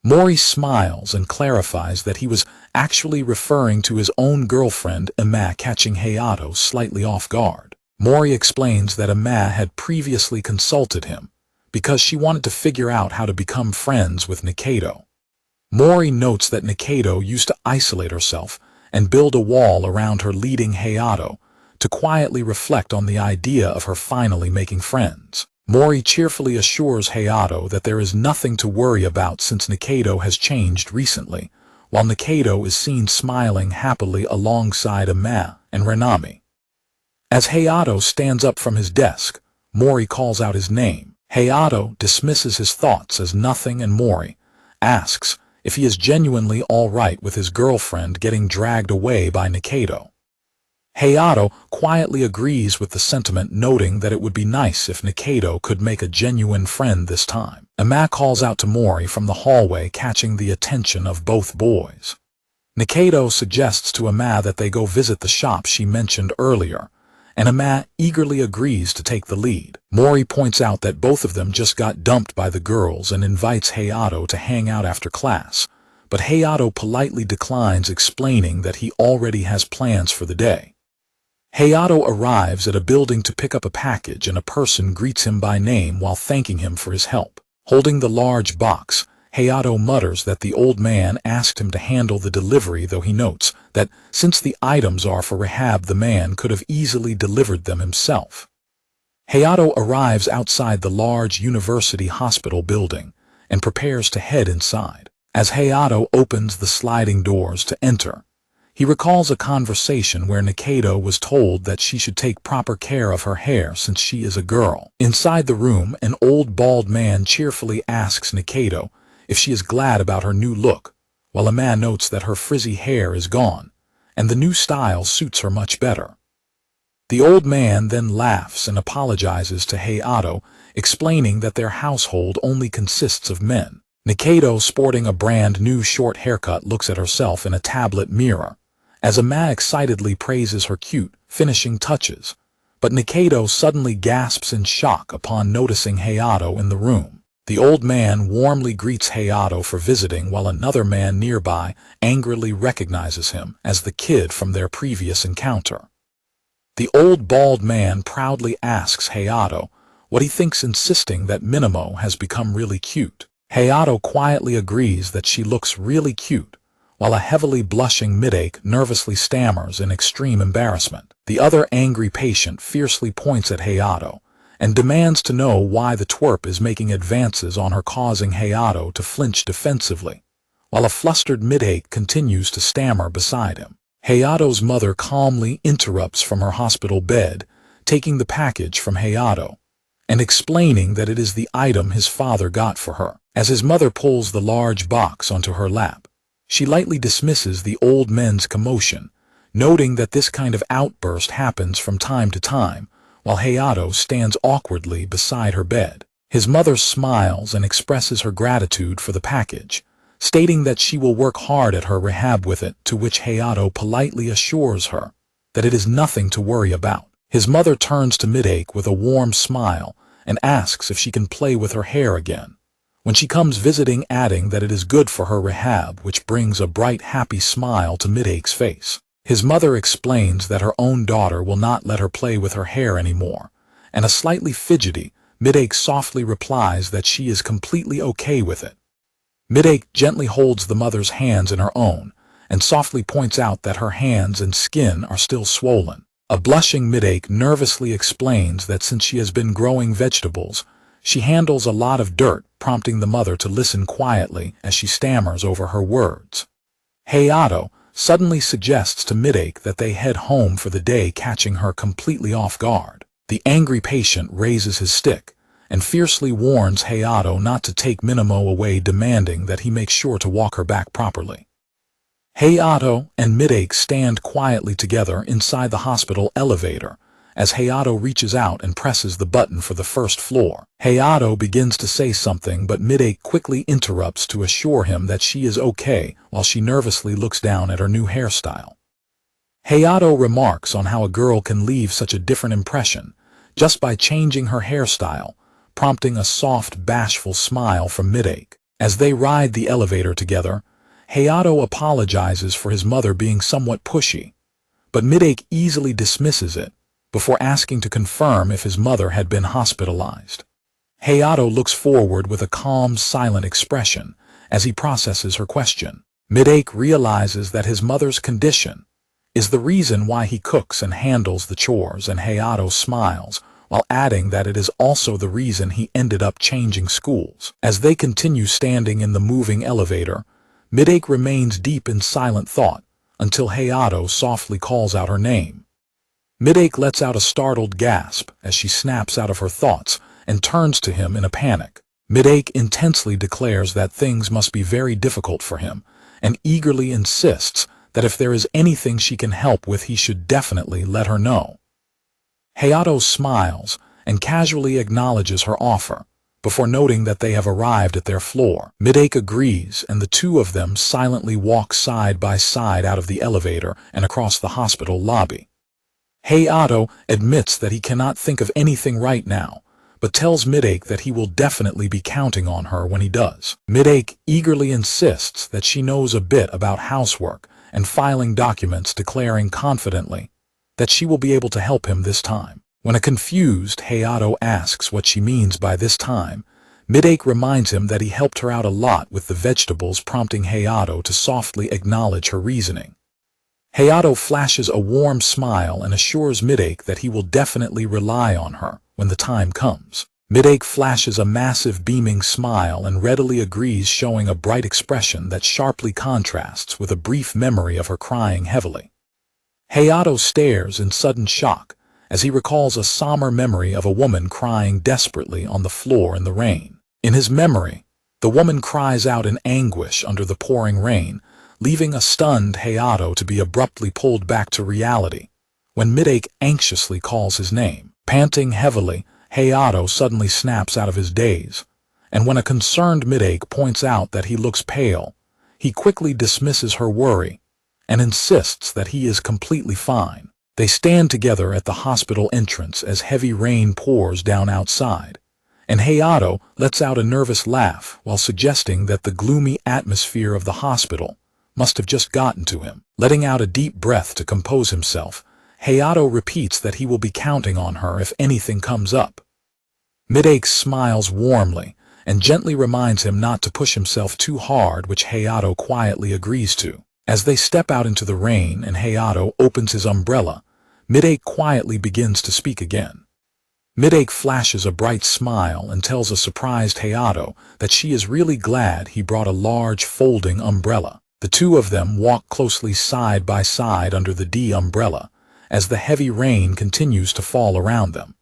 Mori smiles and clarifies that he was actually referring to his own girlfriend, Ama, catching Hayato slightly off guard. Mori explains that Ama had previously consulted him because she wanted to figure out how to become friends with Nikaido. Mori notes that Nikaido used to isolate herself and build a wall around her, leading Hayato to quietly reflect on the idea of her finally making friends. Mori cheerfully assures Hayato that there is nothing to worry about since Nikaido has changed recently, while Nikaido is seen smiling happily alongside Ama and Ranami. As Hayato stands up from his desk, Mori calls out his name. Hayato dismisses his thoughts as nothing, and Mori asks if he is genuinely all right with his girlfriend getting dragged away by Nikaido. Hayato quietly agrees with the sentiment, noting that it would be nice if Nikaido could make a genuine friend this time. Ama calls out to Mori from the hallway, catching the attention of both boys. Nikaido suggests to Ama that they go visit the shop she mentioned earlier, and Ama eagerly agrees to take the lead. Mori points out that both of them just got dumped by the girls and invites Hayato to hang out after class, but Hayato politely declines, explaining that he already has plans for the day. Hayato arrives at a building to pick up a package, and a person greets him by name while thanking him for his help. Holding the large box, Hayato mutters that the old man asked him to handle the delivery, though he notes that since the items are for rehab, the man could have easily delivered them himself. Hayato arrives outside the large university hospital building and prepares to head inside. As Hayato opens the sliding doors to enter, he recalls a conversation where Nikaido was told that she should take proper care of her hair since she is a girl. Inside the room, an old bald man cheerfully asks Nikaido if she is glad about her new look, while a man notes that her frizzy hair is gone, and the new style suits her much better. The old man then laughs and apologizes to Hayato, explaining that their household only consists of men. Nikaido, sporting a brand new short haircut, looks at herself in a tablet mirror, as Ama excitedly praises her cute finishing touches, but Nikaido suddenly gasps in shock upon noticing Hayato in the room. The old man warmly greets Hayato for visiting, while another man nearby angrily recognizes him as the kid from their previous encounter. The old bald man proudly asks Hayato what he thinks, insisting that Minamo has become really cute. Hayato quietly agrees that she looks really cute, while a heavily blushing Midake nervously stammers in extreme embarrassment. The other angry patient fiercely points at Hayato and demands to know why the twerp is making advances on her, causing Hayato to flinch defensively, while a flustered Midake continues to stammer beside him. Hayato's mother calmly interrupts from her hospital bed, taking the package from Hayato and explaining that it is the item his father got for her. As his mother pulls the large box onto her lap, she lightly dismisses the old man's commotion, noting that this kind of outburst happens from time to time, while Hayato stands awkwardly beside her bed. His mother smiles and expresses her gratitude for the package, stating that she will work hard at her rehab with it, to which Hayato politely assures her that it is nothing to worry about. His mother turns to Midake with a warm smile and asks if she can play with her hair again when she comes visiting, adding that it is good for her rehab, which brings a bright, happy smile to Midake's face. His mother explains that her own daughter will not let her play with her hair anymore, and a slightly fidgety Midake softly replies that she is completely okay with it. Midake gently holds the mother's hands in her own and softly points out that her hands and skin are still swollen. A blushing Midake nervously explains that since she has been growing vegetables, she handles a lot of dirt, prompting the mother to listen quietly as she stammers over her words. Hayato suddenly suggests to Midake that they head home for the day, catching her completely off guard. The angry patient raises his stick and fiercely warns Hayato not to take Minamo away, demanding that he make sure to walk her back properly. Hayato and Midake stand quietly together inside the hospital elevator as Hayato reaches out and presses the button for the first floor. Hayato begins to say something, but Midake quickly interrupts to assure him that she is okay, while she nervously looks down at her new hairstyle. Hayato remarks on how a girl can leave such a different impression just by changing her hairstyle, prompting a soft, bashful smile from Midake. As they ride the elevator together, Hayato apologizes for his mother being somewhat pushy, but Midake easily dismisses it before asking to confirm if his mother had been hospitalized. Hayato looks forward with a calm, silent expression as he processes her question. Midake realizes that his mother's condition is the reason why he cooks and handles the chores, and Hayato smiles, while adding that it is also the reason he ended up changing schools. As they continue standing in the moving elevator, Midake remains deep in silent thought until Hayato softly calls out her name. Midake lets out a startled gasp as she snaps out of her thoughts and turns to him in a panic. Midake intensely declares that things must be very difficult for him and eagerly insists that if there is anything she can help with, he should definitely let her know. Hayato smiles and casually acknowledges her offer, before noting that they have arrived at their floor. Midake agrees, and the two of them silently walk side by side out of the elevator and across the hospital lobby. Hayato admits that he cannot think of anything right now, but tells Midake that he will definitely be counting on her when he does. Midake eagerly insists that she knows a bit about housework and filing documents, declaring confidently that she will be able to help him this time. When a confused Hayato asks what she means by this time, Midake reminds him that he helped her out a lot with the vegetables, prompting Hayato to softly acknowledge her reasoning. Hayato flashes a warm smile and assures Midake that he will definitely rely on her when the time comes. Midake flashes a massive beaming smile and readily agrees, showing a bright expression that sharply contrasts with a brief memory of her crying heavily. Hayato stares in sudden shock as he recalls a somber memory of a woman crying desperately on the floor in the rain. In his memory, the woman cries out in anguish under the pouring rain, leaving a stunned Hayato to be abruptly pulled back to reality when Midake anxiously calls his name. Panting heavily, Hayato suddenly snaps out of his daze, and when a concerned Midake points out that he looks pale, he quickly dismisses her worry and insists that he is completely fine. They stand together at the hospital entrance as heavy rain pours down outside, and Hayato lets out a nervous laugh while suggesting that the gloomy atmosphere of the hospital must have just gotten to him. Letting out a deep breath to compose himself, Hayato repeats that he will be counting on her if anything comes up. Midake smiles warmly and gently reminds him not to push himself too hard, which Hayato quietly agrees to. As they step out into the rain and Hayato opens his umbrella, Midake quietly begins to speak again. Midake flashes a bright smile and tells a surprised Hayato that she is really glad he brought a large folding umbrella. The two of them walk closely side by side under the D umbrella as the heavy rain continues to fall around them.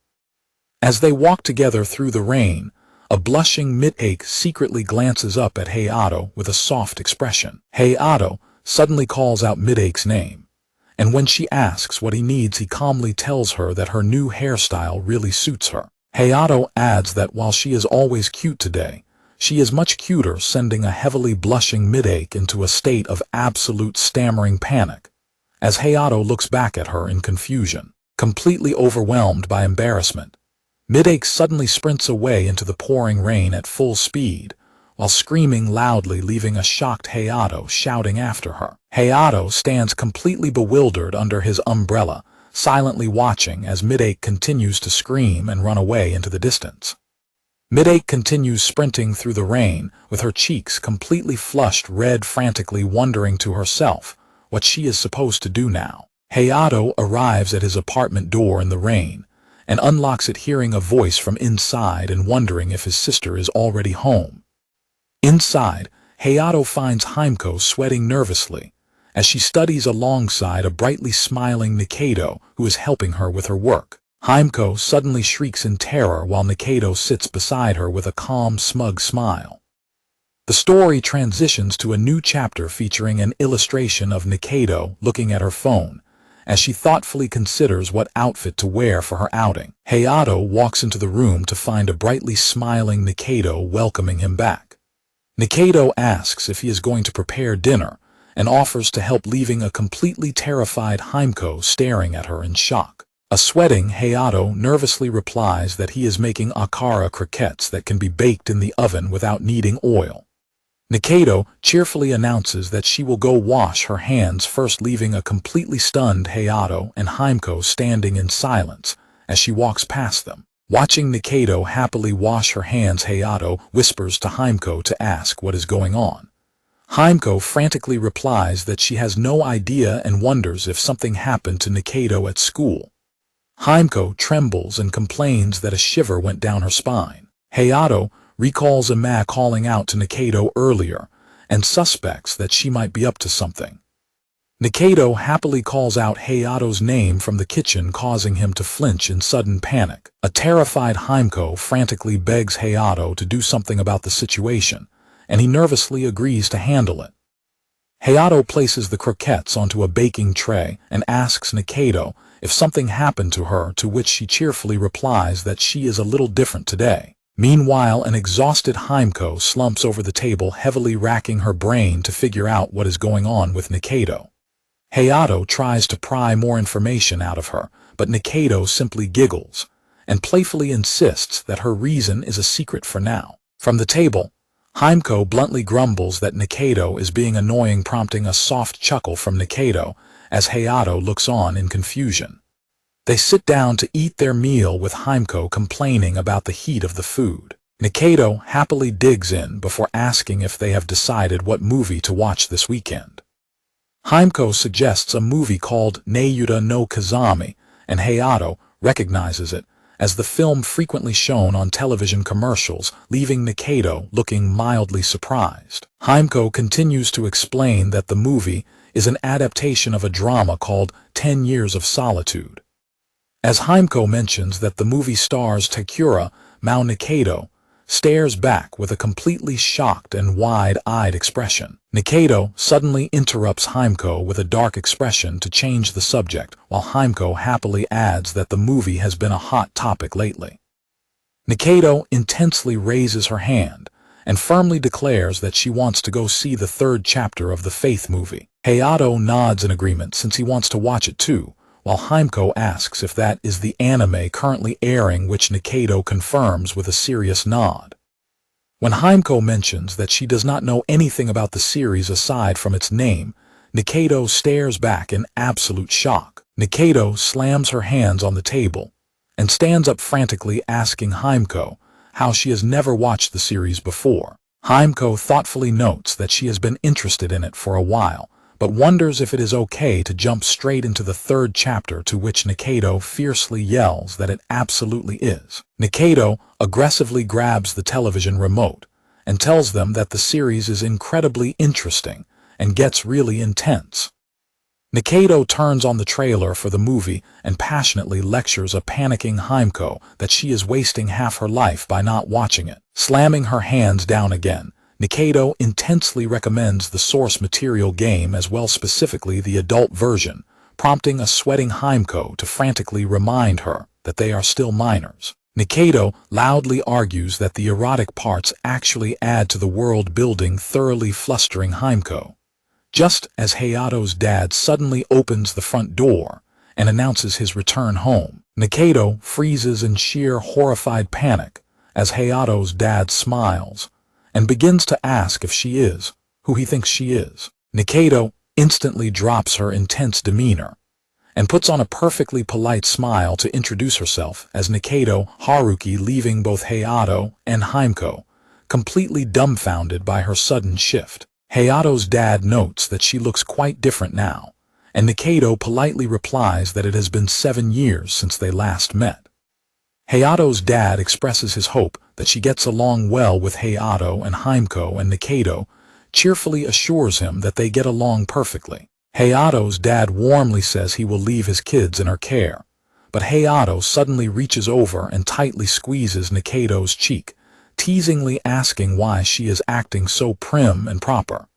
As they walk together through the rain, a blushing Midake secretly glances up at Hayato with a soft expression. Hayato suddenly calls out Midake's name, and when she asks what he needs, he calmly tells her that her new hairstyle really suits her. Hayato adds that while she is always cute today, she is much cuter, sending a heavily blushing Midake into a state of absolute stammering panic, as Hayato looks back at her in confusion. Completely overwhelmed by embarrassment, Midake suddenly sprints away into the pouring rain at full speed, while screaming loudly, leaving a shocked Hayato shouting after her. Hayato stands completely bewildered under his umbrella, silently watching as Midake continues to scream and run away into the distance. Midake continues sprinting through the rain, with her cheeks completely flushed red, frantically wondering to herself what she is supposed to do now. Hayato arrives at his apartment door in the rain, and unlocks it, hearing a voice from inside and wondering if his sister is already home. Inside, Hayato finds Himeko sweating nervously as she studies alongside a brightly smiling Nikaido who is helping her with her work. Himeko suddenly shrieks in terror while Nikaido sits beside her with a calm, smug smile. The story transitions to a new chapter featuring an illustration of Nikaido looking at her phone as she thoughtfully considers what outfit to wear for her outing. Hayato walks into the room to find a brightly smiling Nikaido welcoming him back. Nikaido asks if he is going to prepare dinner and offers to help, leaving a completely terrified Himeko staring at her in shock. A sweating Hayato nervously replies that he is making akara croquettes that can be baked in the oven without needing oil. Nikaido cheerfully announces that she will go wash her hands first, leaving a completely stunned Hayato and Himeko standing in silence as she walks past them. Watching Nikaido happily wash her hands, Hayato whispers to Himeko to ask what is going on. Himeko frantically replies that she has no idea and wonders if something happened to Nikaido at school. Himeko trembles and complains that a shiver went down her spine. Hayato recalls Ima calling out to Nikaido earlier and suspects that she might be up to something. Nikaido happily calls out Hayato's name from the kitchen, causing him to flinch in sudden panic. A terrified Himeko frantically begs Hayato to do something about the situation, and he nervously agrees to handle it. Hayato places the croquettes onto a baking tray and asks Nikaido if something happened to her, to which she cheerfully replies that she is a little different today. Meanwhile, an exhausted Himeko slumps over the table, heavily racking her brain to figure out what is going on with Nikaido. Hayato tries to pry more information out of her, but Nikaido simply giggles and playfully insists that her reason is a secret for now. From the table, Himeko bluntly grumbles that Nikaido is being annoying, prompting a soft chuckle from Nikaido as Hayato looks on in confusion. They sit down to eat their meal, with Himeko complaining about the heat of the food. Nikaido happily digs in before asking if they have decided what movie to watch this weekend. Himeko suggests a movie called Nayuta no Kazami, and Hayato recognizes it as the film frequently shown on television commercials, leaving Nikaido looking mildly surprised. Himeko continues to explain that the movie is an adaptation of a drama called 10 Years of Solitude. As Himeko mentions that the movie stars Takura, Nikaido stares back with a completely shocked and wide-eyed expression. Nikaido suddenly interrupts Himeko with a dark expression to change the subject, while Himeko happily adds that the movie has been a hot topic lately. Nikaido intensely raises her hand and firmly declares that she wants to go see the third chapter of the Faith movie. Hayato nods in agreement, since he wants to watch it too, while Himeko asks if that is the anime currently airing, which Nikaido confirms with a serious nod. When Himeko mentions that she does not know anything about the series aside from its name, Nikaido stares back in absolute shock. Nikaido slams her hands on the table and stands up frantically, asking Himeko how she has never watched the series before. Himeko thoughtfully notes that she has been interested in it for a while, but wonders if it is okay to jump straight into the third chapter, to which Nikaido fiercely yells that it absolutely is. Nikaido aggressively grabs the television remote and tells them that the series is incredibly interesting and gets really intense. Nikaido turns on the trailer for the movie and passionately lectures a panicking Himeko that she is wasting half her life by not watching it. Slamming her hands down again, Nikaido intensely recommends the source material game as well, specifically the adult version, prompting a sweating Himeko to frantically remind her that they are still minors. Nikaido loudly argues that the erotic parts actually add to the world building, thoroughly flustering Himeko. Just as Hayato's dad suddenly opens the front door and announces his return home, Nikaido freezes in sheer horrified panic as Hayato's dad smiles and begins to ask if she is who he thinks she is. Nikaido instantly drops her intense demeanor and puts on a perfectly polite smile to introduce herself as Nikaido Haruki, leaving both Hayato and Himeko completely dumbfounded by her sudden shift. Hayato's dad notes that she looks quite different now, and Nikaido politely replies that it has been 7 years since they last met. Hayato's dad expresses his hope that she gets along well with Hayato and Himeko, and Nikaido cheerfully assures him that they get along perfectly. Hayato's dad warmly says he will leave his kids in her care, but Hayato suddenly reaches over and tightly squeezes Nikaido's cheek, teasingly asking why she is acting so prim and proper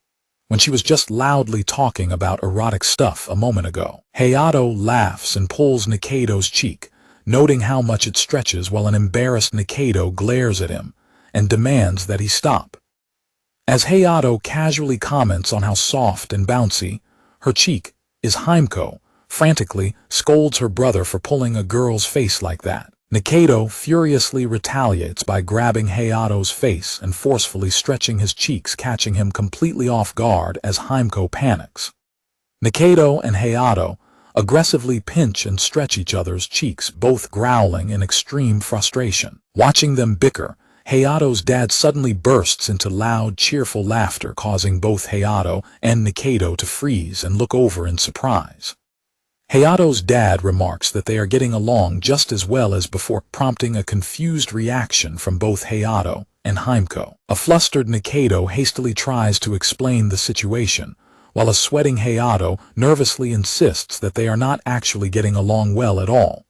when she was just loudly talking about erotic stuff a moment ago. Hayato laughs and pulls Nikaido's cheek, noting how much it stretches, while an embarrassed Nikaido glares at him and demands that he stop. As Hayato casually comments on how soft and bouncy her cheek is, Himeko frantically scolds her brother for pulling a girl's face like that. Nikaido furiously retaliates by grabbing Hayato's face and forcefully stretching his cheeks, catching him completely off guard as Himeko panics. Nikaido and Hayato aggressively pinch and stretch each other's cheeks, both growling in extreme frustration. Watching them bicker, Hayato's dad suddenly bursts into loud, cheerful laughter, causing both Hayato and Nikaido to freeze and look over in surprise. Hayato's dad remarks that they are getting along just as well as before, prompting a confused reaction from both Hayato and Himeko. A flustered Nikaido hastily tries to explain the situation, while a sweating Hayato nervously insists that they are not actually getting along well at all.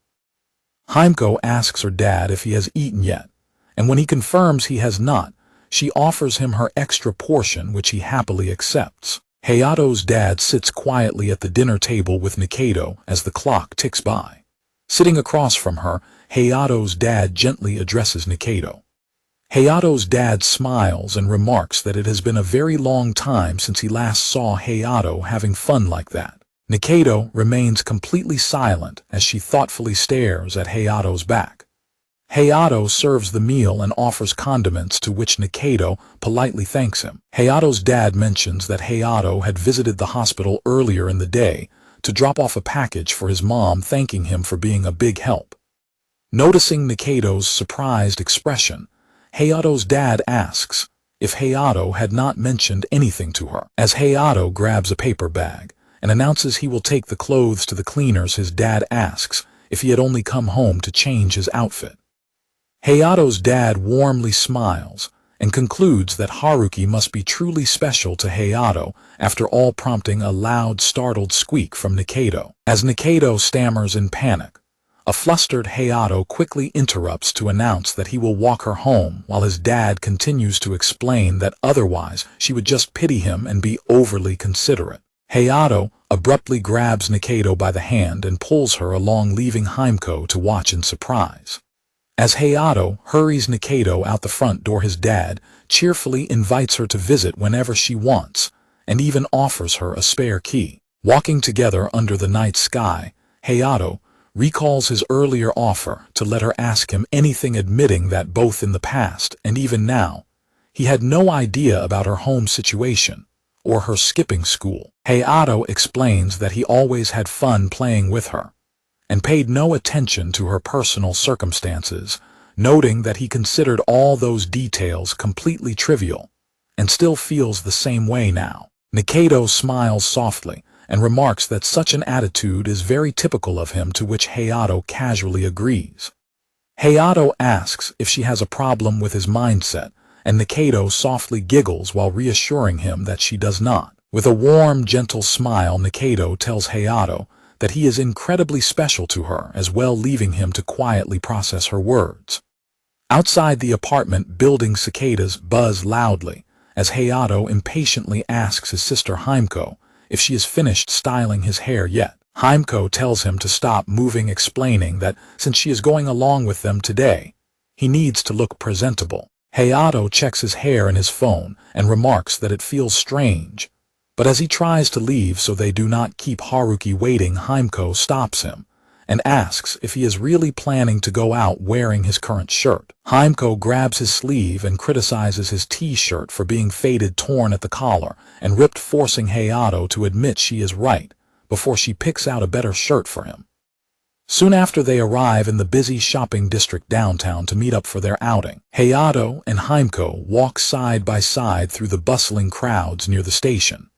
Himeko asks her dad if he has eaten yet, and when he confirms he has not, she offers him her extra portion, which he happily accepts. Hayato's dad sits quietly at the dinner table with Nikaido as the clock ticks by. Sitting across from her, Hayato's dad gently addresses Nikaido. Hayato's dad smiles and remarks that it has been a very long time since he last saw Hayato having fun like that. Nikaido remains completely silent as she thoughtfully stares at Hayato's back. Hayato serves the meal and offers condiments, to which Nikaido politely thanks him. Hayato's dad mentions that Hayato had visited the hospital earlier in the day to drop off a package for his mom, thanking him for being a big help. Noticing Nikaido's surprised expression, Hayato's dad asks if Hayato had not mentioned anything to her. As Hayato grabs a paper bag and announces he will take the clothes to the cleaners, his dad asks if he had only come home to change his outfit. Hayato's dad warmly smiles and concludes that Haruki must be truly special to Hayato, after all, prompting a loud, startled squeak from Nikaido. As Nikaido stammers in panic, a flustered Hayato quickly interrupts to announce that he will walk her home, while his dad continues to explain that otherwise she would just pity him and be overly considerate. Hayato abruptly grabs Nikaido by the hand and pulls her along, leaving Himeko to watch in surprise. As Hayato hurries Nikaido out the front door, his dad cheerfully invites her to visit whenever she wants, and even offers her a spare key. Walking together under the night sky, Hayato recalls his earlier offer to let her ask him anything, admitting that both in the past and even now, he had no idea about her home situation or her skipping school. Hayato explains that he always had fun playing with her and paid no attention to her personal circumstances, noting that he considered all those details completely trivial and still feels the same way now. Nikaido smiles softly and remarks that such an attitude is very typical of him, to which Hayato casually agrees. Hayato asks if she has a problem with his mindset, and Nikaido softly giggles while reassuring him that she does not. With a warm, gentle smile, Nikaido tells Hayato that he is incredibly special to her as well, leaving him to quietly process her words. Outside the apartment building, cicadas buzz loudly as Hayato impatiently asks his sister Himeko if she has finished styling his hair yet. Himeko tells him to stop moving, explaining that since she is going along with them today, he needs to look presentable. Hayato checks his hair in his phone and remarks that it feels strange, but as he tries to leave so they do not keep Haruki waiting, Himeko stops him and asks if he is really planning to go out wearing his current shirt. Himeko grabs his sleeve and criticizes his t-shirt for being faded, torn at the collar, and ripped, forcing Hayato to admit she is right before she picks out a better shirt for him. Soon after, they arrive in the busy shopping district downtown to meet up for their outing. Hayato and Himeko walk side by side through the bustling crowds near the station.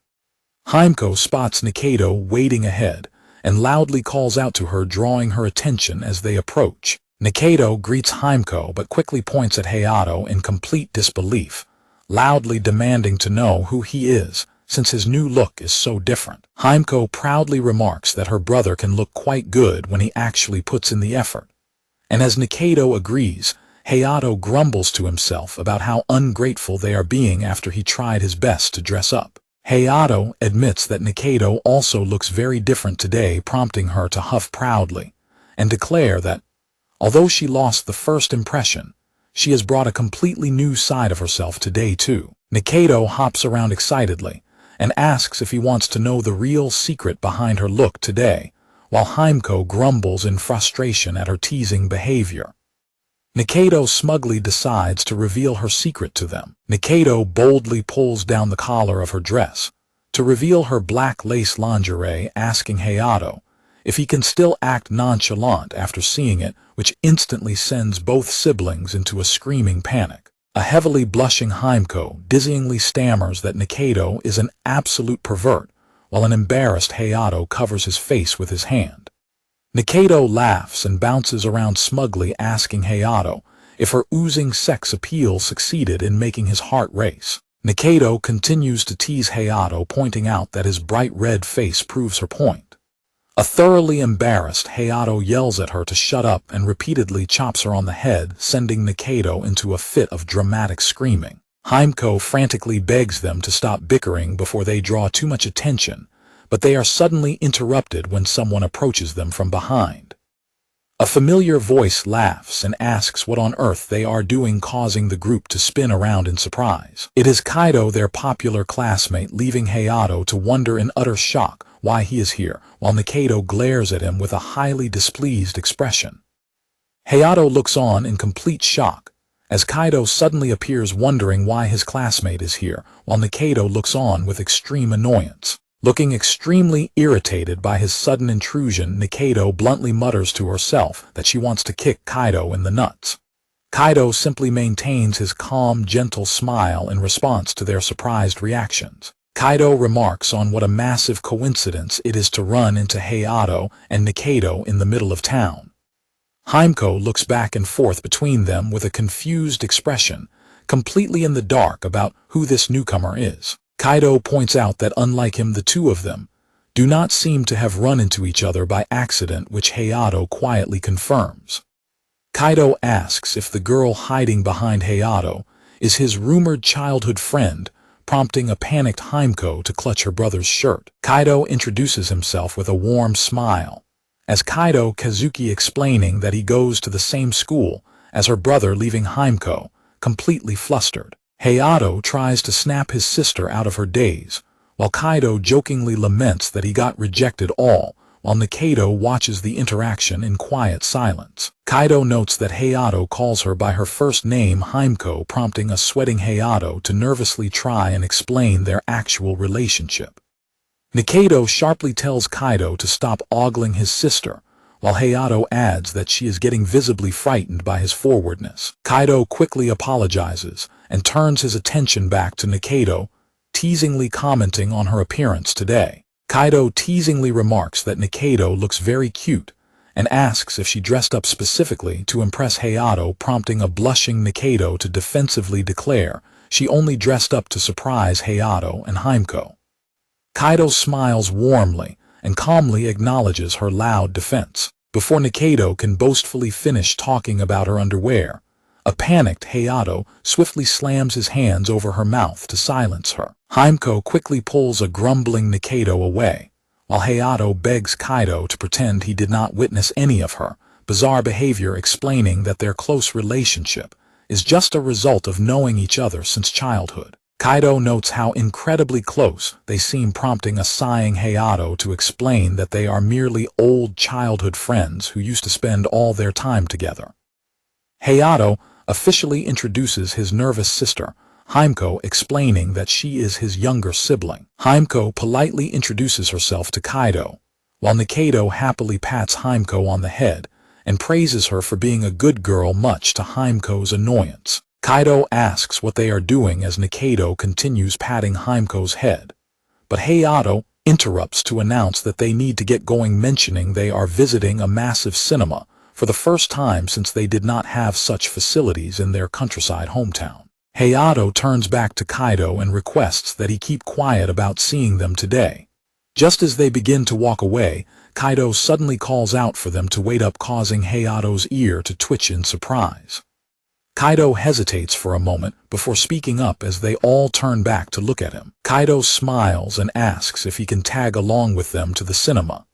Himeko spots Nikaido waiting ahead and loudly calls out to her, drawing her attention as they approach. Nikaido greets Himeko but quickly points at Hayato in complete disbelief, loudly demanding to know who he is, since his new look is so different. Himeko proudly remarks that her brother can look quite good when he actually puts in the effort, and as Nikaido agrees, Hayato grumbles to himself about how ungrateful they are being after he tried his best to dress up. Hayato admits that Nikaido also looks very different today, prompting her to huff proudly and declare that, although she lost the first impression, she has brought a completely new side of herself today too. Nikaido hops around excitedly and asks if he wants to know the real secret behind her look today, while Himeko grumbles in frustration at her teasing behavior. Nikaido smugly decides to reveal her secret to them. Nikaido boldly pulls down the collar of her dress to reveal her black lace lingerie, asking Hayato if he can still act nonchalant after seeing it, which instantly sends both siblings into a screaming panic. A heavily blushing Himeko dizzyingly stammers that Nikaido is an absolute pervert, while an embarrassed Hayato covers his face with his hand. Nikaido laughs and bounces around smugly, asking Hayato if her oozing sex appeal succeeded in making his heart race. Nikaido continues to tease Hayato, pointing out that his bright red face proves her point. A thoroughly embarrassed Hayato yells at her to shut up and repeatedly chops her on the head, sending Nikaido into a fit of dramatic screaming. Himeko frantically begs them to stop bickering before they draw too much attention, but they are suddenly interrupted when someone approaches them from behind. A familiar voice laughs and asks what on earth they are doing, causing the group to spin around in surprise. It is Kaido, their popular classmate, leaving Hayato to wonder in utter shock why he is here, while Nikaido glares at him with a highly displeased expression. Hayato looks on in complete shock, as Kaido suddenly appears, wondering why his classmate is here, while Nikaido looks on with extreme annoyance. Looking extremely irritated by his sudden intrusion, Nikaido bluntly mutters to herself that she wants to kick Kaido in the nuts. Kaido simply maintains his calm, gentle smile in response to their surprised reactions. Kaido remarks on what a massive coincidence it is to run into Hayato and Nikaido in the middle of town. Himeko looks back and forth between them with a confused expression, completely in the dark about who this newcomer is. Kaido points out that unlike him, the two of them do not seem to have run into each other by accident, which Hayato quietly confirms. Kaido asks if the girl hiding behind Hayato is his rumored childhood friend, prompting a panicked Himeko to clutch her brother's shirt. Kaido introduces himself with a warm smile, as Kaido Kazuki explaining that he goes to the same school as her brother, leaving Himeko completely flustered. Hayato tries to snap his sister out of her daze, while Kaido jokingly laments that he got rejected, all while Nikaido watches the interaction in quiet silence. Kaido notes that Hayato calls her by her first name, Himeko, prompting a sweating Hayato to nervously try and explain their actual relationship. Nikaido sharply tells Kaido to stop ogling his sister, while Hayato adds that she is getting visibly frightened by his forwardness. Kaido quickly apologizes and turns his attention back to Nikaido, teasingly commenting on her appearance today. Kaido teasingly remarks that Nikaido looks very cute and asks if she dressed up specifically to impress Hayato, prompting a blushing Nikaido to defensively declare she only dressed up to surprise Hayato and Himeko. Kaido smiles warmly and calmly acknowledges her loud defense. Before Nikaido can boastfully finish talking about her underwear, a panicked Hayato swiftly slams his hands over her mouth to silence her. Himeko quickly pulls a grumbling Nikaido away, while Hayato begs Kaido to pretend he did not witness any of her bizarre behavior, explaining that their close relationship is just a result of knowing each other since childhood. Kaido notes how incredibly close they seem, prompting a sighing Hayato to explain that they are merely old childhood friends who used to spend all their time together. Hayato officially introduces his nervous sister, Himeko, explaining that she is his younger sibling. Himeko politely introduces herself to Kaido, while Nikaido happily pats Himeko on the head and praises her for being a good girl, much to Himeko's annoyance. Kaido asks what they are doing as Nikaido continues patting Himeko's head, but Hayato interrupts to announce that they need to get going, mentioning they are visiting a massive cinema for the first time since they did not have such facilities in their countryside hometown. Hayato turns back to Kaido and requests that he keep quiet about seeing them today. Just as they begin to walk away, Kaido suddenly calls out for them to wait up, causing Hayato's ear to twitch in surprise. Kaido hesitates for a moment before speaking up as they all turn back to look at him. Kaido smiles and asks if he can tag along with them to the cinema,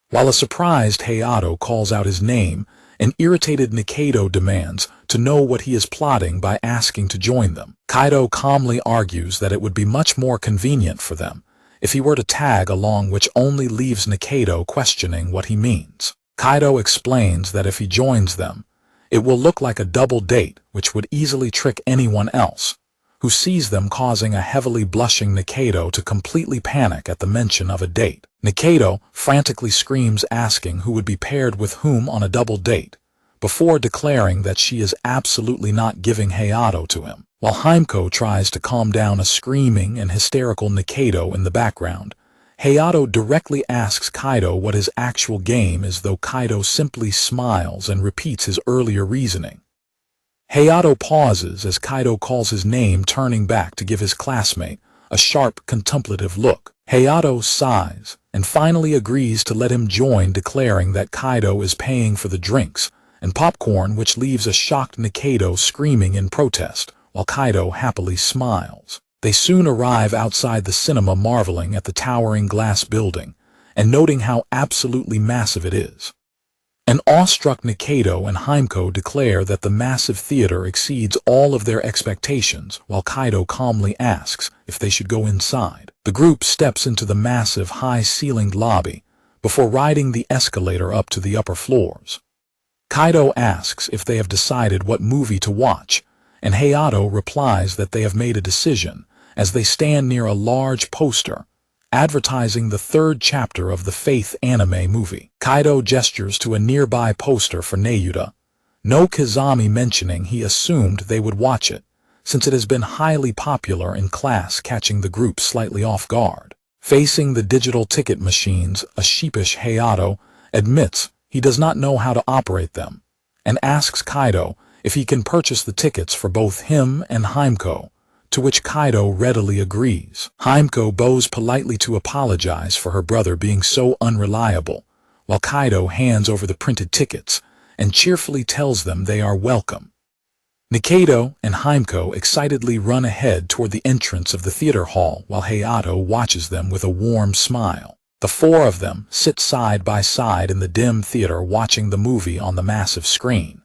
while a surprised Hayato calls out his name. An irritated Nikaido demands to know what he is plotting by asking to join them. Kaido calmly argues that it would be much more convenient for them if he were to tag along, which only leaves Nikaido questioning what he means. Kaido explains that if he joins them, it will look like a double date, which would easily trick anyone else who sees them, causing a heavily blushing Nikaido to completely panic at the mention of a date. Nikaido frantically screams, asking who would be paired with whom on a double date, before declaring that she is absolutely not giving Hayato to him. While Himeko tries to calm down a screaming and hysterical Nikaido in the background, Hayato directly asks Kaido what his actual game is, though Kaido simply smiles and repeats his earlier reasoning. Hayato pauses as Kaido calls his name, turning back to give his classmate a sharp, contemplative look. Hayato sighs and finally agrees to let him join, declaring that Kaido is paying for the drinks and popcorn, which leaves a shocked Nikaido screaming in protest, while Kaido happily smiles. They soon arrive outside the cinema, marveling at the towering glass building and noting how absolutely massive it is. An awestruck Nikaido and Himeko declare that the massive theater exceeds all of their expectations, while Kaido calmly asks if they should go inside. The group steps into the massive, high-ceilinged lobby before riding the escalator up to the upper floors. Kaido asks if they have decided what movie to watch, and Hayato replies that they have made a decision as they stand near a large poster advertising the third chapter of the Faith anime movie. Kaido gestures to a nearby poster for Nayuta, no Kazami mentioning he assumed they would watch it, since it has been highly popular in class, catching the group slightly off guard. Facing the digital ticket machines, a sheepish Hayato admits he does not know how to operate them, and asks Kaido if he can purchase the tickets for both him and Himeko, to which Kaido readily agrees. Himeko bows politely to apologize for her brother being so unreliable, while Kaido hands over the printed tickets and cheerfully tells them they are welcome. Nikaido and Himeko excitedly run ahead toward the entrance of the theater hall, while Hayato watches them with a warm smile. The four of them sit side by side in the dim theater watching the movie on the massive screen.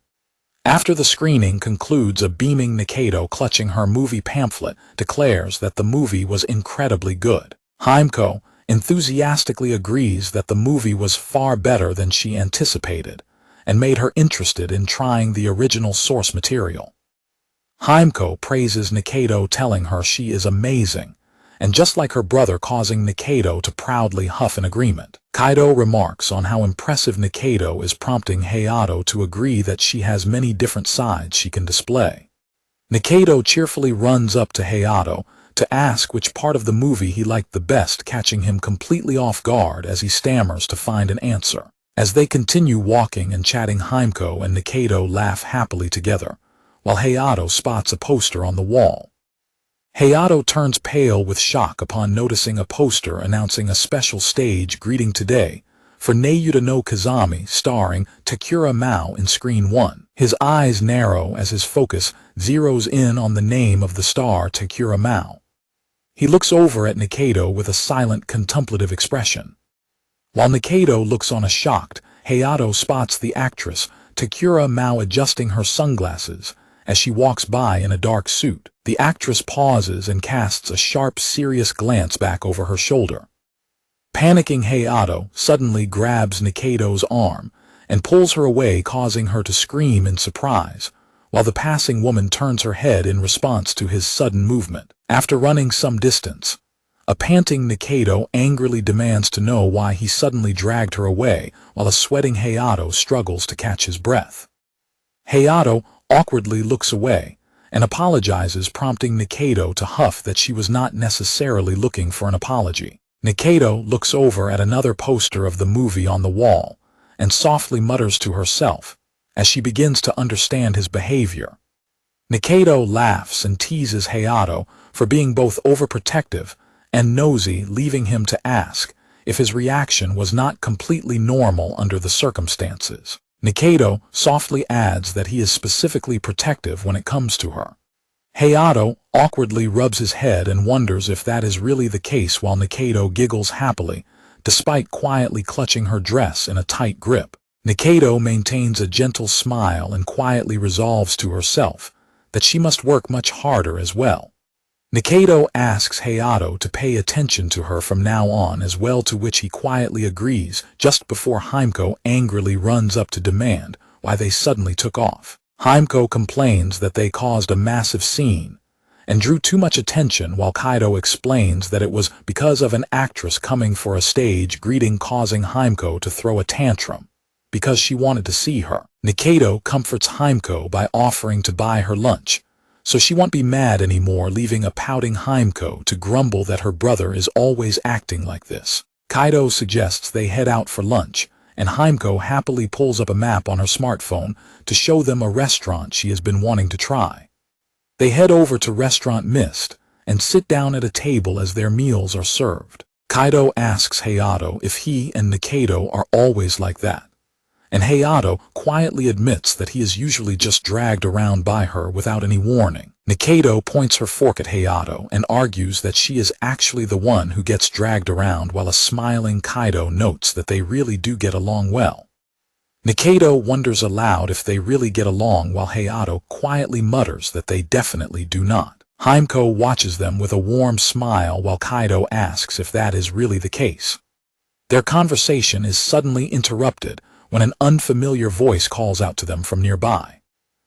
After the screening concludes, a beaming Nikaido, clutching her movie pamphlet, declares that the movie was incredibly good. Himeko enthusiastically agrees that the movie was far better than she anticipated, and made her interested in trying the original source material. Himeko praises Nikaido, telling her she is amazing, and just like her brother, causing Nikaido to proudly huff in agreement. Kaido remarks on how impressive Nikaido is, prompting Hayato to agree that she has many different sides she can display. Nikaido cheerfully runs up to Hayato to ask which part of the movie he liked the best, catching him completely off guard as he stammers to find an answer. As they continue walking and chatting, Himeko and Nikaido laugh happily together, while Hayato spots a poster on the wall. Hayato turns pale with shock upon noticing a poster announcing a special stage greeting today for Nayuta no Kazami, starring Takura Mao in Screen 1. His eyes narrow as his focus zeroes in on the name of the star, Takura Mao. He looks over at Nikaido with a silent, contemplative expression. While Nikaido looks on shocked, Hayato spots the actress Takura Mao adjusting her sunglasses as she walks by in a dark suit. The actress pauses and casts a sharp, serious glance back over her shoulder. Panicking, Hayato suddenly grabs Nikaido's arm and pulls her away, causing her to scream in surprise, while the passing woman turns her head in response to his sudden movement. After running some distance, a panting Nikaido angrily demands to know why he suddenly dragged her away, while a sweating Hayato struggles to catch his breath. Hayato awkwardly looks away and apologizes, prompting Nikaido to huff that she was not necessarily looking for an apology. Nikaido looks over at another poster of the movie on the wall and softly mutters to herself as she begins to understand his behavior. Nikaido laughs and teases Hayato for being both overprotective and nosy, leaving him to ask if his reaction was not completely normal under the circumstances. Nikaido softly adds that he is specifically protective when it comes to her. Hayato awkwardly rubs his head and wonders if that is really the case, while Nikaido giggles happily, despite quietly clutching her dress in a tight grip. Nikaido maintains a gentle smile and quietly resolves to herself that she must work much harder as well. Nikaido asks Hayato to pay attention to her from now on as well, to which he quietly agrees just before Himeko angrily runs up to demand why they suddenly took off. Himeko complains that they caused a massive scene and drew too much attention, while Kaido explains that it was because of an actress coming for a stage greeting, causing Himeko to throw a tantrum because she wanted to see her. Nikaido comforts Himeko by offering to buy her lunch, so she won't be mad anymore, leaving a pouting Himeko to grumble that her brother is always acting like this. Kaido suggests they head out for lunch, and Himeko happily pulls up a map on her smartphone to show them a restaurant she has been wanting to try. They head over to Restaurant Mist and sit down at a table as their meals are served. Kaido asks Hayato if he and Nikaido are always like that, and Hayato quietly admits that he is usually just dragged around by her without any warning. Nikaido points her fork at Hayato and argues that she is actually the one who gets dragged around, while a smiling Kaido notes that they really do get along well. Nikaido wonders aloud if they really get along, while Hayato quietly mutters that they definitely do not. Himeko watches them with a warm smile while Kaido asks if that is really the case. Their conversation is suddenly interrupted when an unfamiliar voice calls out to them from nearby.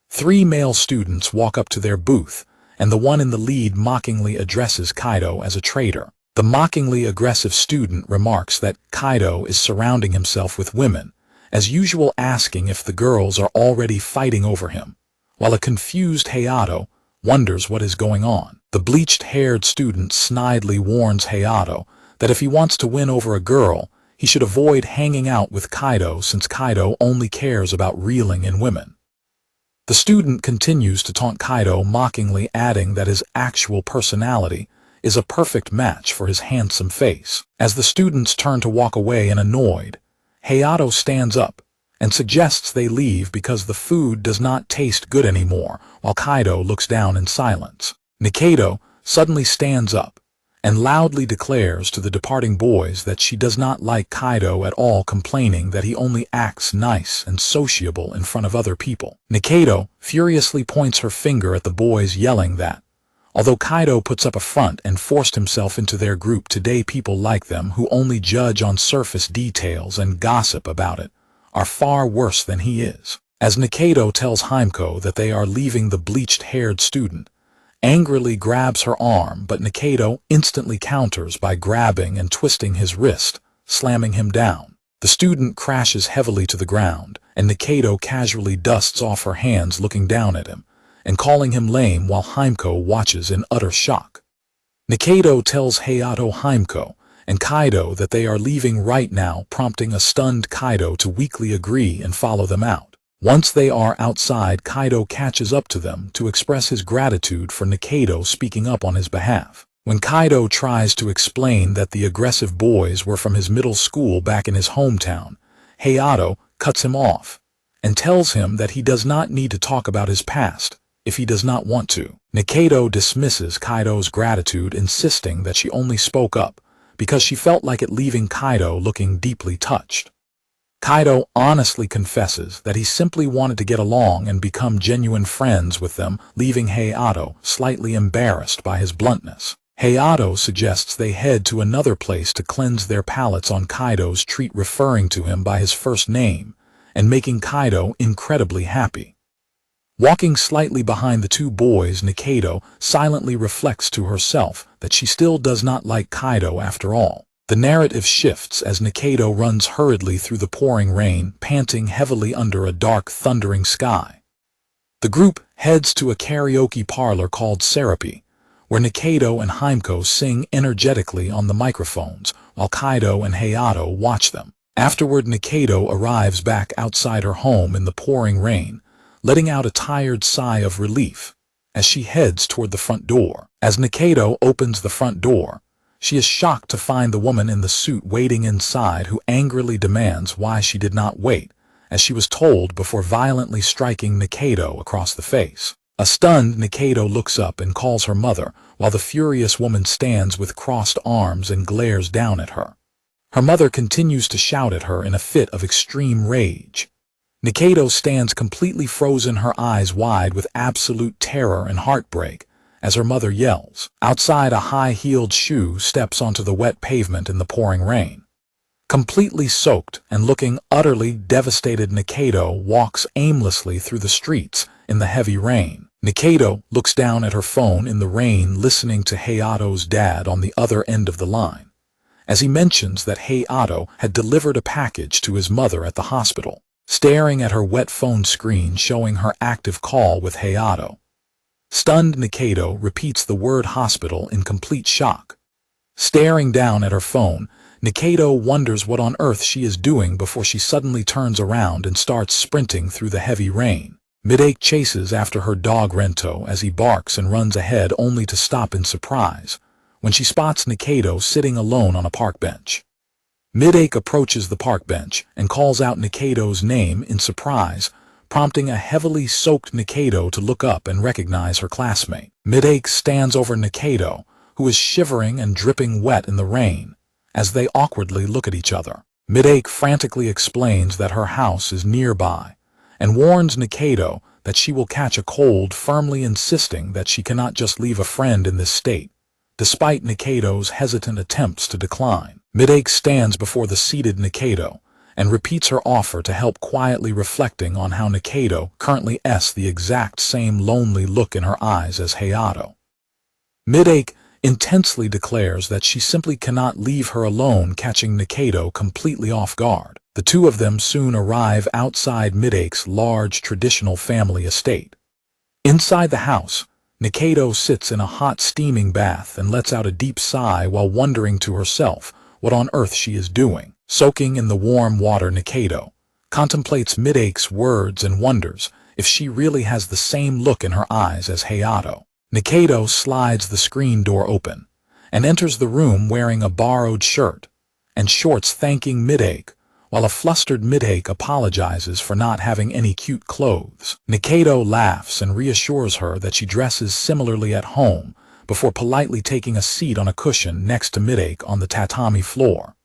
3 male students walk up to their booth, and the one in the lead mockingly addresses Kaido as a traitor. The mockingly aggressive student remarks that Kaido is surrounding himself with women, as usual asking if the girls are already fighting over him, while a confused Hayato wonders what is going on. The bleached-haired student snidely warns Hayato that if he wants to win over a girl, he should avoid hanging out with Kaido, since Kaido only cares about reeling in women. The student continues to taunt Kaido, mockingly adding that his actual personality is a perfect match for his handsome face. As the students turn to walk away and annoyed, Hayato stands up and suggests they leave because the food does not taste good anymore, while Kaido looks down in silence. Nikaido suddenly stands up and loudly declares to the departing boys that she does not like Kaido at all, complaining that he only acts nice and sociable in front of other people. Nikaido furiously points her finger at the boys, yelling that, although Kaido puts up a front and forced himself into their group today, people like them who only judge on surface details and gossip about it are far worse than he is. As Nikaido tells Himeko that they are leaving, the bleached-haired student angrily grabs her arm, but Nikaido instantly counters by grabbing and twisting his wrist, slamming him down. The student crashes heavily to the ground, and Nikaido casually dusts off her hands, looking down at him and calling him lame, while Himeko watches in utter shock. Nikaido tells Hayato, Himeko, and Kaido that they are leaving right now, prompting a stunned Kaido to weakly agree and follow them out. Once they are outside, Kaido catches up to them to express his gratitude for Nikaido speaking up on his behalf. When Kaido tries to explain that the aggressive boys were from his middle school back in his hometown, Hayato cuts him off and tells him that he does not need to talk about his past if he does not want to. Nikaido dismisses Kaido's gratitude, insisting that she only spoke up because she felt like it, leaving Kaido looking deeply touched. Kaido honestly confesses that he simply wanted to get along and become genuine friends with them, leaving Hayato slightly embarrassed by his bluntness. Hayato suggests they head to another place to cleanse their palates on Kaido's treat, referring to him by his first name and making Kaido incredibly happy. Walking slightly behind the 2 boys, Nikaido silently reflects to herself that she still does not like Kaido after all. The narrative shifts as Nikaido runs hurriedly through the pouring rain, panting heavily under a dark, thundering sky. The group heads to a karaoke parlor called Serapi, where Nikaido and Himeko sing energetically on the microphones, while Kaido and Hayato watch them. Afterward, Nikaido arrives back outside her home in the pouring rain, letting out a tired sigh of relief as she heads toward the front door. As Nikaido opens the front door, she is shocked to find the woman in the suit waiting inside, who angrily demands why she did not wait, as she was told, before violently striking Nikaido across the face. A stunned Nikaido looks up and calls her mother, while the furious woman stands with crossed arms and glares down at her. Her mother continues to shout at her in a fit of extreme rage. Nikaido stands completely frozen, her eyes wide with absolute terror and heartbreak, as her mother yells. Outside, a high-heeled shoe steps onto the wet pavement in the pouring rain. Completely soaked and looking utterly devastated, Nikaido walks aimlessly through the streets in the heavy rain. Nikaido looks down at her phone in the rain, listening to Hayato's dad on the other end of the line, as he mentions that Hayato had delivered a package to his mother at the hospital. Staring at her wet phone screen showing her active call with Hayato, stunned Nikaido repeats the word hospital in complete shock. Staring down at her phone, Nikaido wonders what on earth she is doing before she suddenly turns around and starts sprinting through the heavy rain. Midake chases after her dog Rento as he barks and runs ahead, only to stop in surprise when she spots Nikaido sitting alone on a park bench. Midake approaches the park bench and calls out Nikaido's name in surprise, prompting a heavily soaked Nikaido to look up and recognize her classmate. Midake stands over Nikaido, who is shivering and dripping wet in the rain, as they awkwardly look at each other. Midake frantically explains that her house is nearby, and warns Nikaido that she will catch a cold, firmly insisting that she cannot just leave a friend in this state, despite Nikaido's hesitant attempts to decline. Midake stands before the seated Nikaido and repeats her offer to help, quietly reflecting on how Nikaido currently has the exact same lonely look in her eyes as Hayato. Midake intensely declares that she simply cannot leave her alone, catching Nikaido completely off guard. The two of them soon arrive outside Midake's large traditional family estate. Inside the house, Nikaido sits in a hot steaming bath and lets out a deep sigh while wondering to herself what on earth she is doing. Soaking in the warm water, Nikaido contemplates Midake's words and wonders if she really has the same look in her eyes as Hayato. Nikaido slides the screen door open and enters the room wearing a borrowed shirt and shorts, thanking Midake, while a flustered Midake apologizes for not having any cute clothes. Nikaido laughs and reassures her that she dresses similarly at home before politely taking a seat on a cushion next to Midake on the tatami floor.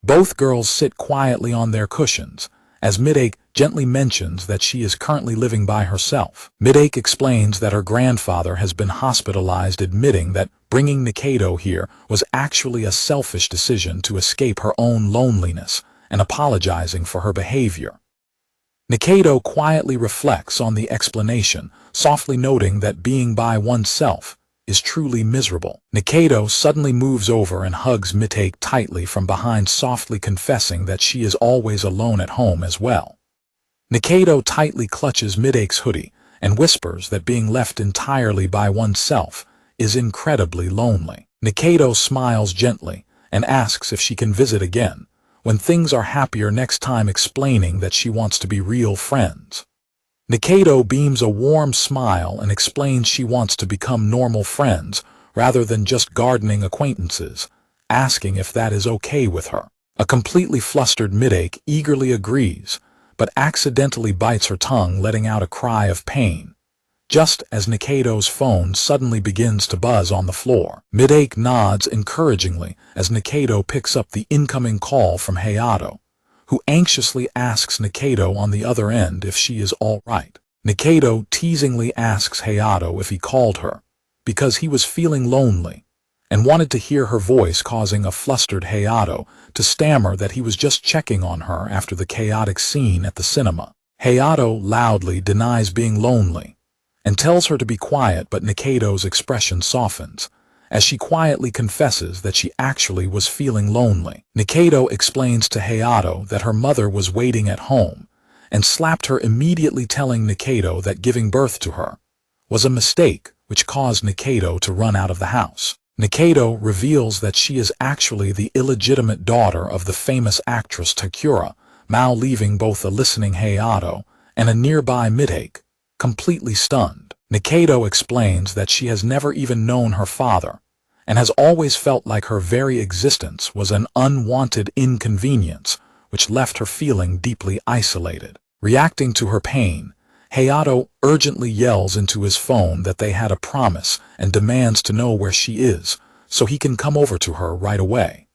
Both girls sit quietly on their cushions, as Midake gently mentions that she is currently living by herself. Midake explains that her grandfather has been hospitalized, admitting that bringing Nikaido here was actually a selfish decision to escape her own loneliness, and apologizing for her behavior. Nikaido quietly reflects on the explanation, softly noting that being by oneself is truly miserable. Nikaido suddenly moves over and hugs Midake tightly from behind, softly confessing that she is always alone at home as well. Nikaido tightly clutches Midake's hoodie and whispers that being left entirely by oneself is incredibly lonely. Nikaido smiles gently and asks if she can visit again when things are happier next time, explaining that she wants to be real friends. Nikaido beams a warm smile and explains she wants to become normal friends rather than just gardening acquaintances, asking if that is okay with her. A completely flustered Midake eagerly agrees, but accidentally bites her tongue, letting out a cry of pain, just as Nikaido's phone suddenly begins to buzz on the floor. Midake nods encouragingly as Nikaido picks up the incoming call from Hayato, who anxiously asks Nikaido on the other end if she is all right. Nikaido teasingly asks Hayato if he called her because he was feeling lonely and wanted to hear her voice, causing a flustered Hayato to stammer that he was just checking on her after the chaotic scene at the cinema. Hayato loudly denies being lonely and tells her to be quiet, but Nikaido's expression softens as she quietly confesses that she actually was feeling lonely. Nikaido explains to Hayato that her mother was waiting at home and slapped her, immediately telling Nikaido that giving birth to her was a mistake, which caused Nikaido to run out of the house. Nikaido reveals that she is actually the illegitimate daughter of the famous actress Takura Mao, leaving both a listening Hayato and a nearby Midake completely stunned. Nikaido explains that she has never even known her father and has always felt like her very existence was an unwanted inconvenience, which left her feeling deeply isolated. Reacting to her pain, Hayato urgently yells into his phone that they had a promise and demands to know where she is so he can come over to her right away.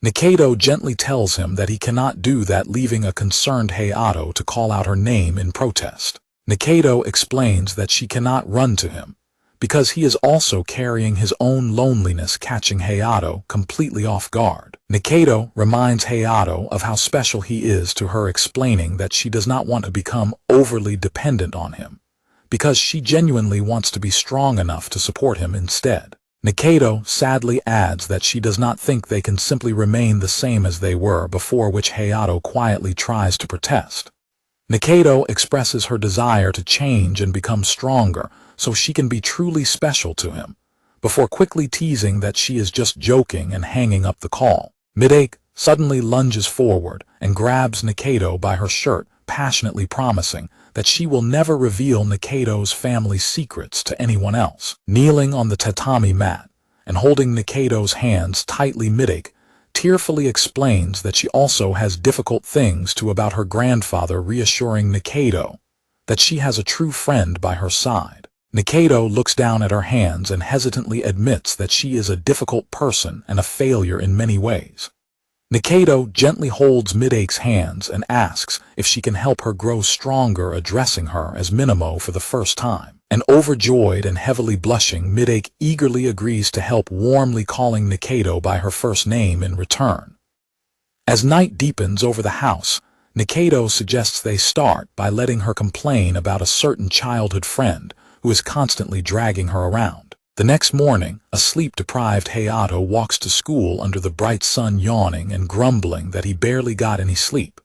Nikaido gently tells him that he cannot do that, leaving a concerned Hayato to call out her name in protest. Nikaido explains that she cannot run to him because he is also carrying his own loneliness, catching Hayato completely off guard. Nikaido reminds Hayato of how special he is to her, explaining that she does not want to become overly dependent on him because she genuinely wants to be strong enough to support him instead. Nikaido sadly adds that she does not think they can simply remain the same as they were before, which Hayato quietly tries to protest. Nikaido expresses her desire to change and become stronger so she can be truly special to him, before quickly teasing that she is just joking and hanging up the call. Midake suddenly lunges forward and grabs Nikaido by her shirt, passionately promising that she will never reveal Nikaido's family secrets to anyone else. Kneeling on the tatami mat and holding Nikaido's hands tightly, Midake tearfully explains that she also has difficult things to about her grandfather, reassuring Nikaido that she has a true friend by her side. Nikaido looks down at her hands and hesitantly admits that she is a difficult person and a failure in many ways. Nikaido gently holds Midake's hands and asks if she can help her grow stronger, addressing her as Minamo for the first time. And overjoyed and heavily blushing, Midake eagerly agrees to help, warmly calling Nikaido by her first name in return. As night deepens over the house, Nikaido suggests they start by letting her complain about a certain childhood friend who is constantly dragging her around. The next morning, a sleep-deprived Hayato walks to school under the bright sun, yawning and grumbling that he barely got any sleep.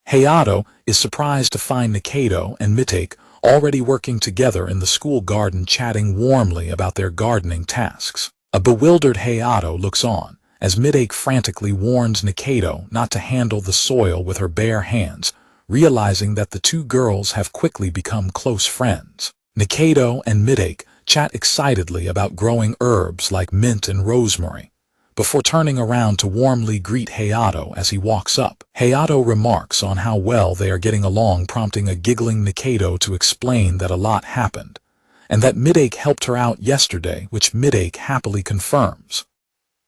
Hayato is surprised to find Nikaido and Mitake already working together in the school garden, chatting warmly about their gardening tasks. A bewildered Hayato looks on as Mitake frantically warns Nikaido not to handle the soil with her bare hands, realizing that the two girls have quickly become close friends. Nikaido and Mitake chat excitedly about growing herbs like mint and rosemary, before turning around to warmly greet Hayato as he walks up. Hayato remarks on how well they are getting along, prompting a giggling Nikaido to explain that a lot happened, and that Midake helped her out yesterday, which Midake happily confirms.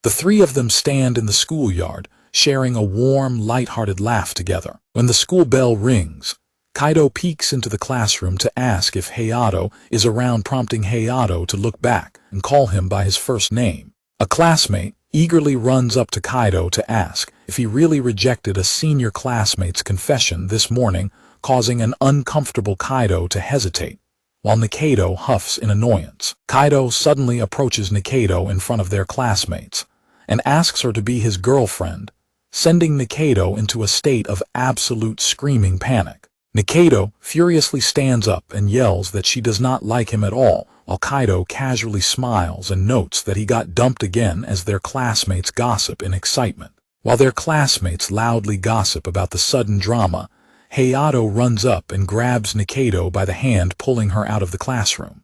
The three of them stand in the schoolyard, sharing a warm, light-hearted laugh together. When the school bell rings, Kaido peeks into the classroom to ask if Hayato is around, prompting Hayato to look back and call him by his first name. A classmate eagerly runs up to Kaido to ask if he really rejected a senior classmate's confession this morning, causing an uncomfortable Kaido to hesitate, while Nikaido huffs in annoyance. Kaido suddenly approaches Nikaido in front of their classmates and asks her to be his girlfriend, sending Nikaido into a state of absolute screaming panic. Nikaido furiously stands up and yells that she does not like him at all, while Kaido casually smiles and notes that he got dumped again as their classmates gossip in excitement. While their classmates loudly gossip about the sudden drama, Hayato runs up and grabs Nikaido by the hand, pulling her out of the classroom.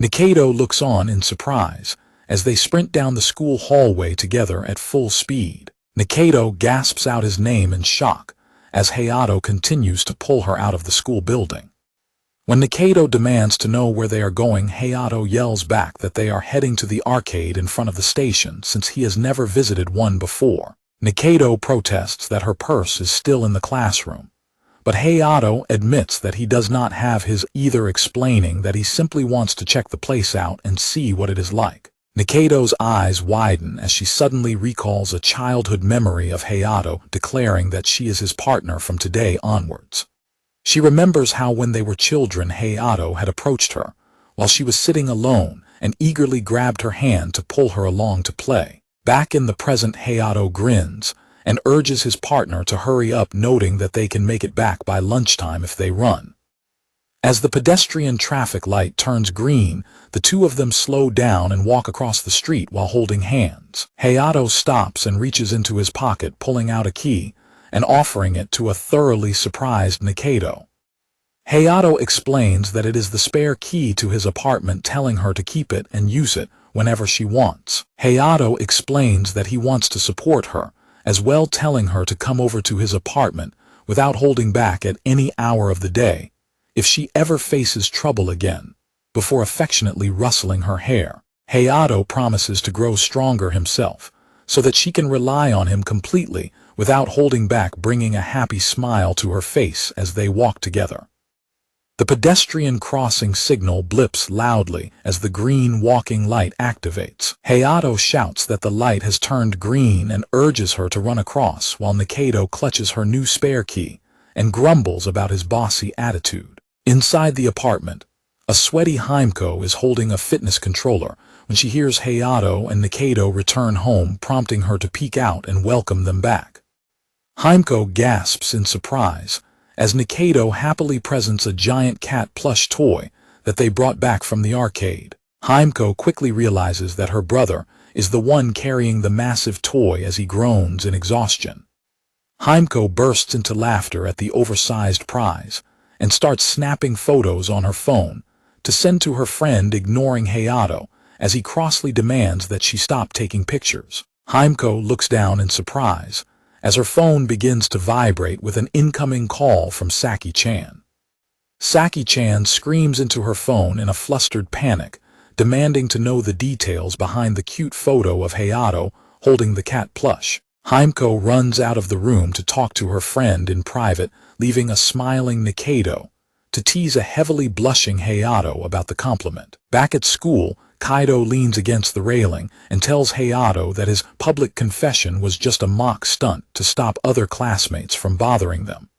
Nikaido looks on in surprise as they sprint down the school hallway together at full speed. Nikaido gasps out his name in shock as Hayato continues to pull her out of the school building. When Nikaido demands to know where they are going, Hayato yells back that they are heading to the arcade in front of the station, since he has never visited one before. Nikaido protests that her purse is still in the classroom, but Hayato admits that he does not have his either, explaining that he simply wants to check the place out and see what it is like. Nikaido's eyes widen as she suddenly recalls a childhood memory of Hayato, declaring that she is his partner from today onwards. She remembers how when they were children, Hayato had approached her while she was sitting alone and eagerly grabbed her hand to pull her along to play. Back in the present, Hayato grins and urges his partner to hurry up, noting that they can make it back by lunchtime if they run. As the pedestrian traffic light turns green, the two of them slow down and walk across the street while holding hands. Hayato stops and reaches into his pocket, pulling out a key and offering it to a thoroughly surprised Nikaido. Hayato explains that it is the spare key to his apartment, telling her to keep it and use it whenever she wants. Hayato explains that he wants to support her, as well telling her to come over to his apartment without holding back at any hour of the day if she ever faces trouble again, before affectionately rustling her hair. Hayato promises to grow stronger himself, so that she can rely on him completely without holding back, bringing a happy smile to her face as they walk together. The pedestrian crossing signal blips loudly as the green walking light activates. Hayato shouts that the light has turned green and urges her to run across, while Nikaido clutches her new spare key and grumbles about his bossy attitude. Inside the apartment, a sweaty Himeko is holding a fitness controller when she hears Hayato and Nikaido return home, prompting her to peek out and welcome them back. Himeko gasps in surprise as Nikaido happily presents a giant cat plush toy that they brought back from the arcade. Himeko quickly realizes that her brother is the one carrying the massive toy as he groans in exhaustion. Himeko bursts into laughter at the oversized prize and starts snapping photos on her phone to send to her friend, ignoring Hayato as he crossly demands that she stop taking pictures. Himeko looks down in surprise as her phone begins to vibrate with an incoming call from Saki-chan. Saki-chan screams into her phone in a flustered panic, demanding to know the details behind the cute photo of Hayato holding the cat plush. Himeko runs out of the room to talk to her friend in private, leaving a smiling Nikaido to tease a heavily blushing Hayato about the compliment. Back at school, Kaido leans against the railing and tells Hayato that his public confession was just a mock stunt to stop other classmates from bothering them.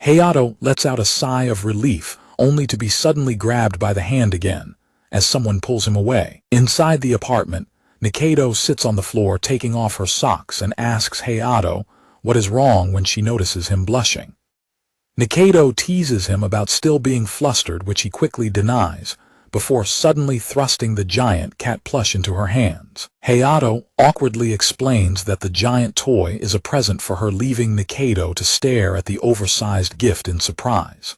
Hayato lets out a sigh of relief, only to be suddenly grabbed by the hand again, as someone pulls him away. Inside the apartment, Nikaido sits on the floor taking off her socks and asks Hayato what is wrong when she notices him blushing. Nikaido teases him about still being flustered, which he quickly denies, before suddenly thrusting the giant cat plush into her hands. Hayato awkwardly explains that the giant toy is a present for her, leaving Nikaido to stare at the oversized gift in surprise.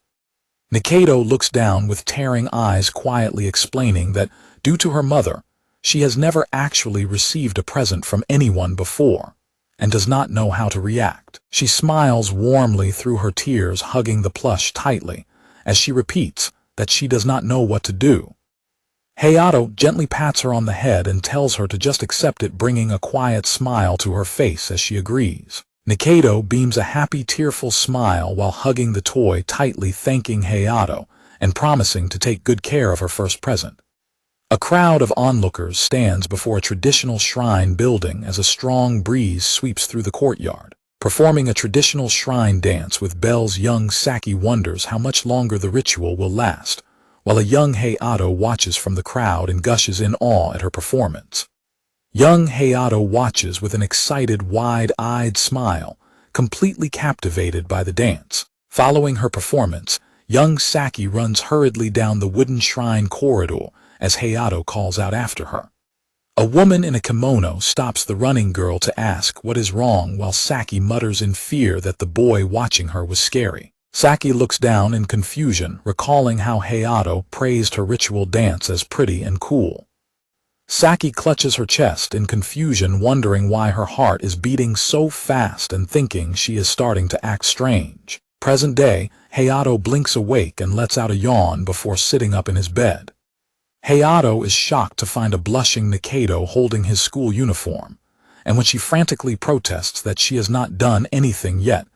Nikaido looks down with tearing eyes, quietly explaining that, due to her mother, she has never actually received a present from anyone before, and does not know how to react. She smiles warmly through her tears, hugging the plush tightly, as she repeats that she does not know what to do. Hayato gently pats her on the head and tells her to just accept it, bringing a quiet smile to her face as she agrees. Nikaido beams a happy, tearful smile while hugging the toy tightly, thanking Hayato and promising to take good care of her first present. A crowd of onlookers stands before a traditional shrine building as a strong breeze sweeps through the courtyard. Performing a traditional shrine dance with bells, young Saki wonders how much longer the ritual will last, while a young Hayato watches from the crowd and gushes in awe at her performance. Young Hayato watches with an excited, wide-eyed smile, completely captivated by the dance. Following her performance, young Saki runs hurriedly down the wooden shrine corridor as Hayato calls out after her. A woman in a kimono stops the running girl to ask what is wrong, while Saki mutters in fear that the boy watching her was scary. Saki looks down in confusion, recalling how Hayato praised her ritual dance as pretty and cool. Saki clutches her chest in confusion, wondering why her heart is beating so fast and thinking she is starting to act strange. Present day, Hayato blinks awake and lets out a yawn before sitting up in his bed. Hayato is shocked to find a blushing Nikaido holding his school uniform, and when she frantically protests that she has not done anything yet,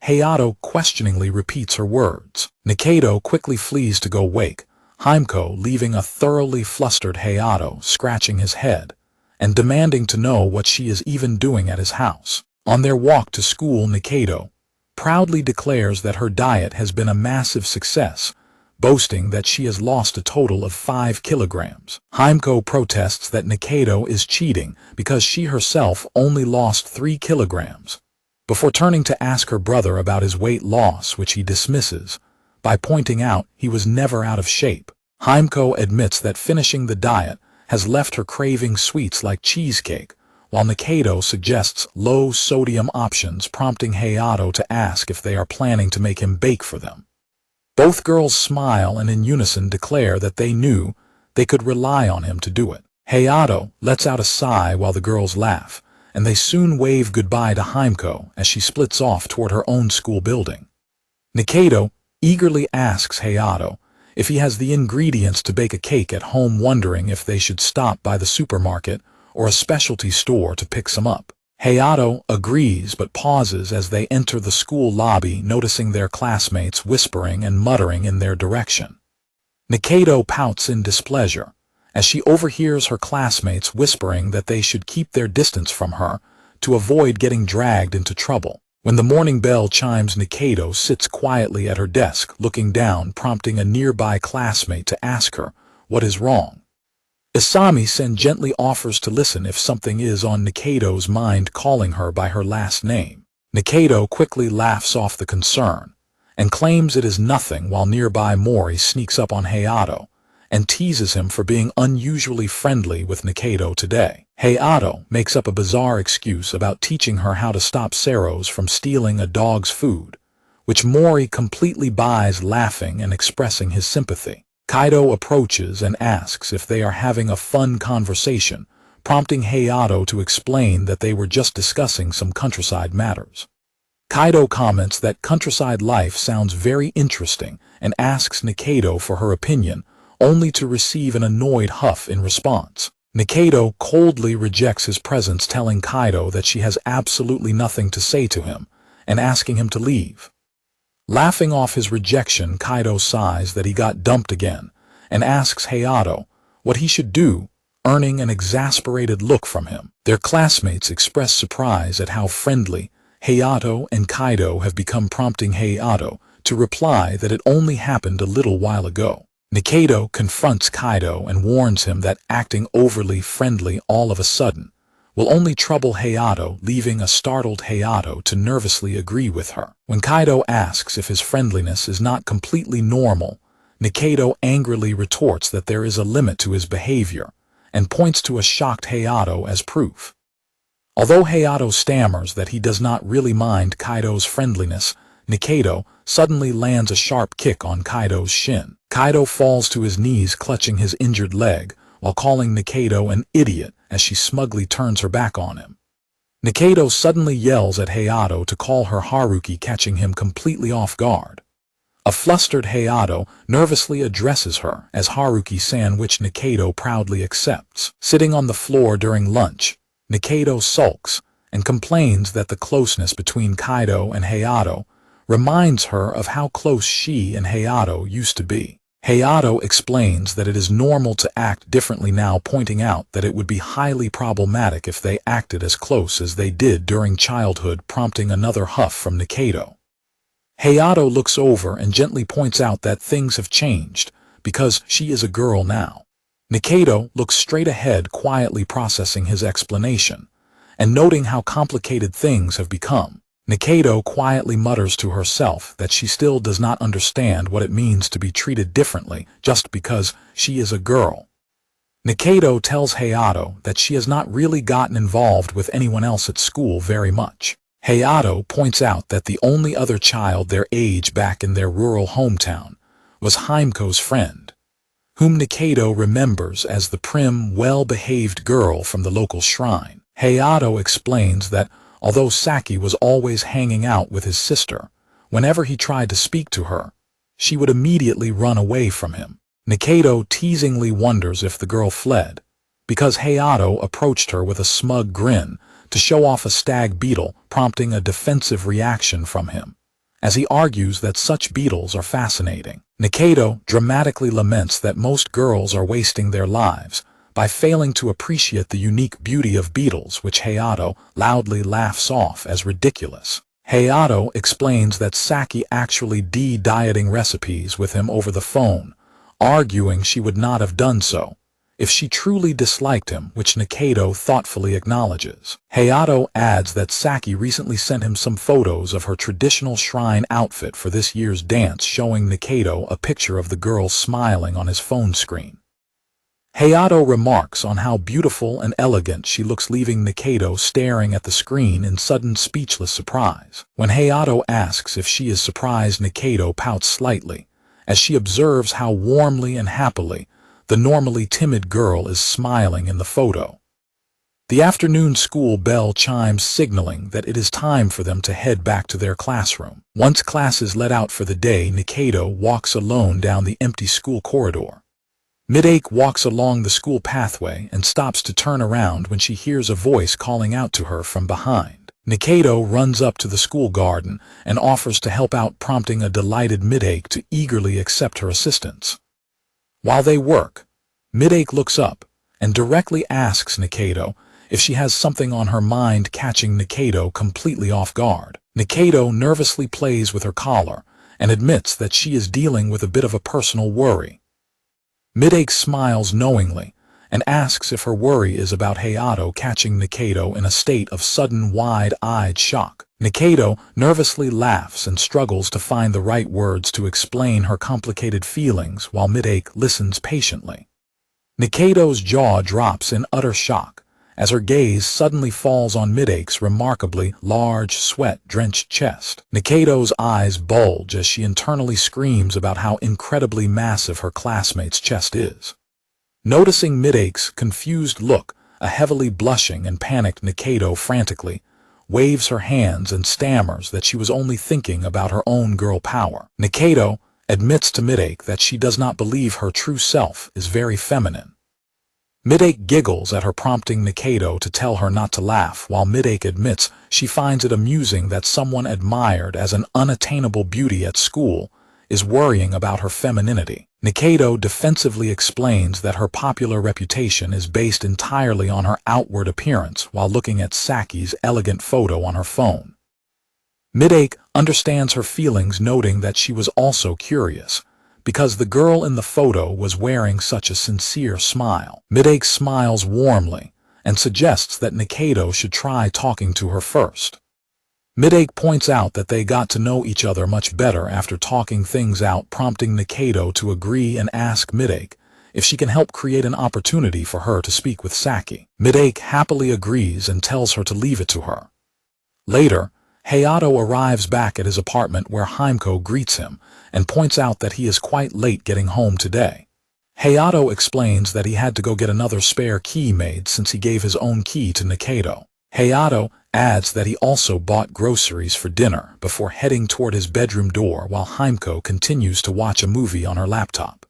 Hayato questioningly repeats her words. Nikaido quickly flees to go wake Himeko, leaving a thoroughly flustered Hayato scratching his head and demanding to know what she is even doing at his house. On their walk to school, Nikaido proudly declares that her diet has been a massive success, boasting that she has lost a total of 5 kilograms. Himeko protests that Nikaido is cheating because she herself only lost 3 kilograms, before turning to ask her brother about his weight loss, which he dismisses by pointing out he was never out of shape. Himeko admits that finishing the diet has left her craving sweets like cheesecake, while Nikaido suggests low-sodium options, prompting Hayato to ask if they are planning to make him bake for them. Both girls smile and in unison declare that they knew they could rely on him to do it. Hayato lets out a sigh while the girls laugh, and they soon wave goodbye to Himeko as she splits off toward her own school building. Nikaido eagerly asks Hayato if he has the ingredients to bake a cake at home, wondering if they should stop by the supermarket or a specialty store to pick some up. Hayato agrees but pauses as they enter the school lobby, noticing their classmates whispering and muttering in their direction. Nikaido pouts in displeasure as she overhears her classmates whispering that they should keep their distance from her to avoid getting dragged into trouble. When the morning bell chimes, Nikaido sits quietly at her desk, looking down, prompting a nearby classmate to ask her what is wrong. Isami-sen gently offers to listen if something is on Nikaido's mind, calling her by her last name. Nikaido quickly laughs off the concern and claims it is nothing, while nearby Mori sneaks up on Hayato and teases him for being unusually friendly with Nikaido today. Hayato makes up a bizarre excuse about teaching her how to stop Seros from stealing a dog's food, which Mori completely buys, laughing and expressing his sympathy. Kaido approaches and asks if they are having a fun conversation, prompting Hayato to explain that they were just discussing some countryside matters. Kaido comments that countryside life sounds very interesting and asks Nikaido for her opinion, only to receive an annoyed huff in response. Nikaido coldly rejects his presence, telling Kaido that she has absolutely nothing to say to him, and asking him to leave. Laughing off his rejection, Kaido sighs that he got dumped again, and asks Hayato what he should do, earning an exasperated look from him. Their classmates express surprise at how friendly Hayato and Kaido have become, prompting Hayato to reply that it only happened a little while ago. Nikaido confronts Kaido and warns him that acting overly friendly all of a sudden will only trouble Hayato, leaving a startled Hayato to nervously agree with her. When Kaido asks if his friendliness is not completely normal, Nikaido angrily retorts that there is a limit to his behavior and points to a shocked Hayato as proof. Although Hayato stammers that he does not really mind Kaido's friendliness, Nikaido suddenly lands a sharp kick on Kaido's shin. Kaido falls to his knees, clutching his injured leg, while calling Nikaido an idiot as she smugly turns her back on him. Nikaido suddenly yells at Hayato to call her Haruki, catching him completely off guard. A flustered Hayato nervously addresses her as Haruki-san, which Nikaido proudly accepts. Sitting on the floor during lunch, Nikaido sulks and complains that the closeness between Kaido and Hayato reminds her of how close she and Hayato used to be. Hayato explains that it is normal to act differently now, pointing out that it would be highly problematic if they acted as close as they did during childhood, prompting another huff from Nikaido. Hayato looks over and gently points out that things have changed because she is a girl now. Nikaido looks straight ahead, quietly processing his explanation and noting how complicated things have become. Nikaido quietly mutters to herself that she still does not understand what it means to be treated differently just because she is a girl. Nikaido tells Hayato that she has not really gotten involved with anyone else at school very much. Hayato points out that the only other child their age back in their rural hometown was Himiko's friend, whom Nikaido remembers as the prim, well-behaved girl from the local shrine. Hayato explains that although Saki was always hanging out with his sister, whenever he tried to speak to her, she would immediately run away from him. Nikaido teasingly wonders if the girl fled, because Hayato approached her with a smug grin to show off a stag beetle, prompting a defensive reaction from him, as he argues that such beetles are fascinating. Nikaido dramatically laments that most girls are wasting their lives by failing to appreciate the unique beauty of beetles, which Hayato loudly laughs off as ridiculous. Hayato explains that Saki actually dieting recipes with him over the phone, arguing she would not have done so if she truly disliked him, which Nikaido thoughtfully acknowledges. Hayato adds that Saki recently sent him some photos of her traditional shrine outfit for this year's dance, showing Nikaido a picture of the girl smiling on his phone screen. Hayato remarks on how beautiful and elegant she looks, leaving Nikaido staring at the screen in sudden speechless surprise. When Hayato asks if she is surprised, Nikaido pouts slightly as she observes how warmly and happily the normally timid girl is smiling in the photo. The afternoon school bell chimes, signaling that it is time for them to head back to their classroom. Once class is let out for the day, Nikaido walks alone down the empty school corridor. Midake walks along the school pathway and stops to turn around when she hears a voice calling out to her from behind. Nikaido runs up to the school garden and offers to help out, prompting a delighted Midake to eagerly accept her assistance. While they work, Midake looks up and directly asks Nikaido if she has something on her mind, catching Nikaido completely off guard. Nikaido nervously plays with her collar and admits that she is dealing with a bit of a personal worry. Midake smiles knowingly and asks if her worry is about Hayato, catching Nikaido in a state of sudden wide-eyed shock. Nikaido nervously laughs and struggles to find the right words to explain her complicated feelings, while Midake listens patiently. Nikaido's jaw drops in utter shock as her gaze suddenly falls on Midake's remarkably large, sweat-drenched chest. Nikaido's eyes bulge as she internally screams about how incredibly massive her classmate's chest is. Noticing Midake's confused look, a heavily blushing and panicked Nikaido frantically waves her hands and stammers that she was only thinking about her own girl power. Nikaido admits to Midake that she does not believe her true self is very feminine. Midake giggles at her, prompting Nikaido to tell her not to laugh, while Midake admits she finds it amusing that someone admired as an unattainable beauty at school is worrying about her femininity. Nikaido defensively explains that her popular reputation is based entirely on her outward appearance while looking at Saki's elegant photo on her phone. Midake understands her feelings, noting that she was also curious, because the girl in the photo was wearing such a sincere smile. Midake smiles warmly and suggests that Nikaido should try talking to her first. Midake points out that they got to know each other much better after talking things out, prompting Nikaido to agree and ask Midake if she can help create an opportunity for her to speak with Saki. Midake happily agrees and tells her to leave it to her. Later, Hayato arrives back at his apartment where Himeko greets him and points out that he is quite late getting home today. Hayato explains that he had to go get another spare key made since he gave his own key to Nikaido. Hayato adds that he also bought groceries for dinner before heading toward his bedroom door while Himeko continues to watch a movie on her laptop.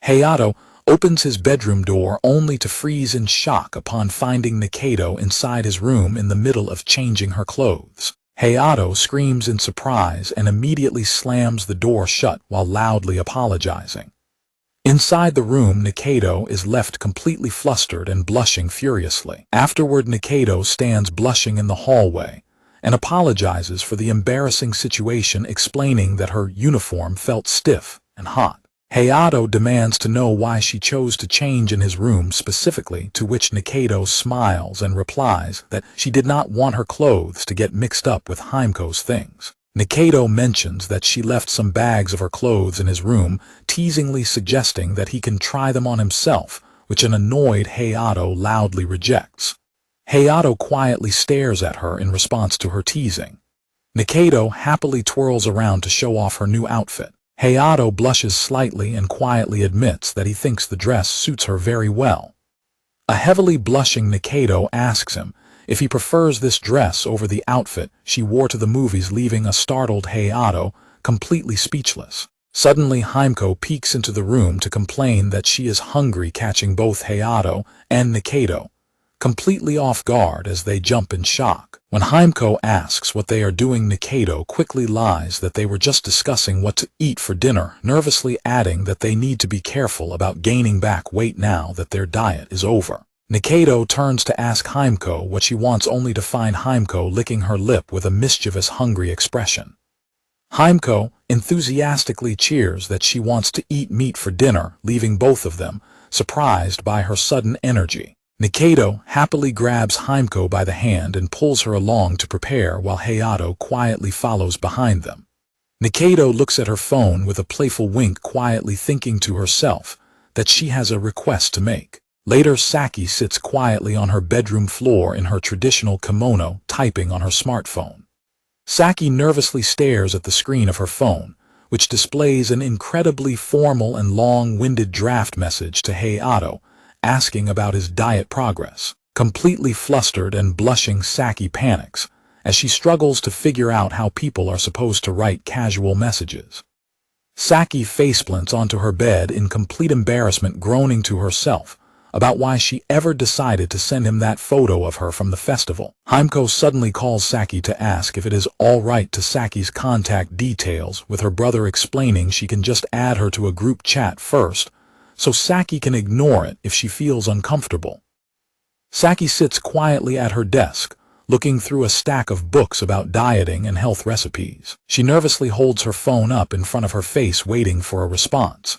Hayato opens his bedroom door only to freeze in shock upon finding Nikaido inside his room in the middle of changing her clothes. Hayato screams in surprise and immediately slams the door shut while loudly apologizing. Inside the room, Nikaido is left completely flustered and blushing furiously. Afterward, Nikaido stands blushing in the hallway and apologizes for the embarrassing situation, explaining that her uniform felt stiff and hot. Hayato demands to know why she chose to change in his room specifically, to which Nikaido smiles and replies that she did not want her clothes to get mixed up with Himeko's things. Nikaido mentions that she left some bags of her clothes in his room, teasingly suggesting that he can try them on himself, which an annoyed Hayato loudly rejects. Hayato quietly stares at her in response to her teasing. Nikaido happily twirls around to show off her new outfit. Hayato blushes slightly and quietly admits that he thinks the dress suits her very well. A heavily blushing Nikaido asks him if he prefers this dress over the outfit she wore to the movies, leaving a startled Hayato completely speechless. Suddenly, Himeko peeks into the room to complain that she is hungry, catching both Hayato and Nikaido completely off guard as they jump in shock. When Himeko asks what they are doing, Nikaido quickly lies that they were just discussing what to eat for dinner, nervously adding that they need to be careful about gaining back weight now that their diet is over. Nikaido turns to ask Himeko what she wants, only to find Himeko licking her lip with a mischievous, hungry expression. Himeko enthusiastically cheers that she wants to eat meat for dinner, leaving both of them surprised by her sudden energy. Nikaido happily grabs Himeko by the hand and pulls her along to prepare, while Hayato quietly follows behind them. Nikaido looks at her phone with a playful wink, quietly thinking to herself that she has a request to make. Later, Saki sits quietly on her bedroom floor in her traditional kimono, typing on her smartphone. Saki nervously stares at the screen of her phone, which displays an incredibly formal and long-winded draft message to Hayato, asking about his diet progress. Completely flustered and blushing, Saki panics as she struggles to figure out how people are supposed to write casual messages. Saki faceplants onto her bed in complete embarrassment, groaning to herself about why she ever decided to send him that photo of her from the festival. Himeko suddenly calls Saki to ask if it is all right to Saki's contact details, with her brother explaining she can just add her to a group chat first, so Saki can ignore it if she feels uncomfortable. Saki sits quietly at her desk, looking through a stack of books about dieting and health recipes. She nervously holds her phone up in front of her face, waiting for a response.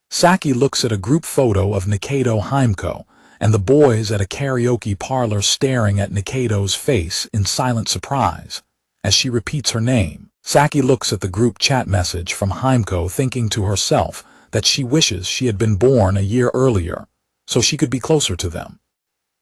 Saki looks at a group photo of Nikaido, Himeko, and the boys at a karaoke parlor, staring at Nikaido's face in silent surprise as she repeats her name. Saki looks at the group chat message from Himeko, thinking to herself that she wishes she had been born a year earlier so she could be closer to them.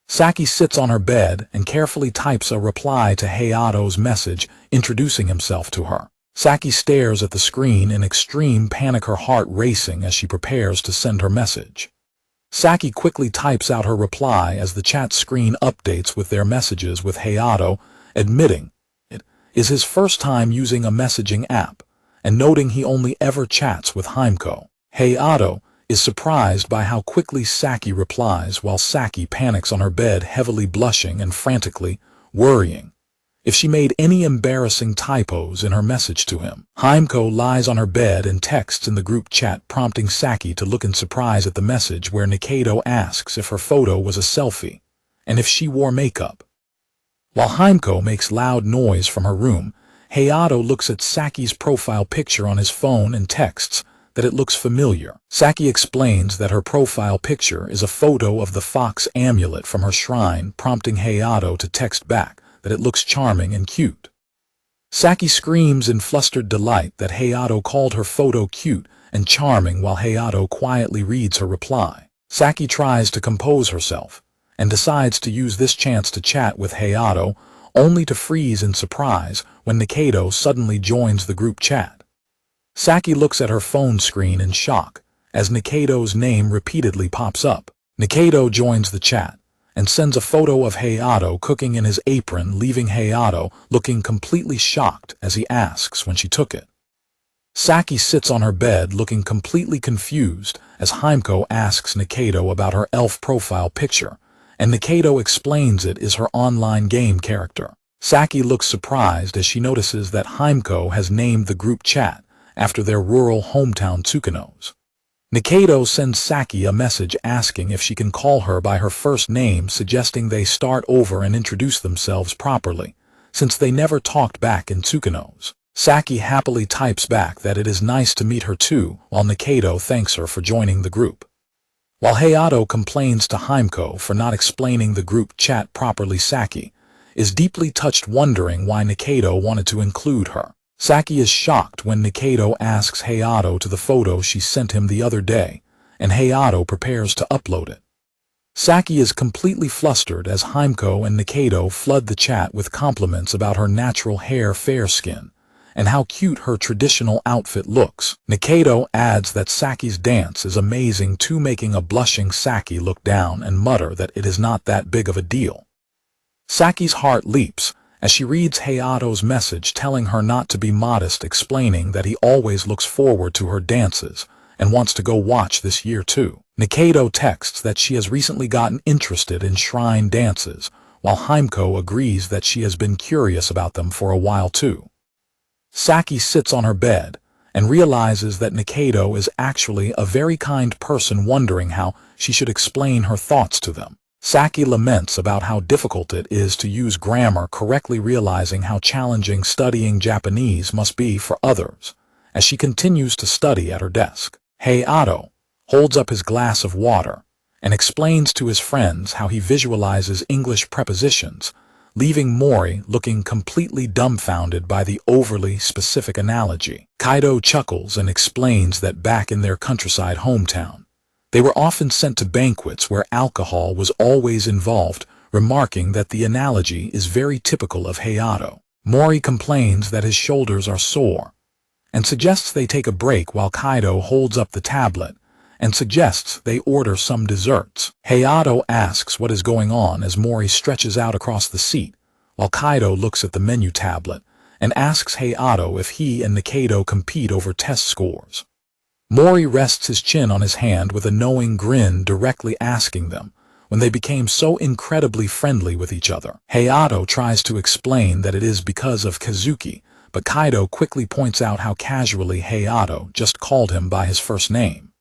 Saki sits on her bed and carefully types a reply to Hayato's message, introducing himself to her. Saki stares at the screen in extreme panic, her heart racing as she prepares to send her message. Saki quickly types out her reply as the chat screen updates with their messages, with Hayato admitting it is his first time using a messaging app and noting he only ever chats with Himeko. Hayato is surprised by how quickly Saki replies, while Saki panics on her bed, heavily blushing and frantically worrying if she made any embarrassing typos in her message to him. Himeko lies on her bed and texts in the group chat, prompting Saki to look in surprise at the message where Nikaido asks if her photo was a selfie and if she wore makeup. While Himeko makes loud noise from her room, Hayato looks at Saki's profile picture on his phone and texts that it looks familiar. Saki explains that her profile picture is a photo of the fox amulet from her shrine, prompting Hayato to text back that it looks charming and cute. Saki screams in flustered delight that Hayato called her photo cute and charming, while Hayato quietly reads her reply. Saki tries to compose herself and decides to use this chance to chat with Hayato, only to freeze in surprise when Nikaido suddenly joins the group chat. Saki looks at her phone screen in shock as Nikaido's name repeatedly pops up. Nikaido joins the chat and sends a photo of Hayato cooking in his apron, leaving Hayato looking completely shocked as he asks when she took it. Saki sits on her bed looking completely confused as Himeko asks Nikaido about her elf profile picture, and Nikaido explains it is her online game character. Saki looks surprised as she notices that Himeko has named the group chat after their rural hometown Tsukuno's. Nikaido sends Saki a message asking if she can call her by her first name, suggesting they start over and introduce themselves properly, since they never talked back in Tsukuno's. Saki happily types back that it is nice to meet her too, while Nikaido thanks her for joining the group. While Hayato complains to Himeko for not explaining the group chat properly, Saki is deeply touched, wondering why Nikaido wanted to include her. Saki is shocked when Nikaido asks Hayato to the photo she sent him the other day, and Hayato prepares to upload it. Saki is completely flustered as Himeko and Nikaido flood the chat with compliments about her natural hair, fair skin, and how cute her traditional outfit looks. Nikaido adds that Saki's dance is amazing too, making a blushing Saki look down and mutter that it is not that big of a deal. Saki's heart leaps as she reads Hayato's message telling her not to be modest, explaining that he always looks forward to her dances and wants to go watch this year too. Nikaido texts that she has recently gotten interested in shrine dances, while Himeko agrees that she has been curious about them for a while too. Saki sits on her bed and realizes that Nikaido is actually a very kind person, wondering how she should explain her thoughts to them. Saki laments about how difficult it is to use grammar correctly, realizing how challenging studying Japanese must be for others, as she continues to study at her desk. Hayato holds up his glass of water and explains to his friends how he visualizes English prepositions, leaving Mori looking completely dumbfounded by the overly specific analogy. Kaido chuckles and explains that back in their countryside hometown, they were often sent to banquets where alcohol was always involved, remarking that the analogy is very typical of Hayato. Mori complains that his shoulders are sore and suggests they take a break, while Kaido holds up the tablet and suggests they order some desserts. Hayato asks what is going on as Mori stretches out across the seat, while Kaido looks at the menu tablet and asks Hayato if he and Nikaido compete over test scores. Mori rests his chin on his hand with a knowing grin, directly asking them when they became so incredibly friendly with each other. Hayato tries to explain that it is because of Kazuki, but Kaido quickly points out how casually Hayato just called him by his first name.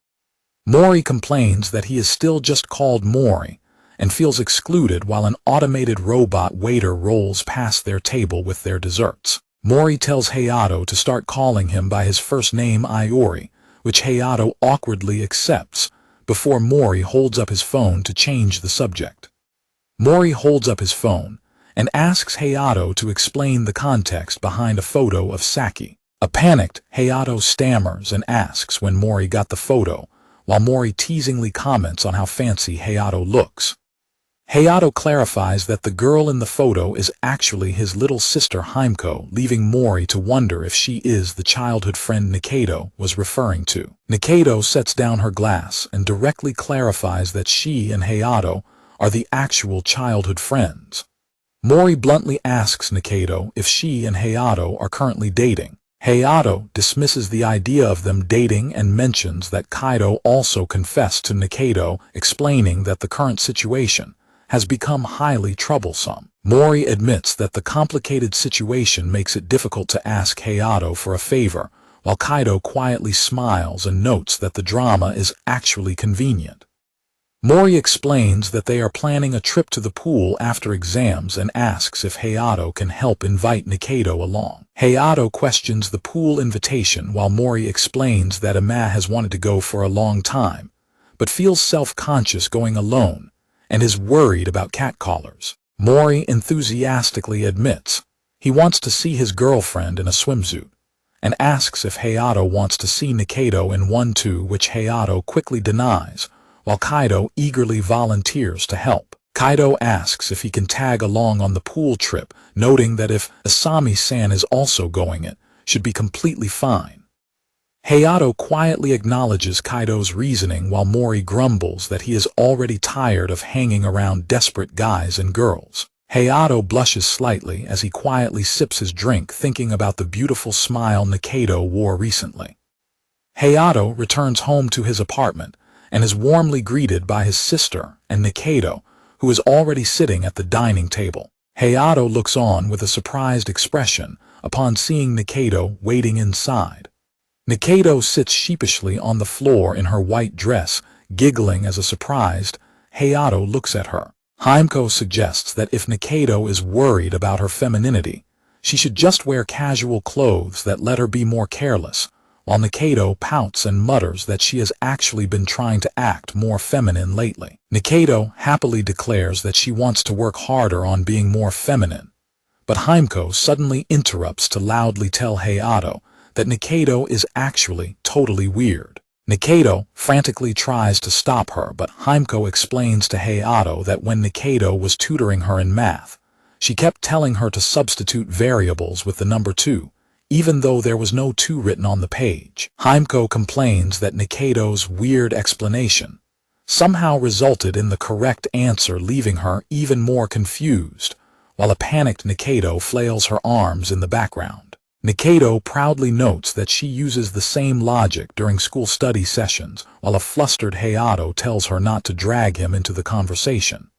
Mori complains that he is still just called Mori and feels excluded while an automated robot waiter rolls past their table with their desserts. Mori tells Hayato to start calling him by his first name, Iori, which Hayato awkwardly accepts before Mori holds up his phone to change the subject. Mori holds up his phone and asks Hayato to explain the context behind a photo of Saki. A panicked Hayato stammers and asks when Mori got the photo, while Mori teasingly comments on how fancy Hayato looks. Hayato clarifies that the girl in the photo is actually his little sister Himeko, leaving Mori to wonder if she is the childhood friend Nikaido was referring to. Nikaido sets down her glass and directly clarifies that she and Hayato are the actual childhood friends. Mori bluntly asks Nikaido if she and Hayato are currently dating. Hayato dismisses the idea of them dating and mentions that Kaido also confessed to Nikaido, explaining that the current situation has become highly troublesome. Mori admits that the complicated situation makes it difficult to ask Hayato for a favor, while Kaido quietly smiles and notes that the drama is actually convenient. Mori explains that they are planning a trip to the pool after exams and asks if Hayato can help invite Nikaido along. Hayato questions the pool invitation while Mori explains that Ima has wanted to go for a long time, but feels self-conscious going alone and is worried about catcallers. Mori enthusiastically admits he wants to see his girlfriend in a swimsuit, and asks if Hayato wants to see Nikaido in one too, which Hayato quickly denies, while Kaido eagerly volunteers to help. Kaido asks if he can tag along on the pool trip, noting that if Asami-san is also going, it should be completely fine. Hayato quietly acknowledges Kaido's reasoning while Mori grumbles that he is already tired of hanging around desperate guys and girls. Hayato blushes slightly as he quietly sips his drink, thinking about the beautiful smile Nikaido wore recently. Hayato returns home to his apartment and is warmly greeted by his sister and Nikaido, who is already sitting at the dining table. Hayato looks on with a surprised expression upon seeing Nikaido waiting inside. Nikaido sits sheepishly on the floor in her white dress, giggling as a surprised Hayato looks at her. Himeko suggests that if Nikaido is worried about her femininity, she should just wear casual clothes that let her be more careless, while Nikaido pouts and mutters that she has actually been trying to act more feminine lately. Nikaido happily declares that she wants to work harder on being more feminine, but Himeko suddenly interrupts to loudly tell Hayato that Nikaido is actually totally weird. Nikaido frantically tries to stop her, but Himeko explains to Hayato that when Nikaido was tutoring her in math, she kept telling her to substitute variables with the number 2, even though there was no 2 written on the page. Himeko complains that Nikaido's weird explanation somehow resulted in the correct answer, leaving her even more confused, while a panicked Nikaido flails her arms in the background. Nikaido proudly notes that she uses the same logic during school study sessions, while a flustered Hayato tells her not to drag him into the conversation.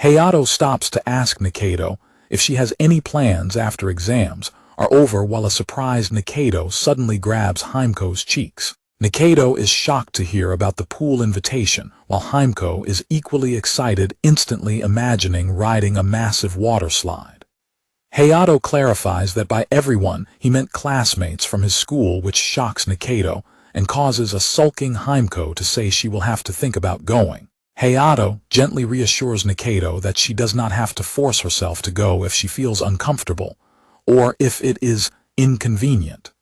Hayato stops to ask Nikaido if she has any plans after exams are over, while a surprised Nikaido suddenly grabs Himeko's cheeks. Nikaido is shocked to hear about the pool invitation, while Himeko is equally excited, instantly imagining riding a massive water slide. Hayato clarifies that by everyone he meant classmates from his school, which shocks Nikaido and causes a sulking Himeko to say she will have to think about going. Hayato gently reassures Nikaido that she does not have to force herself to go if she feels uncomfortable, or if it is inconvenient.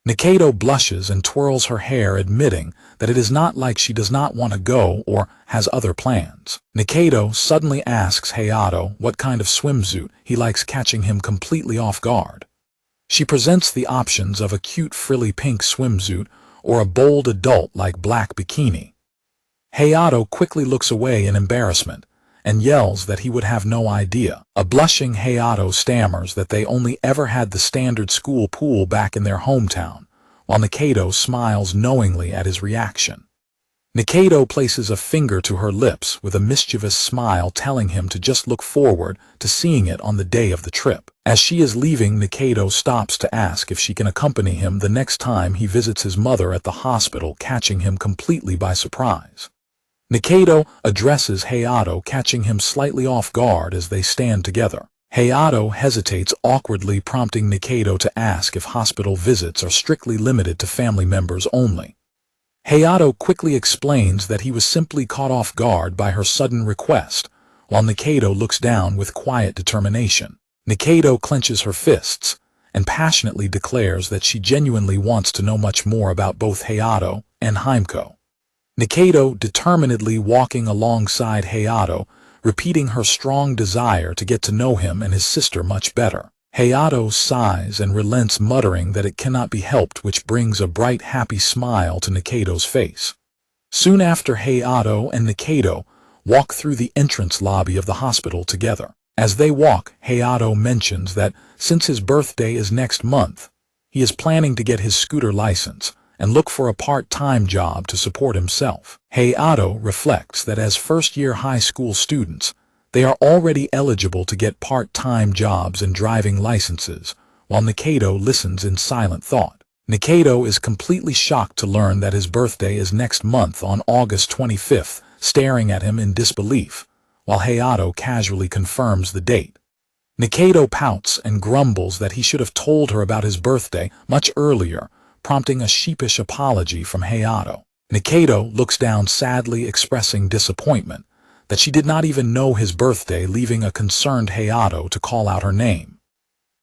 Nikaido blushes and twirls her hair, admitting that it is not like she does not want to go or has other plans. Nikaido suddenly asks Hayato what kind of swimsuit he likes, catching him completely off guard. She presents the options of a cute frilly pink swimsuit or a bold adult-like black bikini. Hayato quickly looks away in embarrassment and yells that he would have no idea. A blushing Hayato stammers that they only ever had the standard school pool back in their hometown, while Nikaido smiles knowingly at his reaction. Nikaido places a finger to her lips with a mischievous smile, telling him to just look forward to seeing it on the day of the trip. As she is leaving, Nikaido stops to ask if she can accompany him the next time he visits his mother at the hospital, catching him completely by surprise. Nikaido addresses Hayato, catching him slightly off guard as they stand together. Hayato hesitates awkwardly, prompting Nikaido to ask if hospital visits are strictly limited to family members only. Hayato quickly explains that he was simply caught off guard by her sudden request, while Nikaido looks down with quiet determination. Nikaido clenches her fists and passionately declares that she genuinely wants to know much more about both Hayato and Himeko. Nikaido, determinedly walking alongside Hayato, repeating her strong desire to get to know him and his sister much better. Hayato sighs and relents, muttering that it cannot be helped, which brings a bright, happy smile to Nikado's face. Soon after, Hayato and Nikado walk through the entrance lobby of the hospital together. As they walk, Hayato mentions that since his birthday is next month, he is planning to get his scooter license and look for a part-time job to support himself. Hayato reflects that as first-year high school students, they are already eligible to get part-time jobs and driving licenses, while Nikado listens in silent thought. Nikado is completely shocked to learn that his birthday is next month on August 25th, staring at him in disbelief, while Hayato casually confirms the date. Nikado pouts and grumbles that he should have told her about his birthday much earlier, prompting a sheepish apology from Hayato. Nikado looks down sadly, expressing disappointment that she did not even know his birthday, leaving a concerned Hayato to call out her name.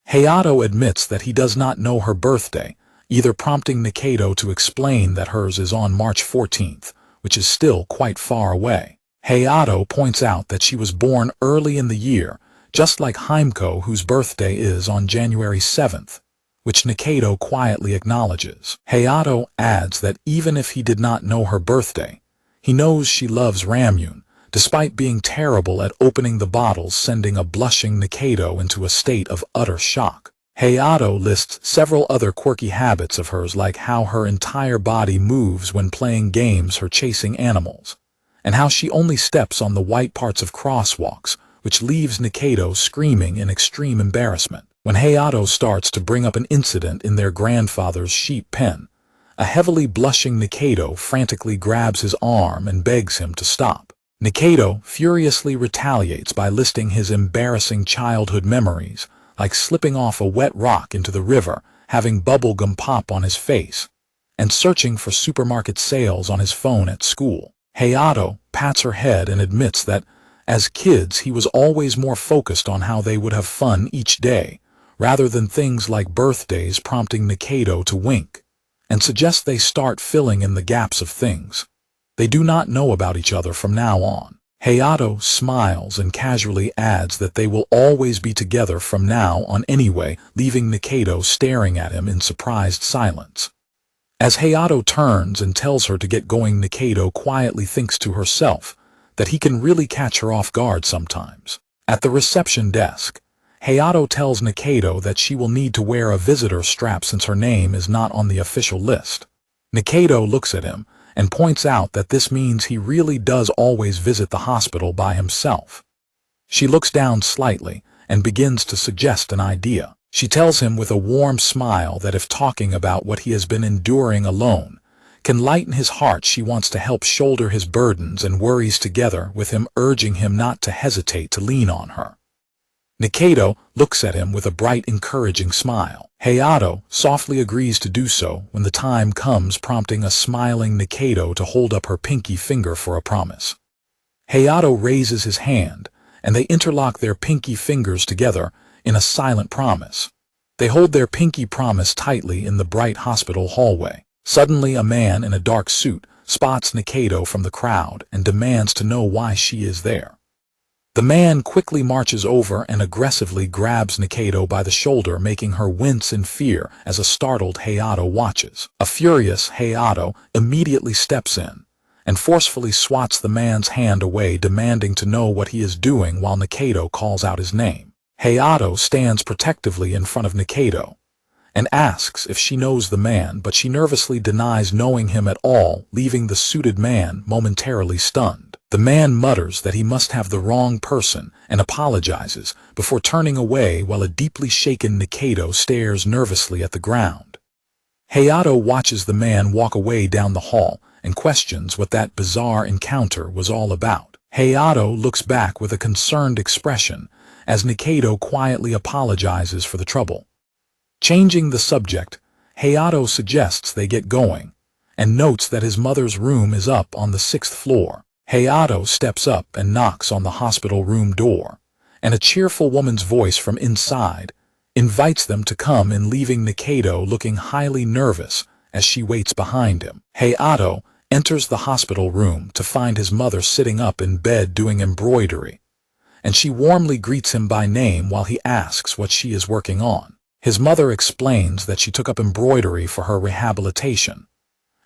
Hayato admits that he does not know her birthday, either prompting Nikado to explain that hers is on March 14th, which is still quite far away. Hayato points out that she was born early in the year, just like Himeko, whose birthday is on January 7th, which Nikado quietly acknowledges. Hayato adds that even if he did not know her birthday, he knows she loves ramyun, despite being terrible at opening the bottles, sending a blushing Nikado into a state of utter shock. Hayato lists several other quirky habits of hers, like how her entire body moves when playing games or chasing animals, and how she only steps on the white parts of crosswalks, which leaves Nikado screaming in extreme embarrassment. When Hayato starts to bring up an incident in their grandfather's sheep pen, a heavily blushing Nikado frantically grabs his arm and begs him to stop. Nikado furiously retaliates by listing his embarrassing childhood memories, like slipping off a wet rock into the river, having bubblegum pop on his face, and searching for supermarket sales on his phone at school. Hayato pats her head and admits that, as kids, he was always more focused on how they would have fun each day, rather than things like birthdays, prompting Nikado to wink and suggest they start filling in the gaps of things they do not know about each other from now on. Hayato smiles and casually adds that they will always be together from now on anyway, leaving Nikado staring at him in surprised silence. As Hayato turns and tells her to get going, Nikado quietly thinks to herself that he can really catch her off guard sometimes. At the reception desk, Hayato tells Nikado that she will need to wear a visitor strap since her name is not on the official list. Nikado looks at him and points out that this means he really does always visit the hospital by himself. She looks down slightly and begins to suggest an idea. She tells him with a warm smile that if talking about what he has been enduring alone can lighten his heart, she wants to help shoulder his burdens and worries together with him, urging him not to hesitate to lean on her. Nikado looks at him with a bright, encouraging smile. Hayato softly agrees to do so when the time comes, prompting a smiling Nikado to hold up her pinky finger for a promise. Hayato raises his hand, and they interlock their pinky fingers together in a silent promise. They hold their pinky promise tightly in the bright hospital hallway. Suddenly, a man in a dark suit spots Nikado from the crowd and demands to know why she is there. The man quickly marches over and aggressively grabs Nikado by the shoulder, making her wince in fear as a startled Hayato watches. A furious Hayato immediately steps in and forcefully swats the man's hand away, demanding to know what he is doing while Nikado calls out his name. Hayato stands protectively in front of Nikado and asks if she knows the man, but she nervously denies knowing him at all, leaving the suited man momentarily stunned. The man mutters that he must have the wrong person and apologizes before turning away, while a deeply shaken Nikado stares nervously at the ground. Hayato watches the man walk away down the hall and questions what that bizarre encounter was all about. Hayato looks back with a concerned expression as Nikado quietly apologizes for the trouble. Changing the subject, Hayato suggests they get going and notes that his mother's room is up on the 6th floor. Hayato steps up and knocks on the hospital room door, and a cheerful woman's voice from inside invites them to come in, leaving Nikado looking highly nervous as she waits behind him. Hayato enters the hospital room to find his mother sitting up in bed doing embroidery, and she warmly greets him by name while he asks what she is working on. His mother explains that she took up embroidery for her rehabilitation,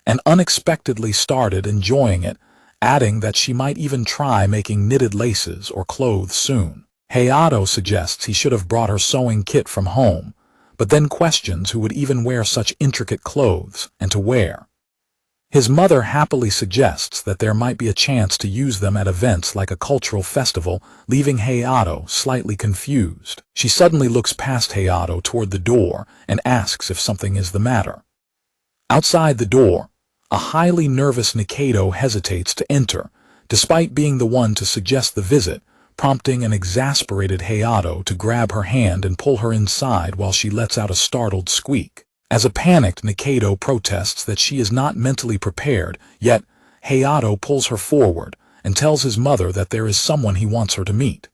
and unexpectedly started enjoying it, adding that she might even try making knitted laces or clothes soon. Hayato suggests he should have brought her sewing kit from home, but then questions who would even wear such intricate clothes and to wear. His mother happily suggests that there might be a chance to use them at events like a cultural festival, leaving Hayato slightly confused. She suddenly looks past Hayato toward the door and asks if something is the matter. Outside the door, a highly nervous Nikaido hesitates to enter, despite being the one to suggest the visit, prompting an exasperated Hayato to grab her hand and pull her inside while she lets out a startled squeak. As a panicked Nikaido protests that she is not mentally prepared, yet Hayato pulls her forward and tells his mother that there is someone he wants her to meet.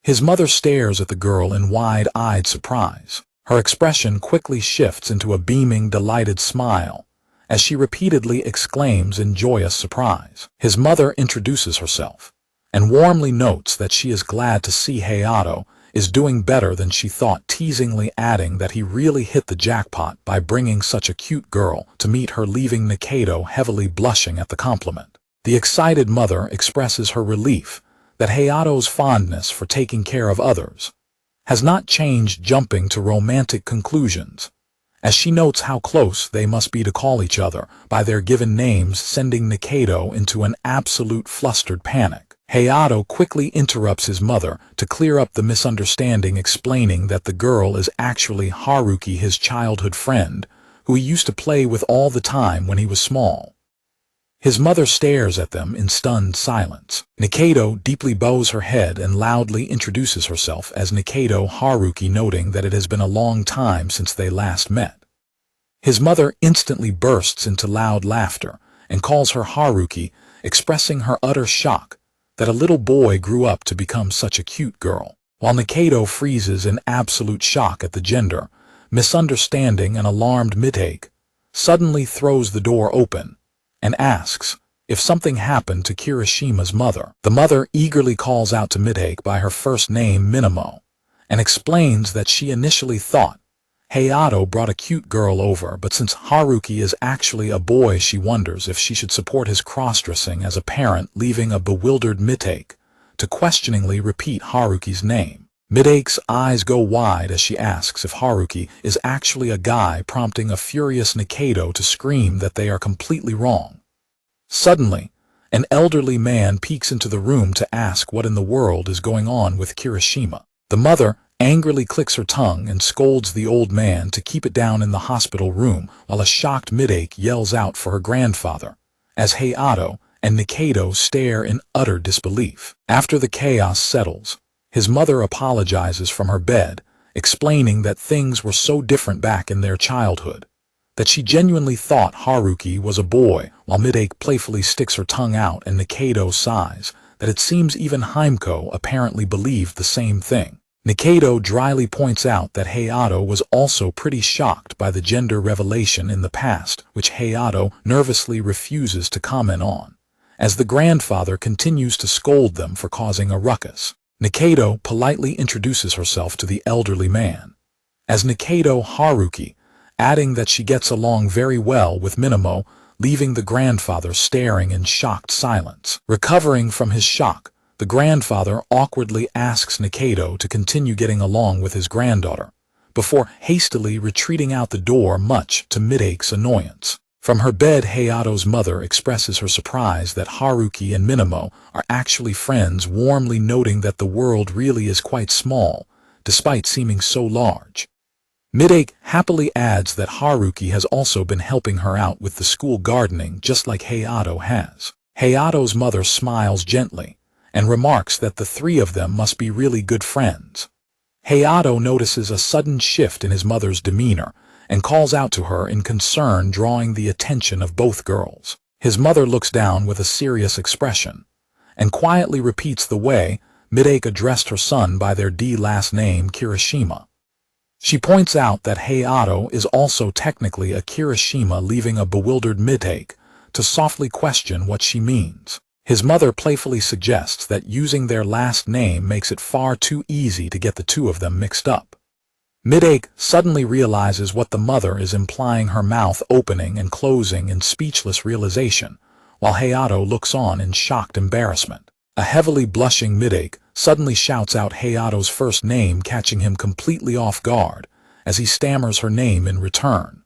His mother stares at the girl in wide-eyed surprise. Her expression quickly shifts into a beaming, delighted smile, as she repeatedly exclaims in joyous surprise. His mother introduces herself, and warmly notes that she is glad to see Hayato is doing better than she thought, teasingly adding that he really hit the jackpot by bringing such a cute girl to meet her, leaving Nikaido heavily blushing at the compliment. The excited mother expresses her relief that Hayato's fondness for taking care of others has not changed, jumping to romantic conclusions, as she notes how close they must be to call each other by their given names, sending Nikaido into an absolute flustered panic. Hayato quickly interrupts his mother to clear up the misunderstanding, explaining that the girl is actually Haruki, his childhood friend, who he used to play with all the time when he was small. His mother stares at them in stunned silence. Nikaido deeply bows her head and loudly introduces herself as Nikaido Haruki, noting that it has been a long time since they last met. His mother instantly bursts into loud laughter and calls her Haruki, expressing her utter shock that a little boy grew up to become such a cute girl. While Nikaido freezes in absolute shock at the gender misunderstanding, an alarmed Mitake suddenly throws the door open and asks if something happened to Kirishima's mother. The mother eagerly calls out to Mitake by her first name, Minamo, and explains that she initially thought Hayato brought a cute girl over, but since Haruki is actually a boy, she wonders if she should support his cross-dressing as a parent, leaving a bewildered Mitake to questioningly repeat Haruki's name. Mitake's eyes go wide as she asks if Haruki is actually a guy, prompting a furious Nikaido to scream that they are completely wrong. Suddenly, an elderly man peeks into the room to ask what in the world is going on with Kirishima. The mother angrily clicks her tongue and scolds the old man to keep it down in the hospital room, while a shocked Mitake yells out for her grandfather, as Hayato and Nikaido stare in utter disbelief. After the chaos settles, his mother apologizes from her bed, explaining that things were so different back in their childhood that she genuinely thought Haruki was a boy, while Mitake playfully sticks her tongue out and Nikaido sighs that it seems even Himeko apparently believed the same thing. Nikaido dryly points out that Hayato was also pretty shocked by the gender revelation in the past, which Hayato nervously refuses to comment on, as the grandfather continues to scold them for causing a ruckus. Nikaido politely introduces herself to the elderly man as Nikaido Haruki, adding that she gets along very well with Minamo, leaving the grandfather staring in shocked silence. Recovering from his shock, the grandfather awkwardly asks Nikaido to continue getting along with his granddaughter, before hastily retreating out the door, much to Mitake's annoyance. From her bed, Hayato's mother expresses her surprise that Haruki and Minamo are actually friends, warmly noting that the world really is quite small, despite seeming so large. Mitake happily adds that Haruki has also been helping her out with the school gardening, just like Hayato has. Hayato's mother smiles gently and remarks that the three of them must be really good friends. Hayato notices a sudden shift in his mother's demeanor and calls out to her in concern, drawing the attention of both girls. His mother looks down with a serious expression and quietly repeats the way Mitake addressed her son by their last name, Kirishima. She points out that Hayato is also technically a Kirishima, leaving a bewildered Mitake to softly question what she means. His mother playfully suggests that using their last name makes it far too easy to get the two of them mixed up. Midake suddenly realizes what the mother is implying, her mouth opening and closing in speechless realization, while Hayato looks on in shocked embarrassment. A heavily blushing Midake suddenly shouts out Hayato's first name, catching him completely off guard as he stammers her name in return.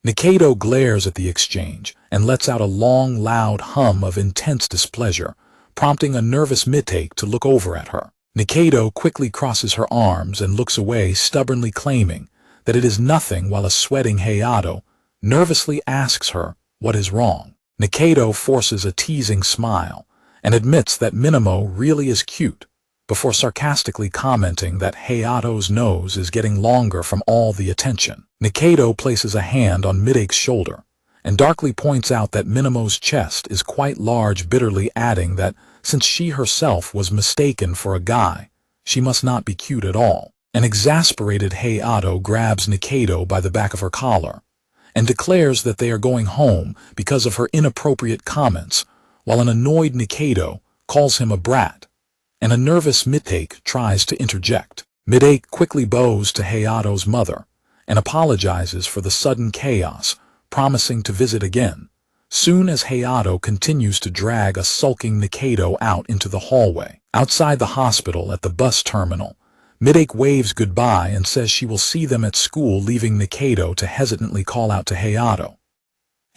Nikaido glares at the exchange and lets out a long, loud hum of intense displeasure, prompting a nervous Midake to look over at her. Nikaido quickly crosses her arms and looks away, stubbornly claiming that it is nothing, while a sweating Hayato nervously asks her what is wrong. Nikaido forces a teasing smile and admits that Minamo really is cute, before sarcastically commenting that Hayato's nose is getting longer from all the attention. Nikaido places a hand on Midake's shoulder and darkly points out that Minamo's chest is quite large, bitterly adding that since she herself was mistaken for a guy, she must not be cute at all. An exasperated Hayato grabs Nikaido by the back of her collar and declares that they are going home because of her inappropriate comments, while an annoyed Nikaido calls him a brat, and a nervous Midake tries to interject. Midake quickly bows to Hayato's mother and apologizes for the sudden chaos, promising to visit again soon as Hayato continues to drag a sulking Nikaido out into the hallway. Outside the hospital at the bus terminal, Midake waves goodbye and says she will see them at school, leaving Nikaido to hesitantly call out to Hayato.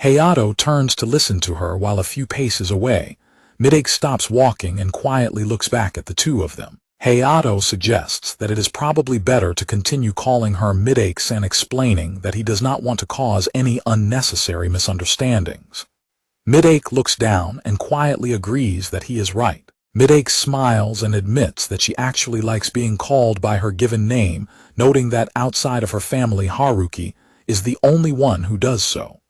Hayato turns to listen to her, while a few paces away, Midake stops walking and quietly looks back at the two of them. Hayato suggests that it is probably better to continue calling her Midake-san, explaining that he does not want to cause any unnecessary misunderstandings. Midake looks down and quietly agrees that he is right. Midake smiles and admits that she actually likes being called by her given name, noting that outside of her family, Haruki is the only one who does so.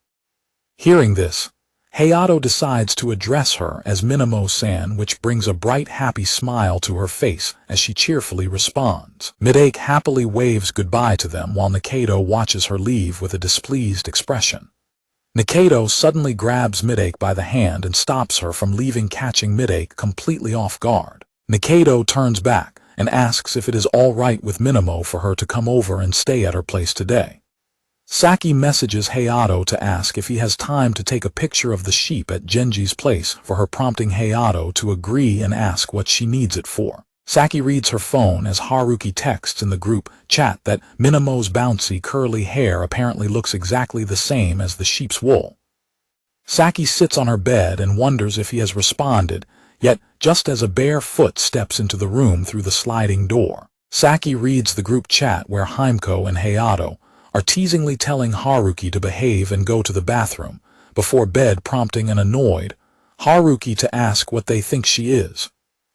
Hearing this, Hayato decides to address her as Minamo-san, which brings a bright, happy smile to her face as she cheerfully responds. Midake happily waves goodbye to them, while Nikaido watches her leave with a displeased expression. Nikaido suddenly grabs Midake by the hand and stops her from leaving, catching Midake completely off guard. Nikaido turns back and asks if it is all right with Minamo for her to come over and stay at her place today. Saki messages Hayato to ask if he has time to take a picture of the sheep at Genji's place for her, prompting Hayato to agree and ask what she needs it for. Saki reads her phone as Haruki texts in the group chat that Minamo's bouncy curly hair apparently looks exactly the same as the sheep's wool. Saki sits on her bed and wonders if he has responded, yet just as a bare foot steps into the room through the sliding door. Saki reads the group chat where Himeko and Hayato are teasingly telling Haruki to behave and go to the bathroom before bed, prompting an annoyed Haruki to ask what they think she is,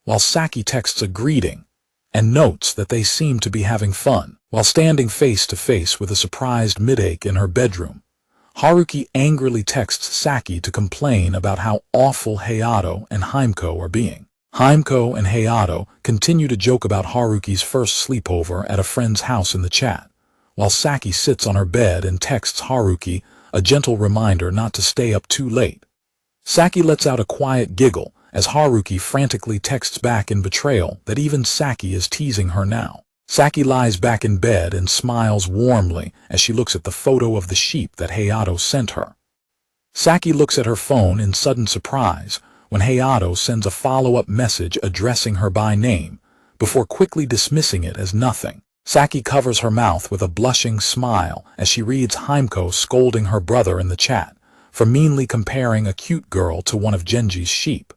while Saki texts a greeting and notes that they seem to be having fun. While standing face to face with a surprised Midake in her bedroom, Haruki angrily texts Saki to complain about how awful Hayato and Himeko are being. Himeko and Hayato continue to joke about Haruki's first sleepover at a friend's house in the chat, while Saki sits on her bed and texts Haruki a gentle reminder not to stay up too late. Saki lets out a quiet giggle as Haruki frantically texts back in betrayal that even Saki is teasing her now. Saki lies back in bed and smiles warmly as she looks at the photo of the sheep that Hayato sent her. Saki looks at her phone in sudden surprise when Hayato sends a follow-up message addressing her by name, before quickly dismissing it as nothing. Saki covers her mouth with a blushing smile as she reads Himeko scolding her brother in the chat for meanly comparing a cute girl to one of Genji's sheep.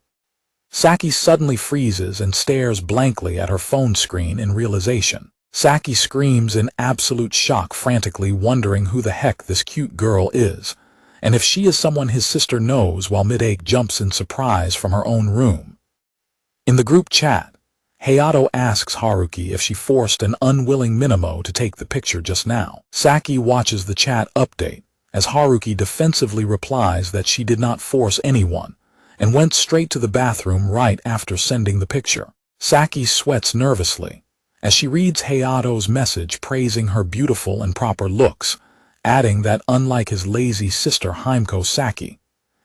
Saki suddenly freezes and stares blankly at her phone screen in realization. Saki screams in absolute shock, frantically wondering who the heck this cute girl is, and if she is someone his sister knows, while Midake jumps in surprise from her own room. In the group chat, Hayato asks Haruki if she forced an unwilling Minamo to take the picture just now. Saki watches the chat update as Haruki defensively replies that she did not force anyone and went straight to the bathroom right after sending the picture. Saki sweats nervously as she reads Hayato's message praising her beautiful and proper looks, adding that unlike his lazy sister Himeko, Saki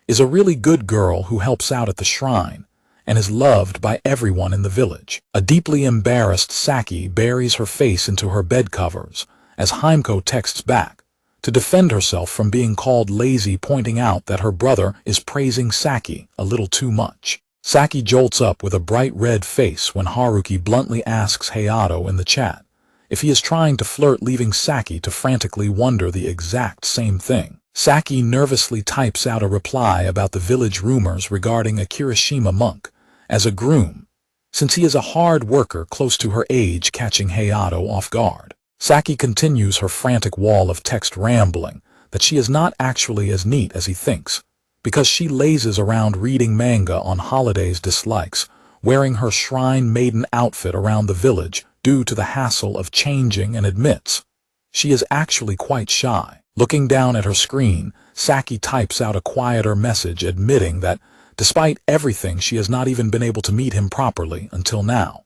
is a really good girl who helps out at the shrine and is loved by everyone in the village. A deeply embarrassed Saki buries her face into her bed covers as Himeko texts back to defend herself from being called lazy, pointing out that her brother is praising Saki a little too much. Saki jolts up with a bright red face when Haruki bluntly asks Hayato in the chat if he is trying to flirt, leaving Saki to frantically wonder the exact same thing. Saki nervously types out a reply about the village rumors regarding a Kirishima monk as a groom, since he is a hard worker close to her age, catching Hayato off guard. Saki continues her frantic wall of text, rambling that she is not actually as neat as he thinks, because she lazes around reading manga on holidays, dislikes wearing her shrine maiden outfit around the village due to the hassle of changing, and admits she is actually quite shy. Looking down at her screen, Saki types out a quieter message admitting that despite everything she has not even been able to meet him properly until now.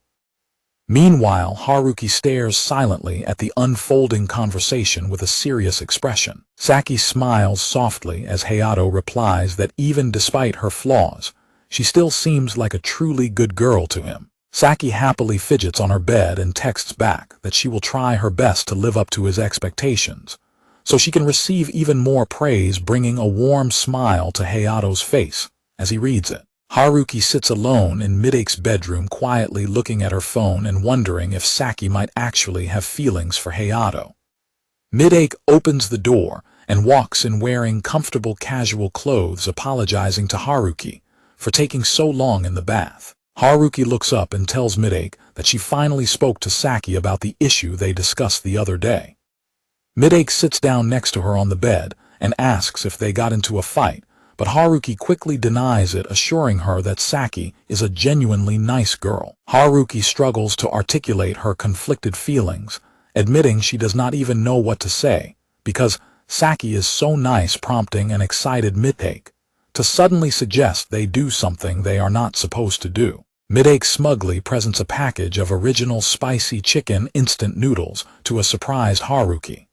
Meanwhile, Haruki stares silently at the unfolding conversation with a serious expression. Saki smiles softly as Hayato replies that even despite her flaws, she still seems like a truly good girl to him. Saki happily fidgets on her bed and texts back that she will try her best to live up to his expectations, so she can receive even more praise, bringing a warm smile to Hayato's face as he reads it. Haruki sits alone in Midake's bedroom, quietly looking at her phone and wondering if Saki might actually have feelings for Hayato. Midake opens the door and walks in wearing comfortable casual clothes, apologizing to Haruki for taking so long in the bath. Haruki looks up and tells Midake that she finally spoke to Saki about the issue they discussed the other day. Midake sits down next to her on the bed and asks if they got into a fight, but Haruki quickly denies it, assuring her that Saki is a genuinely nice girl. Haruki struggles to articulate her conflicted feelings, admitting she does not even know what to say, because Saki is so nice, prompting an excited Midake to suddenly suggest they do something they are not supposed to do. Midake smugly presents a package of original spicy chicken instant noodles to a surprised Haruki.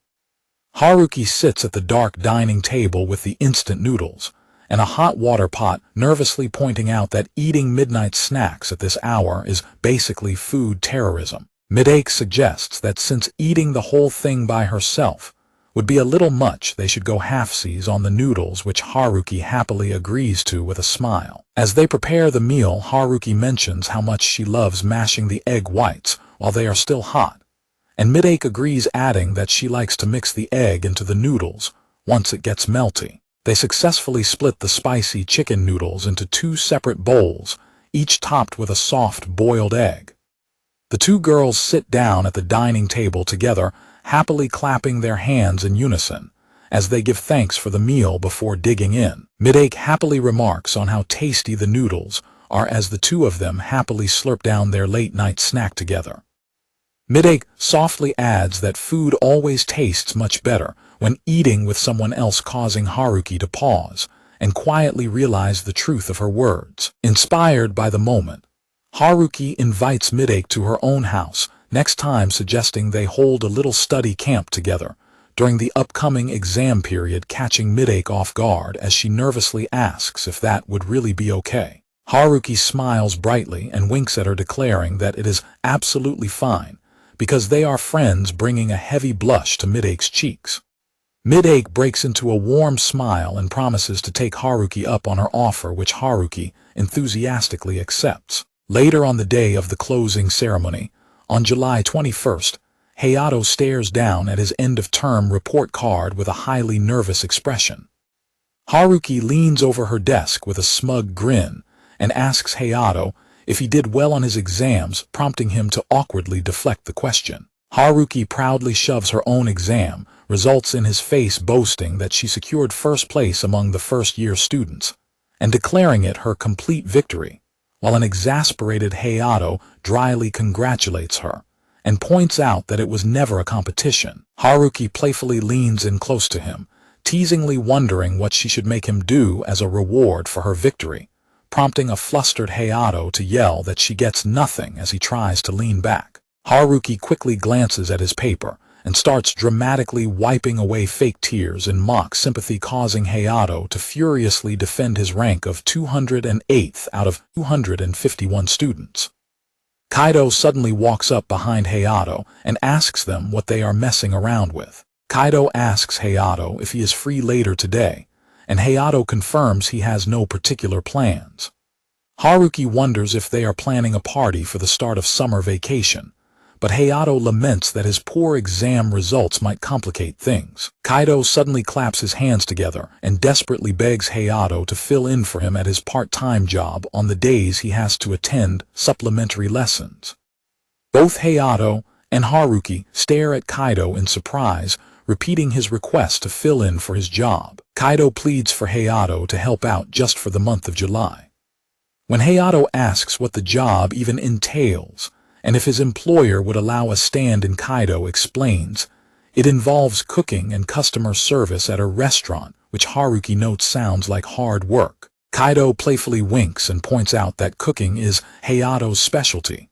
Haruki sits at the dark dining table with the instant noodles and a hot water pot, nervously pointing out that eating midnight snacks at this hour is basically food terrorism. Midake suggests that since eating the whole thing by herself would be a little much, they should go halfsies on the noodles, which Haruki happily agrees to with a smile. As they prepare the meal, Haruki mentions how much she loves mashing the egg whites while they are still hot, and Midake agrees, adding that she likes to mix the egg into the noodles once it gets melty. They successfully split the spicy chicken noodles into 2 separate bowls, each topped with a soft boiled egg. The 2 girls sit down at the dining table together, happily clapping their hands in unison as they give thanks for the meal before digging in. Midake happily remarks on how tasty the noodles are as the 2 of them happily slurp down their late-night snack together. Midake softly adds that food always tastes much better when eating with someone else, causing Haruki to pause and quietly realize the truth of her words. Inspired by the moment, Haruki invites Midake to her own house next time, suggesting they hold a little study camp together during the upcoming exam period, catching Midake off guard as she nervously asks if that would really be okay. Haruki smiles brightly and winks at her, declaring that it is absolutely fine because they are friends, bringing a heavy blush to Midake's cheeks. Midake breaks into a warm smile and promises to take Haruki up on her offer, which Haruki enthusiastically accepts. Later on the day of the closing ceremony, on July 21st, Hayato stares down at his end-of-term report card with a highly nervous expression. Haruki leans over her desk with a smug grin and asks Hayato if he did well on his exams, prompting him to awkwardly deflect the question. Haruki proudly shoves her own exam results in his face, boasting that she secured first place among the first-year students and declaring it her complete victory, while an exasperated Hayato dryly congratulates her and points out that it was never a competition. Haruki playfully leans in close to him, teasingly wondering what she should make him do as a reward for her victory, prompting a flustered Hayato to yell that she gets nothing as he tries to lean back. Haruki quickly glances at his paper and starts dramatically wiping away fake tears in mock sympathy, causing Hayato to furiously defend his rank of 208th out of 251 students. Kaido suddenly walks up behind Hayato and asks them what they are messing around with. Kaido asks Hayato if he is free later today, and Hayato confirms he has no particular plans. Haruki wonders if they are planning a party for the start of summer vacation, but Hayato laments that his poor exam results might complicate things. Kaido suddenly claps his hands together and desperately begs Hayato to fill in for him at his part-time job on the days he has to attend supplementary lessons. Both Hayato and Haruki stare at Kaido in surprise, repeating his request to fill in for his job. Kaido pleads for Hayato to help out just for the month of July. When Hayato asks what the job even entails, and if his employer would allow a stand-in, Kaido explains, it involves cooking and customer service at a restaurant, which Haruki notes sounds like hard work. Kaido playfully winks and points out that cooking is Hayato's specialty,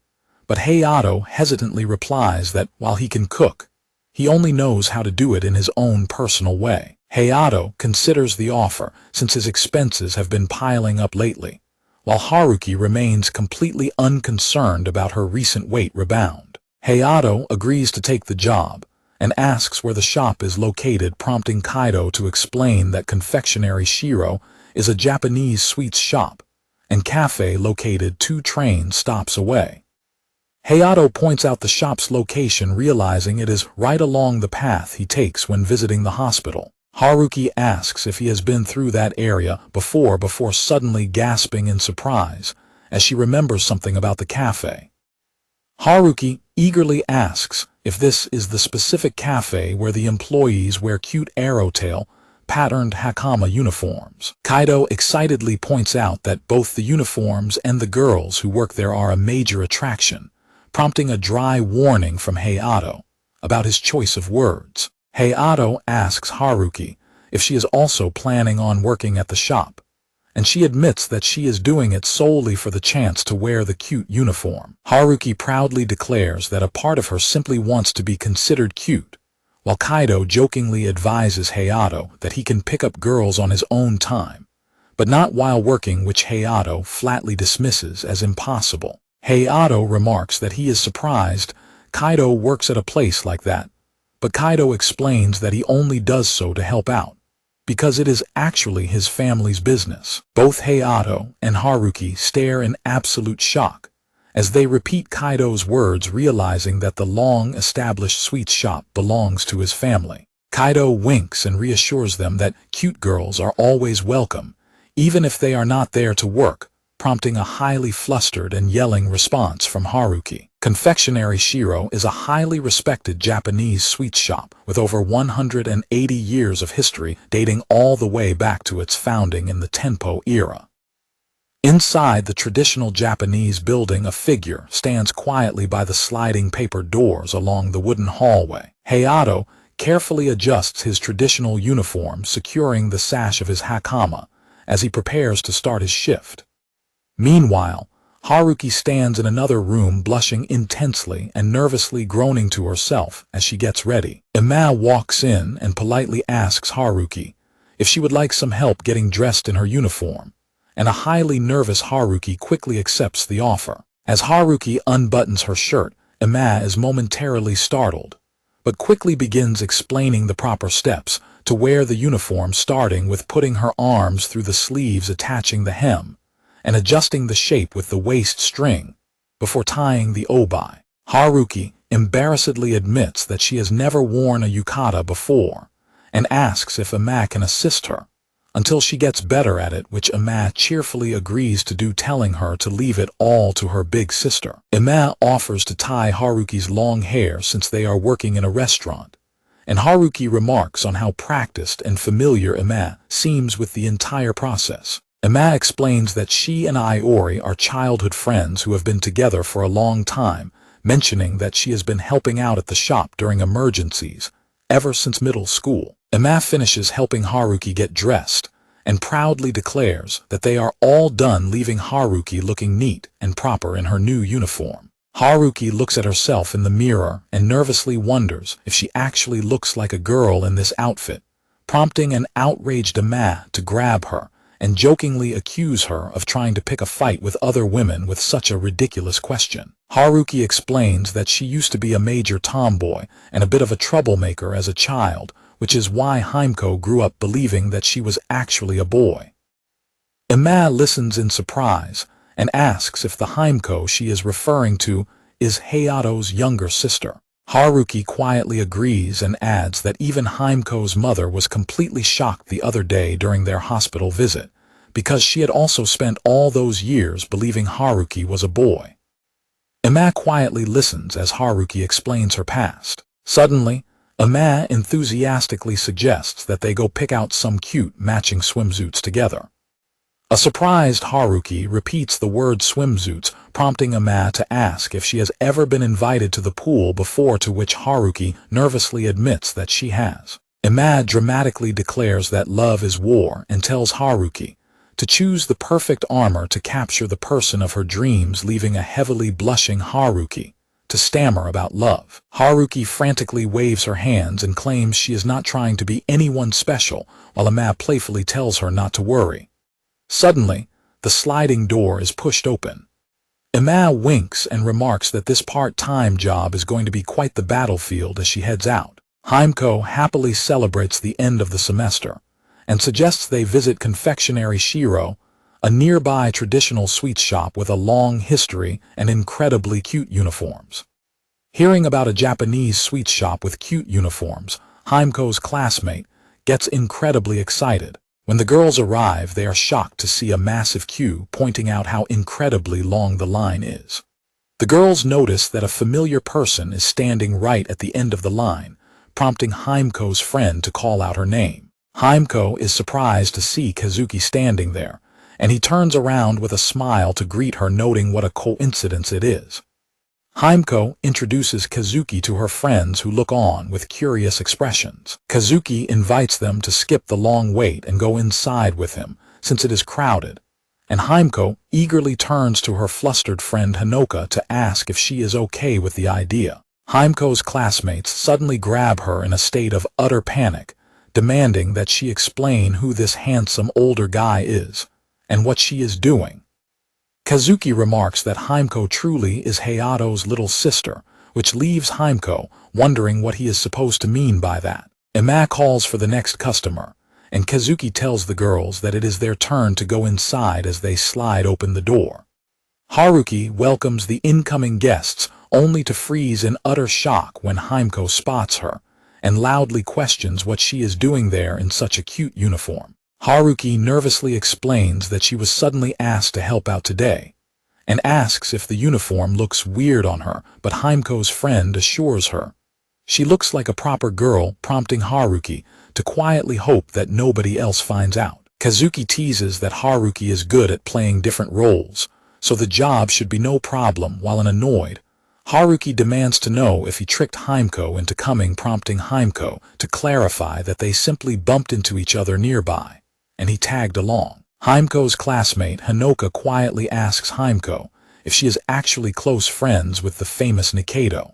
but Hayato hesitantly replies that while he can cook, he only knows how to do it in his own personal way. Hayato considers the offer since his expenses have been piling up lately, while Haruki remains completely unconcerned about her recent weight rebound. Hayato agrees to take the job and asks where the shop is located, prompting Kaido to explain that Confectionery Shiro is a Japanese sweets shop and cafe located 2 train stops away. Hayato points out the shop's location, realizing it is right along the path he takes when visiting the hospital. Haruki asks if he has been through that area before suddenly gasping in surprise as she remembers something about the cafe. Haruki eagerly asks if this is the specific cafe where the employees wear cute arrowtail patterned hakama uniforms. Kaido excitedly points out that both the uniforms and the girls who work there are a major attraction, prompting a dry warning from Hayato about his choice of words. Hayato asks Haruki if she is also planning on working at the shop, and she admits that she is doing it solely for the chance to wear the cute uniform. Haruki proudly declares that a part of her simply wants to be considered cute, while Kaido jokingly advises Hayato that he can pick up girls on his own time, but not while working, which Hayato flatly dismisses as impossible. Hayato remarks that he is surprised Kaido works at a place like that, but Kaido explains that he only does so to help out, because it is actually his family's business. Both Hayato and Haruki stare in absolute shock as they repeat Kaido's words, realizing that the long-established sweets shop belongs to his family. Kaido winks and reassures them that cute girls are always welcome, even if they are not there to work, prompting a highly flustered and yelling response from Haruki. Confectionery Shiro is a highly respected Japanese sweets shop with over 180 years of history, dating all the way back to its founding in the Tenpo era. Inside the traditional Japanese building, a figure stands quietly by the sliding paper doors along the wooden hallway. Hayato carefully adjusts his traditional uniform, securing the sash of his hakama as he prepares to start his shift. Meanwhile, Haruki stands in another room, blushing intensely and nervously groaning to herself as she gets ready. Ima walks in and politely asks Haruki if she would like some help getting dressed in her uniform, and a highly nervous Haruki quickly accepts the offer. As Haruki unbuttons her shirt, Ima is momentarily startled, but quickly begins explaining the proper steps to wear the uniform, starting with putting her arms through the sleeves, attaching the hem, and adjusting the shape with the waist string before tying the obi. Haruki embarrassedly admits that she has never worn a yukata before and asks if Ima can assist her until she gets better at it, which Ima cheerfully agrees to do, telling her to leave it all to her big sister. Ima offers to tie Haruki's long hair since they are working in a restaurant, and Haruki remarks on how practiced and familiar Ima seems with the entire process. Ima explains that she and Iori are childhood friends who have been together for a long time, mentioning that she has been helping out at the shop during emergencies ever since middle school. Ima finishes helping Haruki get dressed and proudly declares that they are all done, leaving Haruki looking neat and proper in her new uniform. Haruki looks at herself in the mirror and nervously wonders if she actually looks like a girl in this outfit, prompting an outraged Ama to grab her and jokingly accuse her of trying to pick a fight with other women with such a ridiculous question. Haruki explains that she used to be a major tomboy and a bit of a troublemaker as a child, which is why Himeko grew up believing that she was actually a boy. Ama listens in surprise and asks if the Himeko she is referring to is Hayato's younger sister. Haruki quietly agrees and adds that even Himeko's mother was completely shocked the other day during their hospital visit, because she had also spent all those years believing Haruki was a boy. Ama quietly listens as Haruki explains her past. Suddenly, Ama enthusiastically suggests that they go pick out some cute matching swimsuits together. A surprised Haruki repeats the word swimsuits, prompting Ama to ask if she has ever been invited to the pool before, to which Haruki nervously admits that she has. Ama dramatically declares that love is war and tells Haruki to choose the perfect armor to capture the person of her dreams, leaving a heavily blushing Haruki to stammer about love. Haruki frantically waves her hands and claims she is not trying to be anyone special, while Ama playfully tells her not to worry. Suddenly, the sliding door is pushed open. Ama winks and remarks that this part-time job is going to be quite the battlefield as she heads out. Himeko happily celebrates the end of the semester and suggests they visit Confectionery Shiro, a nearby traditional sweets shop with a long history and incredibly cute uniforms. Hearing about a Japanese sweets shop with cute uniforms, Himeko's classmate gets incredibly excited. When the girls arrive, they are shocked to see a massive queue, pointing out how incredibly long the line is. The girls notice that a familiar person is standing right at the end of the line, prompting Himeko's friend to call out her name. Himeko is surprised to see Kazuki standing there, and he turns around with a smile to greet her, noting what a coincidence it is. Himeko introduces Kazuki to her friends, who look on with curious expressions. Kazuki invites them to skip the long wait and go inside with him, since it is crowded, and Himeko eagerly turns to her flustered friend Hanoka to ask if she is okay with the idea. Himeko's classmates suddenly grab her in a state of utter panic, demanding that she explain who this handsome older guy is and what she is doing. Kazuki remarks that Himeko truly is Hayato's little sister, which leaves Himeko wondering what he is supposed to mean by that. Ama calls for the next customer, and Kazuki tells the girls that it is their turn to go inside as they slide open the door. Haruki welcomes the incoming guests, only to freeze in utter shock when Himeko spots her and loudly questions what she is doing there in such a cute uniform. Haruki nervously explains that she was suddenly asked to help out today, and asks if the uniform looks weird on her, but Himeko's friend assures her she looks like a proper girl, prompting Haruki to quietly hope that nobody else finds out. Kazuki teases that Haruki is good at playing different roles, so the job should be no problem, while annoyed, Haruki demands to know if he tricked Himeko into coming, prompting Himeko to clarify that they simply bumped into each other nearby, and he tagged along. Himeko's classmate Hanoka quietly asks Himeko if she is actually close friends with the famous Nikaido.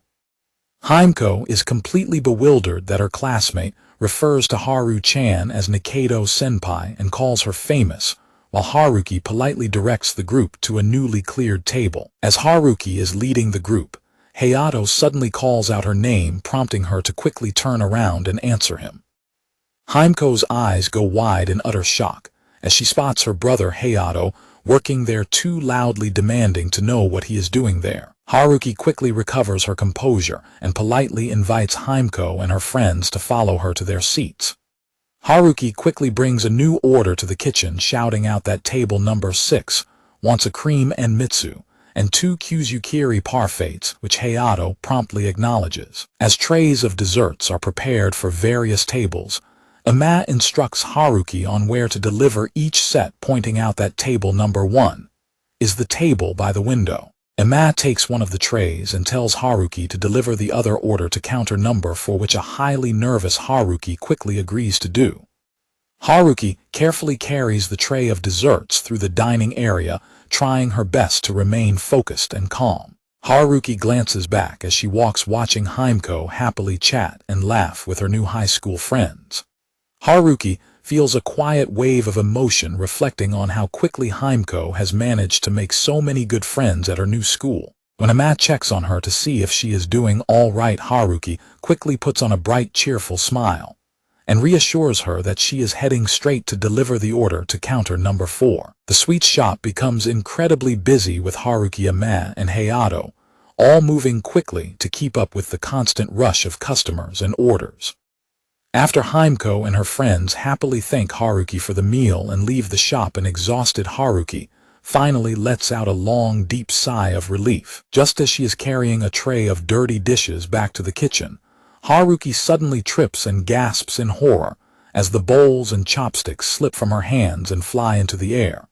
Himeko is completely bewildered that her classmate refers to Haru-chan as Nikaido-senpai and calls her famous, while Haruki politely directs the group to a newly cleared table. As Haruki is leading the group, Hayato suddenly calls out her name, prompting her to quickly turn around and answer him. Himeko's eyes go wide in utter shock as she spots her brother Hayato working there, too loudly demanding to know what he is doing there. Haruki quickly recovers her composure and politely invites Himeko and her friends to follow her to their seats. Haruki quickly brings a new order to the kitchen, shouting out that table number 6 wants a cream and mitsu and 2 kuzukiri parfaits, which Hayato promptly acknowledges. As trays of desserts are prepared for various tables, Ama instructs Haruki on where to deliver each set, pointing out that table number 1 is the table by the window. Ama takes one of the trays and tells Haruki to deliver the other order to counter number 4, which a highly nervous Haruki quickly agrees to do. Haruki carefully carries the tray of desserts through the dining area, trying her best to remain focused and calm. Haruki glances back as she walks, watching Himeko happily chat and laugh with her new high school friends. Haruki feels a quiet wave of emotion, reflecting on how quickly Himeko has managed to make so many good friends at her new school. When Ama checks on her to see if she is doing all right, Haruki quickly puts on a bright, cheerful smile and reassures her that she is heading straight to deliver the order to counter number 4. The sweet shop becomes incredibly busy with Haruki, Ama, and Hayato, all moving quickly to keep up with the constant rush of customers and orders. After Himeko and her friends happily thank Haruki for the meal and leave the shop, an exhausted Haruki finally lets out a long, deep sigh of relief. Just as she is carrying a tray of dirty dishes back to the kitchen, Haruki suddenly trips and gasps in horror as the bowls and chopsticks slip from her hands and fly into the air.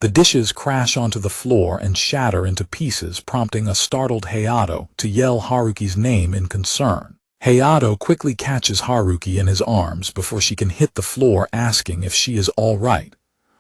The dishes crash onto the floor and shatter into pieces, prompting a startled Hayato to yell Haruki's name in concern. Hayato quickly catches Haruki in his arms before she can hit the floor, asking if she is all right,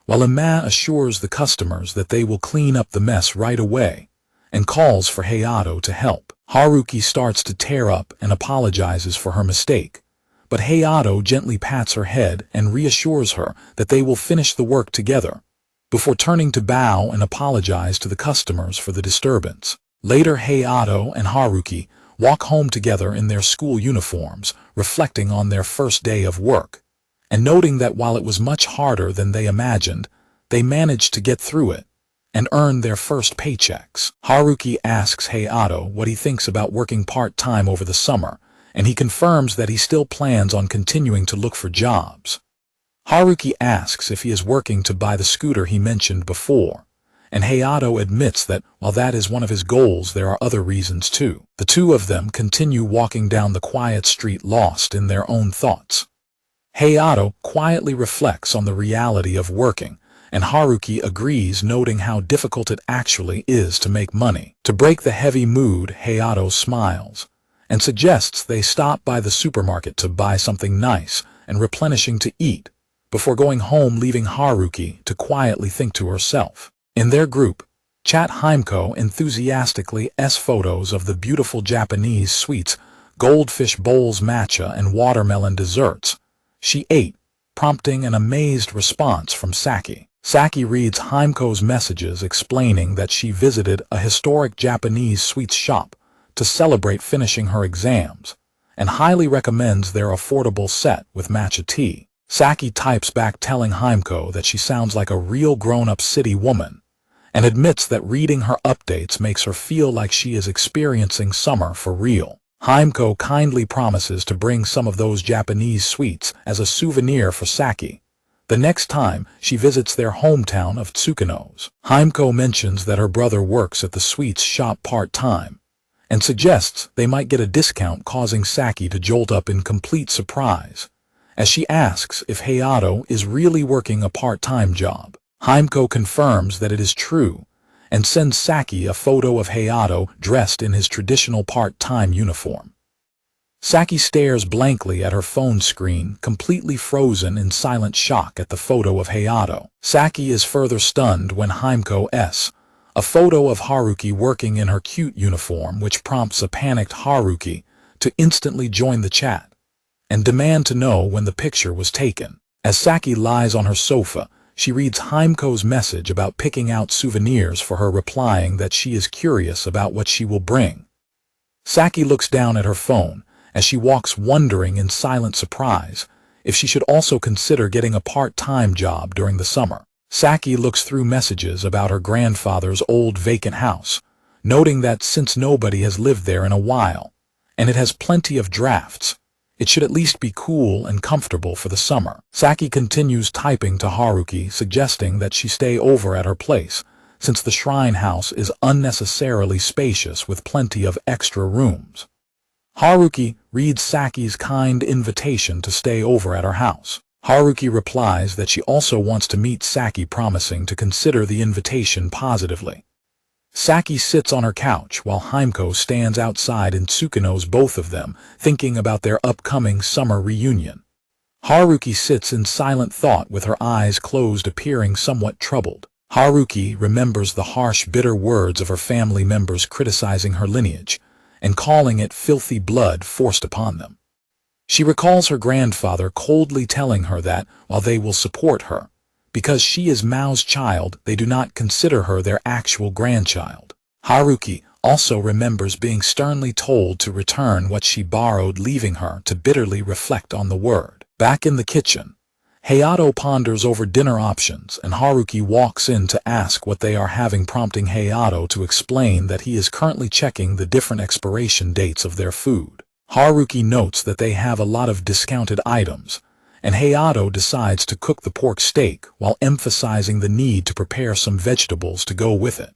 while Ama assures the customers that they will clean up the mess right away and calls for Hayato to help. Haruki starts to tear up and apologizes for her mistake, but Hayato gently pats her head and reassures her that they will finish the work together, before turning to bow and apologize to the customers for the disturbance. Later, Hayato and Haruki walk home together in their school uniforms, reflecting on their first day of work, and noting that while it was much harder than they imagined, they managed to get through it and earn their first paychecks. Haruki asks Hayato what he thinks about working part-time over the summer, and he confirms that he still plans on continuing to look for jobs. Haruki asks if he is working to buy the scooter he mentioned before, and Hayato admits that while that is one of his goals, there are other reasons too. The two of them continue walking down the quiet street, lost in their own thoughts. Hayato quietly reflects on the reality of working, and Haruki agrees, noting how difficult it actually is to make money. To break the heavy mood, Hayato smiles and suggests they stop by the supermarket to buy something nice and replenishing to eat, before going home, leaving Haruki to quietly think to herself. In their group chat, Himeko enthusiastically photos of the beautiful Japanese sweets, goldfish bowls, matcha, and watermelon desserts she ate, prompting an amazed response from Saki. Saki reads Himeko's messages explaining that she visited a historic Japanese sweets shop to celebrate finishing her exams, and highly recommends their affordable set with matcha tea. Saki types back telling Himeko that she sounds like a real grown-up city woman, and admits that reading her updates makes her feel like she is experiencing summer for real. Himeko kindly promises to bring some of those Japanese sweets as a souvenir for Saki the next time she visits their hometown of Tsukino's. Himeko mentions that her brother works at the sweets shop part-time, and suggests they might get a discount, causing Saki to jolt up in complete surprise as she asks if Hayato is really working a part-time job. Himeko confirms that it is true and sends Saki a photo of Hayato dressed in his traditional part-time uniform. Saki stares blankly at her phone screen, completely frozen in silent shock at the photo of Hayato. Saki is further stunned when Himeko a photo of Haruki working in her cute uniform, which prompts a panicked Haruki to instantly join the chat and demand to know when the picture was taken. As Saki lies on her sofa, she reads Himeko's message about picking out souvenirs for her, replying that she is curious about what she will bring. Saki looks down at her phone as she walks, wondering in silent surprise if she should also consider getting a part-time job during the summer. Saki looks through messages about her grandfather's old vacant house, noting that since nobody has lived there in a while, and it has plenty of drafts, it should at least be cool and comfortable for the summer. Saki continues typing to Haruki, suggesting that she stay over at her place, since the shrine house is unnecessarily spacious with plenty of extra rooms. Haruki reads Saki's kind invitation to stay over at her house. Haruki replies that she also wants to meet Saki, promising to consider the invitation positively. Saki sits on her couch while Himeko stands outside in Tsukino's, both of them thinking about their upcoming summer reunion. Haruki sits in silent thought with her eyes closed, appearing somewhat troubled. Haruki remembers the harsh, bitter words of her family members criticizing her lineage and calling it filthy blood forced upon them. She recalls her grandfather coldly telling her that, while they will support her, because she is Mao's child, they do not consider her their actual grandchild. Haruki also remembers being sternly told to return what she borrowed, leaving her to bitterly reflect on the word. Back in the kitchen, Hayato ponders over dinner options, and Haruki walks in to ask what they are having, prompting Hayato to explain that he is currently checking the different expiration dates of their food. Haruki notes that they have a lot of discounted items, and Hayato decides to cook the pork steak while emphasizing the need to prepare some vegetables to go with it.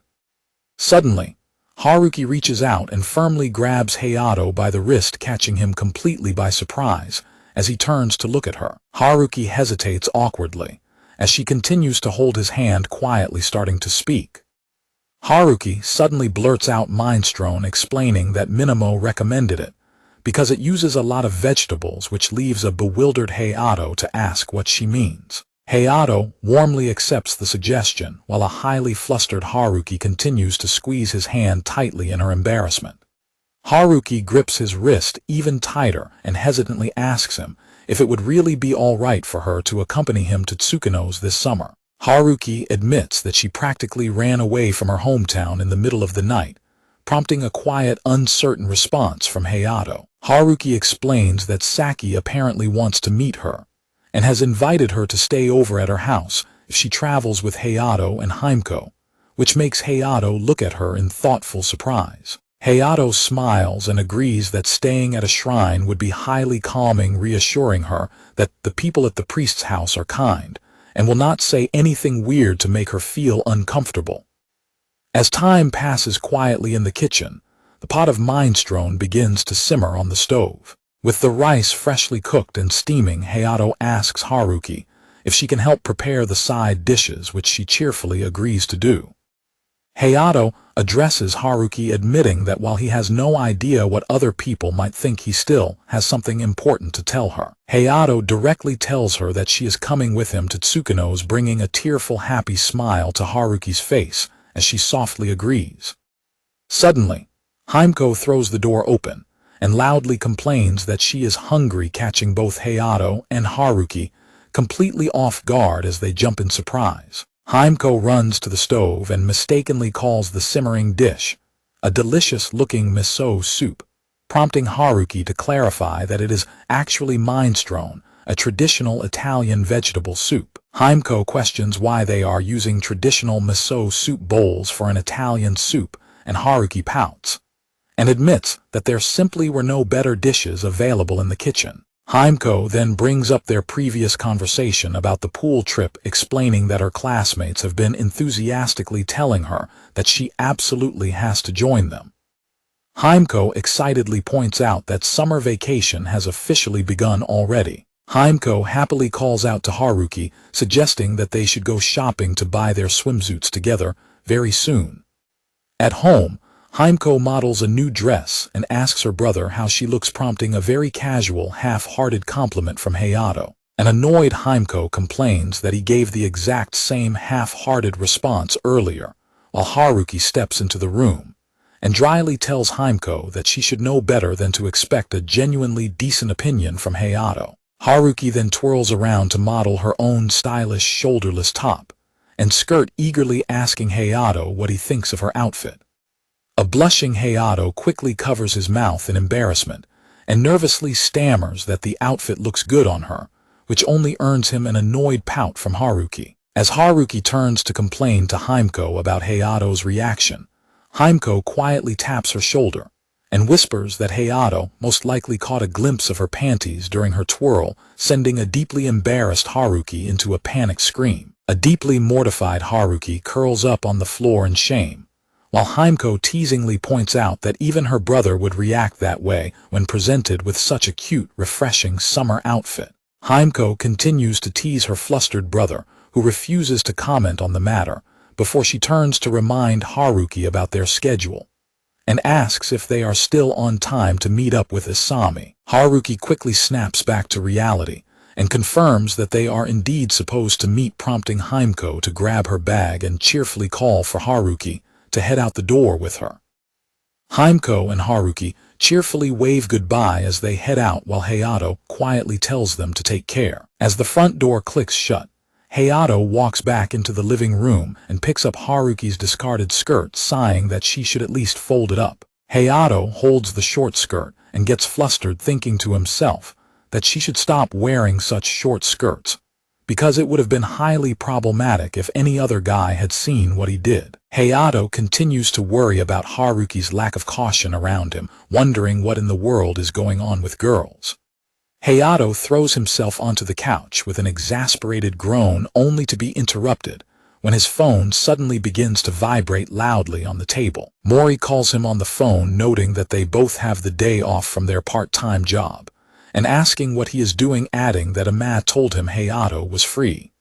Suddenly, Haruki reaches out and firmly grabs Hayato by the wrist, catching him completely by surprise as he turns to look at her. Haruki hesitates awkwardly as she continues to hold his hand, quietly starting to speak. Haruki suddenly blurts out minestrone, explaining that Minamo recommended it because it uses a lot of vegetables, which leaves a bewildered Hayato to ask what she means. Hayato warmly accepts the suggestion, while a highly flustered Haruki continues to squeeze his hand tightly in her embarrassment. Haruki grips his wrist even tighter and hesitantly asks him if it would really be all right for her to accompany him to Tsukino's this summer. Haruki admits that she practically ran away from her hometown in the middle of the night, prompting a quiet, uncertain response from Hayato. Haruki explains that Saki apparently wants to meet her and has invited her to stay over at her house if she travels with Hayato and Himeko, which makes Hayato look at her in thoughtful surprise. Hayato smiles and agrees that staying at a shrine would be highly calming, reassuring her that the people at the priest's house are kind and will not say anything weird to make her feel uncomfortable. As time passes quietly in the kitchen, the pot of minestrone begins to simmer on the stove. With the rice freshly cooked and steaming, Hayato asks Haruki if she can help prepare the side dishes, which she cheerfully agrees to do. Hayato addresses Haruki, admitting that while he has no idea what other people might think, he still has something important to tell her. Hayato directly tells her that she is coming with him to Tsukino's, bringing a tearful, happy smile to Haruki's face as she softly agrees. Suddenly, Himeko throws the door open and loudly complains that she is hungry, catching both Hayato and Haruki completely off guard as they jump in surprise. Himeko runs to the stove and mistakenly calls the simmering dish a delicious-looking miso soup, prompting Haruki to clarify that it is actually minestrone, a traditional Italian vegetable soup. Himeko questions why they are using traditional miso soup bowls for an Italian soup, and Haruki pouts and admits that there simply were no better dishes available in the kitchen. Himeko then brings up their previous conversation about the pool trip, explaining that her classmates have been enthusiastically telling her that she absolutely has to join them. Himeko excitedly points out that summer vacation has officially begun already. Himeko happily calls out to Haruki, suggesting that they should go shopping to buy their swimsuits together very soon. At home, Himeko models a new dress and asks her brother how she looks, prompting a very casual, half-hearted compliment from Hayato. An annoyed Himeko complains that he gave the exact same half-hearted response earlier, while Haruki steps into the room and dryly tells Himeko that she should know better than to expect a genuinely decent opinion from Hayato. Haruki then twirls around to model her own stylish shoulderless top and skirt, eagerly asking Hayato what he thinks of her outfit. A blushing Hayato quickly covers his mouth in embarrassment and nervously stammers that the outfit looks good on her, which only earns him an annoyed pout from Haruki. As Haruki turns to complain to Himeko about Hayato's reaction, Himeko quietly taps her shoulder and whispers that Hayato most likely caught a glimpse of her panties during her twirl, sending a deeply embarrassed Haruki into a panic scream. A deeply mortified Haruki curls up on the floor in shame, while Himeko teasingly points out that even her brother would react that way when presented with such a cute, refreshing summer outfit. Himeko continues to tease her flustered brother, who refuses to comment on the matter, before she turns to remind Haruki about their schedule and asks if they are still on time to meet up with Isami. Haruki quickly snaps back to reality and confirms that they are indeed supposed to meet, prompting Himeko to grab her bag and cheerfully call for Haruki to head out the door with her. Himeko and Haruki cheerfully wave goodbye as they head out, while Hayato quietly tells them to take care. As the front door clicks shut, Hayato walks back into the living room and picks up Haruki's discarded skirt, sighing that she should at least fold it up. Hayato holds the short skirt and gets flustered, thinking to himself that she should stop wearing such short skirts, because it would have been highly problematic if any other guy had seen what he did. Hayato continues to worry about Haruki's lack of caution around him, wondering what in the world is going on with girls. Hayato throws himself onto the couch with an exasperated groan, only to be interrupted when his phone suddenly begins to vibrate loudly on the table. Mori calls him on the phone, noting that they both have the day off from their part-time job, and asking what he is doing, adding that Ama told him Hayato was free.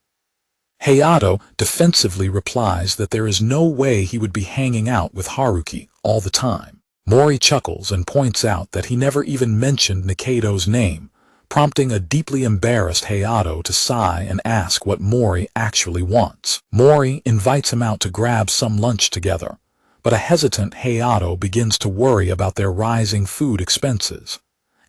Hayato defensively replies that there is no way he would be hanging out with Haruki all the time. Mori chuckles and points out that he never even mentioned Nikado's name, prompting a deeply embarrassed Hayato to sigh and ask what Mori actually wants. Mori invites him out to grab some lunch together, but a hesitant Hayato begins to worry about their rising food expenses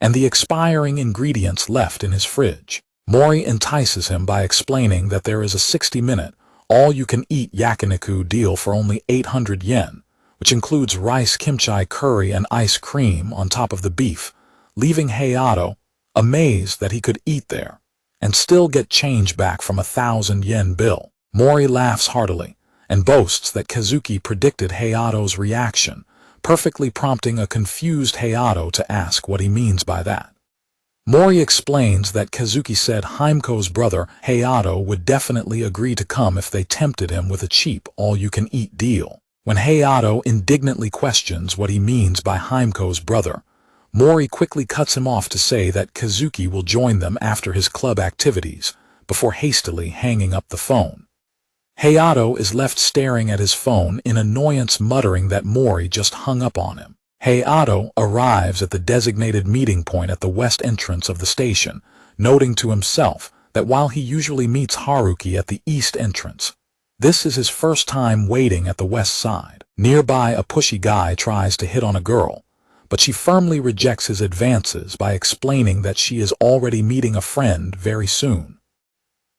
and the expiring ingredients left in his fridge. Mori entices him by explaining that there is a 60-minute, all-you-can-eat yakiniku deal for only 800 yen, which includes rice, kimchi curry, and ice cream on top of the beef, leaving Hayato amazed that he could eat there and still get change back from a 1,000-yen bill. Mori laughs heartily and boasts that Kazuki predicted Hayato's reaction, perfectly prompting a confused Hayato to ask what he means by that. Mori explains that Kazuki said Himeko's brother Hayato would definitely agree to come if they tempted him with a cheap all-you-can-eat deal. When Hayato indignantly questions what he means by Himeko's brother, Mori quickly cuts him off to say that Kazuki will join them after his club activities, before hastily hanging up the phone. Hayato is left staring at his phone in annoyance, muttering that Mori just hung up on him. Hayato arrives at the designated meeting point at the west entrance of the station, noting to himself that while he usually meets Haruki at the east entrance, this is his first time waiting at the west side. Nearby, a pushy guy tries to hit on a girl, but she firmly rejects his advances by explaining that she is already meeting a friend very soon.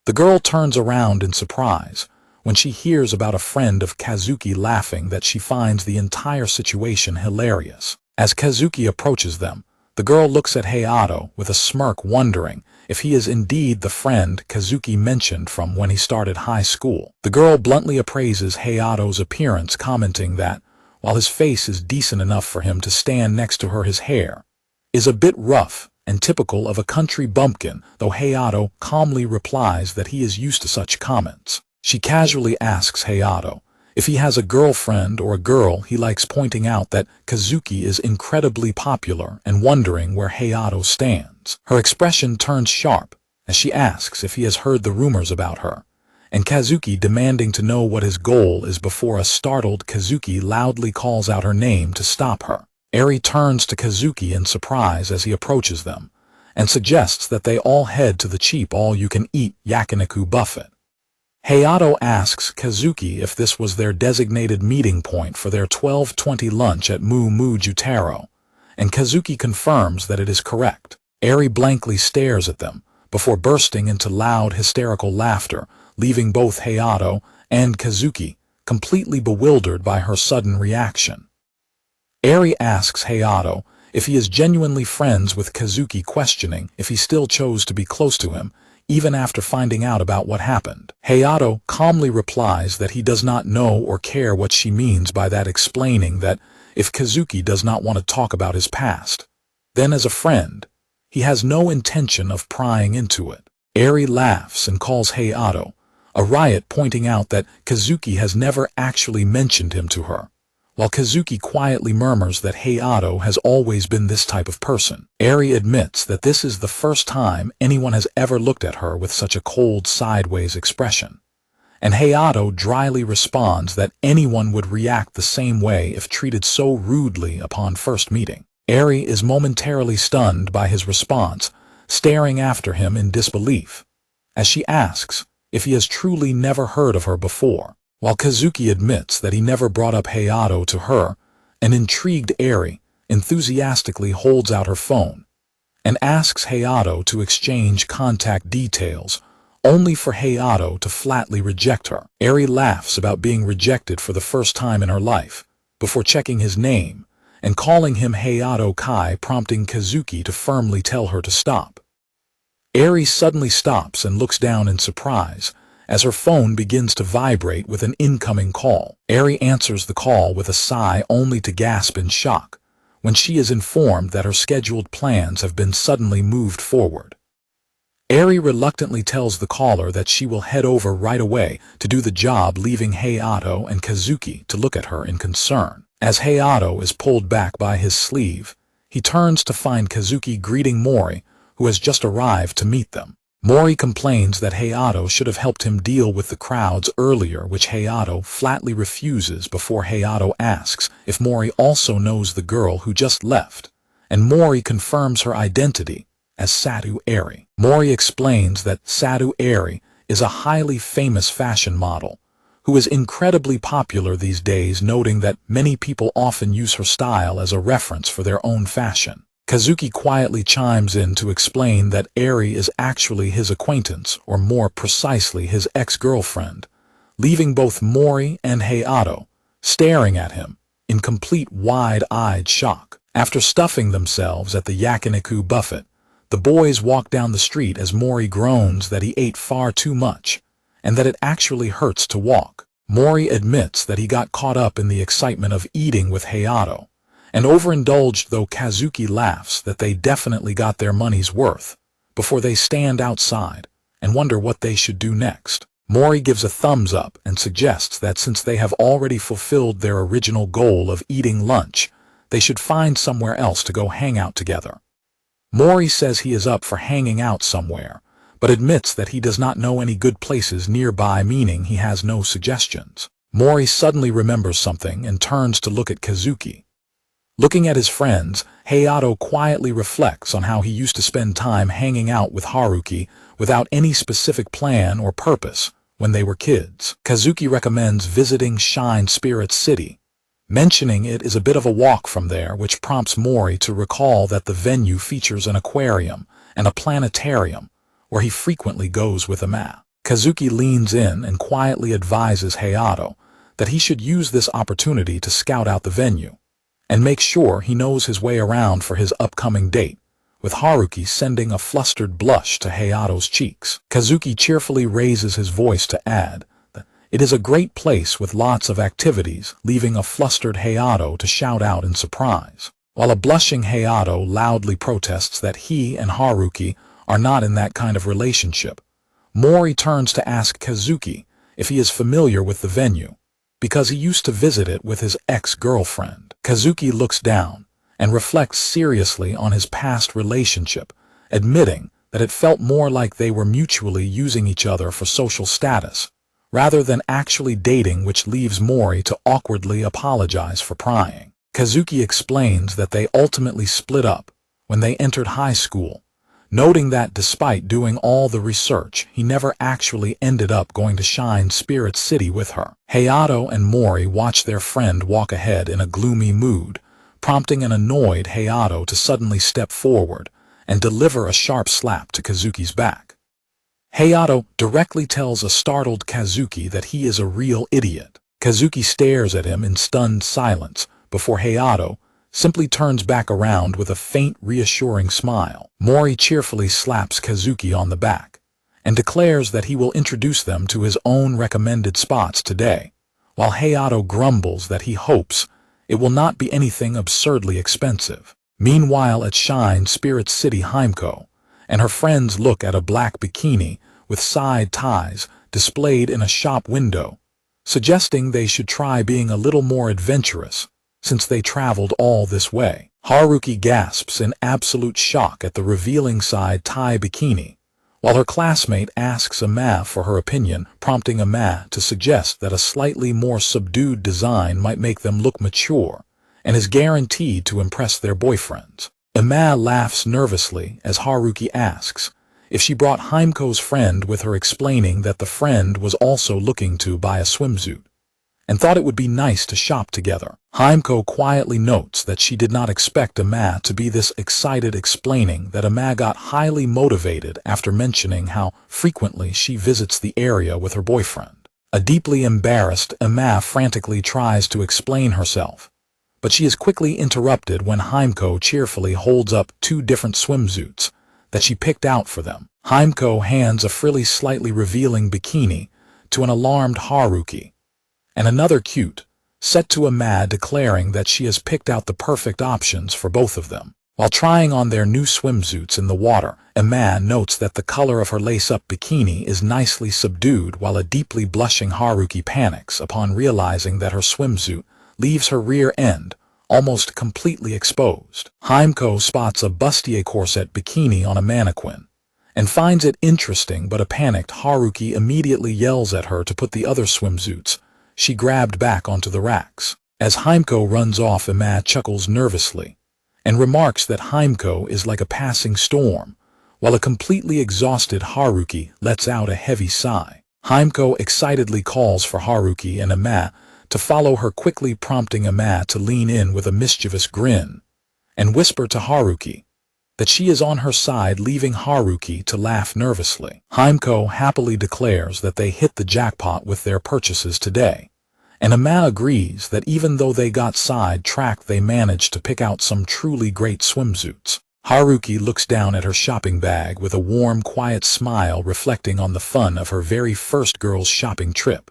The girl turns around in surprise when she hears about a friend of Kazuki, laughing that she finds the entire situation hilarious. As Kazuki approaches them, the girl looks at Hayato with a smirk, wondering if he is indeed the friend Kazuki mentioned from when he started high school. The girl bluntly appraises Hayato's appearance, commenting that, while his face is decent enough for him to stand next to her, his hair is a bit rough and typical of a country bumpkin, though Hayato calmly replies that he is used to such comments. She casually asks Hayato if he has a girlfriend or a girl he likes, pointing out that Kazuki is incredibly popular and wondering where Hayato stands. Her expression turns sharp as she asks if he has heard the rumors about her, and Kazuki demanding to know what his goal is before a startled Kazuki loudly calls out her name to stop her. Eri turns to Kazuki in surprise as he approaches them and suggests that they all head to the cheap all-you-can-eat yakiniku buffet. Hayato asks Kazuki if this was their designated meeting point for their 12:20 lunch at Mu Jutaro, and Kazuki confirms that it is correct. Eri blankly stares at them before bursting into loud hysterical laughter, leaving both Hayato and Kazuki completely bewildered by her sudden reaction. Eri asks Hayato if he is genuinely friends with Kazuki, questioning if he still chose to be close to him even after finding out about what happened. Hayato calmly replies that he does not know or care what she means by that, explaining that if Kazuki does not want to talk about his past, then as a friend, he has no intention of prying into it. Eri laughs and calls Hayato a riot, pointing out that Kazuki has never actually mentioned him to her, while Kazuki quietly murmurs that Hayato has always been this type of person. Eri admits that this is the first time anyone has ever looked at her with such a cold, sideways expression, and Hayato dryly responds that anyone would react the same way if treated so rudely upon first meeting. Eri is momentarily stunned by his response, staring after him in disbelief, as she asks if he has truly never heard of her before. While Kazuki admits that he never brought up Hayato to her, an intrigued Eri enthusiastically holds out her phone and asks Hayato to exchange contact details, only for Hayato to flatly reject her. Eri laughs about being rejected for the first time in her life, before checking his name and calling him Hayato Kai, prompting Kazuki to firmly tell her to stop. Eri suddenly stops and looks down in surprise as her phone begins to vibrate with an incoming call. Eri answers the call with a sigh, only to gasp in shock when she is informed that her scheduled plans have been suddenly moved forward. Eri reluctantly tells the caller that she will head over right away to do the job, leaving Hayato and Kazuki to look at her in concern. As Hayato is pulled back by his sleeve, he turns to find Kazuki greeting Mori, who has just arrived to meet them. Mori complains that Hayato should have helped him deal with the crowds earlier, which Hayato flatly refuses before Hayato asks if Mori also knows the girl who just left, and Mori confirms her identity as Satu Eri. Mori explains that Satu Eri is a highly famous fashion model who is incredibly popular these days, noting that many people often use her style as a reference for their own fashion. Kazuki quietly chimes in to explain that Eri is actually his acquaintance, or more precisely his ex-girlfriend, leaving both Mori and Hayato staring at him in complete wide-eyed shock. After stuffing themselves at the yakiniku buffet, the boys walk down the street as Mori groans that he ate far too much, and that it actually hurts to walk. Mori admits that he got caught up in the excitement of eating with Hayato, and overindulged, though Kazuki laughs that they definitely got their money's worth, before they stand outside and wonder what they should do next. Mori gives a thumbs up and suggests that since they have already fulfilled their original goal of eating lunch, they should find somewhere else to go hang out together. Mori says he is up for hanging out somewhere, but admits that he does not know any good places nearby, meaning he has no suggestions. Mori suddenly remembers something and turns to look at Kazuki. Looking at his friends, Hayato quietly reflects on how he used to spend time hanging out with Haruki without any specific plan or purpose when they were kids. Kazuki recommends visiting Shine Spirit City, mentioning it is a bit of a walk from there, which prompts Mori to recall that the venue features an aquarium and a planetarium where he frequently goes with Ama. Kazuki leans in and quietly advises Hayato that he should use this opportunity to scout out the venue and make sure he knows his way around for his upcoming date, with Haruki sending a flustered blush to Hayato's cheeks. Kazuki cheerfully raises his voice to add that it is a great place with lots of activities, leaving a flustered Hayato to shout out in surprise, while a blushing Hayato loudly protests that he and Haruki are not in that kind of relationship. Mori turns to ask Kazuki if he is familiar with the venue, because he used to visit it with his ex-girlfriend. Kazuki looks down and reflects seriously on his past relationship, admitting that it felt more like they were mutually using each other for social status, rather than actually dating, which leaves Mori to awkwardly apologize for prying. Kazuki explains that they ultimately split up when they entered high school, noting that despite doing all the research, he never actually ended up going to Shine Spirit City with her. Hayato and Mori watch their friend walk ahead in a gloomy mood, prompting an annoyed Hayato to suddenly step forward and deliver a sharp slap to Kazuki's back. Hayato directly tells a startled Kazuki that he is a real idiot. Kazuki stares at him in stunned silence before Hayato simply turns back around with a faint, reassuring smile. Mori cheerfully slaps Kazuki on the back and declares that he will introduce them to his own recommended spots today, while Hayato grumbles that he hopes it will not be anything absurdly expensive. Meanwhile, at Shine Spirit City, Himeko and her friends look at a black bikini with side ties displayed in a shop window, suggesting they should try being a little more adventurous since they traveled all this way. Haruki gasps in absolute shock at the revealing side tie bikini, while her classmate asks Ama for her opinion, prompting Ama to suggest that a slightly more subdued design might make them look mature and is guaranteed to impress their boyfriends. Emma laughs nervously as Haruki asks if she brought Himiko's friend with her, explaining that the friend was also looking to buy a swimsuit and thought it would be nice to shop together. Himiko quietly notes that she did not expect Emma to be this excited, explaining that Emma got highly motivated after mentioning how frequently she visits the area with her boyfriend. A deeply embarrassed Emma frantically tries to explain herself, but she is quickly interrupted when Himiko cheerfully holds up 2 different swimsuits that she picked out for them. Himiko hands a frilly, slightly revealing bikini to an alarmed Haruki, and another cute set to Emma, declaring that she has picked out the perfect options for both of them. While trying on their new swimsuits in the water, Emma notes that the color of her lace-up bikini is nicely subdued, while a deeply blushing Haruki panics upon realizing that her swimsuit leaves her rear end almost completely exposed. Himiko spots a bustier corset bikini on a mannequin and finds it interesting, but a panicked Haruki immediately yells at her to put the other swimsuits she grabbed back onto the racks. As Himiko runs off, Emma chuckles nervously and remarks that Himiko is like a passing storm, while a completely exhausted Haruki lets out a heavy sigh. Himiko excitedly calls for Haruki and Emma to follow her, quickly prompting Emma to lean in with a mischievous grin and whisper to Haruki that she is on her side, leaving Haruki to laugh nervously. Himiko happily declares that they hit the jackpot with their purchases today, and Emma agrees that even though they got sidetracked, they managed to pick out some truly great swimsuits. Haruki looks down at her shopping bag with a warm, quiet smile, reflecting on the fun of her very first girls' shopping trip.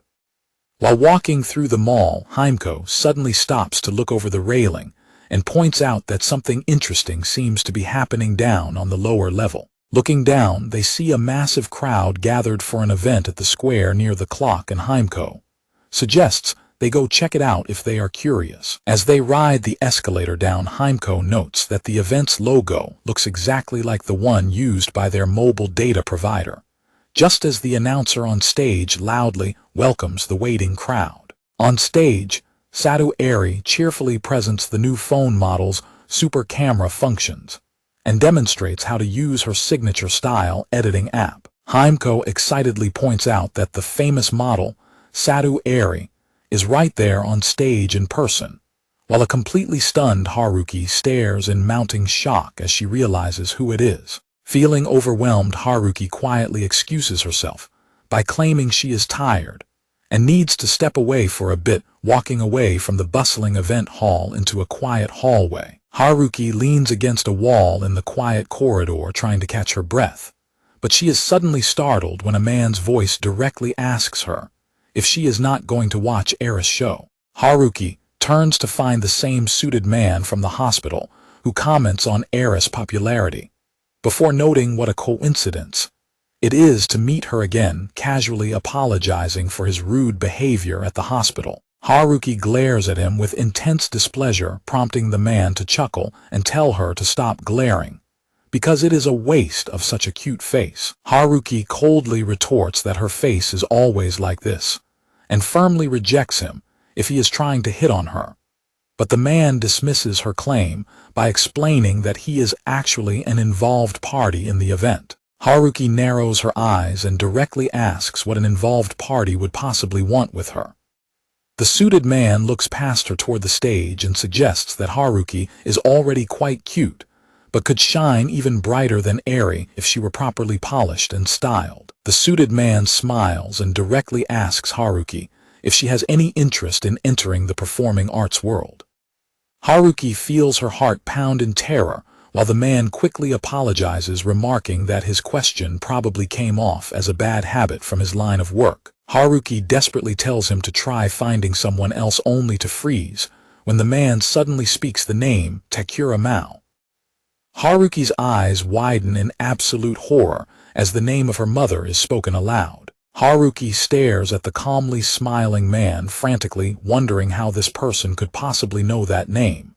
While walking through the mall, Himiko suddenly stops to look over the railing and points out that something interesting seems to be happening down on the lower level. Looking down, they see a massive crowd gathered for an event at the square near the clock, and Himiko suggests they go check it out if they are curious. As they ride the escalator down, Himiko notes that the event's logo looks exactly like the one used by their mobile data provider, just as the announcer on stage loudly welcomes the waiting crowd. On stage, Sadu Eri cheerfully presents the new phone model's super camera functions and demonstrates how to use her signature style editing app. Himiko excitedly points out that the famous model, Sadu Eri, is right there on stage in person, while a completely stunned Haruki stares in mounting shock as she realizes who it is. Feeling overwhelmed, Haruki quietly excuses herself by claiming she is tired and needs to step away for a bit, walking away from the bustling event hall into a quiet hallway. Haruki leans against a wall in the quiet corridor, trying to catch her breath, but she is suddenly startled when a man's voice directly asks her if she is not going to watch Eri's show. Haruki turns to find the same suited man from the hospital, who comments on Eri's popularity, before noting what a coincidence it is to meet her again, casually apologizing for his rude behavior at the hospital. Haruki glares at him with intense displeasure, prompting the man to chuckle and tell her to stop glaring, because it is a waste of such a cute face. Haruki coldly retorts that her face is always like this, and firmly rejects him if he is trying to hit on her. But the man dismisses her claim by explaining that he is actually an involved party in the event. Haruki narrows her eyes and directly asks what an involved party would possibly want with her. The suited man looks past her toward the stage and suggests that Haruki is already quite cute, but could shine even brighter than Eri if she were properly polished and styled. The suited man smiles and directly asks Haruki if she has any interest in entering the performing arts world. Haruki feels her heart pound in terror, while the man quickly apologizes, remarking that his question probably came off as a bad habit from his line of work. Haruki desperately tells him to try finding someone else, only to freeze when the man suddenly speaks the name Takura Mao. Haruki's eyes widen in absolute horror as the name of her mother is spoken aloud. Haruki stares at the calmly smiling man, frantically wondering how this person could possibly know that name.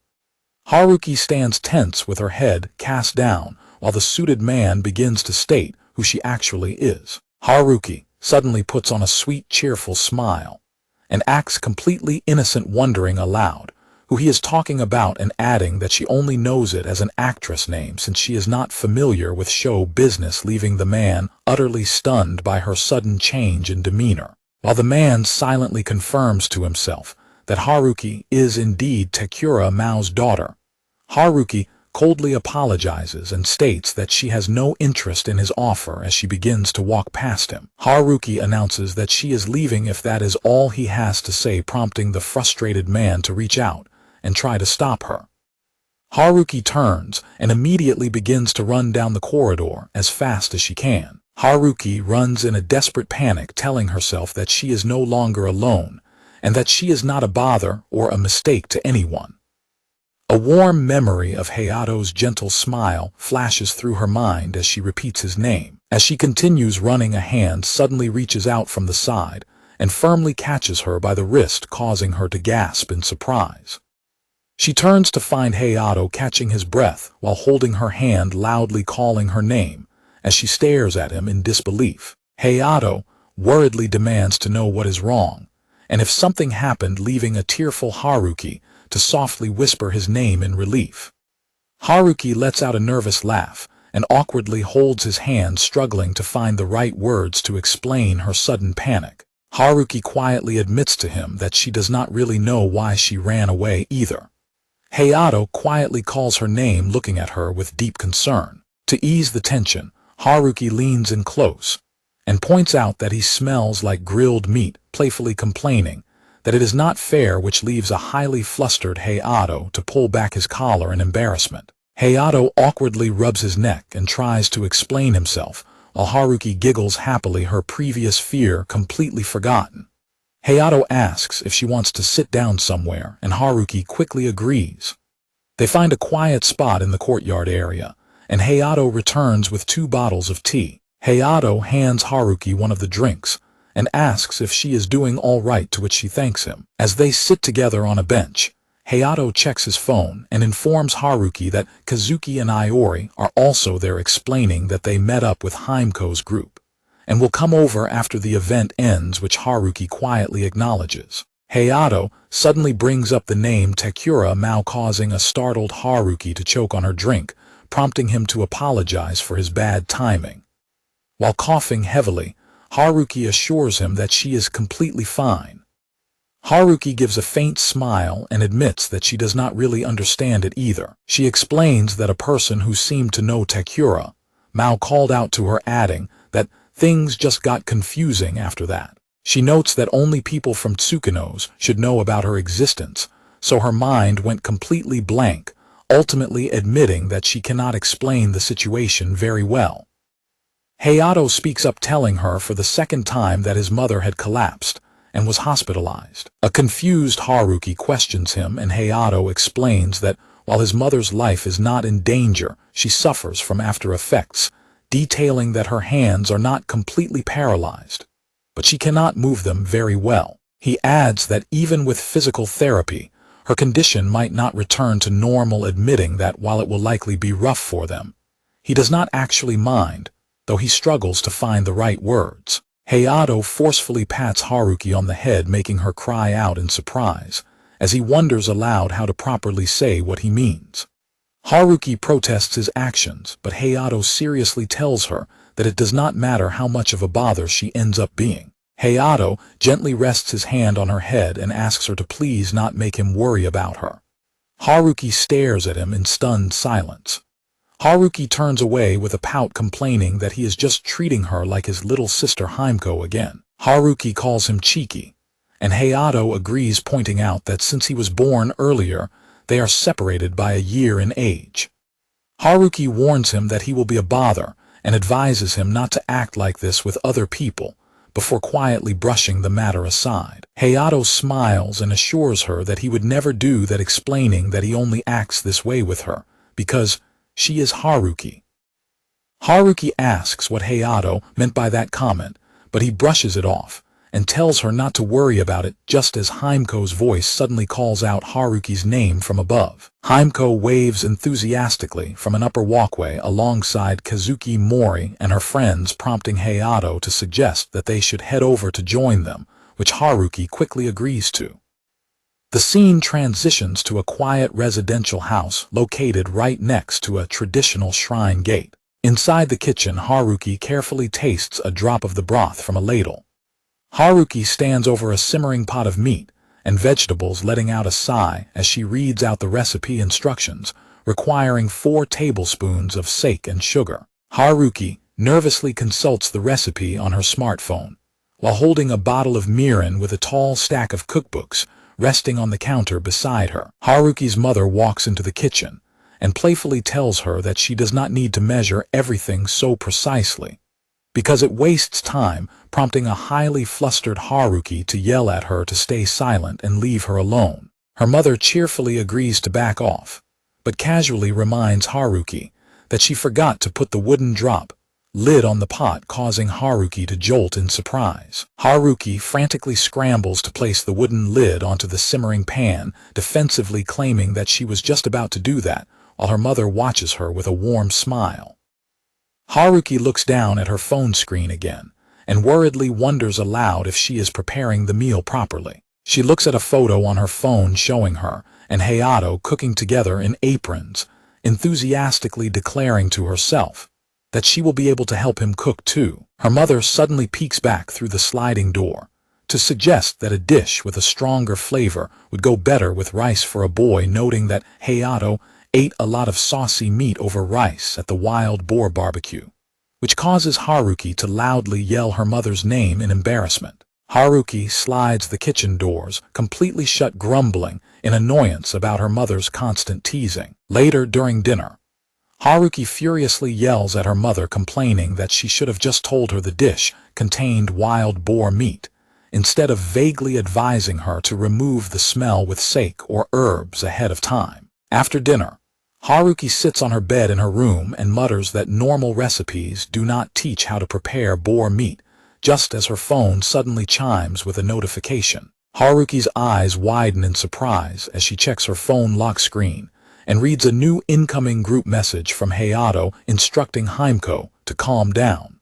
Haruki stands tense with her head cast down while the suited man begins to state who she actually is. Haruki suddenly puts on a sweet, cheerful smile and acts completely innocent, wondering aloud who he is talking about, and adding that she only knows it as an actress name since she is not familiar with show business, leaving the man utterly stunned by her sudden change in demeanor, while the man silently confirms to himself that Haruki is indeed Takura Mao's daughter. Haruki coldly apologizes and states that she has no interest in his offer as she begins to walk past him. Haruki announces that she is leaving if that is all he has to say, prompting the frustrated man to reach out and try to stop her. Haruki turns and immediately begins to run down the corridor as fast as she can. Haruki runs in a desperate panic, telling herself that she is no longer alone and that she is not a bother or a mistake to anyone. A warm memory of Hayato's gentle smile flashes through her mind as she repeats his name. As she continues running, a hand suddenly reaches out from the side and firmly catches her by the wrist, causing her to gasp in surprise. She turns to find Hayato catching his breath while holding her hand, loudly calling her name as she stares at him in disbelief. Hayato worriedly demands to know what is wrong, and if something happened, leaving a tearful Haruki to softly whisper his name in relief. Haruki lets out a nervous laugh and awkwardly holds his hand, struggling to find the right words to explain her sudden panic. Haruki quietly admits to him that she does not really know why she ran away either. Hayato quietly calls her name, looking at her with deep concern. To ease the tension, Haruki leans in close and points out that he smells like grilled meat, playfully complaining that it is not fair, which leaves a highly flustered Hayato to pull back his collar in embarrassment. Hayato awkwardly rubs his neck and tries to explain himself, while Haruki giggles happily, her previous fear completely forgotten. Hayato asks if she wants to sit down somewhere, and Haruki quickly agrees. They find a quiet spot in the courtyard area, and Hayato returns with 2 bottles of tea. Hayato hands Haruki one of the drinks and asks if she is doing all right, to which she thanks him. As they sit together on a bench, Hayato checks his phone and informs Haruki that Kazuki and Iori are also there, explaining that they met up with Himiko's group and will come over after the event ends, which Haruki quietly acknowledges. Hayato suddenly brings up the name Takura Mao, causing a startled Haruki to choke on her drink, prompting him to apologize for his bad timing. While coughing heavily, Haruki assures him that she is completely fine. Haruki gives a faint smile and admits that she does not really understand it either. She explains that a person who seemed to know Takura Mao called out to her, adding that things just got confusing after that. She notes that only people from Tsukunos should know about her existence, so her mind went completely blank, ultimately admitting that she cannot explain the situation very well. Hayato speaks up, telling her for the second time that his mother had collapsed and was hospitalized. A confused Haruki questions him, and Hayato explains that while his mother's life is not in danger, she suffers from after effects, detailing that her hands are not completely paralyzed, but she cannot move them very well. He adds that even with physical therapy, her condition might not return to normal, admitting that while it will likely be rough for them, he does not actually mind, though he struggles to find the right words. Hayato forcefully pats Haruki on the head, making her cry out in surprise, as he wonders aloud how to properly say what he means. Haruki protests his actions, but Hayato seriously tells her that it does not matter how much of a bother she ends up being. Hayato gently rests his hand on her head and asks her to please not make him worry about her. Haruki stares at him in stunned silence. Haruki turns away with a pout, complaining that he is just treating her like his little sister Himiko again. Haruki calls him cheeky, and Hayato agrees, pointing out that since he was born earlier, they are separated by a year in age. Haruki warns him that he will be a bother and advises him not to act like this with other people, before quietly brushing the matter aside. Hayato smiles and assures her that he would never do that, explaining that he only acts this way with her because she is Haruki. Haruki asks what Hayato meant by that comment, but he brushes it off and tells her not to worry about it, just as Himiko's voice suddenly calls out Haruki's name from above. Himiko waves enthusiastically from an upper walkway alongside Kazuki, Mori, and her friends, prompting Hayato to suggest that they should head over to join them, which Haruki quickly agrees to. The scene transitions to a quiet residential house located right next to a traditional shrine gate. Inside the kitchen, Haruki carefully tastes a drop of the broth from a ladle. Haruki stands over a simmering pot of meat and vegetables, letting out a sigh as she reads out the recipe instructions, requiring 4 tablespoons of sake and sugar. Haruki nervously consults the recipe on her smartphone, while holding a bottle of mirin with a tall stack of cookbooks resting on the counter beside her. Haruki's mother walks into the kitchen and playfully tells her that she does not need to measure everything so precisely, because it wastes time, prompting a highly flustered Haruki to yell at her to stay silent and leave her alone. Her mother cheerfully agrees to back off, but casually reminds Haruki that she forgot to put the wooden drop lid on the pot, causing Haruki to jolt in surprise. Haruki frantically scrambles to place the wooden lid onto the simmering pan, defensively claiming that she was just about to do that, while her mother watches her with a warm smile. Haruki looks down at her phone screen again and worriedly wonders aloud if she is preparing the meal properly. She looks at a photo on her phone showing her and Hayato cooking together in aprons, enthusiastically declaring to herself that she will be able to help him cook too. Her mother suddenly peeks back through the sliding door to suggest that a dish with a stronger flavor would go better with rice for a boy, noting that Hayato ate a lot of saucy meat over rice at the wild boar barbecue, which causes Haruki to loudly yell her mother's name in embarrassment. Haruki slides the kitchen doors completely shut, grumbling in annoyance about her mother's constant teasing. Later during dinner, Haruki furiously yells at her mother, complaining that she should have just told her the dish contained wild boar meat, instead of vaguely advising her to remove the smell with sake or herbs ahead of time. After dinner, Haruki sits on her bed in her room and mutters that normal recipes do not teach how to prepare boar meat, just as her phone suddenly chimes with a notification. Haruki's eyes widen in surprise as she checks her phone lock screen and reads a new incoming group message from Hayato instructing Himeko to calm down.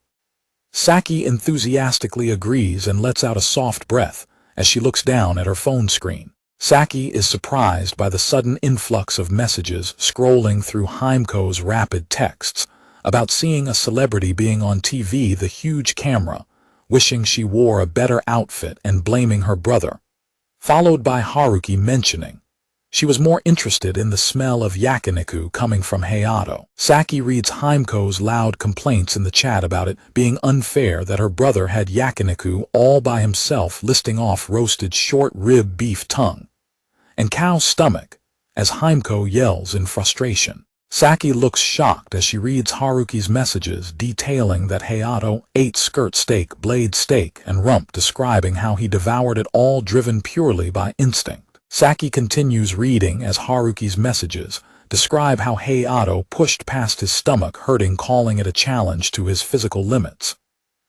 Saki enthusiastically agrees and lets out a soft breath as she looks down at her phone screen. Saki is surprised by the sudden influx of messages scrolling through Himeko's rapid texts about seeing a celebrity being on TV, the huge camera, wishing she wore a better outfit and blaming her brother, followed by Haruki mentioning she was more interested in the smell of yakiniku coming from Hayato. Saki reads Himeko's loud complaints in the chat about it being unfair that her brother had yakiniku all by himself, listing off roasted short rib beef tongue and cow stomach, as Himeko yells in frustration. Saki looks shocked as she reads Haruki's messages detailing that Hayato ate skirt steak, blade steak, and rump, describing how he devoured it all, driven purely by instinct. Saki continues reading as Haruki's messages describe how Hayato pushed past his stomach hurting, calling it a challenge to his physical limits,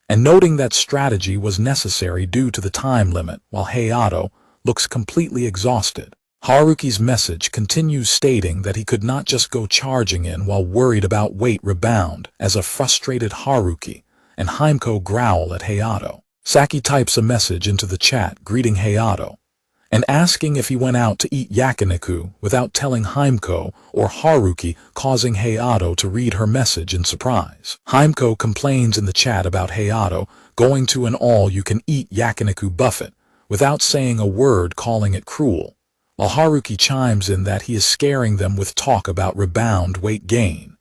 and noting that strategy was necessary due to the time limit, while Hayato looks completely exhausted. Haruki's message continues stating that he could not just go charging in while worried about weight rebound, as a frustrated Haruki and Himeko growl at Hayato. Saki types a message into the chat greeting Hayato and asking if he went out to eat yakiniku without telling Himeko or Haruki, causing Hayato to read her message in surprise. Himeko complains in the chat about Hayato going to an all-you-can-eat yakiniku buffet without saying a word, calling it cruel, while Haruki chimes in that he is scaring them with talk about rebound, weight gain,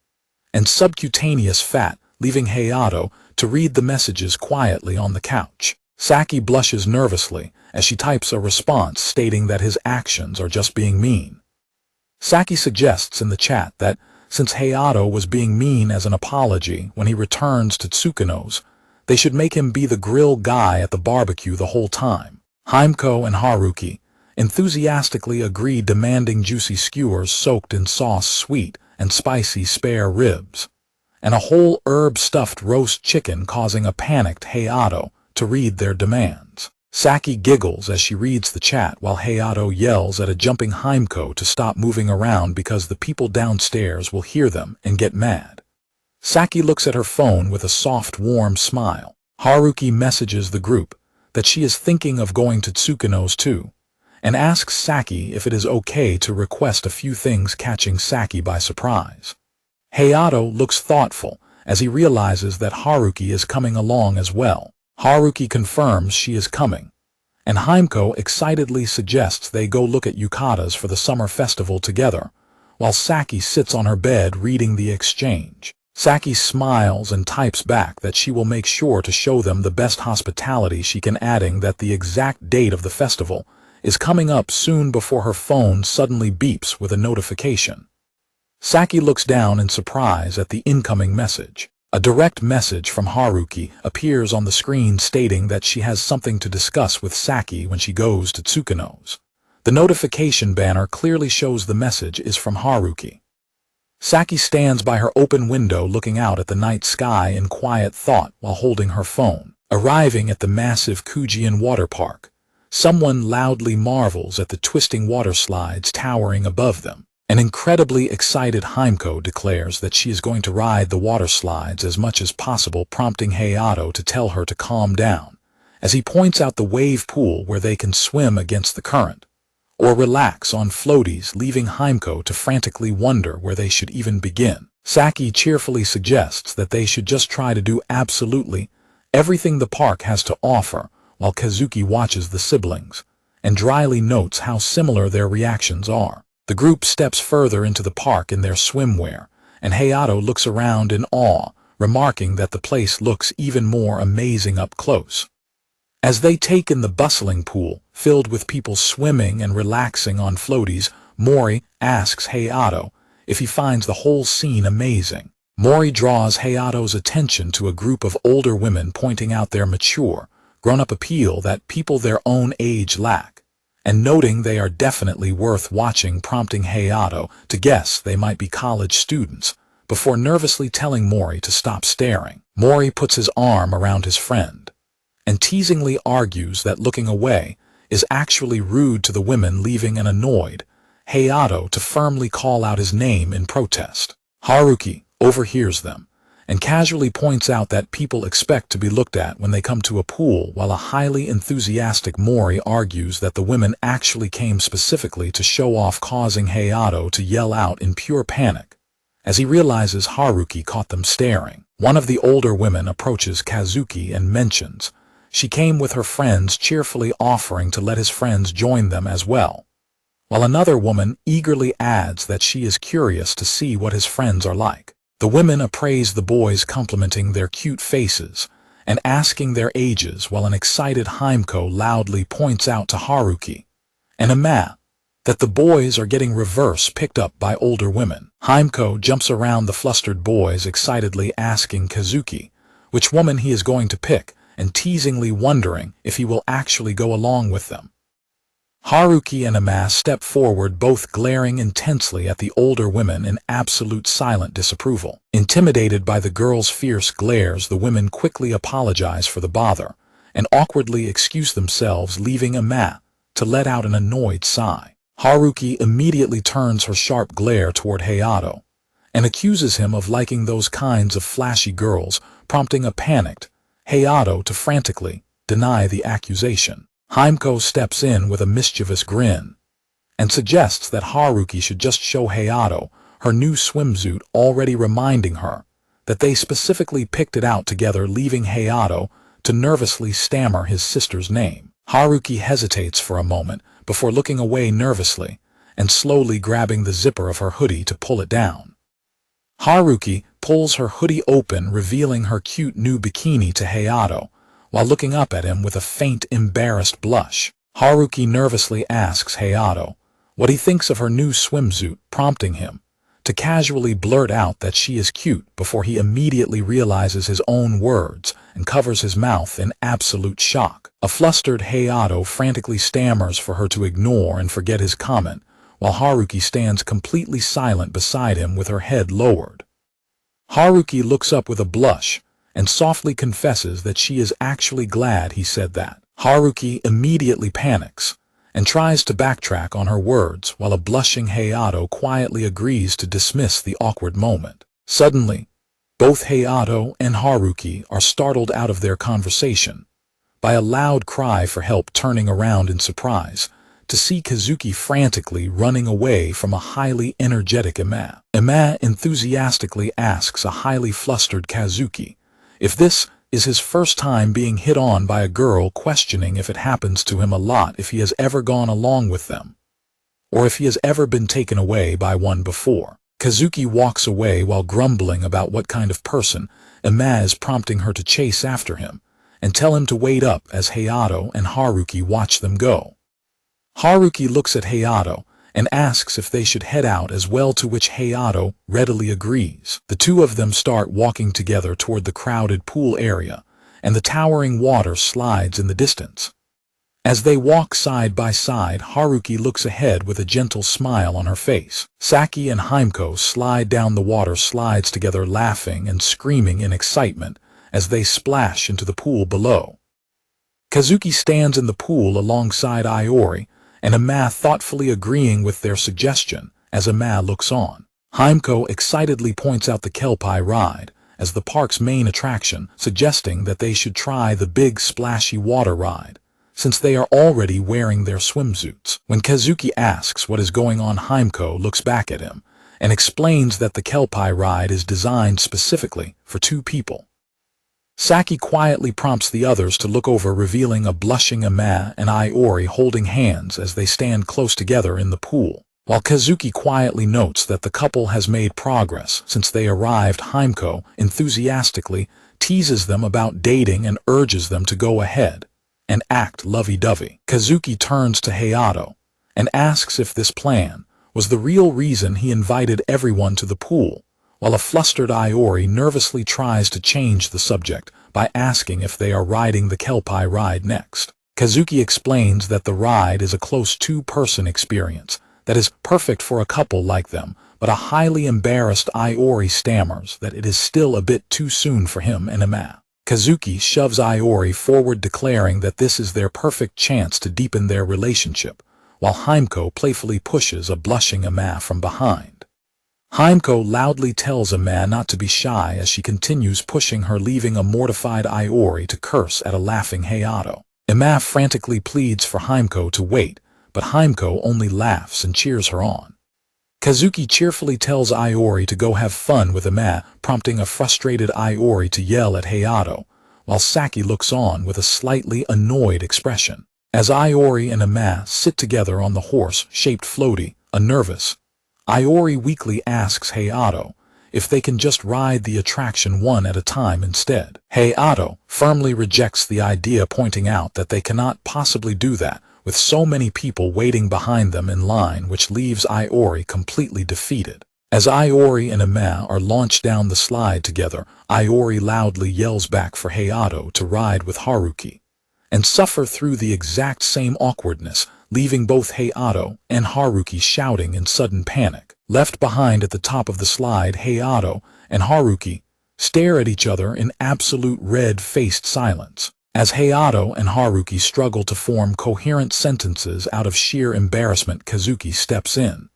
and subcutaneous fat, leaving Hayato to read the messages quietly on the couch. Saki blushes nervously as she types a response stating that his actions are just being mean. Saki suggests in the chat that since Hayato was being mean as an apology when he returns to Tsukino's, they should make him be the grill guy at the barbecue the whole time. Himeko and Haruki enthusiastically agree, demanding juicy skewers soaked in sauce, sweet and spicy spare ribs, and a whole herb-stuffed roast chicken, causing a panicked Hayato to read their demands. Saki giggles as she reads the chat while Hayato yells at a jumping Himeko to stop moving around because the people downstairs will hear them and get mad. Saki looks at her phone with a soft, warm smile. Haruki messages the group that she is thinking of going to Tsukino's too, and asks Saki if it is okay to request a few things, catching Saki by surprise. Hayato looks thoughtful as he realizes that Haruki is coming along as well. Haruki confirms she is coming, and Himeko excitedly suggests they go look at yukatas for the summer festival together, while Saki sits on her bed reading the exchange. Saki smiles and types back that she will make sure to show them the best hospitality she can, adding that the exact date of the festival is coming up soon before her phone suddenly beeps with a notification. Saki looks down in surprise at the incoming message. A direct message from Haruki appears on the screen stating that she has something to discuss with Saki when she goes to Tsukino's. The notification banner clearly shows the message is from Haruki. Saki stands by her open window looking out at the night sky in quiet thought while holding her phone. Arriving at the massive Kujian water park, someone loudly marvels at the twisting water slides towering above them. An incredibly excited Himeko declares that she is going to ride the water slides as much as possible, prompting Hayato to tell her to calm down, as he points out the wave pool where they can swim against the current, or relax on floaties, leaving Himeko to frantically wonder where they should even begin. Saki cheerfully suggests that they should just try to do absolutely everything the park has to offer, while Kazuki watches the siblings and dryly notes how similar their reactions are. The group steps further into the park in their swimwear, and Hayato looks around in awe, remarking that the place looks even more amazing up close. As they take in the bustling pool, filled with people swimming and relaxing on floaties, Mori asks Hayato if he finds the whole scene amazing. Mori draws Hayato's attention to a group of older women, pointing out their mature, grown-up appeal that people their own age lack, and noting they are definitely worth watching, prompting Hayato to guess they might be college students, before nervously telling Mori to stop staring. Mori puts his arm around his friend, and teasingly argues that looking away is actually rude to the women, leaving an annoyed Hayato to firmly call out his name in protest. Haruki overhears them, and casually points out that people expect to be looked at when they come to a pool, while a highly enthusiastic Mori argues that the women actually came specifically to show off, causing Hayato to yell out in pure panic, as he realizes Haruki caught them staring. One of the older women approaches Kazuki and mentions she came with her friends, cheerfully offering to let his friends join them as well, while another woman eagerly adds that she is curious to see what his friends are like. The women appraise the boys, complimenting their cute faces and asking their ages, while an excited Himeko loudly points out to Haruki and Ama that the boys are getting reverse picked up by older women. Himeko jumps around the flustered boys, excitedly asking Kazuki which woman he is going to pick, and teasingly wondering if he will actually go along with them. Haruki and Ama step forward, both glaring intensely at the older women in absolute silent disapproval. Intimidated by the girls' fierce glares, the women quickly apologize for the bother and awkwardly excuse themselves, leaving Ama to let out an annoyed sigh. Haruki immediately turns her sharp glare toward Hayato and accuses him of liking those kinds of flashy girls, prompting a panicked Hayato to frantically deny the accusation. Himeko steps in with a mischievous grin and suggests that Haruki should just show Hayato her new swimsuit, already reminding her that they specifically picked it out together, leaving Hayato to nervously stammer his sister's name. Haruki hesitates for a moment before looking away nervously and slowly grabbing the zipper of her hoodie to pull it down. Haruki pulls her hoodie open, revealing her cute new bikini to Hayato, while looking up at him with a faint, embarrassed blush. Haruki nervously asks Hayato what he thinks of her new swimsuit, prompting him to casually blurt out that she is cute, before he immediately realizes his own words and covers his mouth in absolute shock. A flustered Hayato frantically stammers for her to ignore and forget his comment, while Haruki stands completely silent beside him with her head lowered. Haruki looks up with a blush and softly confesses that she is actually glad he said that. Haruki immediately panics and tries to backtrack on her words, while a blushing Hayato quietly agrees to dismiss the awkward moment. Suddenly, both Hayato and Haruki are startled out of their conversation by a loud cry for help. Turning around in surprise to see Kazuki frantically running away from a highly energetic Ima. Ima enthusiastically asks a highly flustered Kazuki if this is his first time being hit on by a girl, questioning if it happens to him a lot, if he has ever gone along with them, or if he has ever been taken away by one before. Kazuki walks away while grumbling about what kind of person Ima is, prompting her to chase after him and tell him to wait up as Hayato and Haruki watch them go. Haruki looks at Hayato and asks if they should head out as well, to which Hayato readily agrees. The two of them start walking together toward the crowded pool area, and the towering water slides in the distance. As they walk side by side, Haruki looks ahead with a gentle smile on her face. Saki and Himeko slide down the water slides together, laughing and screaming in excitement as they splash into the pool below. Kazuki stands in the pool alongside Iori, and Ima thoughtfully agreeing with their suggestion as Ima looks on. Himeko excitedly points out the Kelpie ride as the park's main attraction, suggesting that they should try the big splashy water ride, since they are already wearing their swimsuits. When Kazuki asks what is going on, Himeko looks back at him and explains that the Kelpie ride is designed specifically for two people. Saki quietly prompts the others to look over, revealing a blushing Ima and Iori holding hands as they stand close together in the pool. While Kazuki quietly notes that the couple has made progress since they arrived, Himeko enthusiastically teases them about dating and urges them to go ahead and act lovey-dovey. Kazuki turns to Hayato and asks if this plan was the real reason he invited everyone to the pool, while a flustered Iori nervously tries to change the subject by asking if they are riding the Kelpie ride next. Kazuki explains that the ride is a close two-person experience that is perfect for a couple like them, but a highly embarrassed Iori stammers that it is still a bit too soon for him and Ima. Kazuki shoves Iori forward, declaring that this is their perfect chance to deepen their relationship, while Himeko playfully pushes a blushing Ima from behind. Himeko loudly tells Ima not to be shy as she continues pushing her, leaving a mortified Iori to curse at a laughing Hayato. Ima frantically pleads for Himeko to wait, but Himeko only laughs and cheers her on. Kazuki cheerfully tells Iori to go have fun with Ima, prompting a frustrated Iori to yell at Hayato, while Saki looks on with a slightly annoyed expression. As Iori and Ima sit together on the horse-shaped floaty, nervous Iori weakly asks Hayato if they can just ride the attraction one at a time instead. Hayato firmly rejects the idea, pointing out that they cannot possibly do that with so many people waiting behind them in line, which leaves Iori completely defeated. As Iori and Ima are launched down the slide together, Iori loudly yells back for Hayato to ride with Haruki and suffer through the exact same awkwardness, leaving both Hayato and Haruki shouting in sudden panic. Left behind at the top of the slide, Hayato and Haruki stare at each other in absolute red-faced silence. As Hayato and Haruki struggle to form coherent sentences out of sheer embarrassment, Kazuki steps in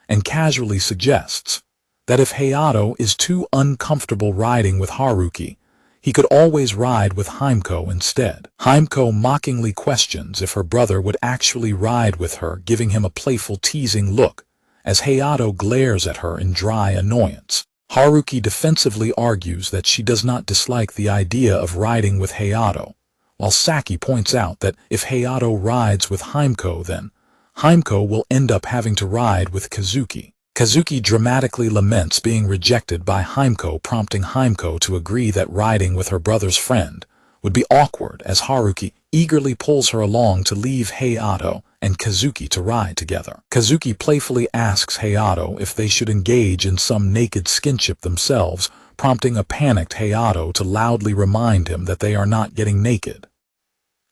and casually suggests that if Hayato is too uncomfortable riding with Haruki, he could always ride with Himeko instead. Himeko mockingly questions if her brother would actually ride with her, giving him a playful teasing look as Hayato glares at her in dry annoyance. Haruki defensively argues that she does not dislike the idea of riding with Hayato, while Saki points out that if Hayato rides with Himeko, then Himeko will end up having to ride with Kazuki. Kazuki dramatically laments being rejected by Himeko, prompting Himeko to agree that riding with her brother's friend would be awkward, as Haruki eagerly pulls her along to leave Hayato and Kazuki to ride together. Kazuki playfully asks Hayato if they should engage in some naked skinship themselves, prompting a panicked Hayato to loudly remind him that they are not getting naked.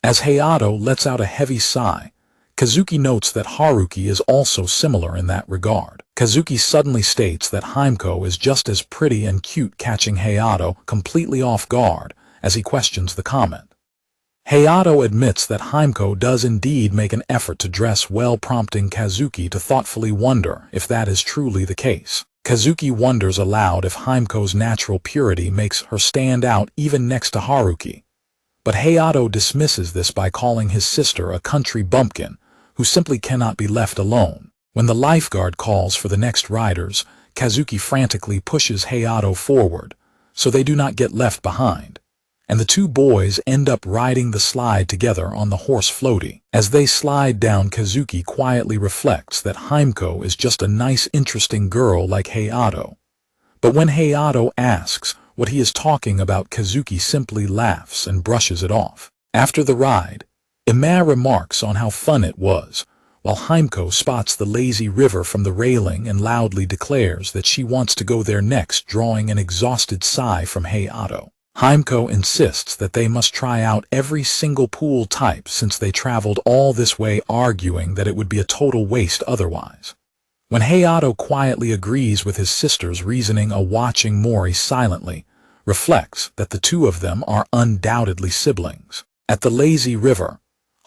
As Hayato lets out a heavy sigh, Kazuki notes that Haruki is also similar in that regard. Kazuki suddenly states that Himeko is just as pretty and cute, catching Hayato completely off guard as he questions the comment. Hayato admits that Himeko does indeed make an effort to dress well, prompting Kazuki to thoughtfully wonder if that is truly the case. Kazuki wonders aloud if Himeko's natural purity makes her stand out even next to Haruki, but Hayato dismisses this by calling his sister a country bumpkin who simply cannot be left alone. When the lifeguard calls for the next riders, Kazuki frantically pushes Hayato forward, so they do not get left behind, and the two boys end up riding the slide together on the horse floaty. As they slide down, Kazuki quietly reflects that Himeko is just a nice, interesting girl like Hayato. But when Hayato asks what he is talking about, Kazuki simply laughs and brushes it off. After the ride, Ima remarks on how fun it was, while Himeko spots the lazy river from the railing and loudly declares that she wants to go there next, drawing an exhausted sigh from Hayato. Himeko insists that they must try out every single pool type since they traveled all this way, arguing that it would be a total waste otherwise. When Hayato quietly agrees with his sister's reasoning, watching Mori silently reflects that the two of them are undoubtedly siblings. At the lazy river,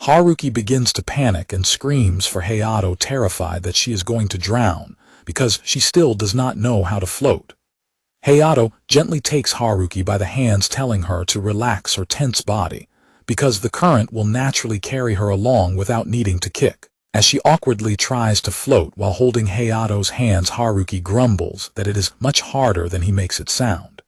Haruki begins to panic and screams for Hayato, terrified that she is going to drown because she still does not know how to float. Hayato gently takes Haruki by the hands, telling her to relax her tense body because the current will naturally carry her along without needing to kick. As she awkwardly tries to float while holding Hayato's hands, Haruki grumbles that it is much harder than he makes it sound.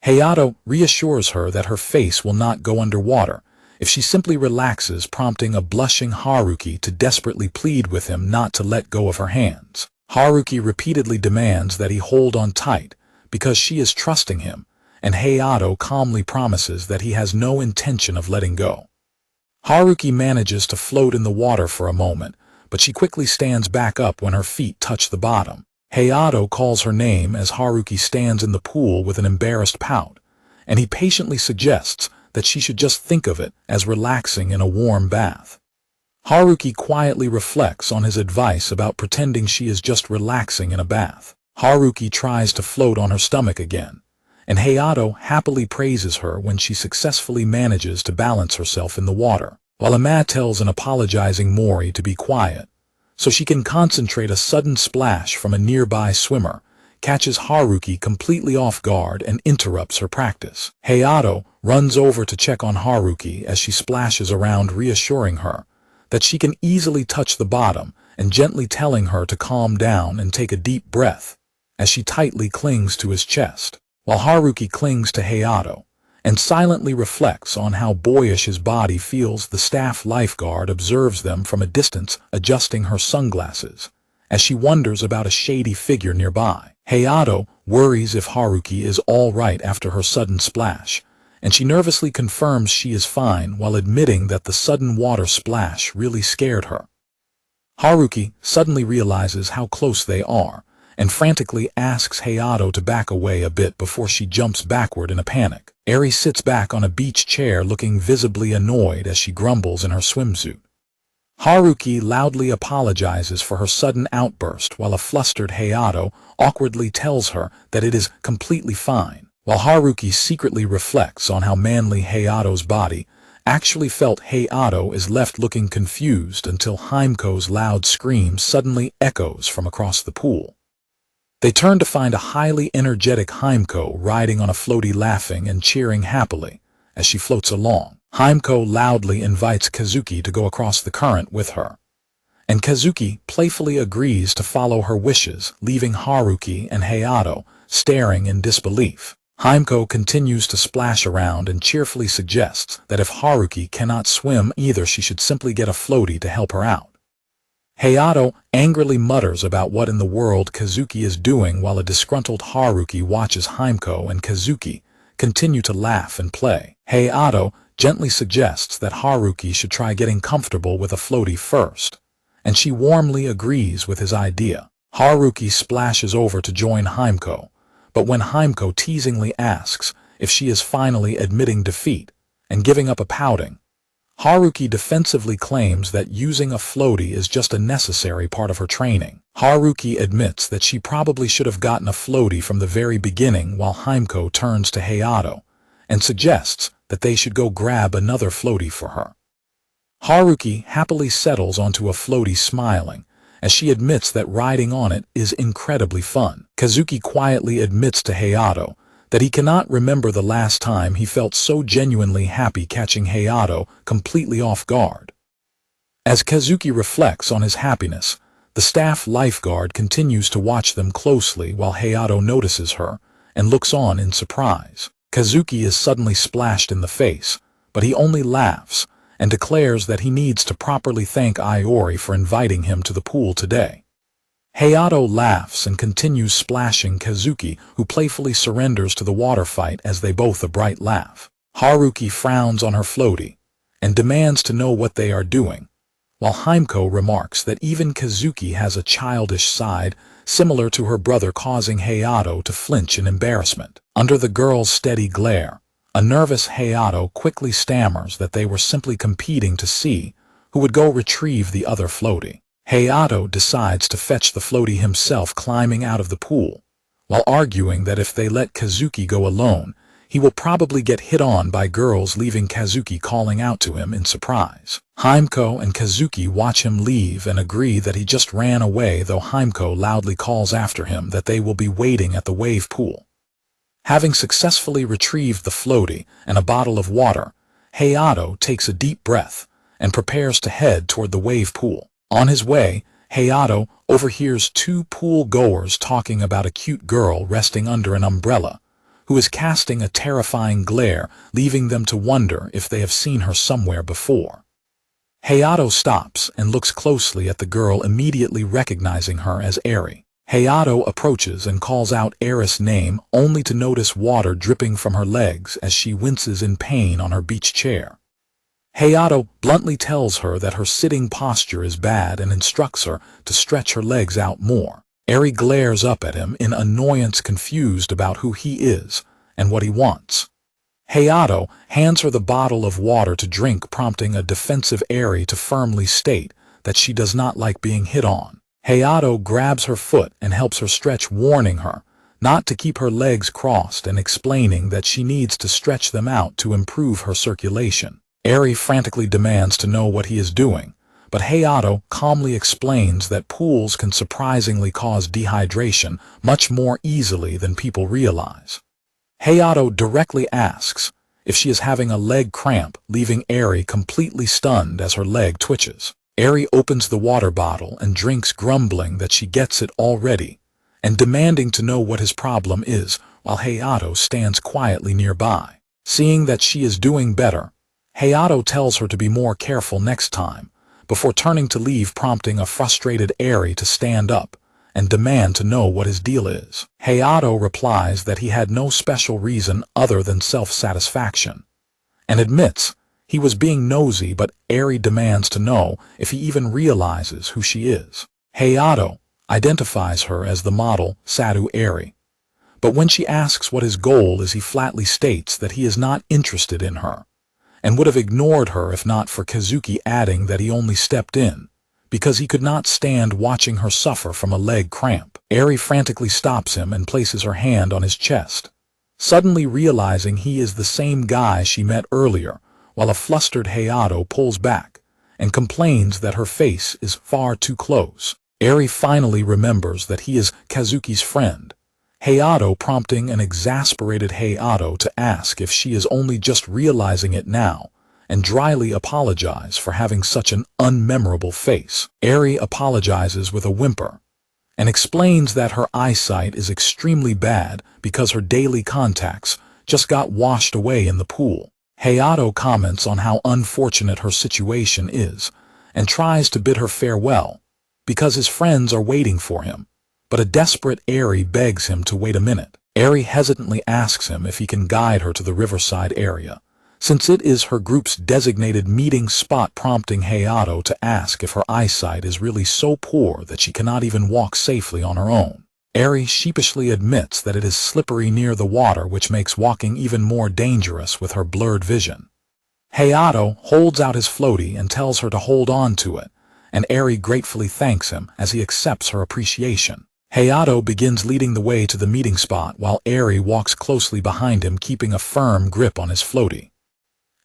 Hayato reassures her that her face will not go underwater if she simply relaxes, prompting a blushing Haruki to desperately plead with him not to let go of her hands. Haruki repeatedly demands that he hold on tight because she is trusting him, and Hayato calmly promises that he has no intention of letting go. Haruki manages to float in the water for a moment, but she quickly stands back up when her feet touch the bottom. Hayato calls her name as Haruki stands in the pool with an embarrassed pout, and he patiently suggests that she should just think of it as relaxing in a warm bath. Haruki quietly reflects on his advice about pretending she is just relaxing in a bath. Haruki tries to float on her stomach again, and Hayato happily praises her when she successfully manages to balance herself in the water, while Ima tells an apologizing Mori to be quiet, so she can concentrate. A sudden splash from a nearby swimmer catches Haruki completely off guard and interrupts her practice. Hayato runs over to check on Haruki as she splashes around, reassuring her that she can easily touch the bottom and gently telling her to calm down and take a deep breath as she tightly clings to his chest, while Haruki clings to Hayato and silently reflects on how boyish his body feels. The staff lifeguard observes them from a distance, adjusting her sunglasses as she wonders about a shady figure nearby. Hayato worries if Haruki is all right after her sudden splash, and she nervously confirms she is fine while admitting that the sudden water splash really scared her. Haruki suddenly realizes how close they are and frantically asks Hayato to back away a bit before she jumps backward in a panic. Eri sits back on a beach chair looking visibly annoyed as she grumbles in her swimsuit. Haruki loudly apologizes for her sudden outburst while a flustered Hayato awkwardly tells her that it is completely fine, while Haruki secretly reflects on how manly Hayato's body actually felt. Hayato is left looking confused until Himeko's loud scream suddenly echoes from across the pool. They turn to find a highly energetic Himeko riding on a floaty, laughing and cheering happily as she floats along. Himeko loudly invites Kazuki to go across the current with her, and Kazuki playfully agrees to follow her wishes, leaving Haruki and Hayato staring in disbelief. Himeko continues to splash around and cheerfully suggests that if Haruki cannot swim either, she should simply get a floaty to help her out. Hayato angrily mutters about what in the world Kazuki is doing, while a disgruntled Haruki watches Himeko and Kazuki continue to laugh and play. Hayato gently suggests that Haruki should try getting comfortable with a floaty first, and she warmly agrees with his idea. Haruki splashes over to join Himeko, but when Himeko teasingly asks if she is finally admitting defeat and giving up, pouting, Haruki defensively claims that using a floaty is just a necessary part of her training. Haruki admits that she probably should have gotten a floaty from the very beginning, while Himeko turns to Hayato and suggests that they should go grab another floaty for her. Haruki happily settles onto a floaty, smiling as she admits that riding on it is incredibly fun. Kazuki quietly admits to Hayato that he cannot remember the last time he felt so genuinely happy, catching Hayato completely off guard. As Kazuki reflects on his happiness, the staff lifeguard continues to watch them closely while Hayato notices her and looks on in surprise. Kazuki is suddenly splashed in the face, but he only laughs and declares that he needs to properly thank Iori for inviting him to the pool today. Hayato laughs and continues splashing Kazuki, who playfully surrenders to the water fight as they both a bright laugh. Haruki frowns on her floaty and demands to know what they are doing, while Himeko remarks that even Kazuki has a childish side similar to her brother, causing Hayato to flinch in embarrassment. Under the girl's steady glare, a nervous Hayato quickly stammers that they were simply competing to see who would go retrieve the other floaty. Hayato decides to fetch the floaty himself, climbing out of the pool, while arguing that if they let Kazuki go alone, he will probably get hit on by girls, leaving Kazuki calling out to him in surprise. Himeko and Kazuki watch him leave and agree that he just ran away, though Himeko loudly calls after him that they will be waiting at the wave pool. Having successfully retrieved the floaty and a bottle of water, Hayato takes a deep breath and prepares to head toward the wave pool. On his way, Hayato overhears two pool-goers talking about a cute girl resting under an umbrella, who is casting a terrifying glare, leaving them to wonder if they have seen her somewhere before. Hayato stops and looks closely at the girl, immediately recognizing her as Eri. Hayato approaches and calls out Eri's name, only to notice water dripping from her legs as she winces in pain on her beach chair. Hayato bluntly tells her that her sitting posture is bad and instructs her to stretch her legs out more. Eri glares up at him in annoyance, confused about who he is and what he wants. Hayato hands her the bottle of water to drink, prompting a defensive Eri to firmly state that she does not like being hit on. Hayato grabs her foot and helps her stretch, warning her not to keep her legs crossed and explaining that she needs to stretch them out to improve her circulation. Eri frantically demands to know what he is doing, but Hayato calmly explains that pools can surprisingly cause dehydration much more easily than people realize. Hayato directly asks if she is having a leg cramp, leaving Eri completely stunned as her leg twitches. Eri opens the water bottle and drinks, grumbling that she gets it already, and demanding to know what his problem is, while Hayato stands quietly nearby. Seeing that she is doing better, Hayato tells her to be more careful next time, before turning to leave, prompting a frustrated Eri to stand up and demand to know what his deal is. Hayato replies that he had no special reason other than self-satisfaction, and admits he was being nosy, but Eri demands to know if he even realizes who she is. Hayato identifies her as the model Sadu Eri, but when she asks what his goal is, he flatly states that he is not interested in her, and would have ignored her if not for Kazuki adding that he only stepped in because he could not stand watching her suffer from a leg cramp. Eri frantically stops him and places her hand on his chest, suddenly realizing he is the same guy she met earlier, while a flustered Hayato pulls back and complains that her face is far too close. Eri finally remembers that he is Kazuki's friend, Hayato prompting an exasperated Hayato to ask if she is only just realizing it now, and dryly apologize for having such an unmemorable face. Eri apologizes with a whimper and explains that her eyesight is extremely bad because her daily contacts just got washed away in the pool. Hayato comments on how unfortunate her situation is and tries to bid her farewell because his friends are waiting for him, but a desperate Eri begs him to wait a minute. Eri hesitantly asks him if he can guide her to the riverside area, since it is her group's designated meeting spot, prompting Hayato to ask if her eyesight is really so poor that she cannot even walk safely on her own. Eri sheepishly admits that it is slippery near the water, which makes walking even more dangerous with her blurred vision. Hayato holds out his floaty and tells her to hold on to it, and Eri gratefully thanks him as he accepts her appreciation. Hayato begins leading the way to the meeting spot while Eri walks closely behind him, keeping a firm grip on his floaty.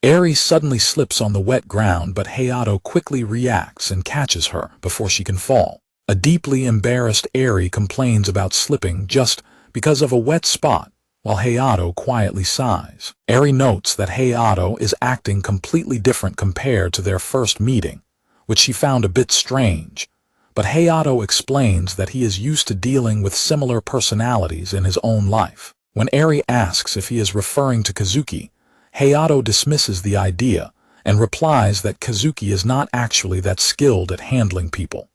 Eri suddenly slips on the wet ground, but Hayato quickly reacts and catches her before she can fall. A deeply embarrassed Eri complains about slipping just because of a wet spot, while Hayato quietly sighs. Eri notes that Hayato is acting completely different compared to their first meeting, which she found a bit strange. But Hayato explains that he is used to dealing with similar personalities in his own life. When Eri asks if he is referring to Kazuki, Hayato dismisses the idea and replies that Kazuki is not actually that skilled at handling people.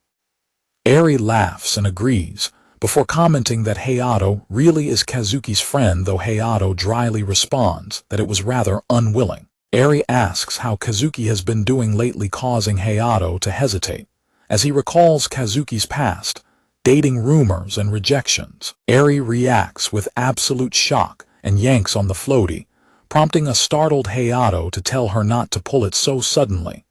Eri laughs and agrees, before commenting that Hayato really is Kazuki's friend, though Hayato dryly responds that it was rather unwilling. Eri asks how Kazuki has been doing lately, causing Hayato to hesitate, as he recalls Kazuki's past, dating rumors and rejections. Eri reacts with absolute shock and yanks on the floaty, prompting a startled Hayato to tell her not to pull it so suddenly,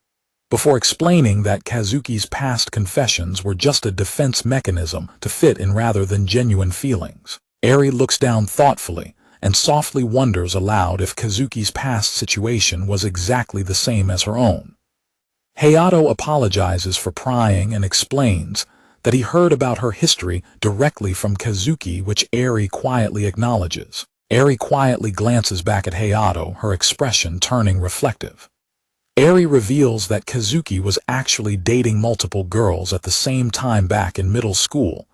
before explaining that Kazuki's past confessions were just a defense mechanism to fit in rather than genuine feelings. Eri looks down thoughtfully and softly wonders aloud if Kazuki's past situation was exactly the same as her own. Hayato apologizes for prying and explains that he heard about her history directly from Kazuki, which Eri quietly acknowledges. Eri quietly glances back at Hayato, her expression turning reflective. Eri reveals that Kazuki was actually dating multiple girls at the same time back in middle school,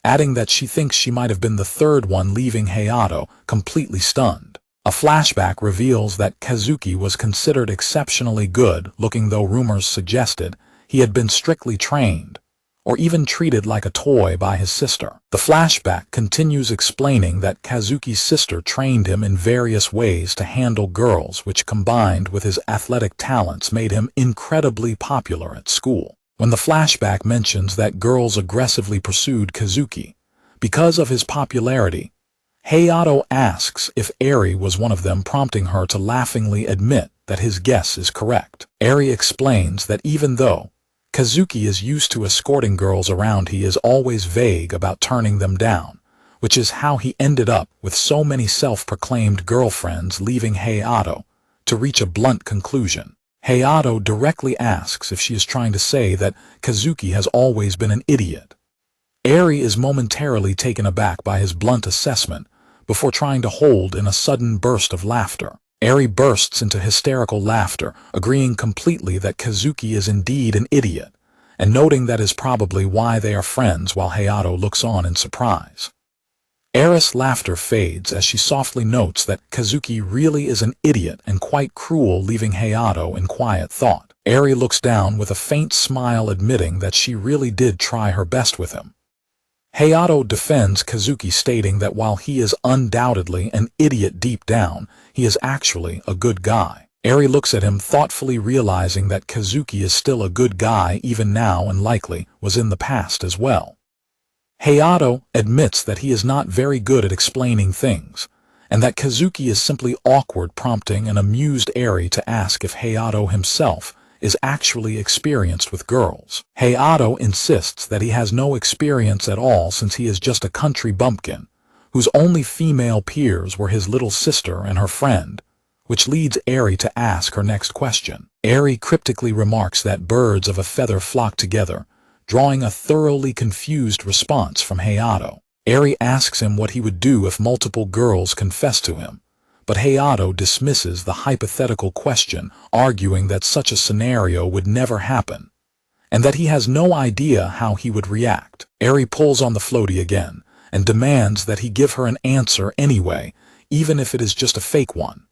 adding that she thinks she might have been the third one, leaving Hayato completely stunned. A flashback reveals that Kazuki was considered exceptionally good looking, though rumors suggested he had been strictly trained, or even treated like a toy by his sister. The flashback continues explaining that Kazuki's sister trained him in various ways to handle girls, which combined with his athletic talents made him incredibly popular at school. When the flashback mentions that girls aggressively pursued Kazuki because of his popularity, Hayato asks if Eri was one of them, prompting her to laughingly admit that his guess is correct. Eri explains that even though Kazuki is used to escorting girls around, he is always vague about turning them down, which is how he ended up with so many self-proclaimed girlfriends, leaving Hayato to reach a blunt conclusion. Hayato directly asks if she is trying to say that Kazuki has always been an idiot. Eri is momentarily taken aback by his blunt assessment before trying to hold in a sudden burst of laughter. Eri bursts into hysterical laughter, agreeing completely that Kazuki is indeed an idiot, and noting that is probably why they are friends, while Hayato looks on in surprise. Eri's laughter fades as she softly notes that Kazuki really is an idiot and quite cruel, leaving Hayato in quiet thought. Eri looks down with a faint smile, admitting that she really did try her best with him. Hayato defends Kazuki, stating that while he is undoubtedly an idiot deep down, he is actually a good guy. Eri looks at him thoughtfully, realizing that Kazuki is still a good guy even now and likely was in the past as well. Hayato admits that he is not very good at explaining things, and that Kazuki is simply awkward, prompting an amused Eri to ask if Hayato himself is actually experienced with girls. Hayato insists that he has no experience at all, since he is just a country bumpkin, whose only female peers were his little sister and her friend, which leads Eri to ask her next question. Eri cryptically remarks that birds of a feather flock together, drawing a thoroughly confused response from Hayato. Eri asks him what he would do if multiple girls confessed to him, but Hayato dismisses the hypothetical question, arguing that such a scenario would never happen, and that he has no idea how he would react. Eri pulls on the floaty again, and demands that he give her an answer anyway, even if it is just a fake one.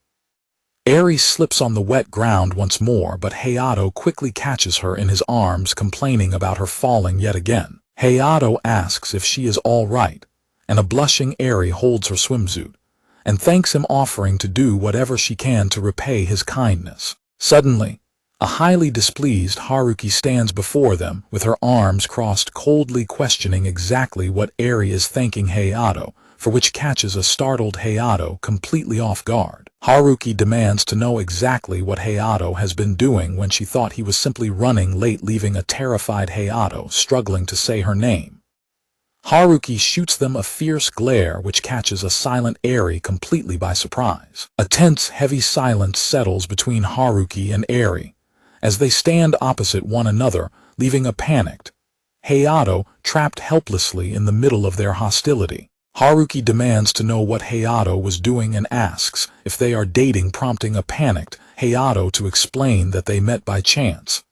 Eri slips on the wet ground once more, but Hayato quickly catches her in his arms, complaining about her falling yet again. Hayato asks if she is all right, and a blushing Eri holds her swimsuit, and thanks him, offering to do whatever she can to repay his kindness. Suddenly, a highly displeased Haruki stands before them with her arms crossed, coldly questioning exactly what Eri is thanking Hayato for, which catches a startled Hayato completely off guard. Haruki demands to know exactly what Hayato has been doing when she thought he was simply running late, leaving a terrified Hayato struggling to say her name. Haruki shoots them a fierce glare which catches a silent Eri completely by surprise. A tense, heavy silence settles between Haruki and Eri as they stand opposite one another, leaving a panicked Hayato trapped helplessly in the middle of their hostility. Haruki demands to know what Hayato was doing and asks if they are dating, prompting a panicked Hayato to explain that they met by chance,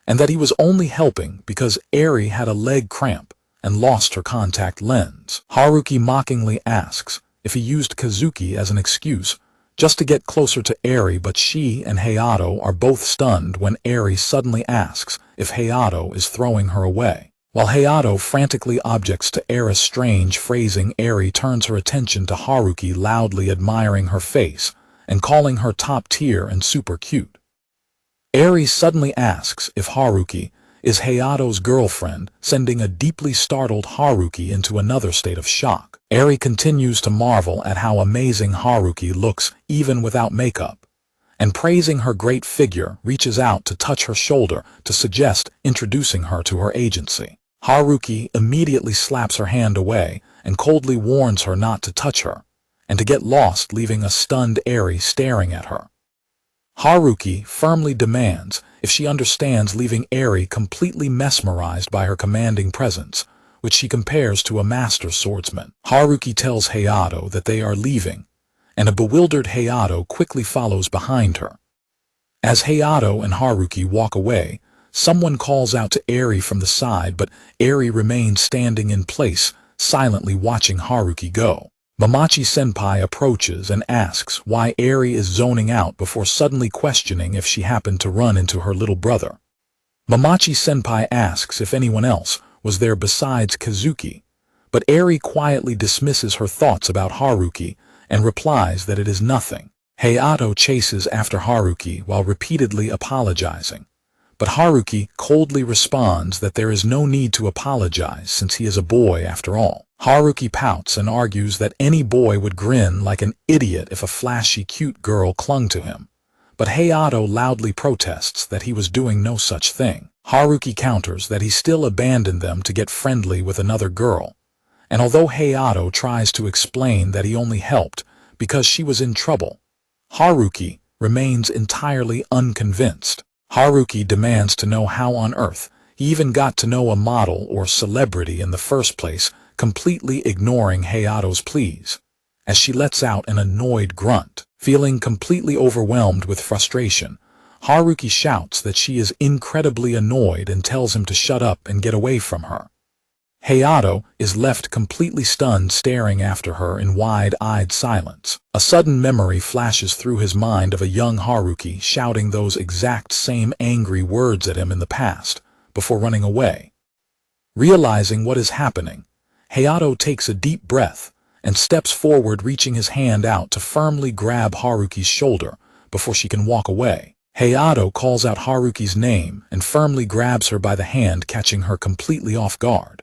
and that he was only helping because Eri had a leg cramp and lost her contact lens. Haruki mockingly asks if he used Kazuki as an excuse just to get closer to Eri, but she and Hayato are both stunned when Eri suddenly asks if Hayato is throwing her away. While Hayato frantically objects to Eri's strange phrasing, Eri turns her attention to Haruki, loudly admiring her face and calling her top tier and super cute. Eri suddenly asks if Haruki is Hayato's girlfriend, sending a deeply startled Haruki into another state of shock. Eri continues to marvel at how amazing Haruki looks even without makeup, and praising her great figure, reaches out to touch her shoulder to suggest introducing her to her agency. Haruki immediately slaps her hand away and coldly warns her not to touch her, and to get lost, leaving a stunned Eri staring at her. Haruki firmly demands if she understands, leaving Eri completely mesmerized by her commanding presence, which she compares to a master swordsman. Haruki tells Hayato that they are leaving, and a bewildered Hayato quickly follows behind her. As Hayato and Haruki walk away, someone calls out to Eri from the side, but Eri remains standing in place, silently watching Haruki go. Mamachi-senpai approaches and asks why Eri is zoning out before suddenly questioning if she happened to run into her little brother. Mamachi-senpai asks if anyone else was there besides Kazuki, but Eri quietly dismisses her thoughts about Haruki and replies that it is nothing. Hayato chases after Haruki while repeatedly apologizing, but Haruki coldly responds that there is no need to apologize since he is a boy after all. Haruki pouts and argues that any boy would grin like an idiot if a flashy cute girl clung to him, but Hayato loudly protests that he was doing no such thing. Haruki counters that he still abandoned them to get friendly with another girl, and although Hayato tries to explain that he only helped because she was in trouble, Haruki remains entirely unconvinced. Haruki demands to know how on earth he even got to know a model or celebrity in the first place, completely ignoring Hayato's pleas, as she lets out an annoyed grunt. Feeling completely overwhelmed with frustration, Haruki shouts that she is incredibly annoyed and tells him to shut up and get away from her. Hayato is left completely stunned, staring after her in wide-eyed silence. A sudden memory flashes through his mind of a young Haruki shouting those exact same angry words at him in the past, before running away. Realizing what is happening, Hayato takes a deep breath and steps forward, reaching his hand out to firmly grab Haruki's shoulder before she can walk away. Hayato calls out Haruki's name and firmly grabs her by the hand, catching her completely off guard.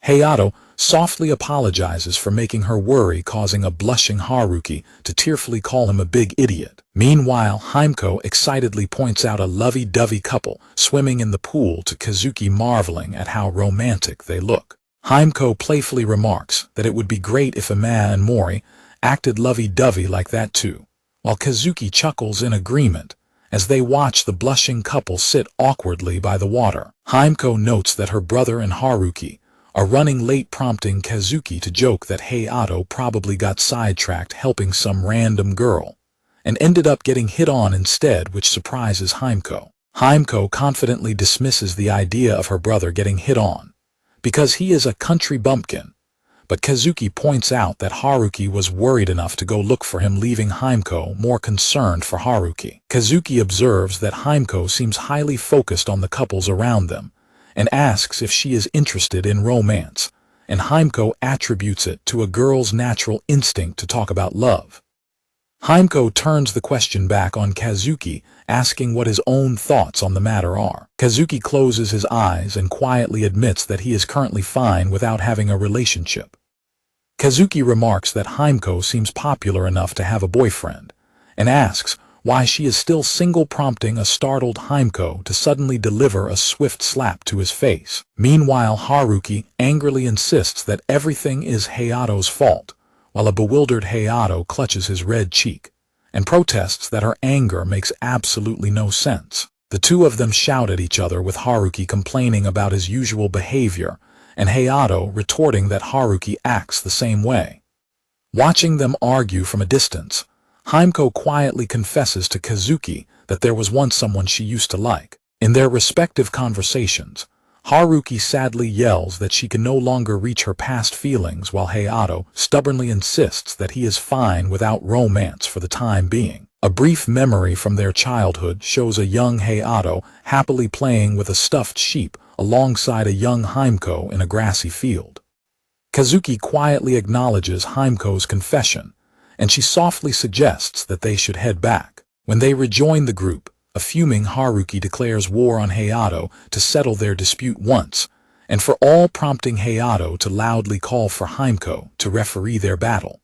Hayato softly apologizes for making her worry, causing a blushing Haruki to tearfully call him a big idiot. Meanwhile, Himeko excitedly points out a lovey-dovey couple swimming in the pool to Kazuki, marveling at how romantic they look. Himeko playfully remarks that it would be great if Ima and Mori acted lovey-dovey like that too, while Kazuki chuckles in agreement as they watch the blushing couple sit awkwardly by the water. Himeko notes that her brother and Haruki are running late, prompting Kazuki to joke that Hayato probably got sidetracked helping some random girl and ended up getting hit on instead, which surprises Himeko. Himeko confidently dismisses the idea of her brother getting hit on because he is a country bumpkin, but Kazuki points out that Haruki was worried enough to go look for him, leaving Himeko more concerned for Haruki. Kazuki observes that Himeko seems highly focused on the couples around them and asks if she is interested in romance, and Himeko attributes it to a girl's natural instinct to talk about love. Himeko turns the question back on Kazuki, asking what his own thoughts on the matter are. Kazuki closes his eyes and quietly admits that he is currently fine without having a relationship. Kazuki remarks that Himeko seems popular enough to have a boyfriend, and asks why she is still single, prompting a startled Himeko to suddenly deliver a swift slap to his face. Meanwhile, Haruki angrily insists that everything is Hayato's fault, while a bewildered Hayato clutches his red cheek and protests that her anger makes absolutely no sense. The two of them shout at each other, with Haruki complaining about his usual behavior and Hayato retorting that Haruki acts the same way. Watching them argue from a distance, Himeko quietly confesses to Kazuki that there was once someone she used to like. In their respective conversations, Haruki sadly yells that she can no longer reach her past feelings while Hayato stubbornly insists that he is fine without romance for the time being. A brief memory from their childhood shows a young Hayato happily playing with a stuffed sheep alongside a young Himeko in a grassy field. Kazuki quietly acknowledges Himeko's confession, and she softly suggests that they should head back. When they rejoin the group, a fuming Haruki declares war on Hayato to settle their dispute once and for all, prompting Hayato to loudly call for Himeko to referee their battle.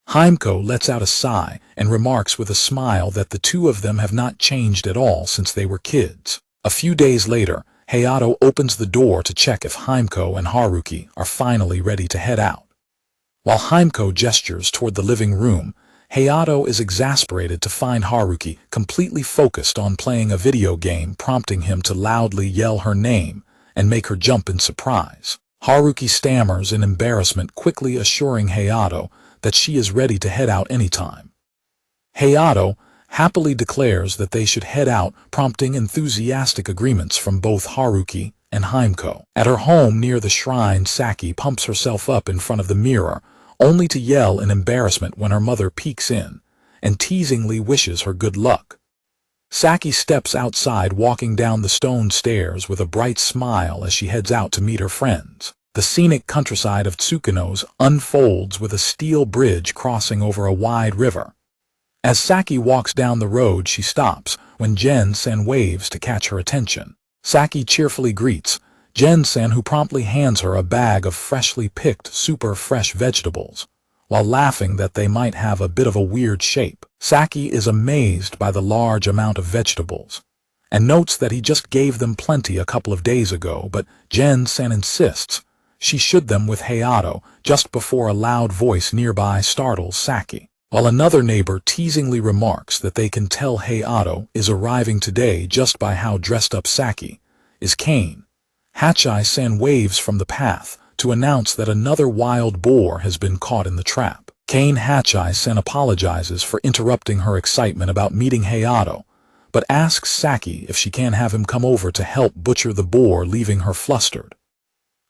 Himeko lets out a sigh and remarks with a smile that the two of them have not changed at all since they were kids. A few days later, Hayato opens the door to check if Himeko and Haruki are finally ready to head out. While Himeko gestures toward the living room, Hayato is exasperated to find Haruki completely focused on playing a video game, prompting him to loudly yell her name and make her jump in surprise. Haruki stammers in embarrassment, quickly assuring Hayato that she is ready to head out anytime. Hayato happily declares that they should head out, prompting enthusiastic agreements from both Haruki and Himeko. At her home near the shrine, Saki pumps herself up in front of the mirror, only to yell in embarrassment when her mother peeks in and teasingly wishes her good luck. Saki steps outside, walking down the stone stairs with a bright smile as she heads out to meet her friends. The scenic countryside of Tsukunos unfolds with a steel bridge crossing over a wide river. As Saki walks down the road, she stops when Gen-san waves to catch her attention. Saki cheerfully greets Gen-san, who promptly hands her a bag of freshly picked super fresh vegetables, while laughing that they might have a bit of a weird shape. Saki is amazed by the large amount of vegetables, and notes that he just gave them plenty a couple of days ago, but Gen-san insists she should them with Hayato just before a loud voice nearby startles Saki. While another neighbor teasingly remarks that they can tell Hayato is arriving today just by how dressed up Saki is, Kane Hachai-san waves from the path to announce that another wild boar has been caught in the trap. Kane Hachai-san apologizes for interrupting her excitement about meeting Hayato, but asks Saki if she can have him come over to help butcher the boar, leaving her flustered.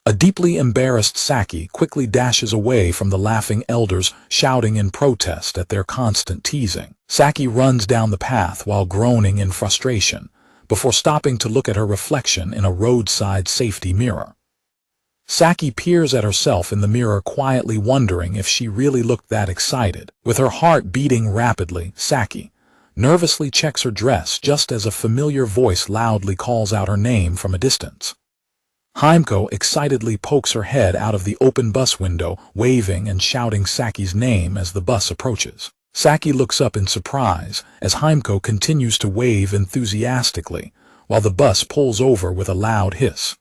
A deeply embarrassed Saki quickly dashes away from the laughing elders, shouting in protest at their constant teasing. Saki runs down the path while groaning in frustration, before stopping to look at her reflection in a roadside safety mirror. Saki peers at herself in the mirror, quietly wondering if she really looked that excited. With her heart beating rapidly, Saki nervously checks her dress just as a familiar voice loudly calls out her name from a distance. Himeko excitedly pokes her head out of the open bus window, waving and shouting Saki's name as the bus approaches. Saki looks up in surprise as Himeko continues to wave enthusiastically, while the bus pulls over with a loud hiss.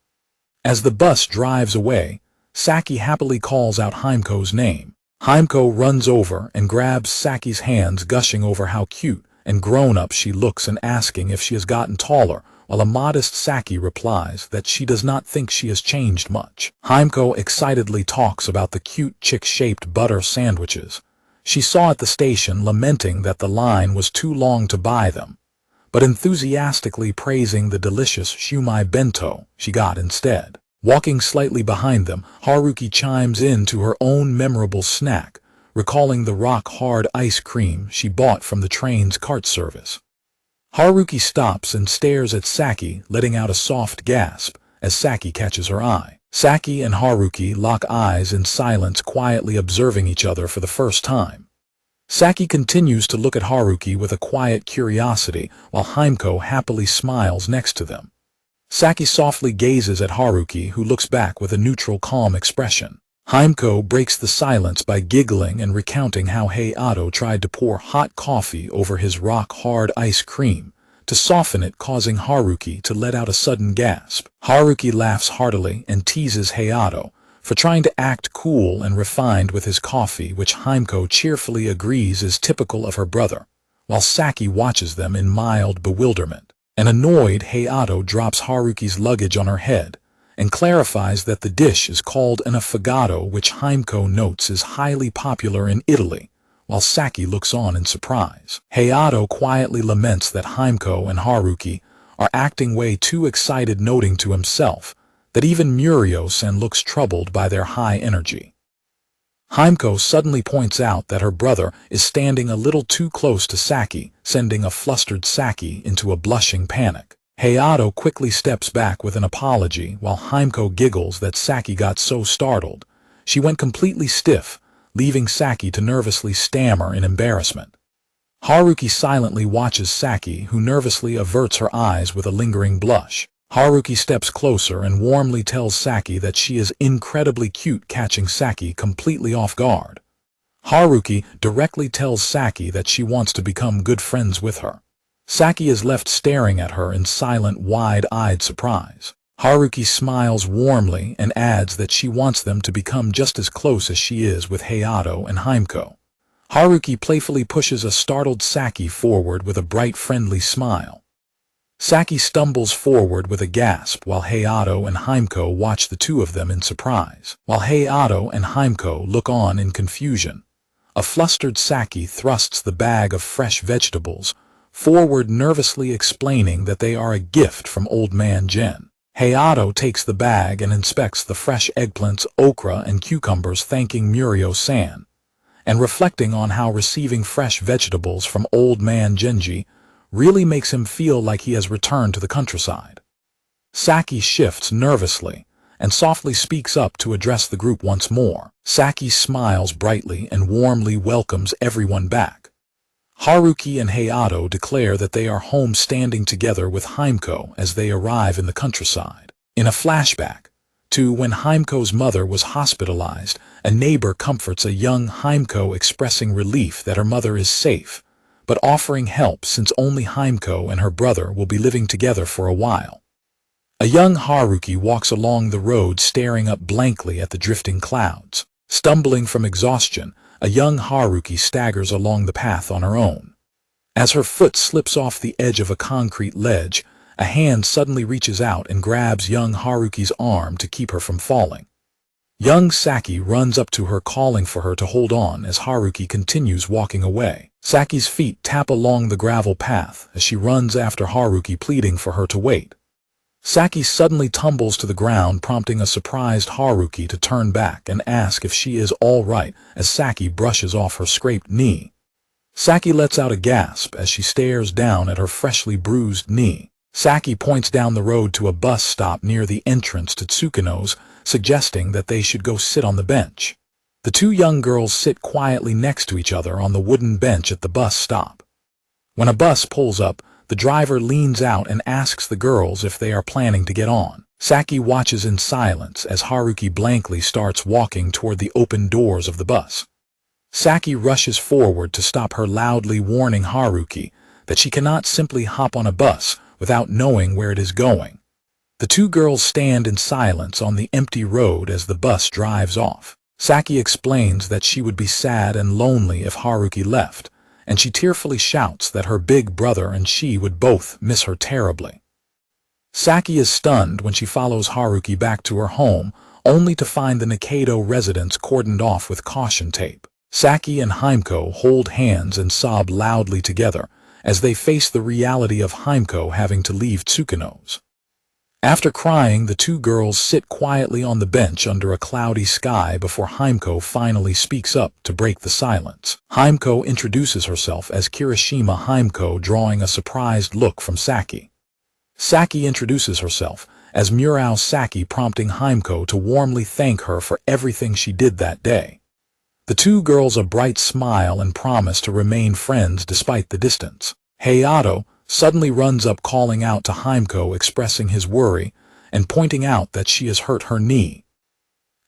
As the bus drives away, Saki happily calls out Himeko's name. Himeko runs over and grabs Saki's hands, gushing over how cute and grown-up she looks and asking if she has gotten taller, while a modest Saki replies that she does not think she has changed much. Himeko excitedly talks about the cute chick-shaped butter sandwiches she saw at the station, lamenting that the line was too long to buy them, but enthusiastically praising the delicious shumai bento she got instead. Walking slightly behind them, Haruki chimes in to her own memorable snack, recalling the rock-hard ice cream she bought from the train's cart service. Haruki stops and stares at Saki, letting out a soft gasp as Saki catches her eye. Saki and Haruki lock eyes in silence, quietly observing each other for the first time. Saki continues to look at Haruki with a quiet curiosity, while Himeko happily smiles next to them. Saki softly gazes at Haruki, who looks back with a neutral, calm expression. Himeko breaks the silence by giggling and recounting how Hayato tried to pour hot coffee over his rock-hard ice cream to soften it, causing Haruki to let out a sudden gasp. Haruki laughs heartily and teases Hayato for trying to act cool and refined with his coffee, which Himeko cheerfully agrees is typical of her brother, while Saki watches them in mild bewilderment. An annoyed Hayato drops Haruki's luggage on her head and clarifies that the dish is called an affogato, which Himeko notes is highly popular in Italy, while Saki looks on in surprise. Hayato quietly laments that Himeko and Haruki are acting way too excited, noting to himself that even Muryo-san looks troubled by their high energy. Himeko suddenly points out that her brother is standing a little too close to Saki, sending a flustered Saki into a blushing panic. Hayato quickly steps back with an apology while Himeko giggles that Saki got so startled she went completely stiff, leaving Saki to nervously stammer in embarrassment. Haruki silently watches Saki, who nervously averts her eyes with a lingering blush. Haruki steps closer and warmly tells Saki that she is incredibly cute, catching Saki completely off guard. Haruki directly tells Saki that she wants to become good friends with her. Saki is left staring at her in silent, wide-eyed surprise. Haruki smiles warmly and adds that she wants them to become just as close as she is with Hayato and Himeko. Haruki playfully pushes a startled Saki forward with a bright, friendly smile. Saki stumbles forward with a gasp while Hayato and Himeko watch the two of them in surprise. While Hayato and Himeko look on in confusion, a flustered Saki thrusts the bag of fresh vegetables forward, nervously explaining that they are a gift from Old Man Gen. Hayato takes the bag and inspects the fresh eggplants, okra, and cucumbers, thanking Muryo-san, and reflecting on how receiving fresh vegetables from Old Man Genji really makes him feel like he has returned to the countryside. Saki shifts nervously and softly speaks up to address the group once more. Saki smiles brightly and warmly welcomes everyone back. Haruki and Hayato declare that they are home, standing together with Himeko as they arrive in the countryside. In a flashback to when Himeko's mother was hospitalized, a neighbor comforts a young Himeko, expressing relief that her mother is safe, but offering help since only Himeko and her brother will be living together for a while. A young Haruki walks along the road, staring up blankly at the drifting clouds. Stumbling from exhaustion, a young Haruki staggers along the path on her own. As her foot slips off the edge of a concrete ledge, a hand suddenly reaches out and grabs young Haruki's arm to keep her from falling. Young Saki runs up to her, calling for her to hold on as Haruki continues walking away. Saki's feet tap along the gravel path as she runs after Haruki, pleading for her to wait. Saki suddenly tumbles to the ground, prompting a surprised Haruki to turn back and ask if she is all right as Saki brushes off her scraped knee. Saki lets out a gasp as she stares down at her freshly bruised knee. Saki points down the road to a bus stop near the entrance to Tsukino's, suggesting that they should go sit on the bench. The two young girls sit quietly next to each other on the wooden bench at the bus stop. When a bus pulls up, the driver leans out and asks the girls if they are planning to get on. Saki watches in silence as Haruki blankly starts walking toward the open doors of the bus. Saki rushes forward to stop her, loudly warning Haruki that she cannot simply hop on a bus without knowing where it is going. The two girls stand in silence on the empty road as the bus drives off. Saki explains that she would be sad and lonely if Haruki left, and she tearfully shouts that her big brother and she would both miss her terribly. Saki is stunned when she follows Haruki back to her home, only to find the Nikaido residence cordoned off with caution tape. Saki and Himeko hold hands and sob loudly together as they face the reality of Himeko having to leave Tsukino's. After crying, the two girls sit quietly on the bench under a cloudy sky before Himeko finally speaks up to break the silence. Himeko introduces herself as Kirishima Himeko, drawing a surprised look from Saki. Saki introduces herself as Murao Saki, prompting Himeko to warmly thank her for everything she did that day. The two girls a bright smile and promise to remain friends despite the distance. Hayato suddenly runs up, calling out to Himeko, expressing his worry and pointing out that she has hurt her knee.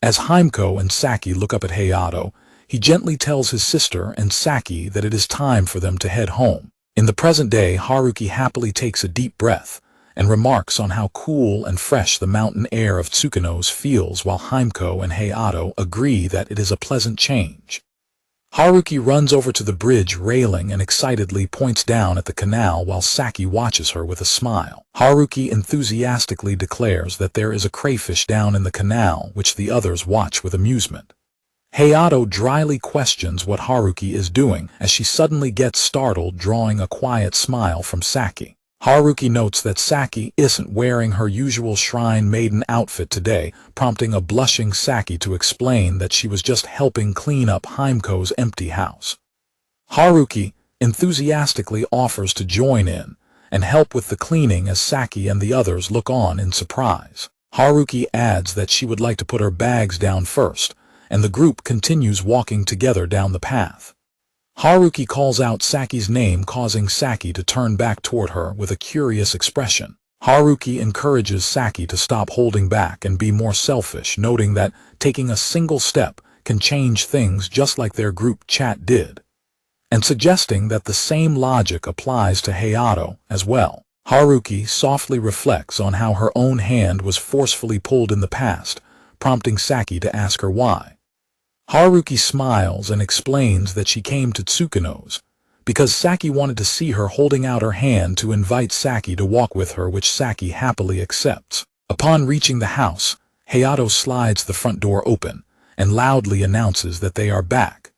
As Himeko and Saki look up at Hayato, he gently tells his sister and Saki that it is time for them to head home. In the present day, Haruki happily takes a deep breath and remarks on how cool and fresh the mountain air of Tsukino's feels, while Himeko and Hayato agree that it is a pleasant change. Haruki runs over to the bridge railing and excitedly points down at the canal while Saki watches her with a smile. Haruki enthusiastically declares that there is a crayfish down in the canal, which the others watch with amusement. Hayato dryly questions what Haruki is doing as she suddenly gets startled, drawing a quiet smile from Saki. Haruki notes that Saki isn't wearing her usual shrine maiden outfit today, prompting a blushing Saki to explain that she was just helping clean up Himiko's empty house. Haruki enthusiastically offers to join in and help with the cleaning as Saki and the others look on in surprise. Haruki adds that she would like to put her bags down first, and the group continues walking together down the path. Haruki calls out Saki's name, causing Saki to turn back toward her with a curious expression. Haruki encourages Saki to stop holding back and be more selfish, noting that taking a single step can change things just like their group chat did, and suggesting that the same logic applies to Hayato as well. Haruki softly reflects on how her own hand was forcefully pulled in the past, prompting Saki to ask her why. Haruki smiles and explains that she came to Tsukino's because Saki wanted to see her holding out her hand to invite Saki to walk with her, which Saki happily accepts. Upon reaching the house, Hayato slides the front door open and loudly announces that they are back.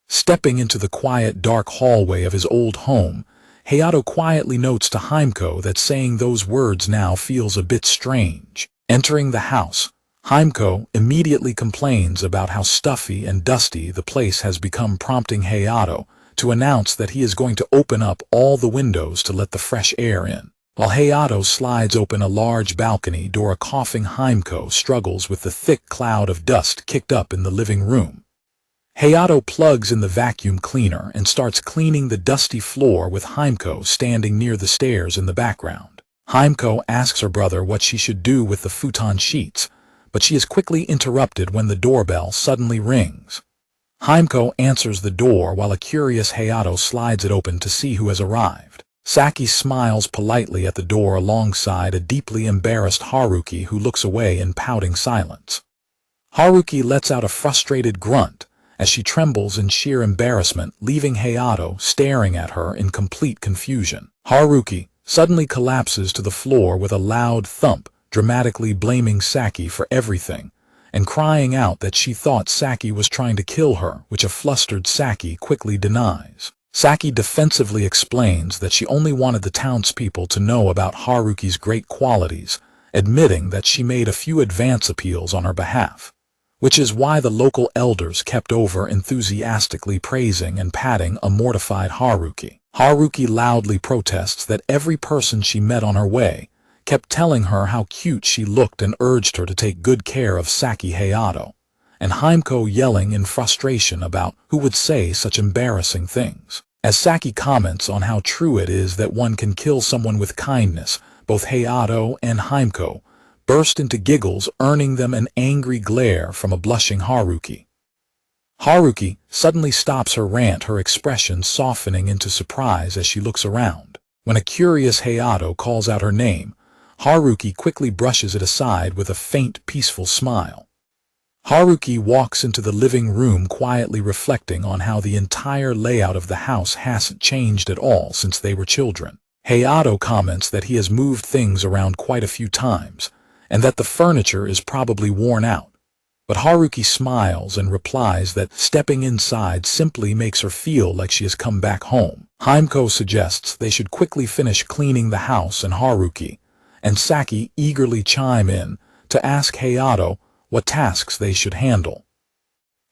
Stepping into the quiet, dark hallway of his old home, Hayato quietly notes to Himiko that saying those words now feels a bit strange. Entering the house, Himiko immediately complains about how stuffy and dusty the place has become, prompting Hayato to announce that he is going to open up all the windows to let the fresh air in. While Hayato slides open a large balcony door, a coughing Himiko struggles with the thick cloud of dust kicked up in the living room. Hayato plugs in the vacuum cleaner and starts cleaning the dusty floor with Himiko standing near the stairs in the background. Himiko asks her brother what she should do with the futon sheets, but she is quickly interrupted when the doorbell suddenly rings. Himiko answers the door while a curious Hayato slides it open to see who has arrived. Saki smiles politely at the door alongside a deeply embarrassed Haruki who looks away in pouting silence. Haruki lets out a frustrated grunt as she trembles in sheer embarrassment, leaving Hayato staring at her in complete confusion. Haruki suddenly collapses to the floor with a loud thump, dramatically blaming Saki for everything, and crying out that she thought Saki was trying to kill her, which a flustered Saki quickly denies. Saki defensively explains that she only wanted the townspeople to know about Haruki's great qualities, admitting that she made a few advance appeals on her behalf, which is why the local elders kept over enthusiastically praising and patting a mortified Haruki. Haruki loudly protests that every person she met on her way kept telling her how cute she looked and urged her to take good care of Saki. Hayato and Himiko yelling in frustration about who would say such embarrassing things. As Saki comments on how true it is that one can kill someone with kindness, both Hayato and Himiko burst into giggles, earning them an angry glare from a blushing Haruki. Haruki suddenly stops her rant, her expression softening into surprise as she looks around. When a curious Hayato calls out her name, Haruki quickly brushes it aside with a faint, peaceful smile. Haruki walks into the living room, quietly reflecting on how the entire layout of the house hasn't changed at all since they were children. Hayato comments that he has moved things around quite a few times, and that the furniture is probably worn out. But Haruki smiles and replies that stepping inside simply makes her feel like she has come back home. Himiko suggests they should quickly finish cleaning the house, and Haruki and Saki eagerly chime in to ask Hayato what tasks they should handle.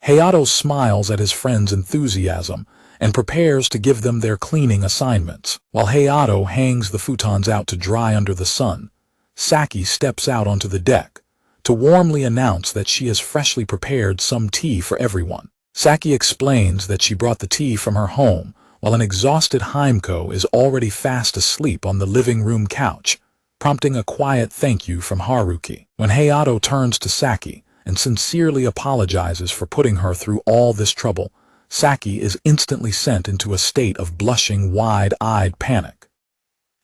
Hayato smiles at his friend's enthusiasm and prepares to give them their cleaning assignments. While Hayato hangs the futons out to dry under the sun, Saki steps out onto the deck to warmly announce that she has freshly prepared some tea for everyone. Saki explains that she brought the tea from her home, while an exhausted Himiko is already fast asleep on the living room couch, prompting a quiet thank you from Haruki. When Hayato turns to Saki and sincerely apologizes for putting her through all this trouble, Saki is instantly sent into a state of blushing, wide-eyed panic.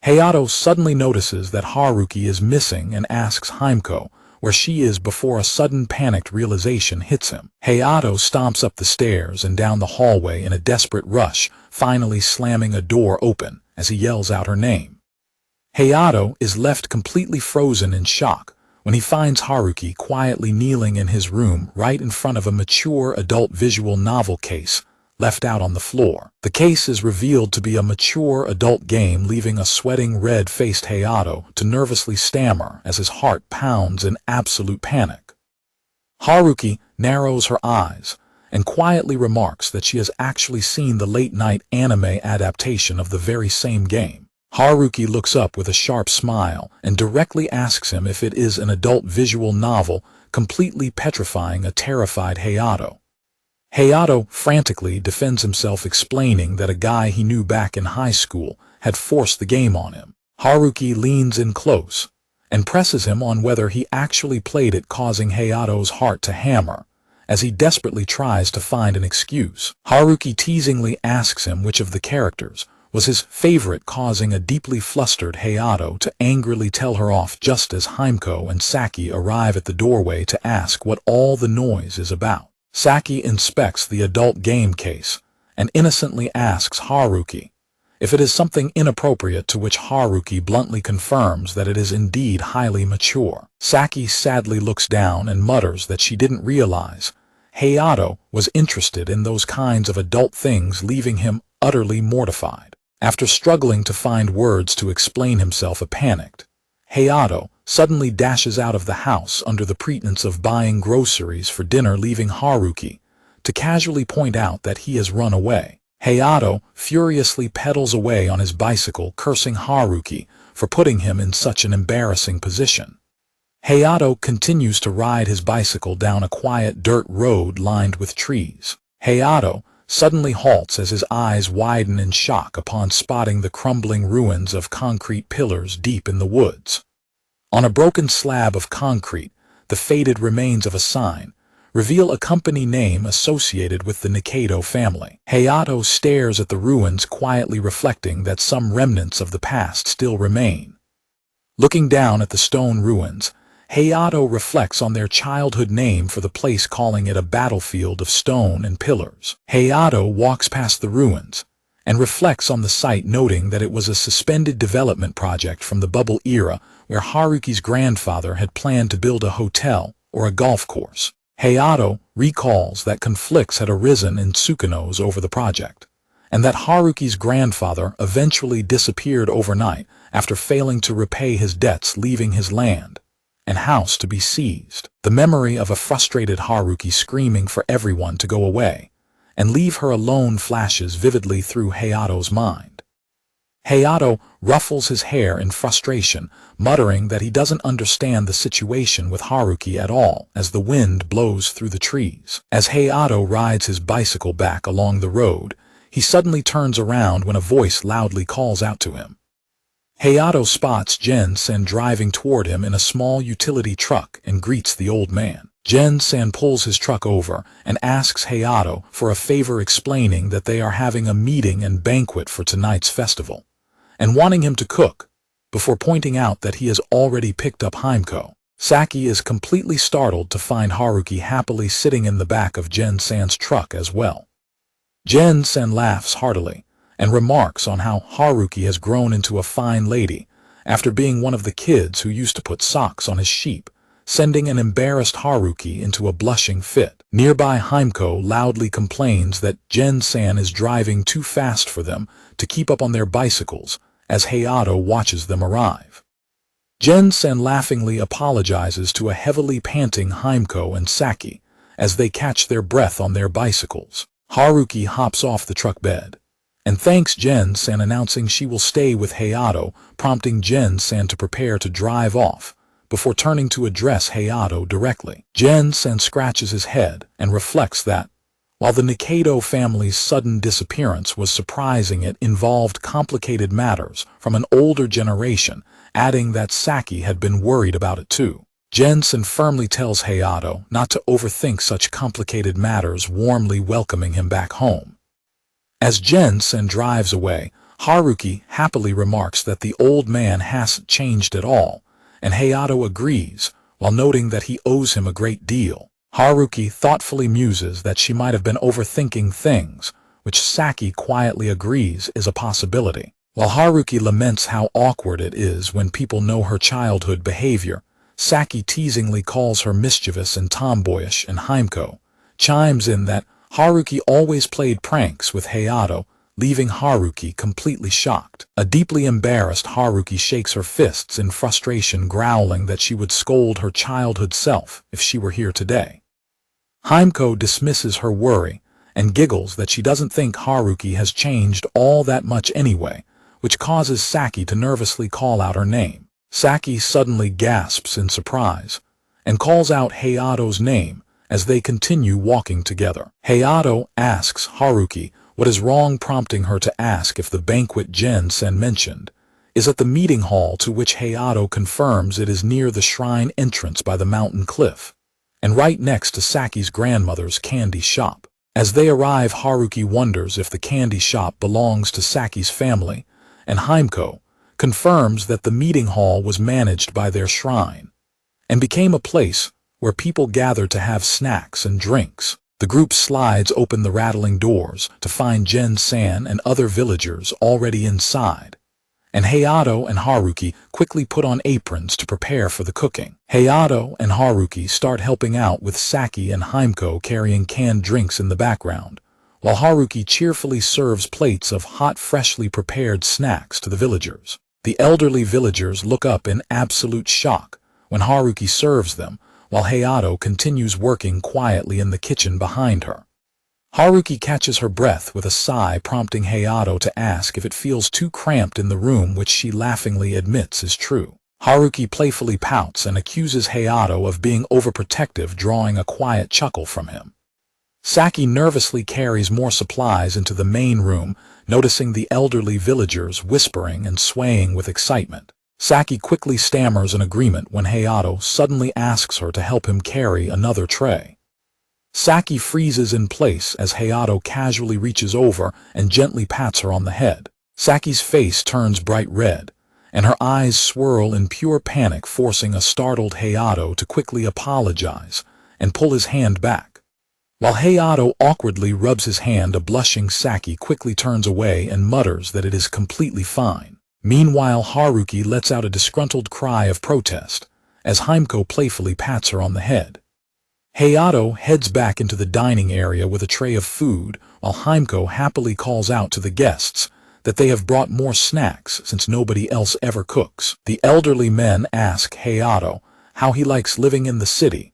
Hayato suddenly notices that Haruki is missing and asks Himiko where she is before a sudden panicked realization hits him. Hayato stomps up the stairs and down the hallway in a desperate rush, finally slamming a door open as he yells out her name. Hayato is left completely frozen in shock when he finds Haruki quietly kneeling in his room right in front of a mature adult visual novel case, left out on the floor. The case is revealed to be a mature adult game, leaving a sweating red-faced Hayato to nervously stammer as his heart pounds in absolute panic. Haruki narrows her eyes and quietly remarks that she has actually seen the late-night anime adaptation of the very same game. Haruki looks up with a sharp smile and directly asks him if it is an adult visual novel, completely petrifying a terrified Hayato. Hayato frantically defends himself, explaining that a guy he knew back in high school had forced the game on him. Haruki leans in close and presses him on whether he actually played it, causing Hayato's heart to hammer as he desperately tries to find an excuse. Haruki teasingly asks him which of the characters was his favorite, causing a deeply flustered Hayato to angrily tell her off just as Himeko and Saki arrive at the doorway to ask what all the noise is about. Saki inspects the adult game case and innocently asks Haruki if it is something inappropriate, to which Haruki bluntly confirms that it is indeed highly mature. Saki sadly looks down and mutters that she didn't realize Hayato was interested in those kinds of adult things, leaving him utterly mortified. After struggling to find words to explain himself, a panicked Hayato suddenly dashes out of the house under the pretense of buying groceries for dinner, leaving Haruki to casually point out that he has run away. Hayato furiously pedals away on his bicycle, cursing Haruki for putting him in such an embarrassing position. Hayato continues to ride his bicycle down a quiet dirt road lined with trees. Hayato suddenly halts as his eyes widen in shock upon spotting the crumbling ruins of concrete pillars deep in the woods. On a broken slab of concrete, the faded remains of a sign reveal a company name associated with the Nikaido family. Hayato stares at the ruins, quietly reflecting that some remnants of the past still remain. Looking down at the stone ruins, Hayato reflects on their childhood name for the place, calling it a battlefield of stone and pillars. Hayato walks past the ruins and reflects on the site, noting that it was a suspended development project from the bubble era where Haruki's grandfather had planned to build a hotel or a golf course. Hayato recalls that conflicts had arisen in Tsukunos over the project, and that Haruki's grandfather eventually disappeared overnight after failing to repay his debts, leaving his land and house to be seized. The memory of a frustrated Haruki screaming for everyone to go away and leave her alone flashes vividly through Hayato's mind. Hayato ruffles his hair in frustration, muttering that he doesn't understand the situation with Haruki at all as the wind blows through the trees. As Hayato rides his bicycle back along the road, he suddenly turns around when a voice loudly calls out to him. Hayato spots Gen-sen driving toward him in a small utility truck and greets the old man. Gen-sen pulls his truck over and asks Hayato for a favor, explaining that they are having a meeting and banquet for tonight's festival, and wanting him to cook, before pointing out that he has already picked up Himeko. Saki is completely startled to find Haruki happily sitting in the back of Gen-sen's truck as well. Gen-sen laughs heartily and remarks on how Haruki has grown into a fine lady after being one of the kids who used to put socks on his sheep, sending an embarrassed Haruki into a blushing fit. Nearby, Himeko loudly complains that Gen-sen is driving too fast for them to keep up on their bicycles as Hayato watches them arrive. Gen-sen laughingly apologizes to a heavily panting Himeko and Saki as they catch their breath on their bicycles. Haruki hops off the truck bed and thanks Gen-sen, announcing she will stay with Hayato, prompting Gen-sen to prepare to drive off, before turning to address Hayato directly. Gen-sen scratches his head and reflects that, while the Nikaido family's sudden disappearance was surprising, it involved complicated matters from an older generation, adding that Saki had been worried about it too. Gen-sen firmly tells Hayato not to overthink such complicated matters, warmly welcoming him back home. As Gen-sen drives away, Haruki happily remarks that the old man hasn't changed at all, and Hayato agrees, while noting that he owes him a great deal. Haruki thoughtfully muses that she might have been overthinking things, which Saki quietly agrees is a possibility. While Haruki laments how awkward it is when people know her childhood behavior, Saki teasingly calls her mischievous and tomboyish, and Himeko chimes in that Haruki always played pranks with Hayato, leaving Haruki completely shocked. A deeply embarrassed Haruki shakes her fists in frustration, growling that she would scold her childhood self if she were here today. Himeko dismisses her worry and giggles that she doesn't think Haruki has changed all that much anyway, which causes Saki to nervously call out her name. Saki suddenly gasps in surprise and calls out Hayato's name as they continue walking together. Hayato asks Haruki what is wrong, prompting her to ask if the banquet Jen-sen mentioned is at the meeting hall, to which Hayato confirms it is near the shrine entrance by the mountain cliff, and right next to Saki's grandmother's candy shop. As they arrive, Haruki wonders if the candy shop belongs to Saki's family, and Himeko confirms that the meeting hall was managed by their shrine and became a place where people gathered to have snacks and drinks. The group slides open the rattling doors to find Jen-san and other villagers already inside, and Hayato and Haruki quickly put on aprons to prepare for the cooking. Hayato and Haruki start helping out with Saki and Himeko carrying canned drinks in the background, while Haruki cheerfully serves plates of hot, freshly prepared snacks to the villagers. The elderly villagers look up in absolute shock when Haruki serves them, while Hayato continues working quietly in the kitchen behind her. Haruki catches her breath with a sigh, prompting Hayato to ask if it feels too cramped in the room, which she laughingly admits is true. Haruki playfully pouts and accuses Hayato of being overprotective, drawing a quiet chuckle from him. Saki nervously carries more supplies into the main room, noticing the elderly villagers whispering and swaying with excitement. Saki quickly stammers an agreement when Hayato suddenly asks her to help him carry another tray. Saki freezes in place as Hayato casually reaches over and gently pats her on the head. Saki's face turns bright red, and her eyes swirl in pure panic, forcing a startled Hayato to quickly apologize and pull his hand back. While Hayato awkwardly rubs his hand, a blushing Saki quickly turns away and mutters that it is completely fine. Meanwhile, Haruki lets out a disgruntled cry of protest as Himeko playfully pats her on the head. Hayato heads back into the dining area with a tray of food, while Himeko happily calls out to the guests that they have brought more snacks since nobody else ever cooks. The elderly men ask Hayato how he likes living in the city,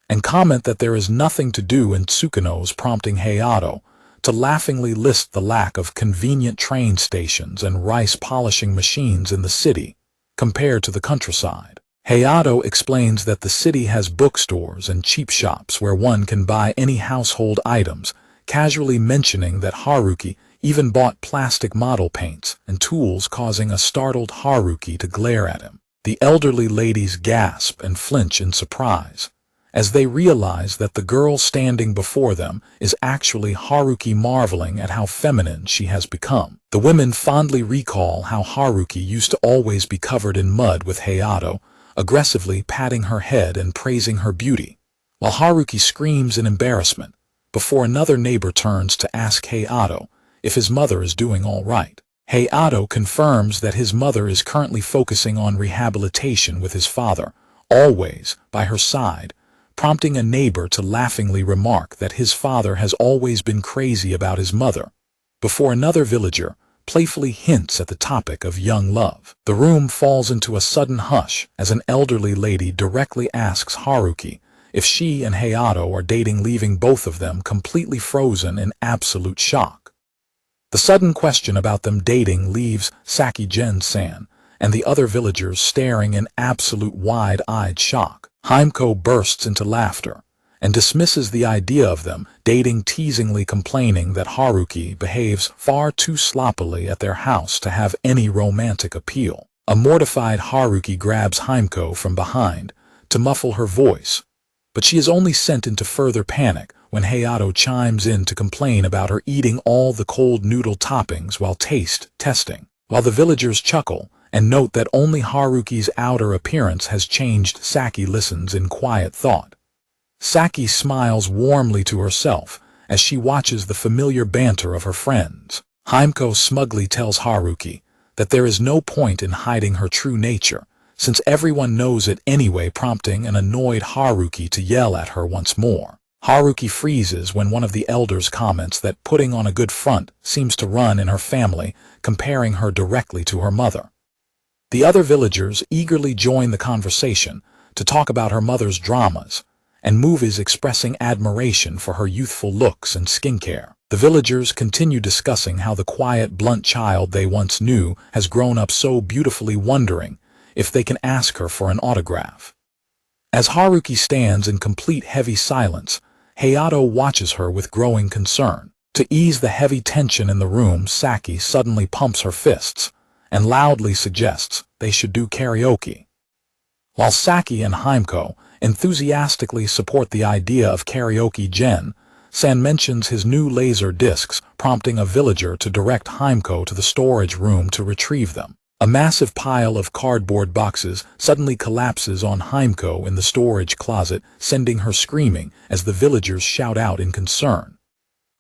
and comment that there is nothing to do in Tsukunos, prompting Hayato to laughingly list the lack of convenient train stations and rice polishing machines in the city compared to the countryside. Hayato explains that the city has bookstores and cheap shops where one can buy any household items, casually mentioning that Haruki even bought plastic model paints and tools, causing a startled Haruki to glare at him. The elderly ladies gasp and flinch in surprise as they realize that the girl standing before them is actually Haruki, marveling at how feminine she has become. The women fondly recall how Haruki used to always be covered in mud, with Hayato aggressively patting her head and praising her beauty, while Haruki screams in embarrassment before another neighbor turns to ask Hayato if his mother is doing all right. Hayato confirms that his mother is currently focusing on rehabilitation with his father always by her side, prompting a neighbor to laughingly remark that his father has always been crazy about his mother, before another villager playfully hints at the topic of young love. The room falls into a sudden hush as an elderly lady directly asks Haruki if she and Hayato are dating, leaving both of them completely frozen in absolute shock. The sudden question about them dating leaves Saki, Jen-san, and the other villagers staring in absolute wide-eyed shock. Himeko bursts into laughter and dismisses the idea of them dating, teasingly complaining that Haruki behaves far too sloppily at their house to have any romantic appeal. A mortified Haruki grabs Himeko from behind to muffle her voice, but she is only sent into further panic when Hayato chimes in to complain about her eating all the cold noodle toppings while taste testing. While the villagers chuckle and note that only Haruki's outer appearance has changed, Saki listens in quiet thought. Saki smiles warmly to herself as she watches the familiar banter of her friends. Himeko smugly tells Haruki that there is no point in hiding her true nature, since everyone knows it anyway, prompting an annoyed Haruki to yell at her once more. Haruki freezes when one of the elders comments that putting on a good front seems to run in her family, comparing her directly to her mother. The other villagers eagerly join the conversation to talk about her mother's dramas, and Move is expressing admiration for her youthful looks and skincare. The villagers continue discussing how the quiet, blunt child they once knew has grown up so beautifully, wondering if they can ask her for an autograph. As Haruki stands in complete heavy silence, Hayato watches her with growing concern. To ease the heavy tension in the room, Saki suddenly pumps her fists and loudly suggests they should do karaoke. While Saki and Himeko enthusiastically support the idea of karaoke, San mentions his new laser discs, prompting a villager to direct Himeko to the storage room to retrieve them. A massive pile of cardboard boxes suddenly collapses on Himeko in the storage closet, sending her screaming as the villagers shout out in concern.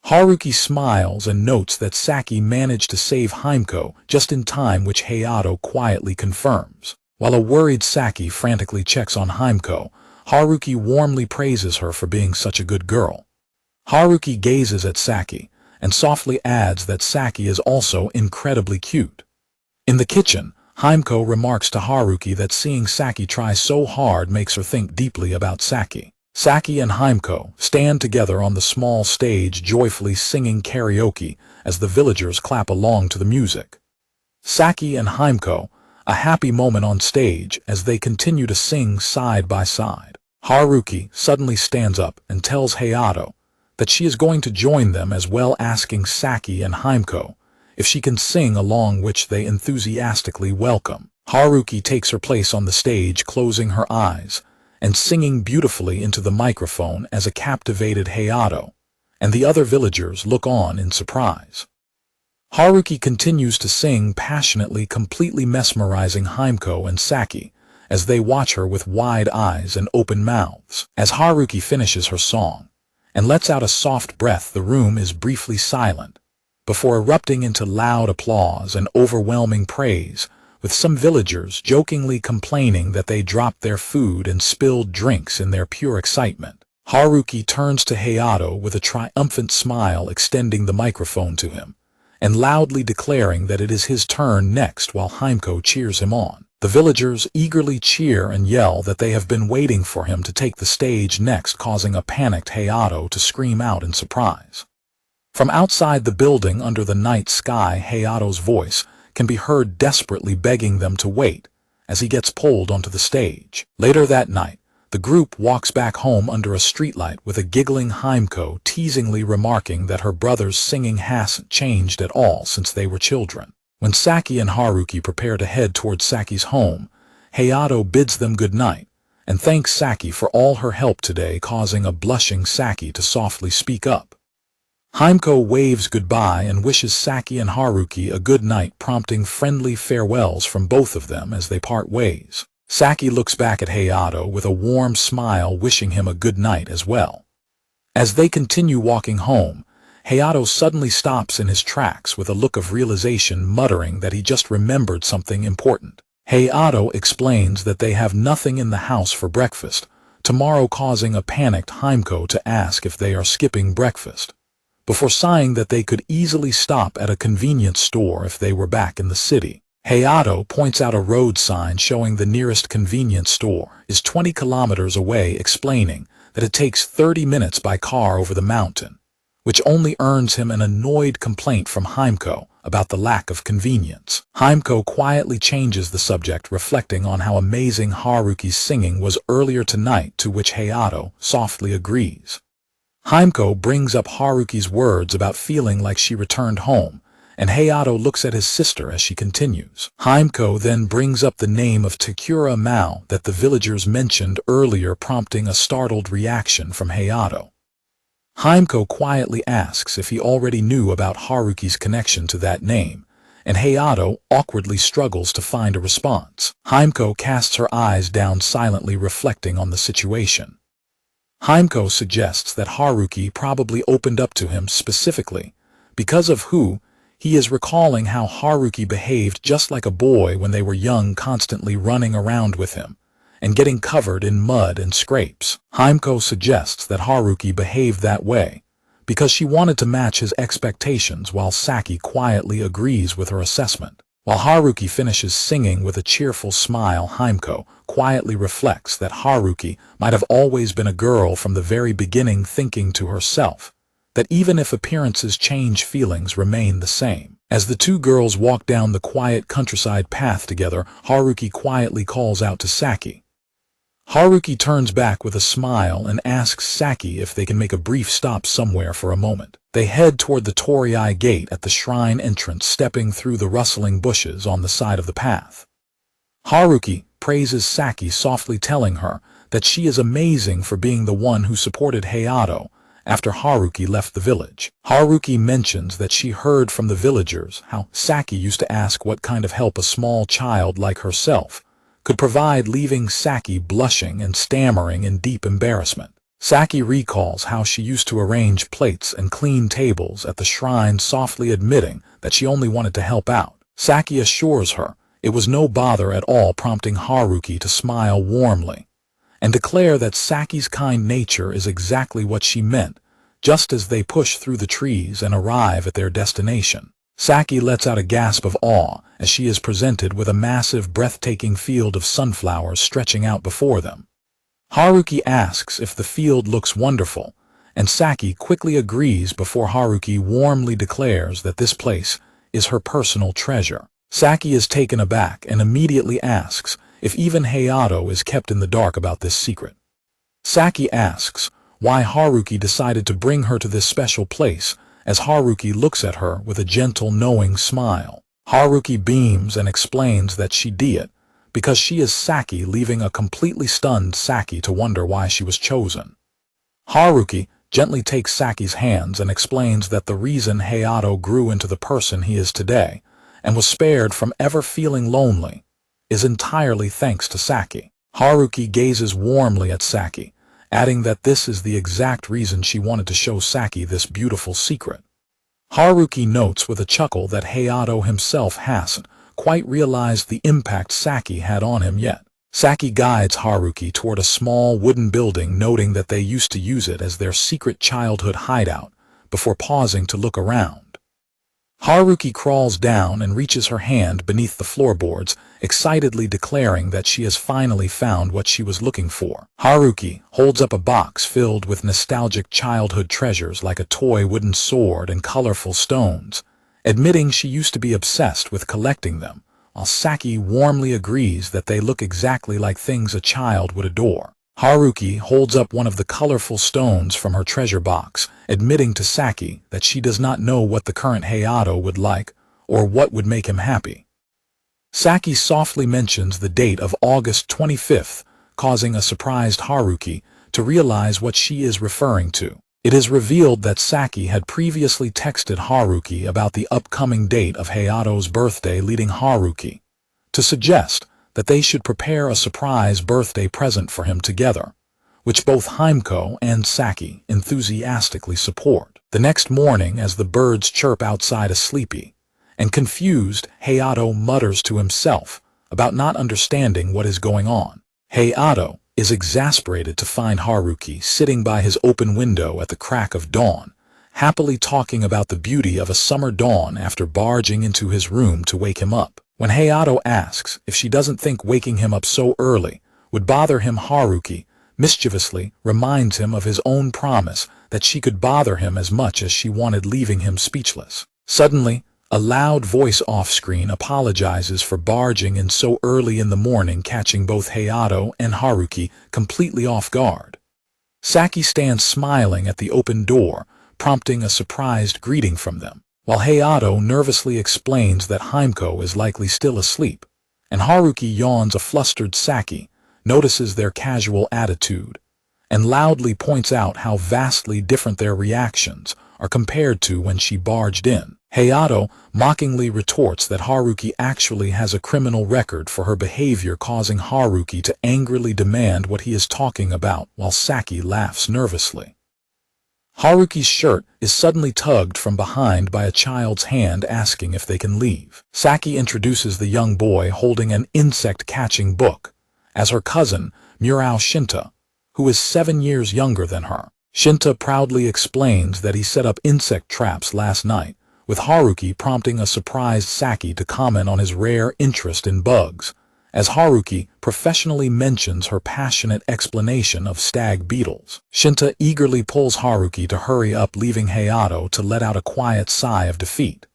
Haruki smiles and notes that Saki managed to save Himeko just in time, which Hayato quietly confirms. While a worried Saki frantically checks on Himeko, Haruki warmly praises her for being such a good girl. Haruki gazes at Saki and softly adds that Saki is also incredibly cute. In the kitchen, Himeko remarks to Haruki that seeing Saki try so hard makes her think deeply about Saki. Saki and Himeko stand together on the small stage, joyfully singing karaoke as the villagers clap along to the music. Saki and Himeko, a happy moment on stage as they continue to sing side by side. Haruki suddenly stands up and tells Hayato that she is going to join them as well, asking Saki and Himeko if she can sing along, which they enthusiastically welcome. Haruki takes her place on the stage, closing her eyes and singing beautifully into the microphone as a captivated Hayato and the other villagers look on in surprise. Haruki continues to sing passionately, completely mesmerizing Himeko and Saki as they watch her with wide eyes and open mouths. As Haruki finishes her song and lets out a soft breath, the room is briefly silent before erupting into loud applause and overwhelming praise, with some villagers jokingly complaining that they dropped their food and spilled drinks in their pure excitement. Haruki turns to Hayato with a triumphant smile, extending the microphone to him and loudly declaring that it is his turn next, while Himeko cheers him on. The villagers eagerly cheer and yell that they have been waiting for him to take the stage next, causing a panicked Hayato to scream out in surprise. From outside the building under the night sky, Hayato's voice can be heard desperately begging them to wait as he gets pulled onto the stage. Later that night, the group walks back home under a streetlight with a giggling Himeko teasingly remarking that her brother's singing hasn't changed at all since they were children. When Saki and Haruki prepare to head towards Saki's home, Hayato bids them good night and thanks Saki for all her help today, causing a blushing Saki to softly speak up. Himeko waves goodbye and wishes Saki and Haruki a good night, prompting friendly farewells from both of them as they part ways. Saki looks back at Hayato with a warm smile, wishing him a good night as well. As they continue walking home, Hayato suddenly stops in his tracks with a look of realization, muttering that he just remembered something important. Hayato explains that they have nothing in the house for breakfast tomorrow, causing a panicked Himeko to ask if they are skipping breakfast, before sighing that they could easily stop at a convenience store if they were back in the city. Hayato points out a road sign showing the nearest convenience store is 20 kilometers away, explaining that it takes 30 minutes by car over the mountain, which only earns him an annoyed complaint from Himeko about the lack of convenience. Himeko quietly changes the subject, reflecting on how amazing Haruki's singing was earlier tonight, to which Hayato softly agrees. Himeko brings up Haruki's words about feeling like she returned home, and Hayato looks at his sister as she continues. Himeko then brings up the name of Takura Mao that the villagers mentioned earlier, prompting a startled reaction from Hayato. Himeko quietly asks if he already knew about Haruki's connection to that name, and Hayato awkwardly struggles to find a response. Himeko casts her eyes down, silently reflecting on the situation. Himeko suggests that Haruki probably opened up to him specifically because of who he is, recalling how Haruki behaved just like a boy when they were young, constantly running around with him and getting covered in mud and scrapes. Himeko suggests that Haruki behaved that way because she wanted to match his expectations, while Saki quietly agrees with her assessment. While Haruki finishes singing with a cheerful smile, Himeko quietly reflects that Haruki might have always been a girl from the very beginning, thinking to herself that even if appearances change, feelings remain the same. As the two girls walk down the quiet countryside path together, Haruki quietly calls out to Saki. Haruki turns back with a smile and asks Saki if they can make a brief stop somewhere for a moment. They head toward the Torii gate at the shrine entrance, stepping through the rustling bushes on the side of the path. Haruki praises Saki, softly telling her that she is amazing for being the one who supported Hayato after Haruki left the village. Haruki mentions that she heard from the villagers how Saki used to ask what kind of help a small child like herself could provide, leaving Saki blushing and stammering in deep embarrassment. Saki recalls how she used to arrange plates and clean tables at the shrine, softly admitting that she only wanted to help out. Saki assures her it was no bother at all, prompting Haruki to smile warmly and declare that Saki's kind nature is exactly what she meant, just as they push through the trees and arrive at their destination. Saki lets out a gasp of awe as she is presented with a massive, breathtaking field of sunflowers stretching out before them. Haruki asks if the field looks wonderful, and Saki quickly agrees before Haruki warmly declares that this place is her personal treasure. Saki is taken aback and immediately asks if even Hayato is kept in the dark about this secret. Saki asks why Haruki decided to bring her to this special place, as Haruki looks at her with a gentle, knowing smile. Haruki beams and explains that she did it because she is Saki, leaving a completely stunned Saki to wonder why she was chosen. Haruki gently takes Saki's hands and explains that the reason Hayato grew into the person he is today and was spared from ever feeling lonely is entirely thanks to Saki. Haruki gazes warmly at Saki, adding that this is the exact reason she wanted to show Saki this beautiful secret. Haruki notes with a chuckle that Hayato himself hasn't quite realized the impact Saki had on him yet. Saki guides Haruki toward a small wooden building, noting that they used to use it as their secret childhood hideout, before pausing to look around. Haruki crawls down and reaches her hand beneath the floorboards, excitedly declaring that she has finally found what she was looking for. Haruki holds up a box filled with nostalgic childhood treasures like a toy wooden sword and colorful stones, admitting she used to be obsessed with collecting them, while Saki warmly agrees that they look exactly like things a child would adore. Haruki holds up one of the colorful stones from her treasure box, admitting to Saki that she does not know what the current Hayato would like or what would make him happy. Saki softly mentions the date of August 25th, causing a surprised Haruki to realize what she is referring to. It is revealed that Saki had previously texted Haruki about the upcoming date of Hayato's birthday, leading Haruki to suggest that they should prepare a surprise birthday present for him together, which both Himeko and Saki enthusiastically support. The next morning, as the birds chirp outside, a sleepy and confused Hayato mutters to himself about not understanding what is going on. Hayato is exasperated to find Haruki sitting by his open window at the crack of dawn, happily talking about the beauty of a summer dawn after barging into his room to wake him up. When Hayato asks if she doesn't think waking him up so early would bother him, Haruki mischievously reminds him of his own promise that she could bother him as much as she wanted, leaving him speechless. Suddenly, a loud voice off-screen apologizes for barging in so early in the morning, catching both Hayato and Haruki completely off guard. Saki stands smiling at the open door, prompting a surprised greeting from them, while Hayato nervously explains that Himeko is likely still asleep, and Haruki yawns. A flustered Saki notices their casual attitude and loudly points out how vastly different their reactions are compared to when she barged in. Hayato mockingly retorts that Haruki actually has a criminal record for her behavior, causing Haruki to angrily demand what he is talking about, while Saki laughs nervously. Haruki's shirt is suddenly tugged from behind by a child's hand, asking if they can leave. Saki introduces the young boy holding an insect-catching book, as her cousin, Murao Shinta, who is 7 years younger than her. Shinta proudly explains that he set up insect traps last night, with Haruki prompting a surprised Saki to comment on his rare interest in bugs, as Haruki professionally mentions her passionate explanation of stag beetles. Shinta eagerly pulls Haruki to hurry up, leaving Hayato to let out a quiet sigh of defeat.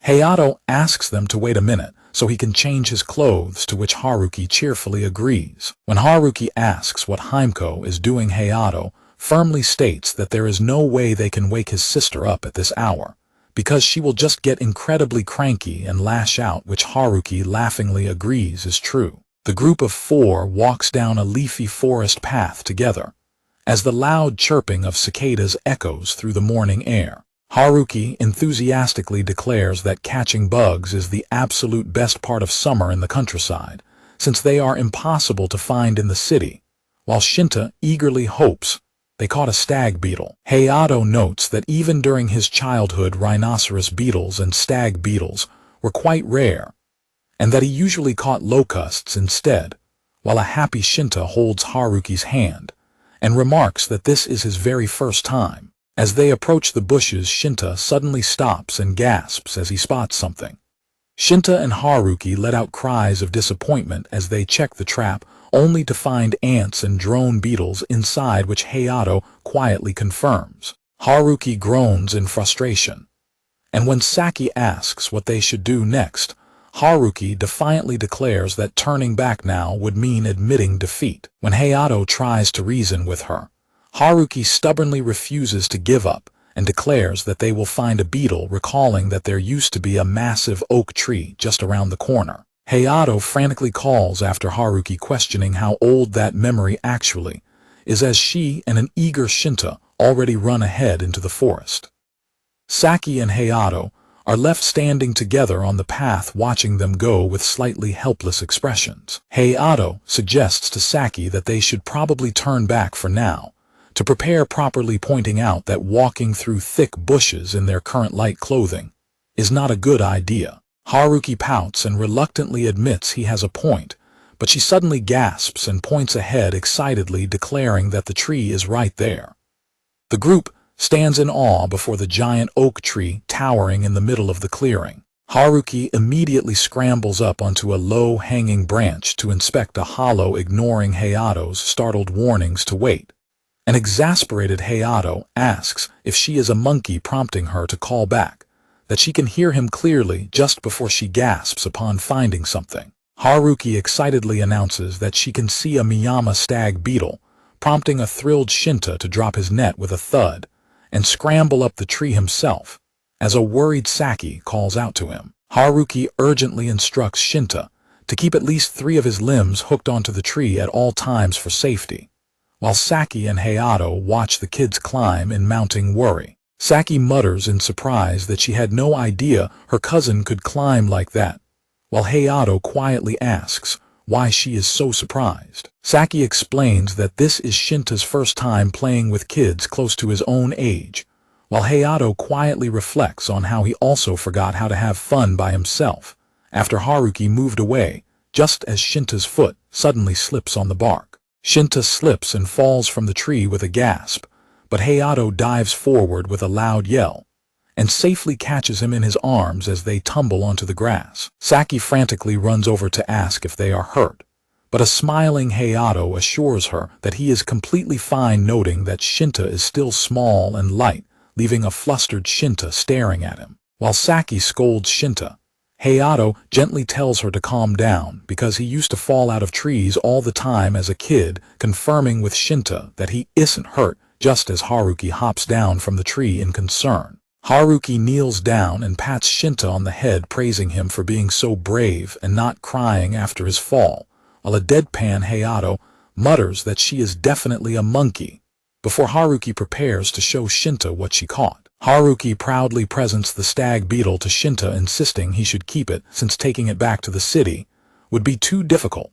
Hayato asks them to wait a minute so he can change his clothes, to which Haruki cheerfully agrees. When Haruki asks what Himeko is doing, Hayato firmly states that there is no way they can wake his sister up at this hour, because she will just get incredibly cranky and lash out, which Haruki laughingly agrees is true. The group of 4 walks down a leafy forest path together, as the loud chirping of cicadas echoes through the morning air. Haruki enthusiastically declares that catching bugs is the absolute best part of summer in the countryside, since they are impossible to find in the city, while Shinta eagerly hopes they caught a stag beetle. Hayato notes that even during his childhood, rhinoceros beetles and stag beetles were quite rare, and that he usually caught locusts instead, while a happy Shinta holds Haruki's hand and remarks that this is his very first time. As they approach the bushes, Shinta suddenly stops and gasps as he spots something. Shinta and Haruki let out cries of disappointment as they check the trap, only to find ants and drone beetles inside, which Hayato quietly confirms. Haruki groans in frustration, and when Saki asks what they should do next, Haruki defiantly declares that turning back now would mean admitting defeat. When Hayato tries to reason with her, Haruki stubbornly refuses to give up and declares that they will find a beetle, recalling that there used to be a massive oak tree just around the corner. Hayato frantically calls after Haruki, questioning how old that memory actually is, as she and an eager Shinta already run ahead into the forest. Saki and Hayato are left standing together on the path, watching them go with slightly helpless expressions. Hayato suggests to Saki that they should probably turn back for now, to prepare properly, pointing out that walking through thick bushes in their current light clothing is not a good idea. Haruki pouts and reluctantly admits he has a point, but she suddenly gasps and points ahead excitedly, declaring that the tree is right there. The group stands in awe before the giant oak tree towering in the middle of the clearing. Haruki immediately scrambles up onto a low-hanging branch to inspect a hollow, ignoring Hayato's startled warnings to wait. An exasperated Hayato asks if she is a monkey, prompting her to call back, that she can hear him clearly, just before she gasps upon finding something. Haruki excitedly announces that she can see a Miyama stag beetle, prompting a thrilled Shinta to drop his net with a thud and scramble up the tree himself, as a worried Saki calls out to him. Haruki urgently instructs Shinta to keep at least 3 of his limbs hooked onto the tree at all times for safety, while Saki and Hayato watch the kids climb in mounting worry. Saki mutters in surprise that she had no idea her cousin could climb like that, while Hayato quietly asks why she is so surprised. Saki explains that this is Shinta's first time playing with kids close to his own age, while Hayato quietly reflects on how he also forgot how to have fun by himself after Haruki moved away, just as Shinta's foot suddenly slips on the bark. Shinta slips and falls from the tree with a gasp, but Hayato dives forward with a loud yell and safely catches him in his arms as they tumble onto the grass. Saki frantically runs over to ask if they are hurt, but a smiling Hayato assures her that he is completely fine, noting that Shinta is still small and light, leaving a flustered Shinta staring at him. While Saki scolds Shinta, Hayato gently tells her to calm down because he used to fall out of trees all the time as a kid, confirming with Shinta that he isn't hurt, just as Haruki hops down from the tree in concern. Haruki kneels down and pats Shinta on the head, praising him for being so brave and not crying after his fall, while a deadpan Hayato mutters that she is definitely a monkey, before Haruki prepares to show Shinta what she caught. Haruki proudly presents the stag beetle to Shinta, insisting he should keep it since taking it back to the city would be too difficult,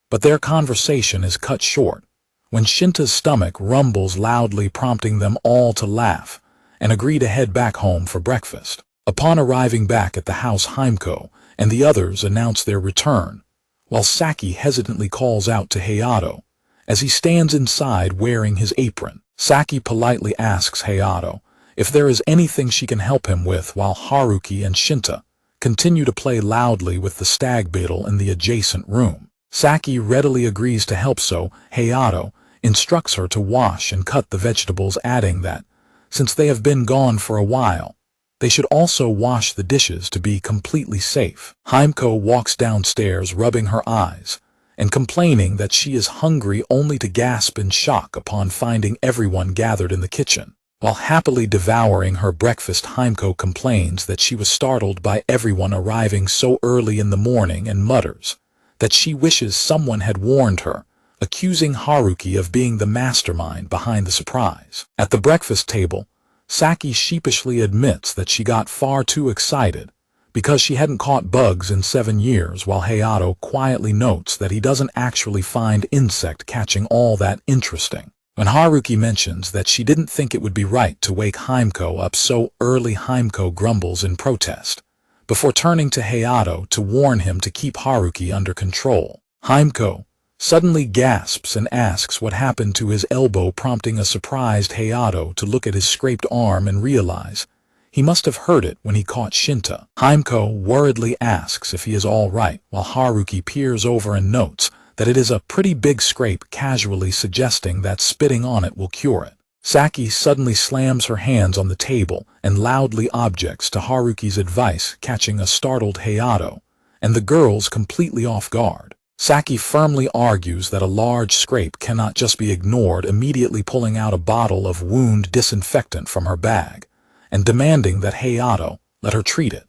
but their conversation is cut short when Shinta's stomach rumbles loudly, prompting them all to laugh and agree to head back home for breakfast. Upon arriving back at the house, Himeko and the others announce their return, while Saki hesitantly calls out to Hayato as he stands inside wearing his apron. Saki politely asks Hayato if there is anything she can help him with, while Haruki and Shinta continue to play loudly with the stag beetle in the adjacent room. Saki readily agrees to help, so Hayato instructs her to wash and cut the vegetables, adding that, since they have been gone for a while, they should also wash the dishes to be completely safe. Himeko walks downstairs rubbing her eyes and complaining that she is hungry, only to gasp in shock upon finding everyone gathered in the kitchen. While happily devouring her breakfast, Himeko complains that she was startled by everyone arriving so early in the morning and mutters that she wishes someone had warned her, accusing Haruki of being the mastermind behind the surprise. At the breakfast table, Saki sheepishly admits that she got far too excited because she hadn't caught bugs in 7 years, while Hayato quietly notes that he doesn't actually find insect catching all that interesting. When Haruki mentions that she didn't think it would be right to wake Himeko up so early, Himeko grumbles in protest, before turning to Hayato to warn him to keep Haruki under control. Himeko suddenly gasps and asks what happened to his elbow, prompting a surprised Hayato to look at his scraped arm and realize he must have hurt it when he caught Shinta. Himeko worriedly asks if he is all right, while Haruki peers over and notes that it is a pretty big scrape, casually suggesting that spitting on it will cure it. Saki suddenly slams her hands on the table and loudly objects to Haruki's advice, catching a startled Hayato and the girls completely off guard. Saki firmly argues that a large scrape cannot just be ignored, immediately pulling out a bottle of wound disinfectant from her bag and demanding that Hayato let her treat it.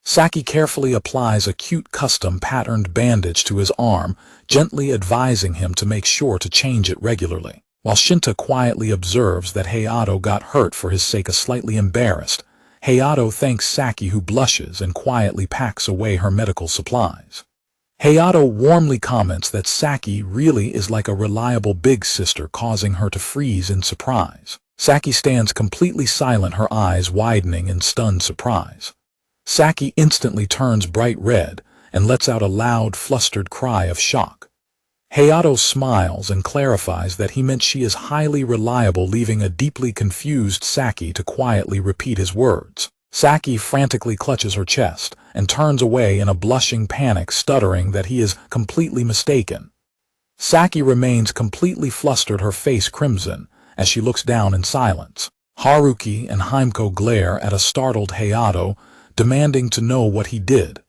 Saki carefully applies a cute custom-patterned bandage to his arm, gently advising him to make sure to change it regularly. While Shinta quietly observes that Hayato got hurt for his sake, slightly embarrassed, Hayato thanks Saki, who blushes and quietly packs away her medical supplies. Hayato warmly comments that Saki really is like a reliable big sister, causing her to freeze in surprise. Saki stands completely silent, her eyes widening in stunned surprise. Saki instantly turns bright red and lets out a loud, flustered cry of shock. Hayato smiles and clarifies that he meant she is highly reliable, leaving a deeply confused Saki to quietly repeat his words. Saki frantically clutches her chest and turns away in a blushing panic, stuttering that he is completely mistaken. Saki remains completely flustered, her face crimson, as she looks down in silence. Haruki and Himeko glare at a startled Hayato, demanding to know what he did,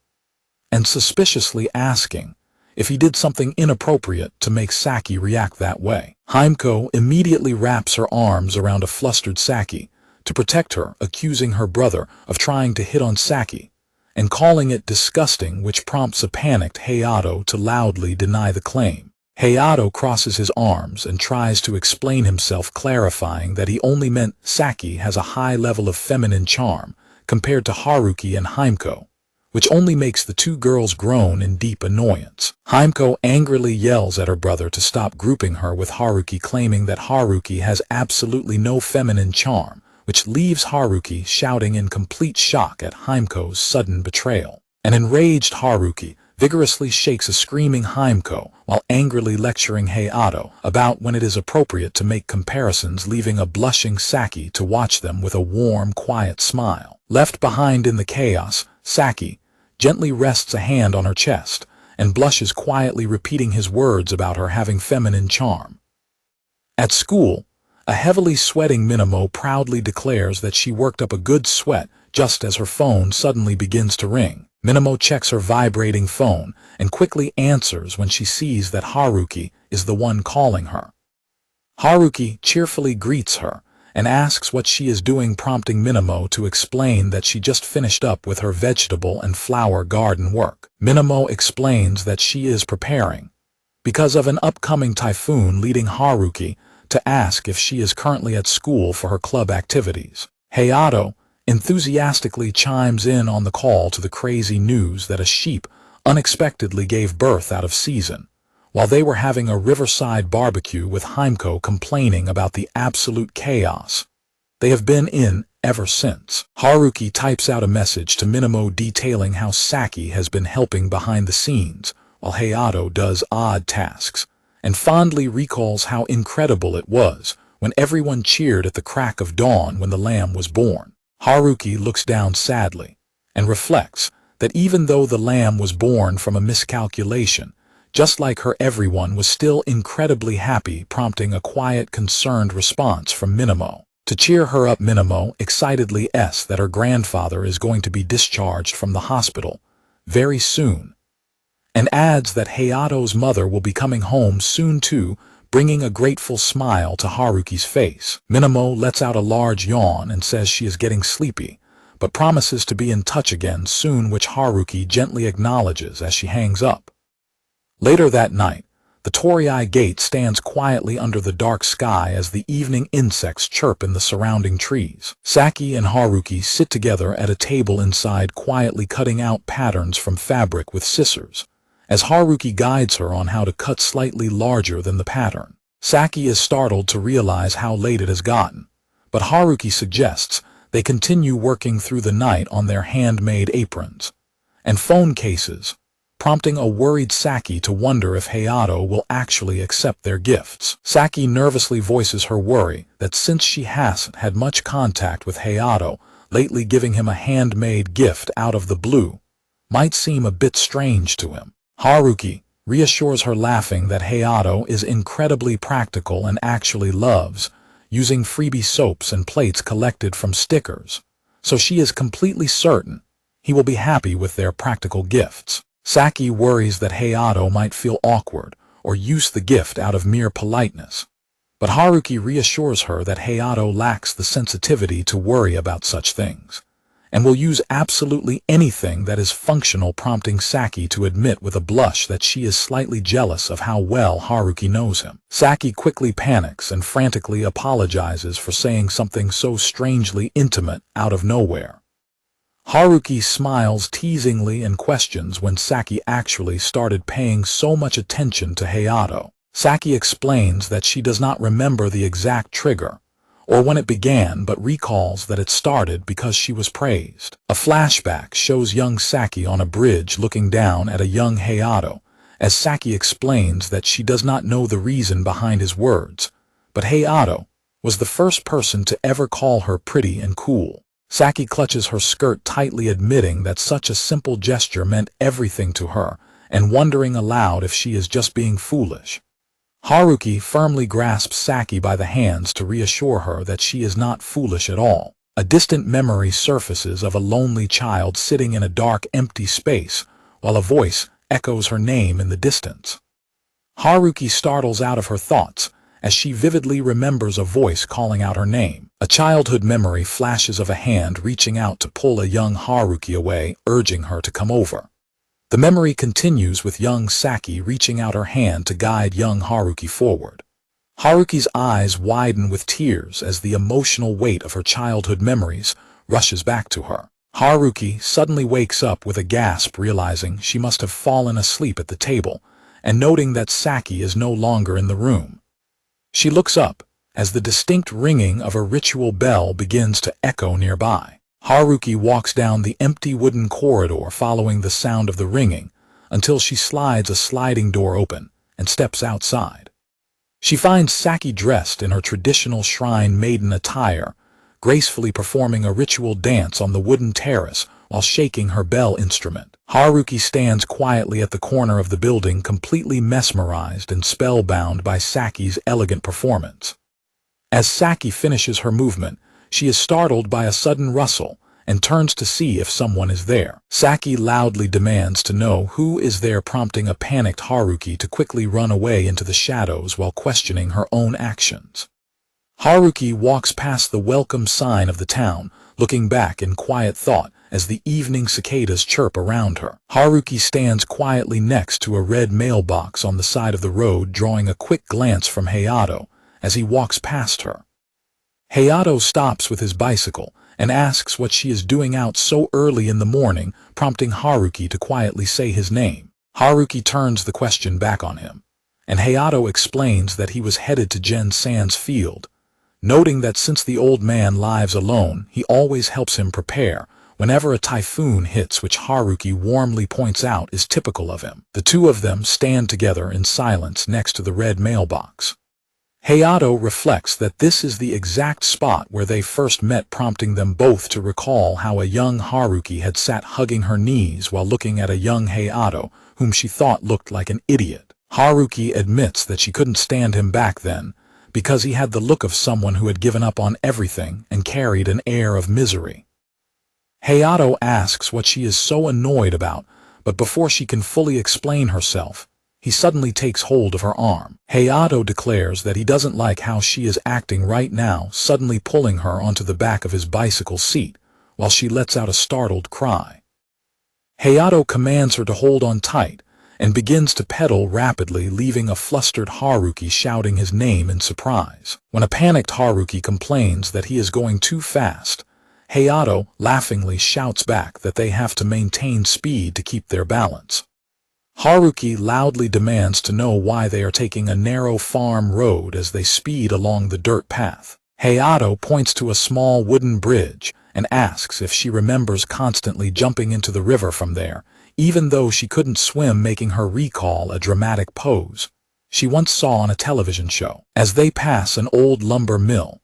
and suspiciously asking if he did something inappropriate to make Saki react that way. Himeko immediately wraps her arms around a flustered Saki to protect her, accusing her brother of trying to hit on Saki and calling it disgusting, which prompts a panicked Hayato to loudly deny the claim. Hayato crosses his arms and tries to explain himself, clarifying that he only meant Saki has a high level of feminine charm compared to Haruki and Himeko, which only makes the two girls groan in deep annoyance. Himeko angrily yells at her brother to stop grouping her with Haruki, claiming that Haruki has absolutely no feminine charm, which leaves Haruki shouting in complete shock at Himeko's sudden betrayal. An enraged Haruki vigorously shakes a screaming Himeko while angrily lecturing Hayato about when it is appropriate to make comparisons, leaving a blushing Saki to watch them with a warm, quiet smile. Left behind in the chaos, Saki gently rests a hand on her chest and blushes, quietly repeating his words about her having feminine charm. At school, a heavily sweating Minamo proudly declares that she worked up a good sweat just as her phone suddenly begins to ring. Minamo checks her vibrating phone and quickly answers when she sees that Haruki is the one calling her. Haruki cheerfully greets her and asks what she is doing, prompting Minamo to explain that she just finished up with her vegetable and flower garden work. Minamo explains that she is preparing because of an upcoming typhoon, leading Haruki to ask if she is currently at school for her club activities. Hayato enthusiastically chimes in on the call to the crazy news that a sheep unexpectedly gave birth out of season, while they were having a riverside barbecue, with Himeko complaining about the absolute chaos they have been in ever since. Haruki types out a message to Minamo detailing how Saki has been helping behind the scenes, while Hayato does odd tasks, and fondly recalls how incredible it was when everyone cheered at the crack of dawn when the lamb was born. Haruki looks down sadly and reflects that even though the lamb was born from a miscalculation, just like her, everyone was still incredibly happy, prompting a quiet, concerned response from Minamo. To cheer her up, Minamo excitedly says that her grandfather is going to be discharged from the hospital very soon, and adds that Hayato's mother will be coming home soon too, bringing a grateful smile to Haruki's face. Minamo lets out a large yawn and says she is getting sleepy, but promises to be in touch again soon, which Haruki gently acknowledges as she hangs up. Later that night, the Torii gate stands quietly under the dark sky as the evening insects chirp in the surrounding trees. Saki and Haruki sit together at a table inside, quietly cutting out patterns from fabric with scissors, as Haruki guides her on how to cut slightly larger than the pattern. Saki is startled to realize how late it has gotten, but Haruki suggests they continue working through the night on their handmade aprons and phone cases, prompting a worried Saki to wonder if Hayato will actually accept their gifts. Saki nervously voices her worry that since she hasn't had much contact with Hayato lately, giving him a handmade gift out of the blue might seem a bit strange to him. Haruki reassures her, laughing that Hayato is incredibly practical and actually loves using freebie soaps and plates collected from stickers, so she is completely certain he will be happy with their practical gifts. Saki worries that Hayato might feel awkward or use the gift out of mere politeness, but Haruki reassures her that Hayato lacks the sensitivity to worry about such things, and will use absolutely anything that is functional, prompting Saki to admit with a blush that she is slightly jealous of how well Haruki knows him. Saki quickly panics and frantically apologizes for saying something so strangely intimate out of nowhere. Haruki smiles teasingly and questions when Saki actually started paying so much attention to Hayato. Saki explains that she does not remember the exact trigger or when it began, but recalls that it started because she was praised. A flashback shows young Saki on a bridge looking down at a young Hayato, as Saki explains that she does not know the reason behind his words, but Hayato was the first person to ever call her pretty and cool. Saki clutches her skirt tightly, admitting that such a simple gesture meant everything to her, and wondering aloud if she is just being foolish. Haruki firmly grasps Saki by the hands to reassure her that she is not foolish at all. A distant memory surfaces of a lonely child sitting in a dark, empty space, while a voice echoes her name in the distance. Haruki startles out of her thoughts as she vividly remembers a voice calling out her name. A childhood memory flashes of a hand reaching out to pull a young Haruki away, urging her to come over. The memory continues with young Saki reaching out her hand to guide young Haruki forward. Haruki's eyes widen with tears as the emotional weight of her childhood memories rushes back to her. Haruki suddenly wakes up with a gasp, realizing she must have fallen asleep at the table, and noting that Saki is no longer in the room. She looks up as the distinct ringing of a ritual bell begins to echo nearby. Haruki walks down the empty wooden corridor following the sound of the ringing until she slides a sliding door open and steps outside. She finds Saki dressed in her traditional shrine maiden attire, gracefully performing a ritual dance on the wooden terrace while shaking her bell instrument. Haruki stands quietly at the corner of the building, completely mesmerized and spellbound by Saki's elegant performance. As Saki finishes her movement, she is startled by a sudden rustle and turns to see if someone is there. Saki loudly demands to know who is there, prompting a panicked Haruki to quickly run away into the shadows while questioning her own actions. Haruki walks past the welcome sign of the town, looking back in quiet thought as the evening cicadas chirp around her. Haruki stands quietly next to a red mailbox on the side of the road, drawing a quick glance from Hayato as he walks past her. Hayato stops with his bicycle and asks what she is doing out so early in the morning, prompting Haruki to quietly say his name. Haruki turns the question back on him, and Hayato explains that he was headed to Gen-san's field, noting that since the old man lives alone, he always helps him prepare, whenever a typhoon hits, which Haruki warmly points out is typical of him. The two of them stand together in silence next to the red mailbox. Hayato reflects that this is the exact spot where they first met, prompting them both to recall how a young Haruki had sat hugging her knees while looking at a young Hayato, whom she thought looked like an idiot. Haruki admits that she couldn't stand him back then, because he had the look of someone who had given up on everything and carried an air of misery. Hayato asks what she is so annoyed about, but before she can fully explain herself, he suddenly takes hold of her arm. Hayato declares that he doesn't like how she is acting right now, suddenly pulling her onto the back of his bicycle seat, while she lets out a startled cry. Hayato commands her to hold on tight, and begins to pedal rapidly, leaving a flustered Haruki shouting his name in surprise. When a panicked Haruki complains that he is going too fast, Hayato laughingly shouts back that they have to maintain speed to keep their balance. Haruki loudly demands to know why they are taking a narrow farm road as they speed along the dirt path. Hayato points to a small wooden bridge and asks if she remembers constantly jumping into the river from there, even though she couldn't swim, making her recall a dramatic pose she once saw on a television show. As they pass an old lumber mill,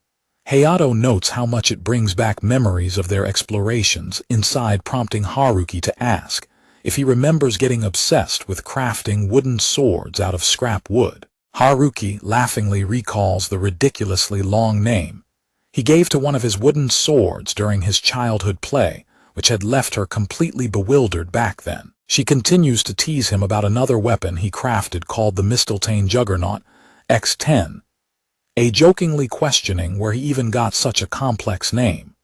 Hayato notes how much it brings back memories of their explorations inside, prompting Haruki to ask if he remembers getting obsessed with crafting wooden swords out of scrap wood. Haruki laughingly recalls the ridiculously long name he gave to one of his wooden swords during his childhood play, which had left her completely bewildered back then. She continues to tease him about another weapon he crafted called the Mistletoe Juggernaut X10, jokingly questioning where he even got such a complex name.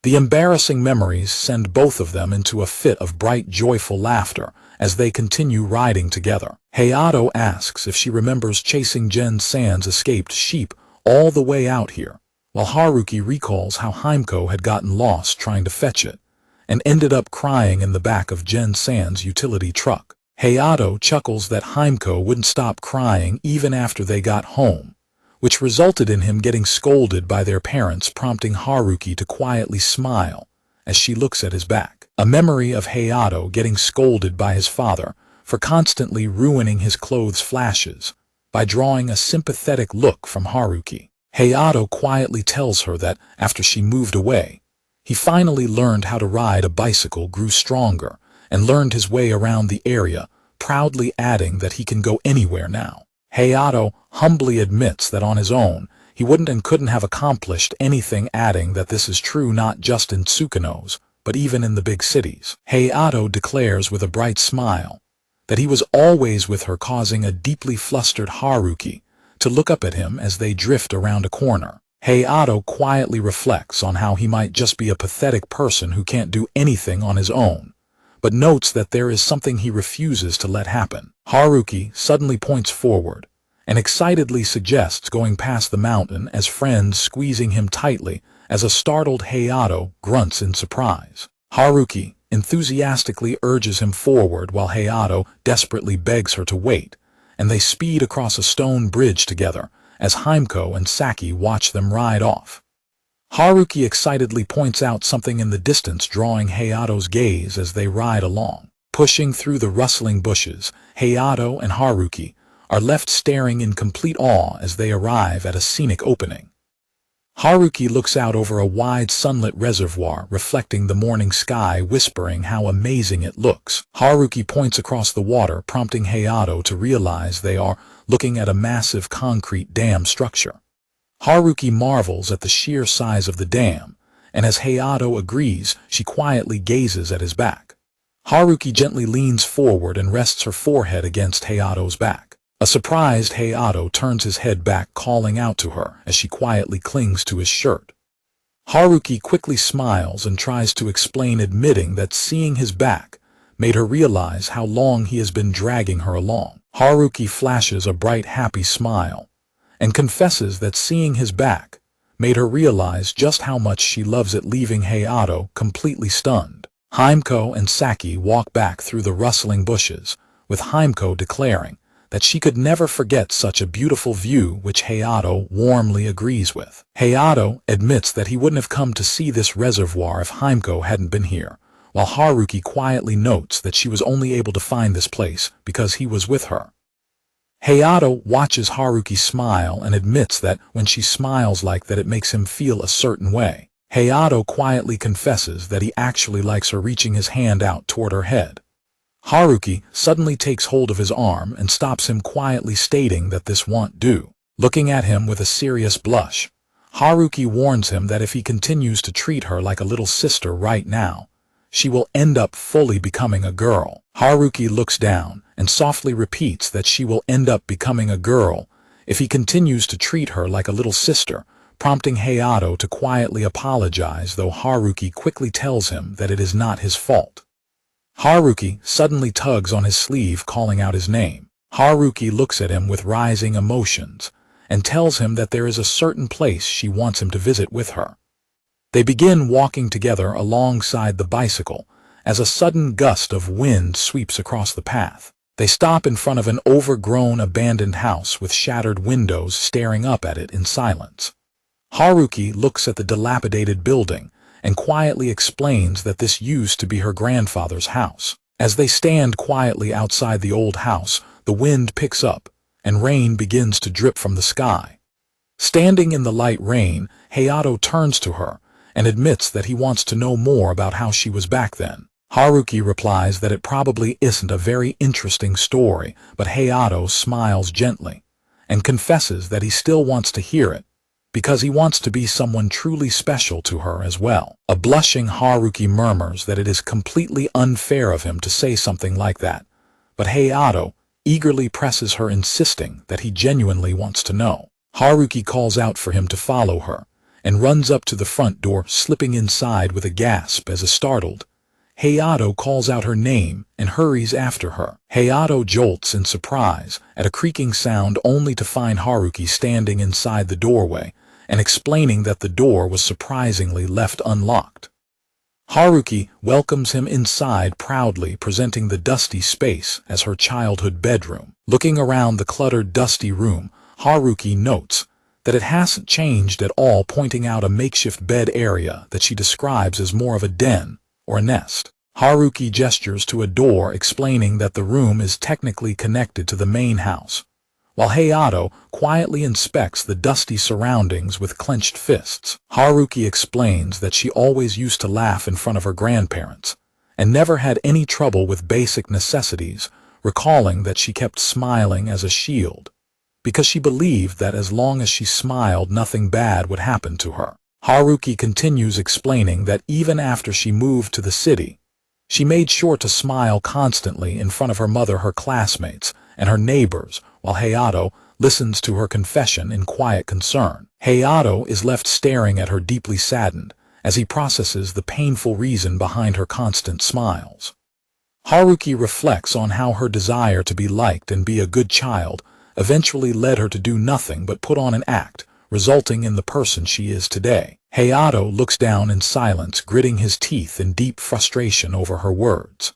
The embarrassing memories send both of them into a fit of bright, joyful laughter as they continue riding together. Hayato asks if she remembers chasing Gen-san's escaped sheep all the way out here, while Haruki recalls how Himeko had gotten lost trying to fetch it and ended up crying in the back of Gen-san's utility truck. Hayato chuckles that Himeko wouldn't stop crying even after they got home, which resulted in him getting scolded by their parents, prompting Haruki to quietly smile as she looks at his back. A memory of Hayato getting scolded by his father for constantly ruining his clothes flashes by drawing a sympathetic look from Haruki. Hayato quietly tells her that after she moved away, he finally learned how to ride a bicycle, grew stronger, and learned his way around the area, proudly adding that he can go anywhere now. Hayato humbly admits that on his own, he wouldn't and couldn't have accomplished anything, adding that this is true not just in Tsukunos, but even in the big cities. Hayato declares with a bright smile that he was always with her, causing a deeply flustered Haruki to look up at him as they drift around a corner. Hayato quietly reflects on how he might just be a pathetic person who can't do anything on his own, but notes that there is something he refuses to let happen. Haruki suddenly points forward and excitedly suggests going past the mountain, as friends squeezing him tightly as a startled Hayato grunts in surprise. Haruki enthusiastically urges him forward while Hayato desperately begs her to wait, and they speed across a stone bridge together as Himeko and Saki watch them ride off. Haruki excitedly points out something in the distance, drawing Hayato's gaze as they ride along. Pushing through the rustling bushes, Hayato and Haruki are left staring in complete awe as they arrive at a scenic opening. Haruki looks out over a wide sunlit reservoir reflecting the morning sky, whispering how amazing it looks. Haruki points across the water, prompting Hayato to realize they are looking at a massive concrete dam structure. Haruki marvels at the sheer size of the dam, and as Hayato agrees, she quietly gazes at his back. Haruki gently leans forward and rests her forehead against Hayato's back. A surprised Hayato turns his head back, calling out to her as she quietly clings to his shirt. Haruki quickly smiles and tries to explain, admitting that seeing his back made her realize how long he has been dragging her along. Haruki flashes a bright, happy smile and confesses that seeing his back made her realize just how much she loves it, leaving Hayato completely stunned. Himeko and Saki walk back through the rustling bushes, with Himeko declaring that she could never forget such a beautiful view, which Hayato warmly agrees with. Hayato admits that he wouldn't have come to see this reservoir if Himeko hadn't been here, while Haruki quietly notes that she was only able to find this place because he was with her. Hayato watches Haruki smile and admits that when she smiles like that it makes him feel a certain way. Hayato quietly confesses that he actually likes her reaching his hand out toward her head. Haruki suddenly takes hold of his arm and stops him, quietly stating that this won't do. Looking at him with a serious blush, Haruki warns him that if he continues to treat her like a little sister right now, she will end up fully becoming a girl. Haruki looks down and softly repeats that she will end up becoming a girl if he continues to treat her like a little sister, prompting Hayato to quietly apologize, though Haruki quickly tells him that it is not his fault. Haruki suddenly tugs on his sleeve, calling out his name. Haruki looks at him with rising emotions and tells him that there is a certain place she wants him to visit with her. They begin walking together alongside the bicycle as a sudden gust of wind sweeps across the path. They stop in front of an overgrown abandoned house with shattered windows, staring up at it in silence. Haruki looks at the dilapidated building and quietly explains that this used to be her grandfather's house. As they stand quietly outside the old house, the wind picks up and rain begins to drip from the sky. Standing in the light rain, Hayato turns to her and admits that he wants to know more about how she was back then. Haruki replies that it probably isn't a very interesting story, but Hayato smiles gently and confesses that he still wants to hear it because he wants to be someone truly special to her as well. A blushing Haruki murmurs that it is completely unfair of him to say something like that, but Hayato eagerly presses her, insisting that he genuinely wants to know. Haruki calls out for him to follow her and runs up to the front door, slipping inside with a gasp as a startled Hayato calls out her name and hurries after her. Hayato jolts in surprise at a creaking sound, only to find Haruki standing inside the doorway and explaining that the door was surprisingly left unlocked. Haruki welcomes him inside proudly, presenting the dusty space as her childhood bedroom. Looking around the cluttered, dusty room, Haruki notes that it hasn't changed at all, pointing out a makeshift bed area that she describes as more of a den or a nest. Haruki gestures to a door, explaining that the room is technically connected to the main house, while Hayato quietly inspects the dusty surroundings with clenched fists. Haruki explains that she always used to laugh in front of her grandparents and never had any trouble with basic necessities, recalling that she kept smiling as a shield because she believed that as long as she smiled, nothing bad would happen to her. Haruki continues, explaining that even after she moved to the city, she made sure to smile constantly in front of her mother, her classmates, and her neighbors, while Hayato listens to her confession in quiet concern. Hayato is left staring at her, deeply saddened, as he processes the painful reason behind her constant smiles. Haruki reflects on how her desire to be liked and be a good child eventually led her to do nothing but put on an act, resulting in the person she is today. Hayato looks down in silence, gritting his teeth in deep frustration over her words.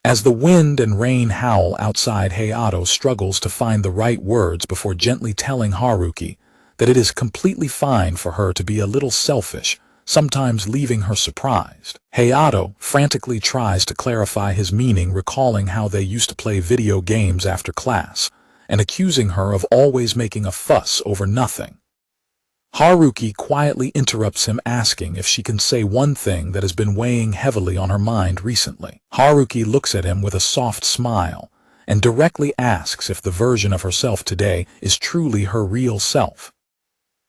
As the wind and rain howl outside, Hayato struggles to find the right words before gently telling Haruki that it is completely fine for her to be a little selfish, sometimes leaving her surprised. Hayato frantically tries to clarify his meaning, recalling how they used to play video games after class, and accusing her of always making a fuss over nothing. Haruki quietly interrupts him, asking if she can say one thing that has been weighing heavily on her mind recently. Haruki looks at him with a soft smile and directly asks if the version of herself today is truly her real self.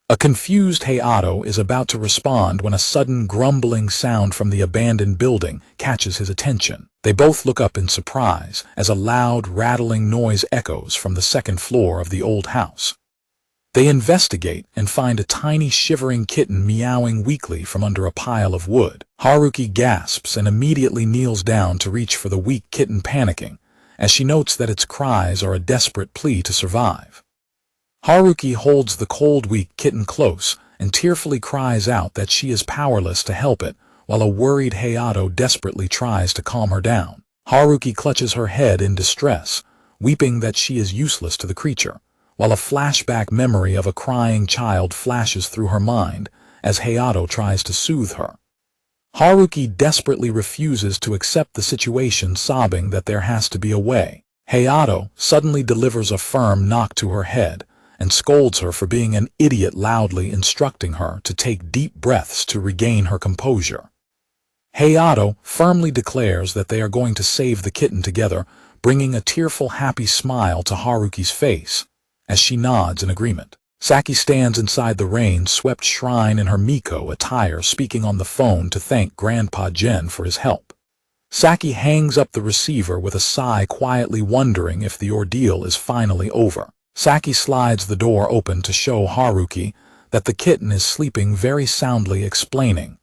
A confused Hayato is about to respond when a sudden grumbling sound from the abandoned building catches his attention. They both look up in surprise as a loud, rattling noise echoes from the second floor of the old house. They investigate and find a tiny, shivering kitten meowing weakly from under a pile of wood. Haruki gasps and immediately kneels down to reach for the weak kitten, panicking as she notes that its cries are a desperate plea to survive. Haruki holds the cold, weak kitten close and tearfully cries out that she is powerless to help it, while a worried Hayato desperately tries to calm her down. Haruki clutches her head in distress, weeping that she is useless to the creature, while a flashback memory of a crying child flashes through her mind as Hayato tries to soothe her. Haruki desperately refuses to accept the situation, sobbing that there has to be a way. Hayato suddenly delivers a firm knock to her head and scolds her for being an idiot, loudly instructing her to take deep breaths to regain her composure. Hayato firmly declares that they are going to save the kitten together, bringing a tearful, happy smile to Haruki's face as she nods in agreement. Saki stands inside the rain-swept shrine in her Miko attire, speaking on the phone to thank Grandpa Gen for his help. Saki hangs up the receiver with a sigh, quietly wondering if the ordeal is finally over. Saki slides the door open to show Haruki that the kitten is sleeping very soundly, explaining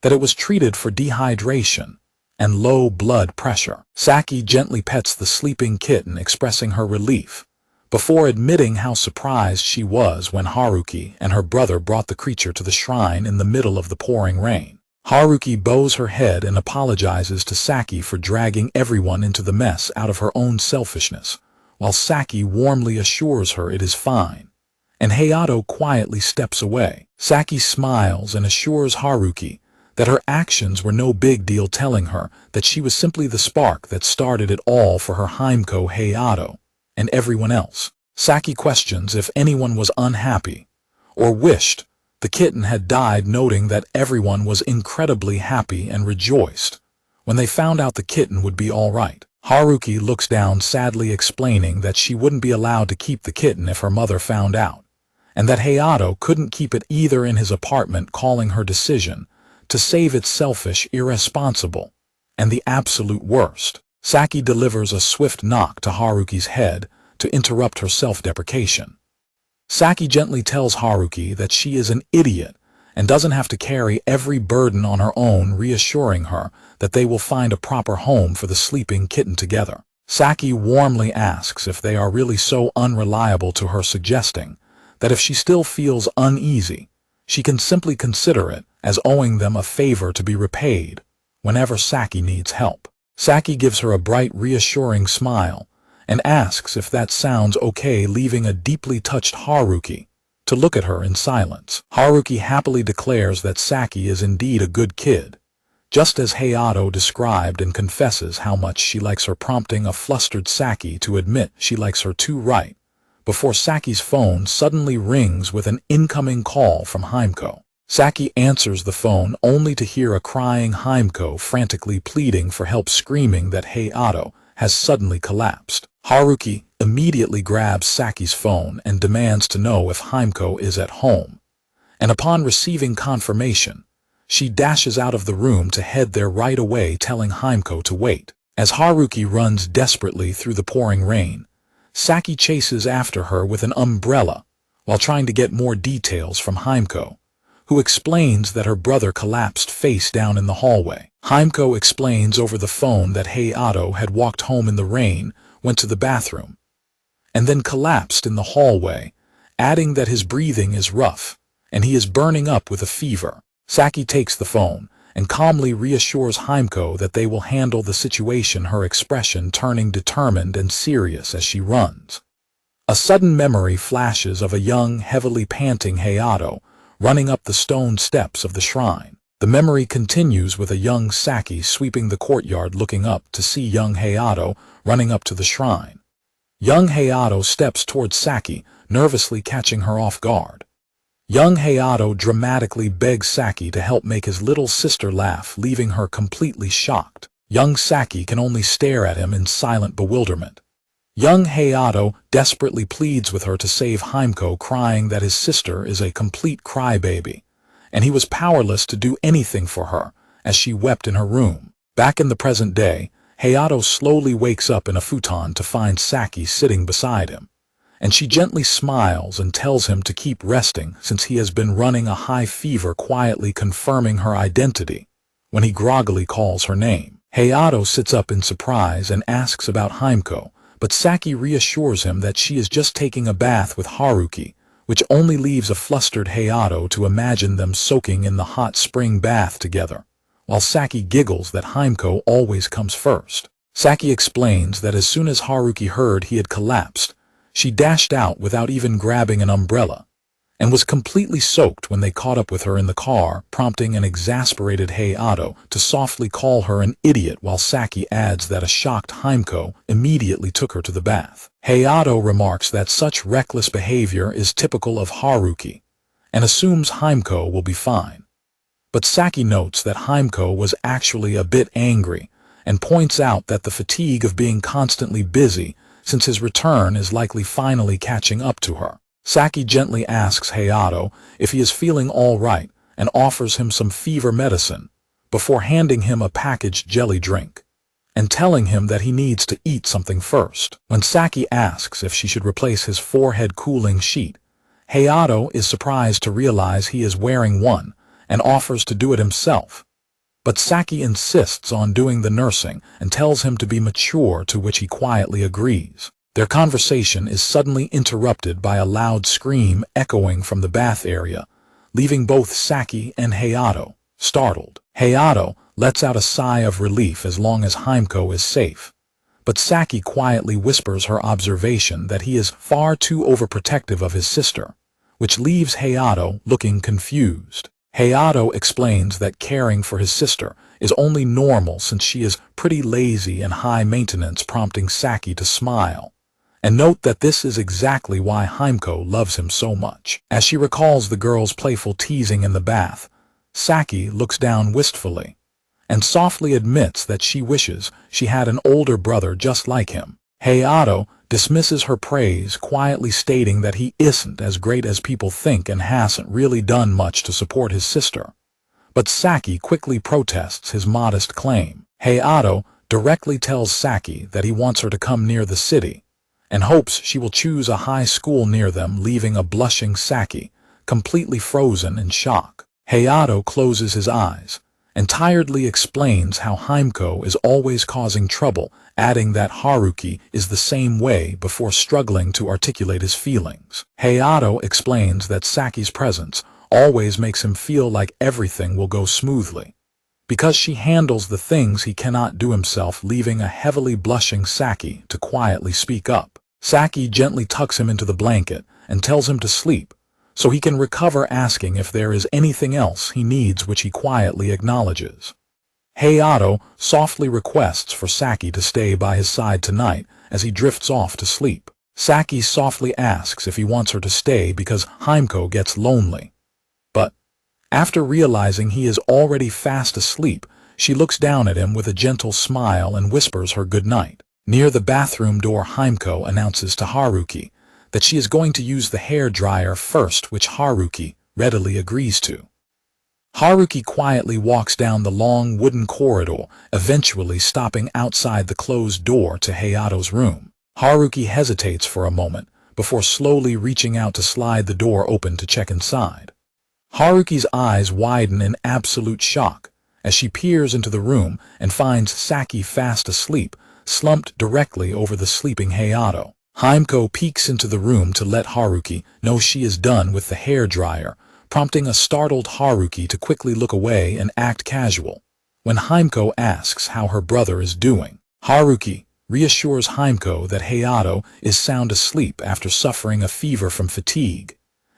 that it was treated for dehydration and low blood pressure. Saki gently pets the sleeping kitten, expressing her relief, before admitting how surprised she was when Haruki and her brother brought the creature to the shrine in the middle of the pouring rain. Haruki bows her head and apologizes to Saki for dragging everyone into the mess out of her own selfishness, while Saki warmly assures her it is fine, and Hayato quietly steps away. Saki smiles and assures Haruki that her actions were no big deal, telling her that she was simply the spark that started it all for her Himeko, Hayato, and everyone else. Saki questions if anyone was unhappy or wished the kitten had died, noting that everyone was incredibly happy and rejoiced when they found out the kitten would be all right. Haruki looks down, sadly explaining that she wouldn't be allowed to keep the kitten if her mother found out, and that Hayato couldn't keep it either in his apartment, calling her decision to save it selfish, irresponsible, and the absolute worst. Saki delivers a swift knock to Haruki's head to interrupt her self-deprecation. Saki gently tells Haruki that she is an idiot and doesn't have to carry every burden on her own, reassuring her that they will find a proper home for the sleeping kitten together. Saki warmly asks if they are really so unreliable to her, suggesting that if she still feels uneasy, she can simply consider it as owing them a favor to be repaid whenever Saki needs help. Saki gives her a bright, reassuring smile and asks if that sounds okay, leaving a deeply touched Haruki to look at her in silence. Haruki happily declares that Saki is indeed a good kid, just as Hayato described, and confesses how much she likes her, prompting a flustered Saki to admit she likes her too, right before Saki's phone suddenly rings with an incoming call from Himeko. Saki answers the phone only to hear a crying Himeko frantically pleading for help, screaming that Hayato has suddenly collapsed. Haruki immediately grabs Saki's phone and demands to know if Himeko is at home, and upon receiving confirmation, she dashes out of the room to head there right away, telling Himeko to wait. As Haruki runs desperately through the pouring rain, Saki chases after her with an umbrella while trying to get more details from Himeko, who explains that her brother collapsed face down in the hallway. Himeko explains over the phone that Hayato had walked home in the rain, went to the bathroom, and then collapsed in the hallway, adding that his breathing is rough and he is burning up with a fever. Saki takes the phone and calmly reassures Himeko that they will handle the situation, her expression turning determined and serious as she runs. A sudden memory flashes of a young, heavily panting Hayato running up the stone steps of the shrine. The memory continues with a young Saki sweeping the courtyard, looking up to see young Hayato running up to the shrine. Young Hayato steps towards Saki, nervously catching her off guard. Young Hayato dramatically begs Saki to help make his little sister laugh, leaving her completely shocked. Young Saki can only stare at him in silent bewilderment. Young Hayato desperately pleads with her to save Himeko, crying that his sister is a complete crybaby, and he was powerless to do anything for her as she wept in her room. Back in the present day, Hayato slowly wakes up in a futon to find Saki sitting beside him, and she gently smiles and tells him to keep resting since he has been running a high fever, quietly confirming her identity when he groggily calls her name. Hayato sits up in surprise and asks about Himeko, but Saki reassures him that she is just taking a bath with Haruki, which only leaves a flustered Hayato to imagine them soaking in the hot spring bath together, while Saki giggles that Himeko always comes first. Saki explains that as soon as Haruki heard he had collapsed, she dashed out without even grabbing an umbrella, and was completely soaked when they caught up with her in the car, prompting an exasperated Hayato to softly call her an idiot, while Saki adds that a shocked Himeko immediately took her to the bath. Hayato remarks that such reckless behavior is typical of Haruki, and assumes Himeko will be fine. But Saki notes that Himeko was actually a bit angry, and points out that the fatigue of being constantly busy since his return is likely finally catching up to her. Saki gently asks Hayato if he is feeling all right and offers him some fever medicine before handing him a packaged jelly drink and telling him that he needs to eat something first. When Saki asks if she should replace his forehead cooling sheet, Hayato is surprised to realize he is wearing one and offers to do it himself. But Saki insists on doing the nursing and tells him to be mature, to which he quietly agrees. Their conversation is suddenly interrupted by a loud scream echoing from the bath area, leaving both Saki and Hayato startled. Hayato lets out a sigh of relief as long as Himeko is safe, but Saki quietly whispers her observation that he is far too overprotective of his sister, which leaves Hayato looking confused. Hayato explains that caring for his sister is only normal since she is pretty lazy and high maintenance, prompting Saki to smile and note that this is exactly why Himeko loves him so much. As she recalls the girl's playful teasing in the bath, Saki looks down wistfully and softly admits that she wishes she had an older brother just like him. Hayato dismisses her praise, quietly stating that he isn't as great as people think and hasn't really done much to support his sister. But Saki quickly protests his modest claim. Hayato directly tells Saki that he wants her to come near the city and hopes she will choose a high school near them, leaving a blushing Saki completely frozen in shock. Hayato closes his eyes and tiredly explains how Himeko is always causing trouble, adding that Haruki is the same way before struggling to articulate his feelings. Hayato explains that Saki's presence always makes him feel like everything will go smoothly, because she handles the things he cannot do himself, leaving a heavily blushing Saki to quietly speak up. Saki gently tucks him into the blanket and tells him to sleep, so he can recover, asking if there is anything else he needs, which he quietly acknowledges. Hayato softly requests for Saki to stay by his side tonight as he drifts off to sleep. Saki softly asks if he wants her to stay because Himeko gets lonely. But after realizing he is already fast asleep, she looks down at him with a gentle smile and whispers her goodnight. Near the bathroom door, Himeko announces to Haruki that she is going to use the hair dryer first, which Haruki readily agrees to. Haruki quietly walks down the long wooden corridor, eventually stopping outside the closed door to Hayato's room. Haruki hesitates for a moment before slowly reaching out to slide the door open to check inside. Haruki's eyes widen in absolute shock as she peers into the room and finds Saki fast asleep, slumped directly over the sleeping Hayato. Himeko peeks into the room to let Haruki know she is done with the hair dryer, prompting a startled Haruki to quickly look away and act casual. When Himeko asks how her brother is doing, Haruki reassures Himeko that Hayato is sound asleep after suffering a fever from fatigue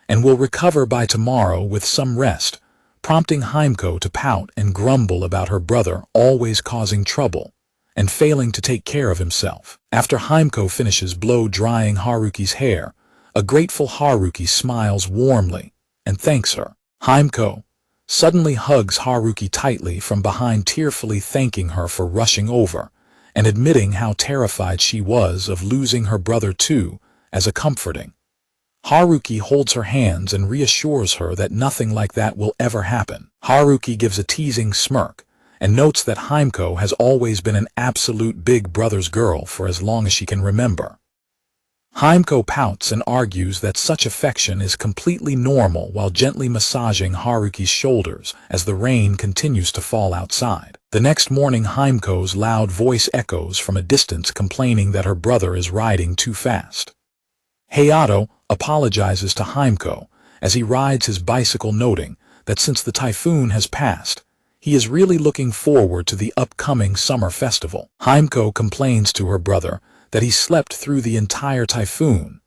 and will recover by tomorrow with some rest, prompting Himeko to pout and grumble about her brother always causing trouble and failing to take care of himself. After Himeko finishes blow-drying Haruki's hair, a grateful Haruki smiles warmly and thanks her. Himeko suddenly hugs Haruki tightly from behind, tearfully thanking her for rushing over and admitting how terrified she was of losing her brother too, as a comforting. Haruki holds her hands and reassures her that nothing like that will ever happen. Haruki gives a teasing smirk and notes that Himeko has always been an absolute big brother's girl for as long as she can remember. Himeko pouts and argues that such affection is completely normal while gently massaging Haruki's shoulders as the rain continues to fall outside. The next morning, Himeko's loud voice echoes from a distance complaining that her brother is riding too fast. Hayato apologizes to Himeko as he rides his bicycle, noting that since the typhoon has passed, he is really looking forward to the upcoming summer festival. Himeko complains to her brother that he slept through the entire typhoon,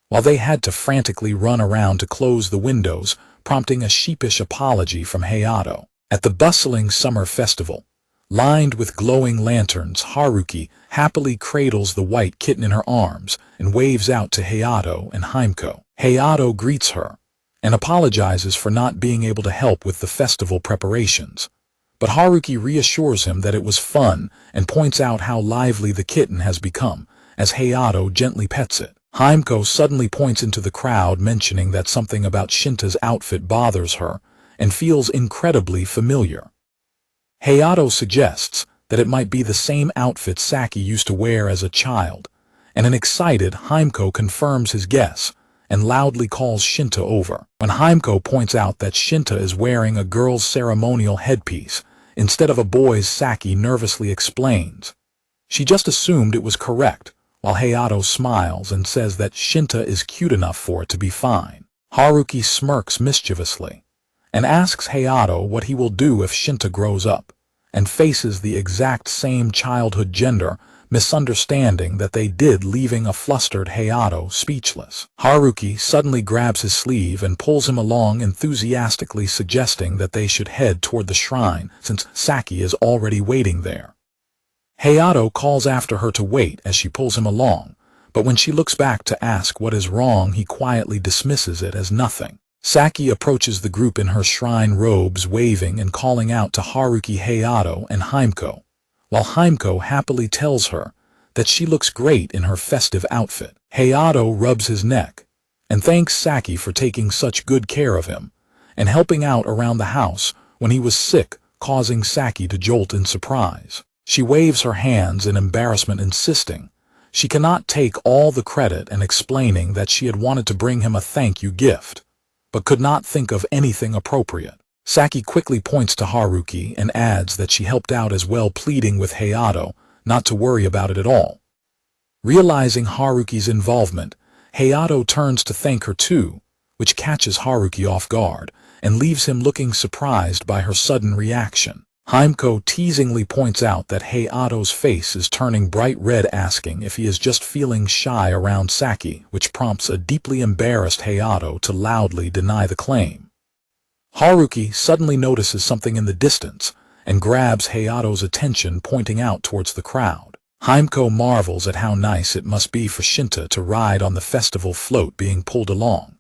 while they had to frantically run around to close the windows, prompting a sheepish apology from Hayato. At the bustling summer festival, lined with glowing lanterns, Haruki happily cradles the white kitten in her arms and waves out to Hayato and Himeko. Hayato greets her and apologizes for not being able to help with the festival preparations, but Haruki reassures him that it was fun and points out how lively the kitten has become as Hayato gently pets it. Himeko suddenly points into the crowd, mentioning that something about Shinta's outfit bothers her and feels incredibly familiar. Hayato suggests that it might be the same outfit Saki used to wear as a child, and an excited Himeko confirms his guess and loudly calls Shinta over. When Himeko points out that Shinta is wearing a girl's ceremonial headpiece instead of a boy's, Saki nervously explains she just assumed it was correct, while Hayato smiles and says that Shinta is cute enough for it to be fine. Haruki smirks mischievously and asks Hayato what he will do if Shinta grows up and faces the exact same childhood gender misunderstanding that they did, leaving a flustered Hayato speechless. Haruki suddenly grabs his sleeve and pulls him along, enthusiastically suggesting that they should head toward the shrine since Saki is already waiting there. Hayato calls after her to wait as she pulls him along, but when she looks back to ask what is wrong, he quietly dismisses it as nothing. Saki approaches the group in her shrine robes, waving and calling out to Haruki, Hayato, and Himeko, while Himeko happily tells her that she looks great in her festive outfit. Hayato rubs his neck and thanks Saki for taking such good care of him and helping out around the house when he was sick, causing Saki to jolt in surprise. She waves her hands in embarrassment, insisting she cannot take all the credit and explaining that she had wanted to bring him a thank you gift, but could not think of anything appropriate. Saki quickly points to Haruki and adds that she helped out as well, pleading with Hayato not to worry about it at all. Realizing Haruki's involvement, Hayato turns to thank her too, which catches Haruki off guard and leaves him looking surprised by her sudden reaction. Himeko teasingly points out that Hayato's face is turning bright red, asking if he is just feeling shy around Saki, which prompts a deeply embarrassed Hayato to loudly deny the claim. Haruki suddenly notices something in the distance and grabs Hayato's attention, pointing out towards the crowd. Himeko marvels at how nice it must be for Shinta to ride on the festival float being pulled along.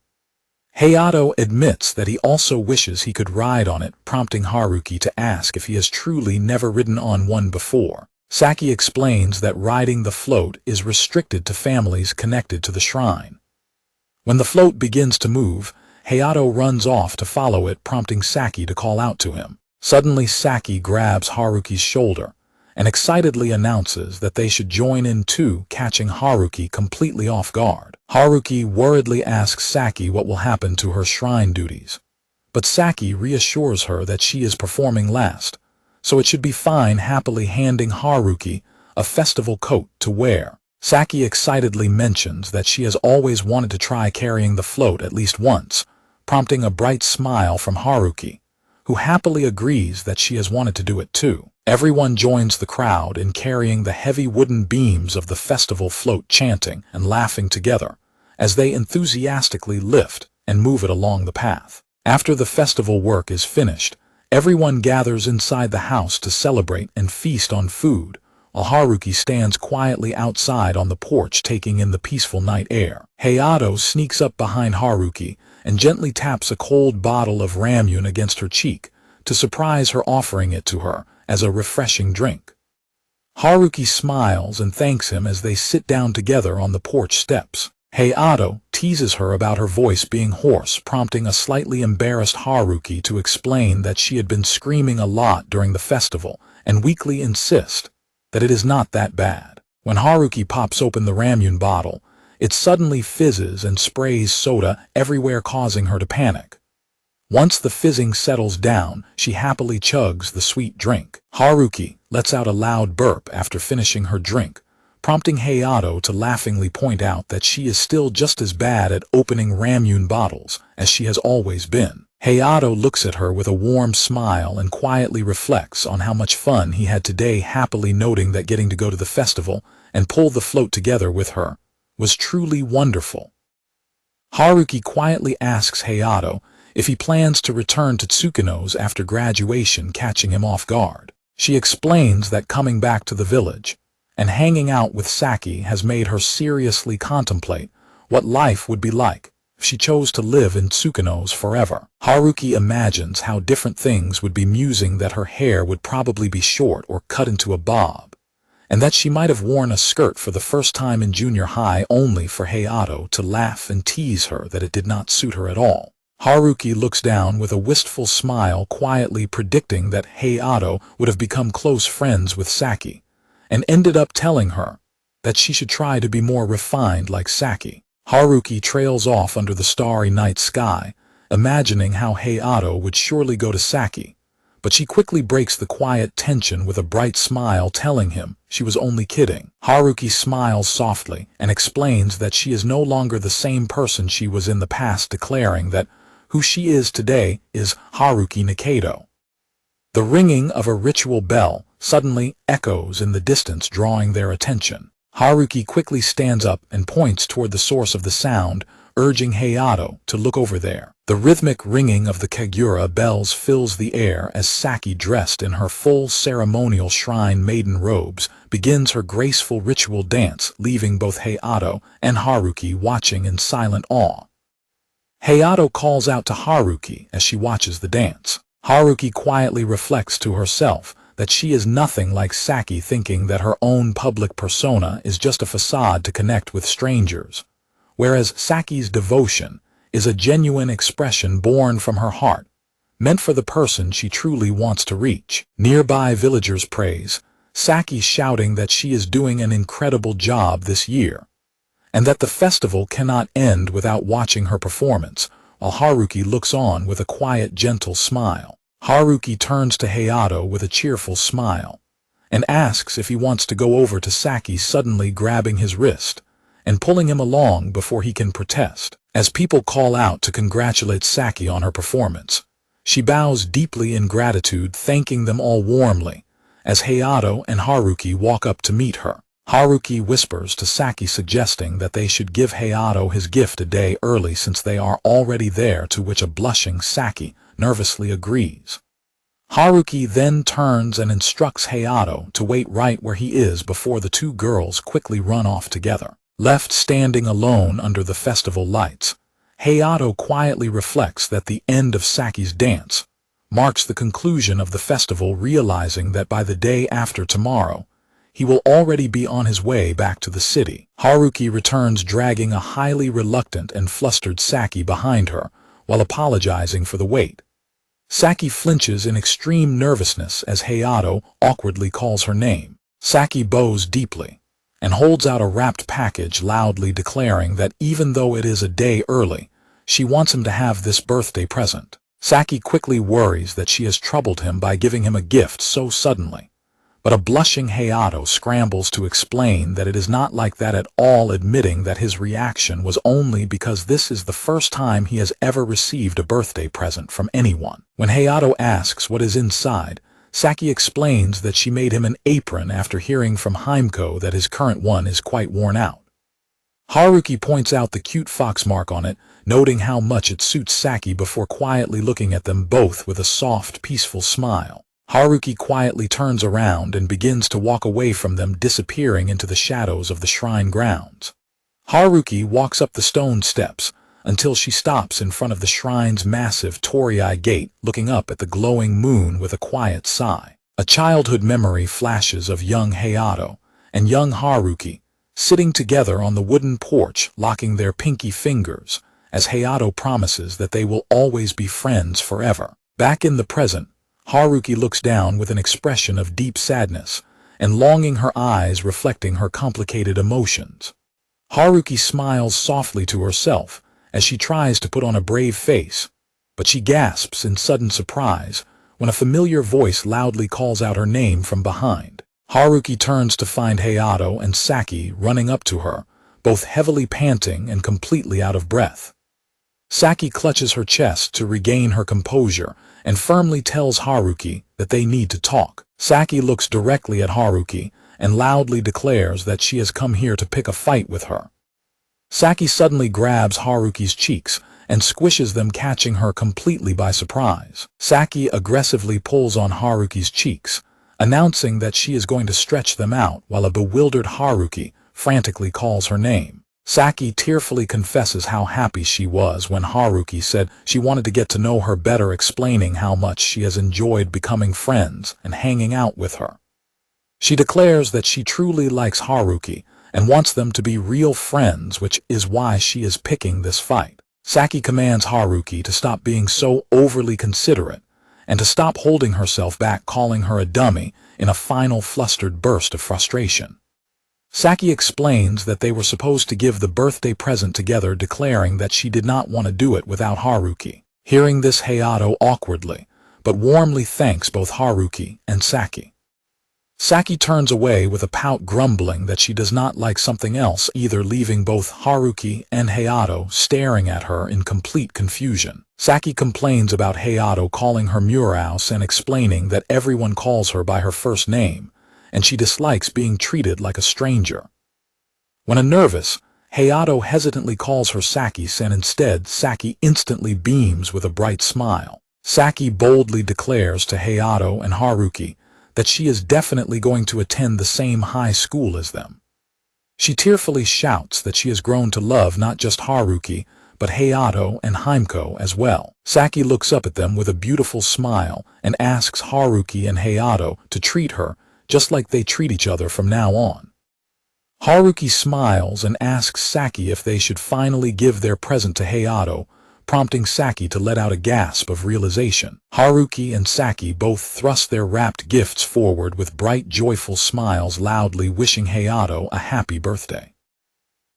Hayato admits that he also wishes he could ride on it, prompting Haruki to ask if he has truly never ridden on one before. Saki explains that riding the float is restricted to families connected to the shrine. When the float begins to move, Hayato runs off to follow it, prompting Saki to call out to him. Suddenly, Saki grabs Haruki's shoulder and excitedly announces that they should join in too, catching Haruki completely off guard. Haruki worriedly asks Saki what will happen to her shrine duties, but Saki reassures her that she is performing last, so it should be fine, happily handing Haruki a festival coat to wear. Saki excitedly mentions that she has always wanted to try carrying the float at least once, prompting a bright smile from Haruki, who happily agrees that she has wanted to do it too. Everyone joins the crowd in carrying the heavy wooden beams of the festival float, chanting and laughing together as they enthusiastically lift and move it along the path. After the festival work is finished, everyone gathers inside the house to celebrate and feast on food, while Haruki stands quietly outside on the porch, taking in the peaceful night air. Hayato sneaks up behind Haruki and gently taps a cold bottle of ramyun against her cheek to surprise her, offering it to her as a refreshing drink. Haruki smiles and thanks him as they sit down together on the porch steps. Hayato teases her about her voice being hoarse, prompting a slightly embarrassed Haruki to explain that she had been screaming a lot during the festival and weakly insist that it is not that bad. When Haruki pops open the ramyun bottle, it suddenly fizzes and sprays soda everywhere, causing her to panic. Once the fizzing settles down, she happily chugs the sweet drink. Haruki lets out a loud burp after finishing her drink, prompting Hayato to laughingly point out that she is still just as bad at opening ramyun bottles as she has always been. Hayato looks at her with a warm smile and quietly reflects on how much fun he had today, happily noting that getting to go to the festival and pull the float together with her was truly wonderful. Haruki quietly asks Hayato if he plans to return to Tsukino's after graduation, catching him off guard. She explains that coming back to the village and hanging out with Saki has made her seriously contemplate what life would be like if she chose to live in Tsukino's forever. Haruki imagines how different things would be, musing that her hair would probably be short or cut into a bob, and that she might have worn a skirt for the first time in junior high, only for Hayato to laugh and tease her that it did not suit her at all. Haruki looks down with a wistful smile, quietly predicting that Hayato would have become close friends with Saki, and ended up telling her that she should try to be more refined like Saki. Haruki trails off under the starry night sky, imagining how Hayato would surely go to Saki, but she quickly breaks the quiet tension with a bright smile, telling him she was only kidding. Haruki smiles softly and explains that she is no longer the same person she was in the past, declaring that who she is today is Haruki Nikaido. The ringing of a ritual bell suddenly echoes in the distance, drawing their attention. Haruki quickly stands up and points toward the source of the sound, urging Hayato to look over there. The rhythmic ringing of the Kagura bells fills the air as Saki, dressed in her full ceremonial shrine maiden robes, begins her graceful ritual dance, leaving both Hayato and Haruki watching in silent awe. Hayato calls out to Haruki as she watches the dance. Haruki quietly reflects to herself that she is nothing like Saki, thinking that her own public persona is just a facade to connect with strangers, whereas Saki's devotion is a genuine expression born from her heart, meant for the person she truly wants to reach. Nearby villagers praise Saki, shouting that she is doing an incredible job this year, and that the festival cannot end without watching her performance, while Haruki looks on with a quiet, gentle smile. Haruki turns to Hayato with a cheerful smile and asks if he wants to go over to Saki, suddenly grabbing his wrist and pulling him along before he can protest. As people call out to congratulate Saki on her performance, she bows deeply in gratitude, thanking them all warmly as Hayato and Haruki walk up to meet her. Haruki whispers to Saki, suggesting that they should give Hayato his gift a day early since they are already there, to which a blushing Saki nervously agrees. Haruki then turns and instructs Hayato to wait right where he is before the two girls quickly run off together. Left standing alone under the festival lights, Hayato quietly reflects that the end of Saki's dance marks the conclusion of the festival, realizing that by the day after tomorrow, he will already be on his way back to the city. Haruki returns, dragging a highly reluctant and flustered Saki behind her while apologizing for the wait. Saki flinches in extreme nervousness as Hayato awkwardly calls her name. Saki bows deeply and holds out a wrapped package, loudly declaring that even though it is a day early, she wants him to have this birthday present. Saki quickly worries that she has troubled him by giving him a gift so suddenly, but a blushing Hayato scrambles to explain that it is not like that at all, admitting that his reaction was only because this is the first time he has ever received a birthday present from anyone. When Hayato asks what is inside, Saki explains that she made him an apron after hearing from Himeko that his current one is quite worn out. Haruki points out the cute fox mark on it, noting how much it suits Saki before quietly looking at them both with a soft, peaceful smile. Haruki quietly turns around and begins to walk away from them, disappearing into the shadows of the shrine grounds. Haruki walks up the stone steps until she stops in front of the shrine's massive torii gate, looking up at the glowing moon with a quiet sigh. A childhood memory flashes of young Hayato and young Haruki sitting together on the wooden porch, locking their pinky fingers as Hayato promises that they will always be friends forever. Back in the present, Haruki looks down with an expression of deep sadness and longing, her eyes reflecting her complicated emotions. Haruki smiles softly to herself as she tries to put on a brave face, but she gasps in sudden surprise when a familiar voice loudly calls out her name from behind. Haruki turns to find Hayato and Saki running up to her, both heavily panting and completely out of breath. Saki clutches her chest to regain her composure and firmly tells Haruki that they need to talk. Saki looks directly at Haruki and loudly declares that she has come here to pick a fight with her. Saki suddenly grabs Haruki's cheeks and squishes them, catching her completely by surprise. Saki aggressively pulls on Haruki's cheeks, announcing that she is going to stretch them out while a bewildered Haruki frantically calls her name. Saki tearfully confesses how happy she was when Haruki said she wanted to get to know her better, explaining how much she has enjoyed becoming friends and hanging out with her. She declares that she truly likes Haruki and wants them to be real friends, which is why she is picking this fight. Saki commands Haruki to stop being so overly considerate and to stop holding herself back, calling her a dummy in a final flustered burst of frustration. Saki explains that they were supposed to give the birthday present together, declaring that she did not want to do it without Haruki. Hearing this, Hayato awkwardly but warmly thanks both Haruki and Saki. Saki turns away with a pout, grumbling that she does not like something else either, leaving both Haruki and Hayato staring at her in complete confusion. Saki complains about Hayato calling her Muraus and explaining that everyone calls her by her first name, and she dislikes being treated like a stranger. When unnervous, Hayato hesitantly calls her Saki-san instead. Saki instantly beams with a bright smile. Saki boldly declares to Hayato and Haruki that she is definitely going to attend the same high school as them. She tearfully shouts that she has grown to love not just Haruki, but Hayato and Himeko as well. Saki looks up at them with a beautiful smile and asks Haruki and Hayato to treat her just like they treat each other from now on. Haruki smiles and asks Saki if they should finally give their present to Hayato, prompting Saki to let out a gasp of realization. Haruki and Saki both thrust their wrapped gifts forward with bright, joyful smiles, loudly wishing Hayato a happy birthday.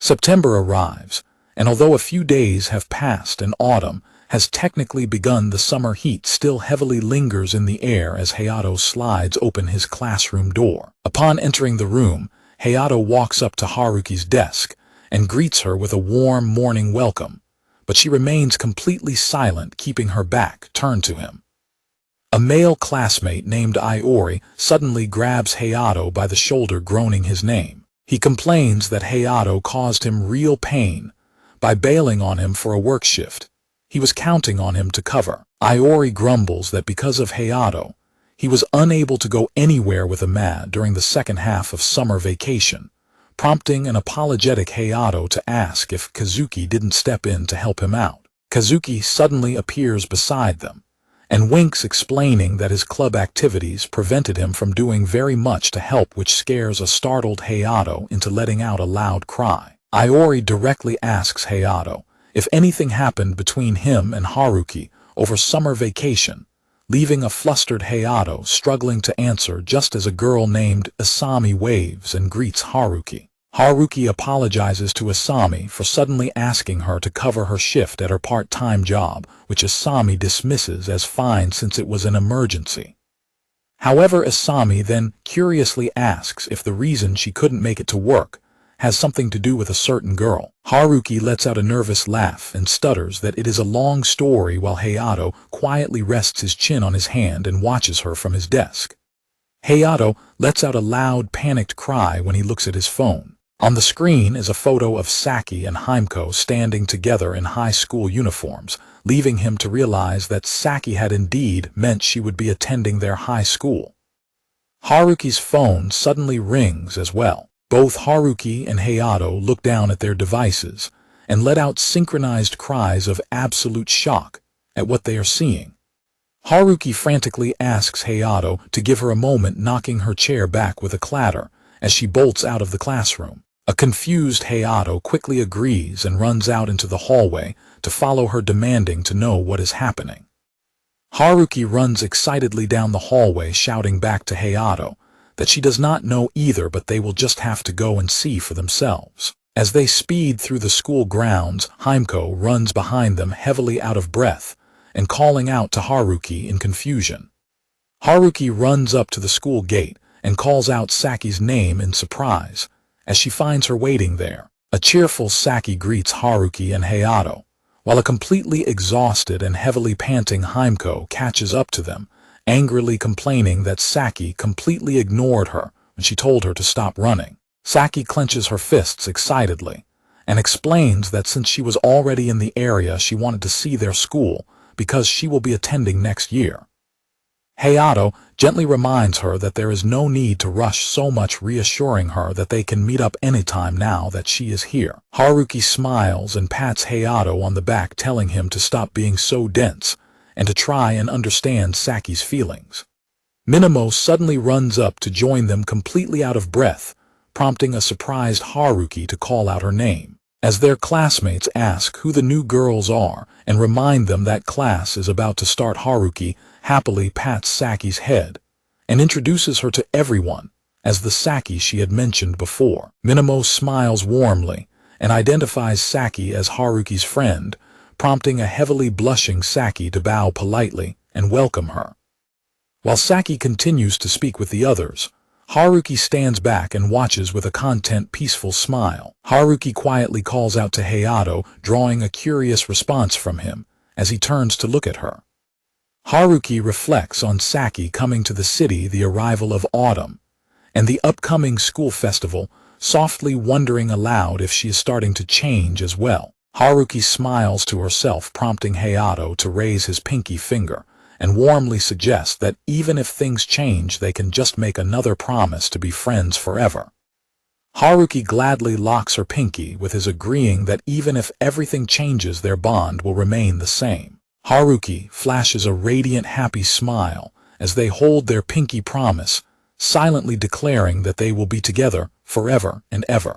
September arrives, and although a few days have passed and autumn has technically begun, the summer heat still heavily lingers in the air as Hayato slides open his classroom door. Upon entering the room, Hayato walks up to Haruki's desk and greets her with a warm morning welcome, but she remains completely silent, keeping her back turned to him. A male classmate named Iori suddenly grabs Hayato by the shoulder, groaning his name. He complains that Hayato caused him real pain by bailing on him for a work shift he was counting on him to cover. Iori grumbles that because of Hayato, he was unable to go anywhere with Amad during the second half of summer vacation, prompting an apologetic Hayato to ask if Kazuki didn't step in to help him out. Kazuki suddenly appears beside them and winks, explaining that his club activities prevented him from doing very much to help, which scares a startled Hayato into letting out a loud cry. Iori directly asks Hayato if anything happened between him and Haruki over summer vacation, leaving a flustered Hayato struggling to answer just as a girl named Asami waves and greets Haruki. Haruki apologizes to Asami for suddenly asking her to cover her shift at her part-time job, which Asami dismisses as fine since it was an emergency. However, Asami then curiously asks if the reason she couldn't make it to work has something to do with a certain girl. Haruki lets out a nervous laugh and stutters that it is a long story, while Hayato quietly rests his chin on his hand and watches her from his desk. Hayato lets out a loud, panicked cry when he looks at his phone. On the screen is a photo of Saki and Himeko standing together in high school uniforms, leaving him to realize that Saki had indeed meant she would be attending their high school. Haruki's phone suddenly rings as well. Both Haruki and Hayato look down at their devices and let out synchronized cries of absolute shock at what they are seeing. Haruki frantically asks Hayato to give her a moment, knocking her chair back with a clatter as she bolts out of the classroom. A confused Hayato quickly agrees and runs out into the hallway to follow her, demanding to know what is happening. Haruki runs excitedly down the hallway, shouting back to Hayato that she does not know either, but they will just have to go and see for themselves. As they speed through the school grounds, Himeko runs behind them, heavily out of breath and calling out to Haruki in confusion. Haruki runs up to the school gate and calls out Saki's name in surprise as she finds her waiting there. A cheerful Saki greets Haruki and Hayato, while a completely exhausted and heavily panting Himeko catches up to them, angrily complaining that Saki completely ignored her when she told her to stop running. Saki clenches her fists excitedly and explains that since she was already in the area, she wanted to see their school because she will be attending next year. Hayato gently reminds her that there is no need to rush so much, reassuring her that they can meet up anytime now that she is here. Haruki smiles and pats Hayato on the back, telling him to stop being so dense and to try and understand Saki's feelings. Minamo suddenly runs up to join them, completely out of breath, prompting a surprised Haruki to call out her name. As their classmates ask who the new girls are and remind them that class is about to start, Haruki happily pats Saki's head and introduces her to everyone as the Saki she had mentioned before. Minamo smiles warmly and identifies Saki as Haruki's friend, prompting a heavily blushing Saki to bow politely and welcome her. While Saki continues to speak with the others, Haruki stands back and watches with a content peaceful smile. Haruki quietly calls out to Hayato, drawing a curious response from him as he turns to look at her. Haruki reflects on Saki coming to the city, the arrival of autumn, and the upcoming school festival, softly wondering aloud if she is starting to change as well. Haruki smiles to herself, prompting Hayato to raise his pinky finger and warmly suggests that even if things change, they can just make another promise to be friends forever. Haruki gladly locks her pinky, with his agreeing that even if everything changes, their bond will remain the same. Haruki flashes a radiant, happy smile as they hold their pinky promise, silently declaring that they will be together forever and ever.